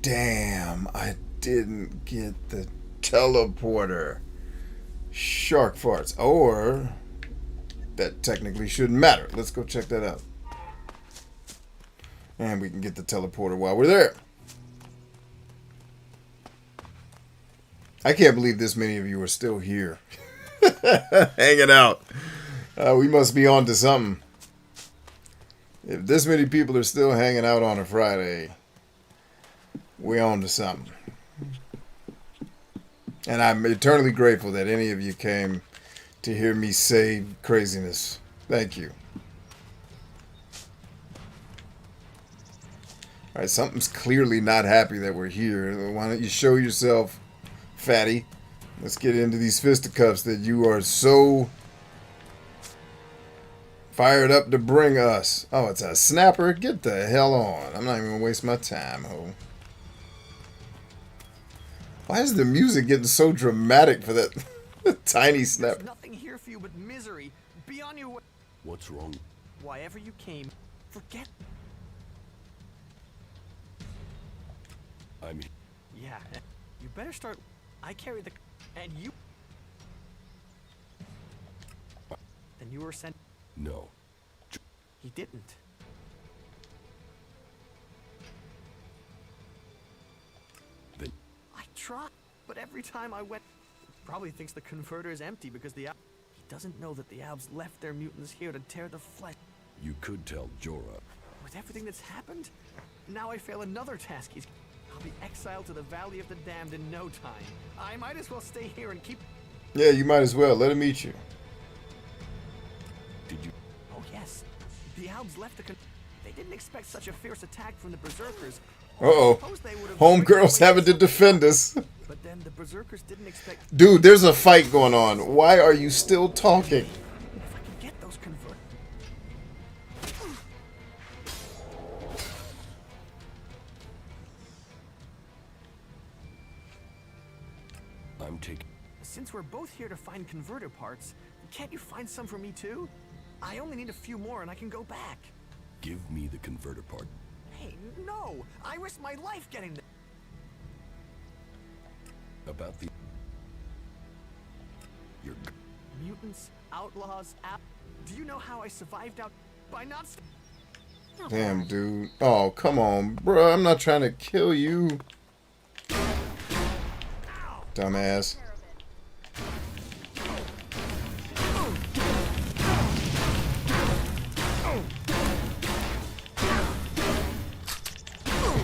Damn, I didn't get the teleporter. Shark farts. Or, that technically shouldn't matter. Let's go check that out. And we can get the teleporter while we're there. I can't believe this many of you are still here. Hanging out. We must be on to something. If this many people are still hanging out on a Friday, we're on to something. And I'm eternally grateful that any of you came to hear me say craziness. Thank you. Alright, something's clearly not happy that we're here. Why don't you show yourself, fatty? Let's get into these fisticuffs that you are so fired up to bring us. Oh, it's a snapper? Get the hell on. I'm not even gonna waste my time, ho. Why is the music getting so dramatic for that tiny snap? There's nothing here for you but misery. Be on your way. What's wrong? Why ever you came, forget. I mean... Yeah, you better start. I carry the... And you... Then you were sent... No. He didn't. Then... I tried, but every time I went... Probably thinks the converter is empty because the... He doesn't know that the Albs left their mutants here to tear the flesh. You could tell Jorah. With everything that's happened, now I fail another task. I'll be exiled to the Valley of the Damned in no time. I might as well stay here and keep... Yeah, you might as well. Let him eat you. Did you... Oh, yes. The Albs left the... They didn't expect such a fierce attack from the Berserkers. Uh-oh. Homegirl's having to defend us. But then the Berserkers didn't expect... Dude, there's a fight going on. Why are you still talking? If I can get those converted... I'm taking... Since we're both here to find converter parts, can't you find some for me too? I only need a few more and I can go back. Give me the converter part. Hey, no! I risked my life getting there. About the... Your... Mutants, outlaws, do you know how I survived out by not... Damn, dude. Oh, come on, bro. I'm not trying to kill you. Dumbass.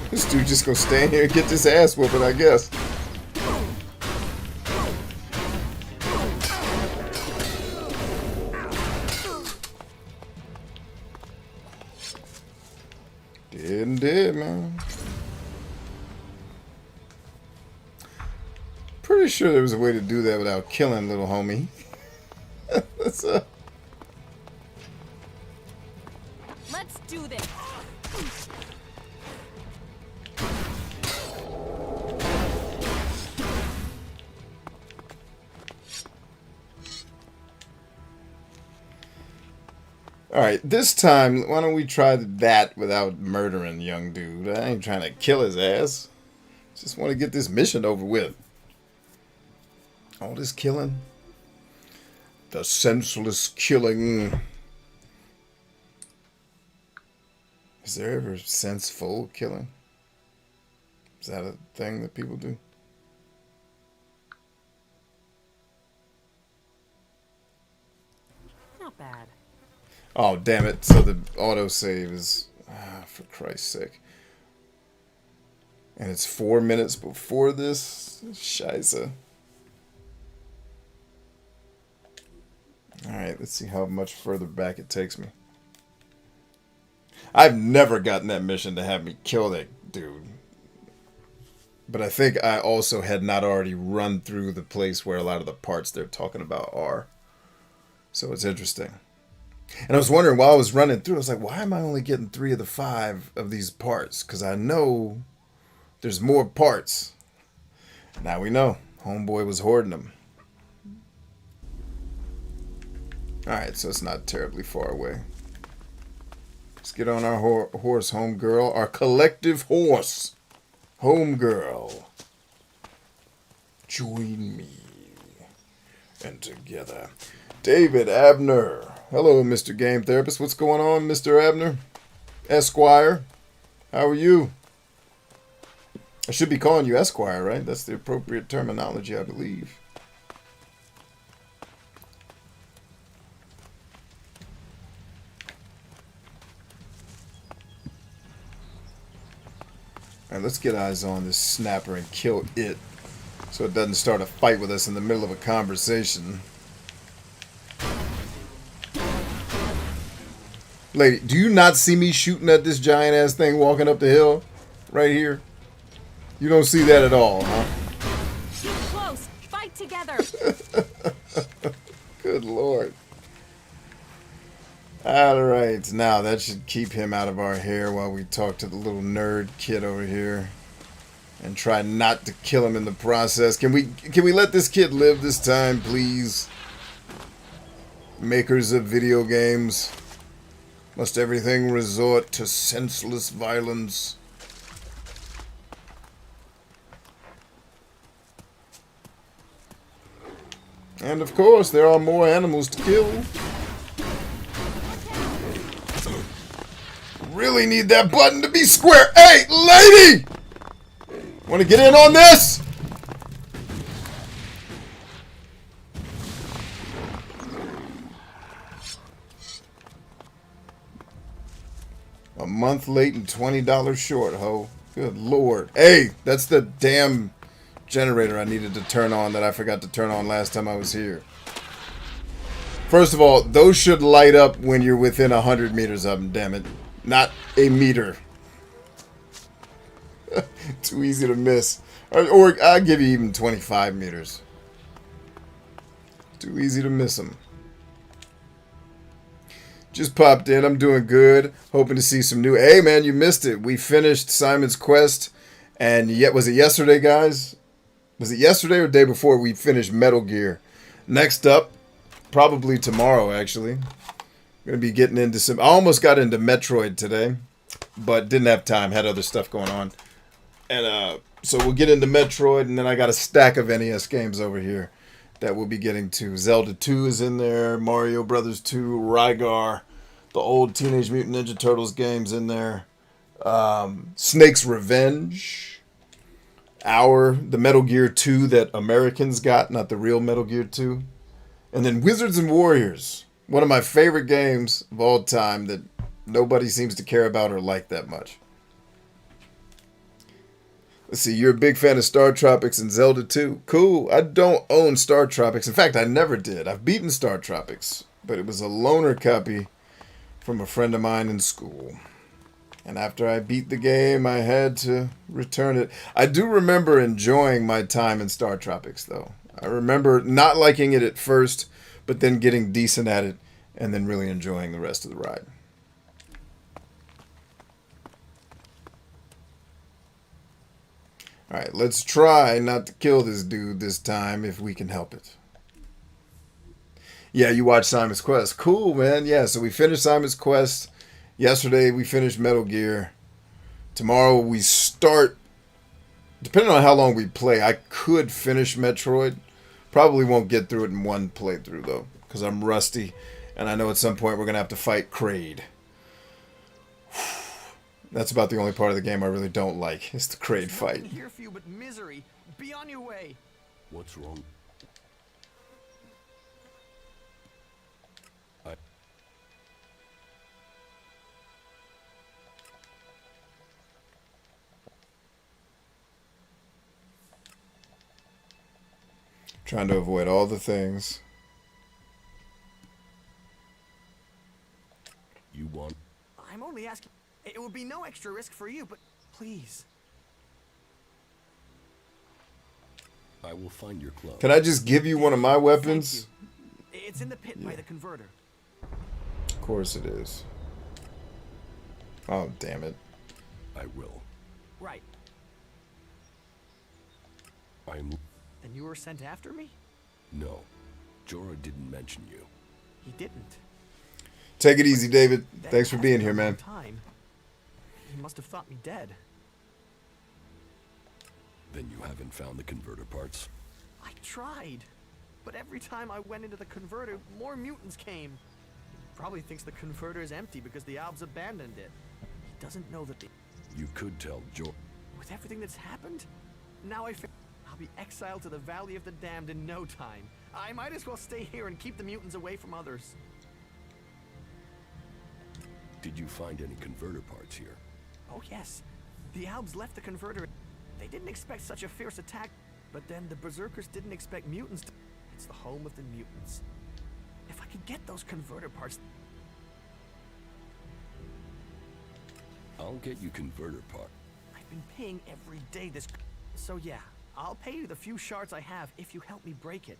This dude just gonna stand here and get this ass whooping, I guess. Dead, man. Pretty sure there was a way to do that without killing little homie. Let's do this. Alright, this time, why don't we try that without murdering young dude? I ain't trying to kill his ass. Just want to get this mission over with. All this killing. The senseless killing. Is there ever senseful killing? Is that a thing that people do? Not bad. Oh, damn it. So the autosave is... for Christ's sake. And it's 4 minutes before this? Scheisse. Alright, let's see how much further back it takes me. I've never gotten that mission to have me kill that dude. But I think I also had not already run through the place where a lot of the parts they're talking about are. So it's interesting. And I was wondering while I was running through, I was like, why am I only getting 3 of the 5 of these parts? Because I know there's more parts. Now we know. Homeboy was hoarding them. Alright, so it's not terribly far away. Let's get on our horse, homegirl. Our collective horse. Homegirl. Join me. And together. David Abner. Hello, Mr. Game Therapist. What's going on, Mr. Abner? Esquire. How are you? I should be calling you Esquire, right? That's the appropriate terminology, I believe. Alright, let's get eyes on this snapper and kill it so it doesn't start a fight with us in the middle of a conversation. Lady, do you not see me shooting at this giant ass thing walking up the hill? Right here? You don't see that at all, huh? Too close. Fight together. Good lord. Alright, now that should keep him out of our hair while we talk to the little nerd kid over here. And try not to kill him in the process. Can we let this kid live this time, please? Makers of video games. Must everything resort to senseless violence? And of course, there are more animals to kill. Really need that button to be square. Hey, lady! Want to get in on this? A month late and $20 short, ho. Good lord. Hey, that's the damn generator I needed to turn on that I forgot to turn on last time I was here. First of all, those should light up when you're within 100 meters of them, damn it. Not a meter. Too easy to miss. Or I'll give you even 25 meters. Too easy to miss them. Just popped in. I'm doing good. Hoping to see some new... Hey, man, you missed it. We finished Simon's Quest. And yet, was it yesterday, guys? Was it yesterday or the day before we finished Metal Gear? Next up, probably tomorrow, actually. I'm going to be getting into some... I almost got into Metroid today, but didn't have time. Had other stuff going on. And so we'll get into Metroid, and then I got a stack of NES games over here that we'll be getting to. Zelda 2 is in there. Mario Brothers 2. Rygar. The old Teenage Mutant Ninja Turtles games in there. Snake's Revenge. The Metal Gear 2 that Americans got, not the real Metal Gear 2. And then Wizards and Warriors. One of my favorite games of all time that nobody seems to care about or like that much. Let's see, you're a big fan of Star Tropics and Zelda 2. Cool. I don't own Star Tropics. In fact, I never did. I've beaten Star Tropics, but it was a loaner copy from a friend of mine in school. And after I beat the game, I had to return it. I do remember enjoying my time in Star Tropics, though. I remember not liking it at first, but then getting decent at it, and then really enjoying the rest of the ride. Alright, let's try not to kill this dude this time if we can help it. Yeah, you watched Simon's Quest. Cool, man. Yeah, so we finished Simon's Quest. Yesterday we finished Metal Gear. Tomorrow we start... Depending on how long we play, I could finish Metroid. Probably won't get through it in one playthrough, though, because I'm rusty, and I know at some point we're going to have to fight Kraid. That's about the only part of the game I really don't like. It's the Kraid fight. Here for you but misery. Be on your way. What's wrong? Trying to avoid all the things. ask you. It would be no extra risk for you, but please. I will find your clothes. Can I just give you one of my weapons? It's in the pit by the converter. Of course it is. Oh, damn it. I will. Right. I'm... Then you were sent after me? No. Jorah didn't mention you. He didn't. Take it easy, David. Thanks for being here, man. Time. He must have thought me dead. Then you haven't found the converter parts? I tried. But every time I went into the converter, more mutants came. He probably thinks the converter is empty because the Albs abandoned it. He doesn't know that the... You could tell Jorah. With everything that's happened, now I'll be exiled to the Valley of the Damned in no time. I might as well stay here and keep the mutants away from others. Did you find any converter parts here? Oh yes. The Albs left the converter. They didn't expect such a fierce attack, but then the Berserkers didn't expect mutants to... It's the home of the mutants. If I could get those converter parts... I'll get you converter part. I've been paying every day this... So yeah, I'll pay you the few shards I have if you help me break it.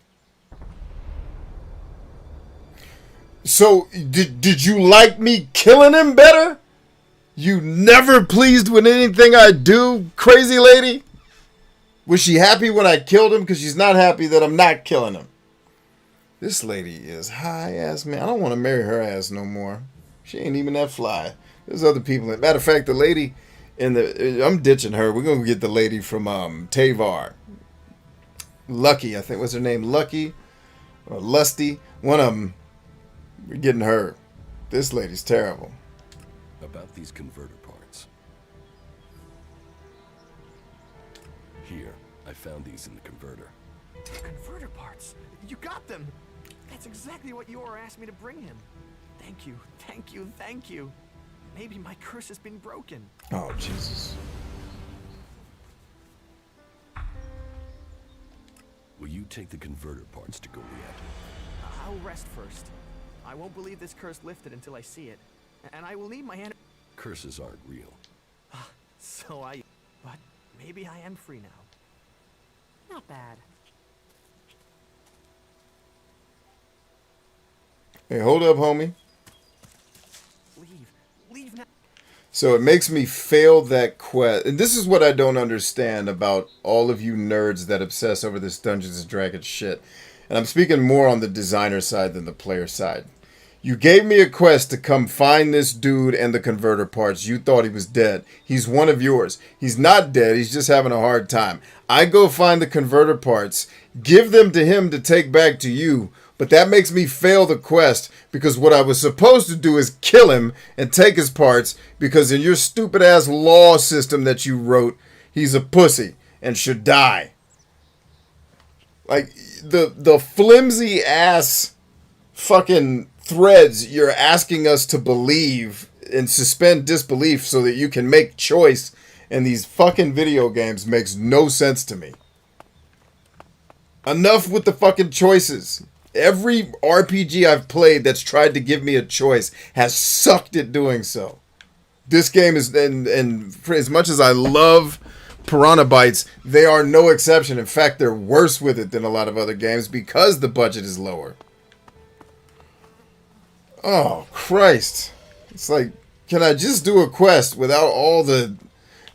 So, did you like me killing him better? You never pleased with anything I do, crazy lady? Was she happy when I killed him? Because she's not happy that I'm not killing him. This lady is high-ass, man. I don't want to marry her ass no more. She ain't even that fly. There's other people. Matter of fact, the lady in the... I'm ditching her. We're going to get the lady from Tavar. Lucky, I think. What's her name? Lucky? Or Lusty? One of them. We're getting her. This lady's terrible. About these converter parts. Here, I found these in the converter. Converter parts? You got them! That's exactly what Yor asked me to bring him. Thank you, thank you, thank you. Maybe my curse has been broken. Oh, Jesus. Will you take the converter parts to Goliath? I'll rest first. I won't believe this curse lifted until I see it. And I will need my hand. Curses aren't real. So but maybe I am free now. Not bad. Hey, hold up, homie. Leave now. So it makes me fail that quest. And this is what I don't understand about all of you nerds that obsess over this Dungeons & Dragons shit. And I'm speaking more on the designer side than the player side. You gave me a quest to come find this dude and the converter parts. You thought he was dead. He's one of yours. He's not dead. He's just having a hard time. I go find the converter parts, give them to him to take back to you. But that makes me fail the quest because what I was supposed to do is kill him and take his parts because in your stupid ass law system that you wrote, he's a pussy and should die. Like the flimsy ass fucking threads you're asking us to believe and suspend disbelief so that you can make choice in these fucking video games makes no sense to me. Enough with the fucking choices. Every RPG I've played that's tried to give me a choice has sucked at doing so. This game is, and for as much as I love Piranha Bytes, they are no exception. In fact, they're worse with it than a lot of other games because the budget is lower. Oh, Christ. It's like, can I just do a quest without all the...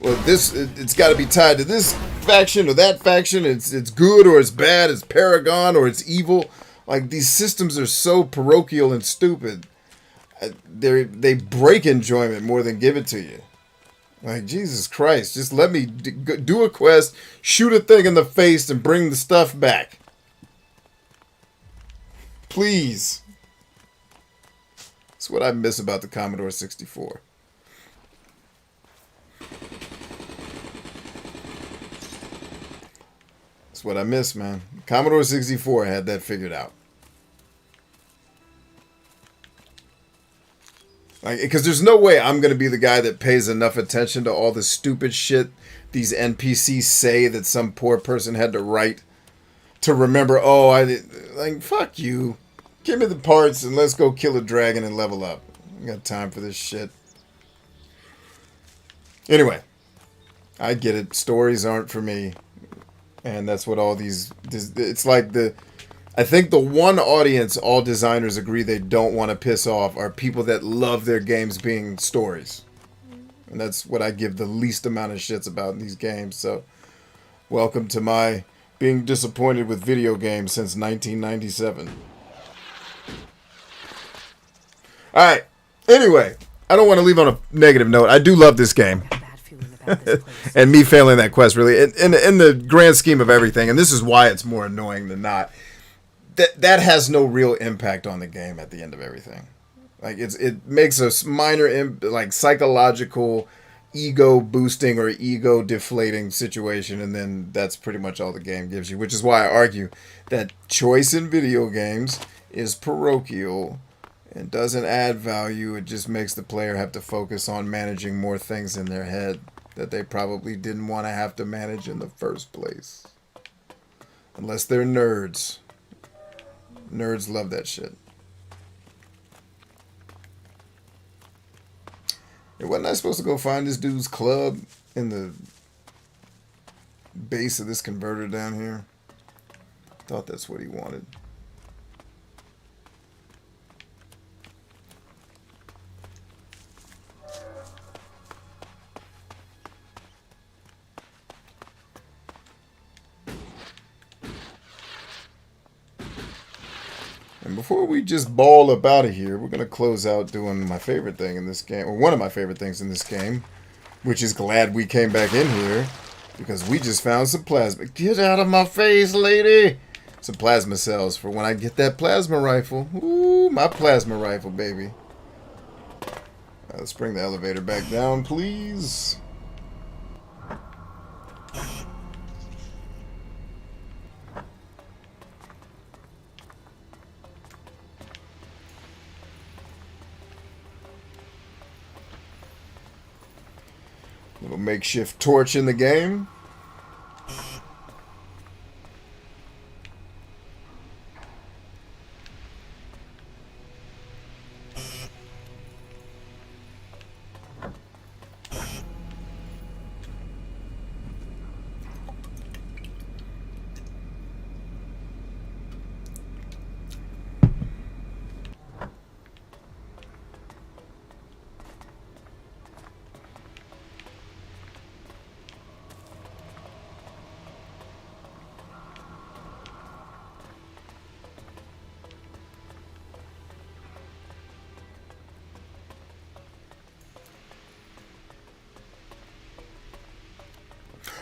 Well, it's got to be tied to this faction or that faction. It's good or it's bad. It's Paragon or it's evil. Like, these systems are so parochial and stupid. They break enjoyment more than give it to you. Like, Jesus Christ. Just let me do a quest, shoot a thing in the face, and bring the stuff back. Please. That's what I miss about the Commodore 64. That's what I miss, man. Commodore 64 had that figured out. Like, because there's no way I'm going to be the guy that pays enough attention to all the stupid shit these NPCs say that some poor person had to write to remember, oh, like, fuck you. Give me the parts and let's go kill a dragon and level up. I got time for this shit. Anyway, I get it. Stories aren't for me. And that's what all these... It's like the... I think the one audience all designers agree they don't want to piss off are people that love their games being stories. And that's what I give the least amount of shits about in these games. So, welcome to my being disappointed with video games since 1997. Alright. Anyway, I don't want to leave on a negative note. I do love this game. And me failing that quest, really. In the grand scheme of everything, and this is why it's more annoying than not, that has no real impact on the game at the end of everything. Like it makes a minor like psychological ego boosting or ego deflating situation, and then that's pretty much all the game gives you, which is why I argue that choice in video games is parochial and doesn't add value. It just makes the player have to focus on managing more things in their head that they probably didn't want to have to manage in the first place. Unless they're nerds. Nerds love that shit. Yeah, wasn't I supposed to go find this dude's club in the base of this converter down here? Thought that's what he wanted. And before we just ball up out of here, we're going to close out doing my favorite thing in this game, or one of my favorite things in this game, which is glad we came back in here, because we just found some plasma. Get out of my face, lady! Some plasma cells for when I get that plasma rifle. Ooh, my plasma rifle, baby. Let's bring the elevator back down, please. Little makeshift torch in the game.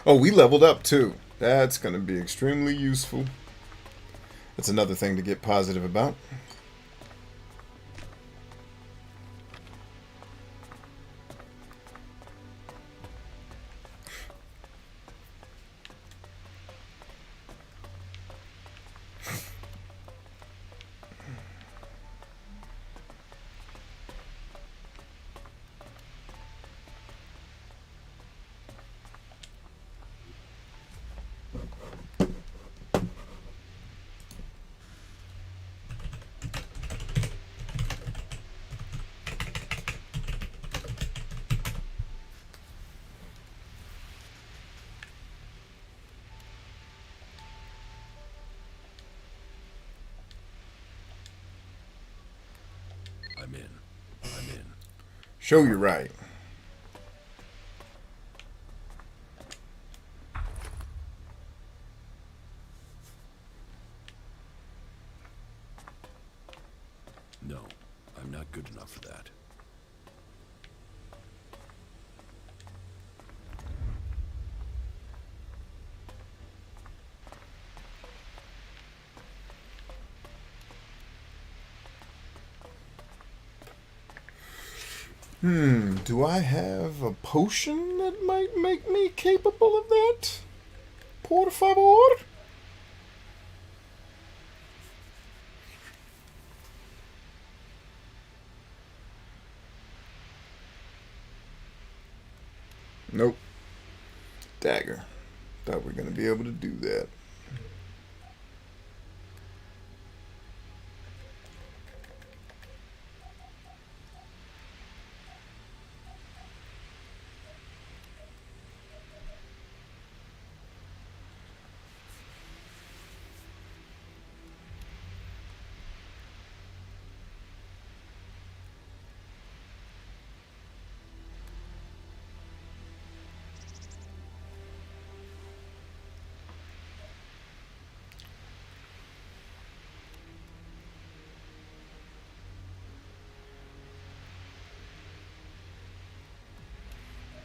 Oh, we leveled up too. That's going to be extremely useful. That's another thing to get positive about. I'm in. I'm in. Show you right. No, I'm not good enough for that. Do I have a potion that might make me capable of that? Por favor? Nope. Dagger. Thought we were going to be able to do that.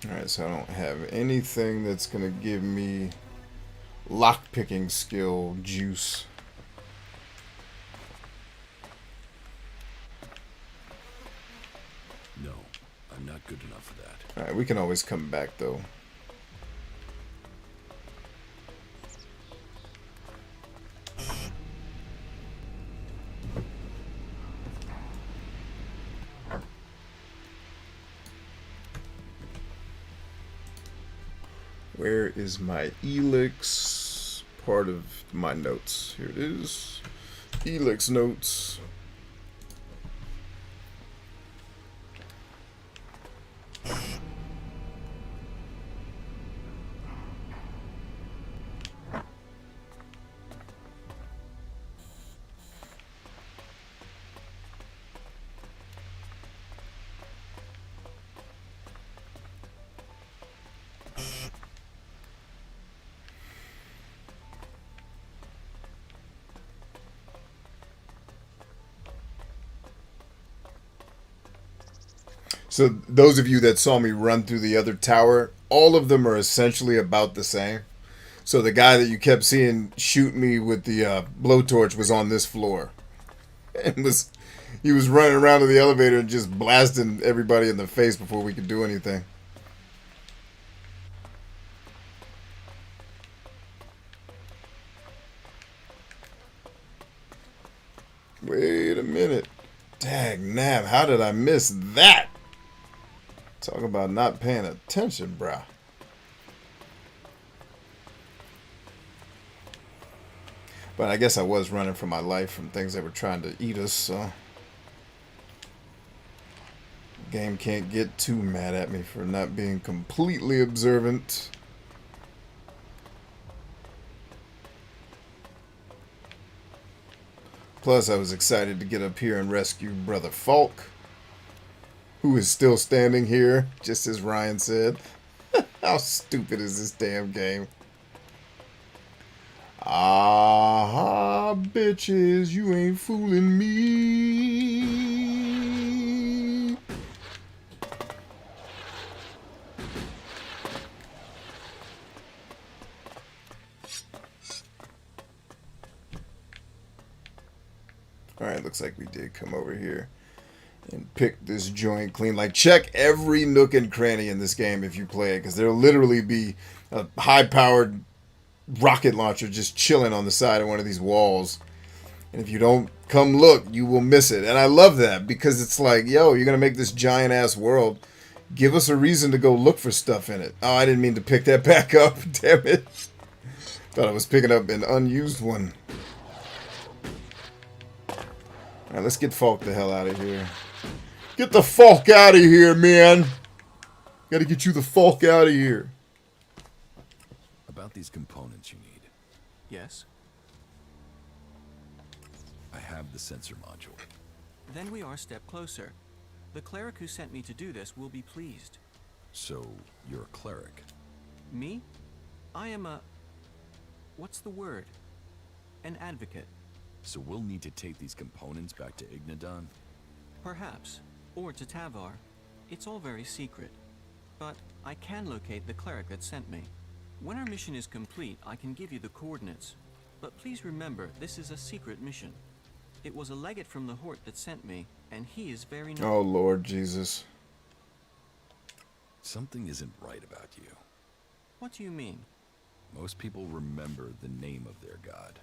Alright, so I don't have anything that's going to give me lockpicking skill juice. No, I'm not good enough for that. Alright, we can always come back though. Where is my Elex? Part of my notes. Here it is. Elex notes. So those of you that saw me run through the other tower, all of them are essentially about the same. So the guy that you kept seeing shoot me with the blowtorch was on this floor. And he was running around to the elevator and just blasting everybody in the face before we could do anything. Wait a minute. Dang nab, how did I miss that? Talk about not paying attention, bruh. But I guess I was running for my life from things that were trying to eat us, so... Game can't get too mad at me for not being completely observant. Plus, I was excited to get up here and rescue Brother Falk, who is still standing here, just as Ryan said. How stupid is this damn game? Ah, bitches, you ain't fooling me. Alright, looks like we did come over here and pick this joint clean. Like, check every nook and cranny in this game if you play it, because there'll literally be a high-powered rocket launcher just chilling on the side of one of these walls. And if you don't come look, you will miss it. And I love that, because it's like, yo, you're going to make this giant-ass world. Give us a reason to go look for stuff in it. Oh, I didn't mean to pick that back up. Damn it. Thought I was picking up an unused one. Alright, let's get Falk the hell out of here. Get the Falk out of here, man. Gotta get you the Falk out of here. About these components you need. Yes? I have the sensor module. Then we are a step closer. The cleric who sent me to do this will be pleased. So, you're a cleric? Me? I am a... what's the word? An advocate. So we'll need to take these components back to Ignadon? Perhaps. Or to Tavar. It's all very secret. But I can locate the cleric that sent me. When our mission is complete, I can give you the coordinates. But please remember, this is a secret mission. It was a legate from the Hort that sent me, and he is very noble. Oh, Lord Jesus. Something isn't right about you. What do you mean? Most people remember the name of their god.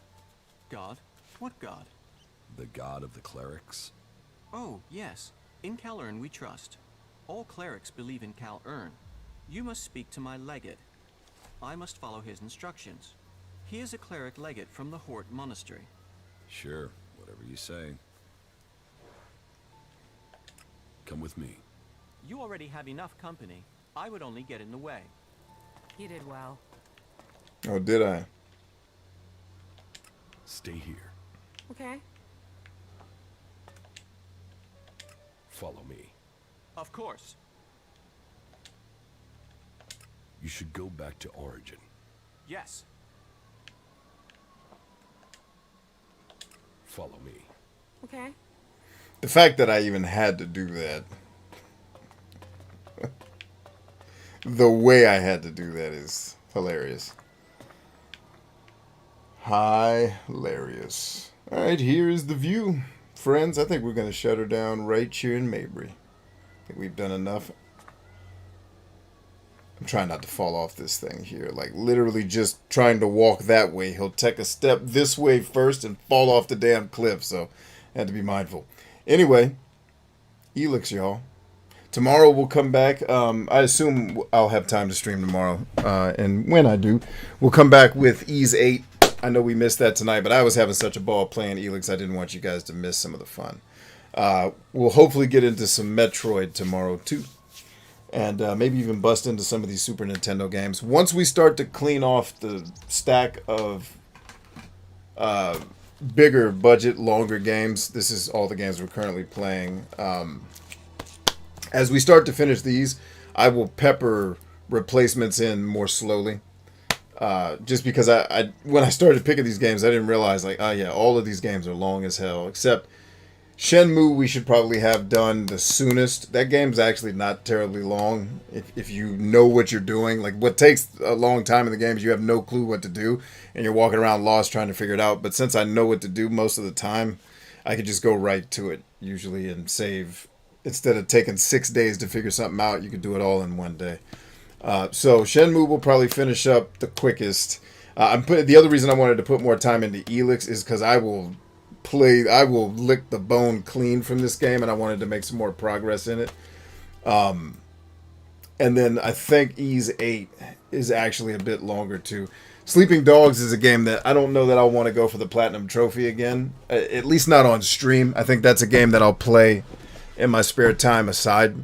God? What god? The god of the clerics? Oh, yes. In Calaan we trust. All clerics believe in Calaan. You must speak to my legate. I must follow his instructions. He is a cleric legate from the Hort Monastery. Sure, whatever you say. Come with me. You already have enough company. I would only get in the way. You did well. Oh, did I? Stay here. Okay. Follow me. Of course. You should go back to Origin. Yes. Follow me. Okay. The fact that I even had to do that. the way I had to do that is hilarious. Hilarious. All right, here is the view. Friends, I think we're going to shut her down right here in Mabry. I think we've done enough. I'm trying not to fall off this thing here. Like, literally just trying to walk that way. He'll take a step this way first and fall off the damn cliff. So, I had to be mindful. Anyway, Elex, y'all. Tomorrow we'll come back. I assume I'll have time to stream tomorrow. And when I do, we'll come back with Ease 8. I know we missed that tonight, but I was having such a ball playing Elex. I didn't want you guys to miss some of the fun. We'll hopefully get into some Metroid tomorrow, too. And maybe even bust into some of these Super Nintendo games. Once we start to clean off the stack of bigger budget, longer games, this is all the games we're currently playing. As we start to finish these, I will pepper replacements in more slowly. Just because I when I started picking these games, I didn't realize, like, oh yeah, all of these games are long as hell, except Shenmue we should probably have done the soonest. That game's actually not terribly long if you know what you're doing. Like, what takes a long time in the game is you have no clue what to do, and you're walking around lost trying to figure it out. But since I know what to do most of the time, I could just go right to it, usually, and save. Instead of taking 6 days to figure something out, you could do it all in one day. So Shenmue will probably finish up the quickest. The other reason I wanted to put more time into Elex is because I will lick the bone clean from this game, and I wanted to make some more progress in it. And then I think Ease 8 is actually a bit longer too. Sleeping Dogs is a game that I don't know that I'll want to go for the Platinum Trophy again, at least not on stream. I think that's a game that I'll play in my spare time aside,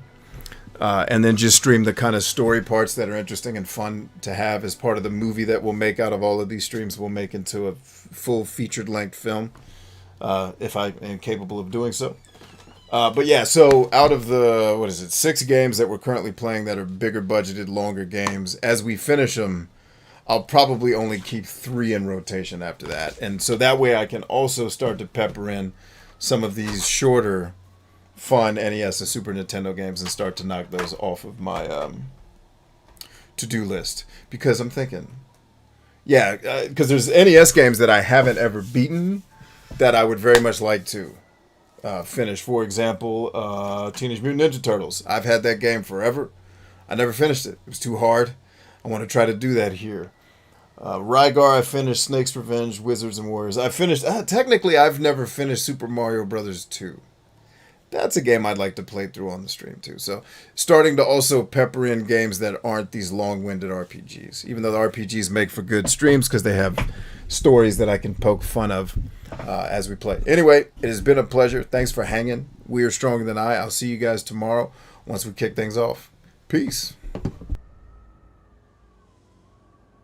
and then just stream the kind of story parts that are interesting and fun to have as part of the movie that we'll make out of all of these streams. We'll make into a full featured length film, if I am capable of doing so. But yeah, so out of the 6 games that we're currently playing that are bigger budgeted, longer games, as we finish them, I'll probably only keep 3 in rotation after that, and so that way I can also start to pepper in some of these shorter, fun NES and Super Nintendo games and start to knock those off of my to-do list. Because I'm thinking, because there's NES games that I haven't ever beaten that I would very much like to finish. For example, Teenage Mutant Ninja Turtles. I've had that game forever. I never finished it. It was too hard. I want to try to do that here. Rygar, I finished. Snake's Revenge, Wizards and Warriors. I finished. Technically, I've never finished Super Mario Brothers 2. That's a game I'd like to play through on the stream too. So starting to also pepper in games that aren't these long-winded RPGs. Even though the RPGs make for good streams because they have stories that I can poke fun of as we play. Anyway, it has been a pleasure. Thanks for hanging. We are stronger than I. I'll see you guys tomorrow once we kick things off. Peace.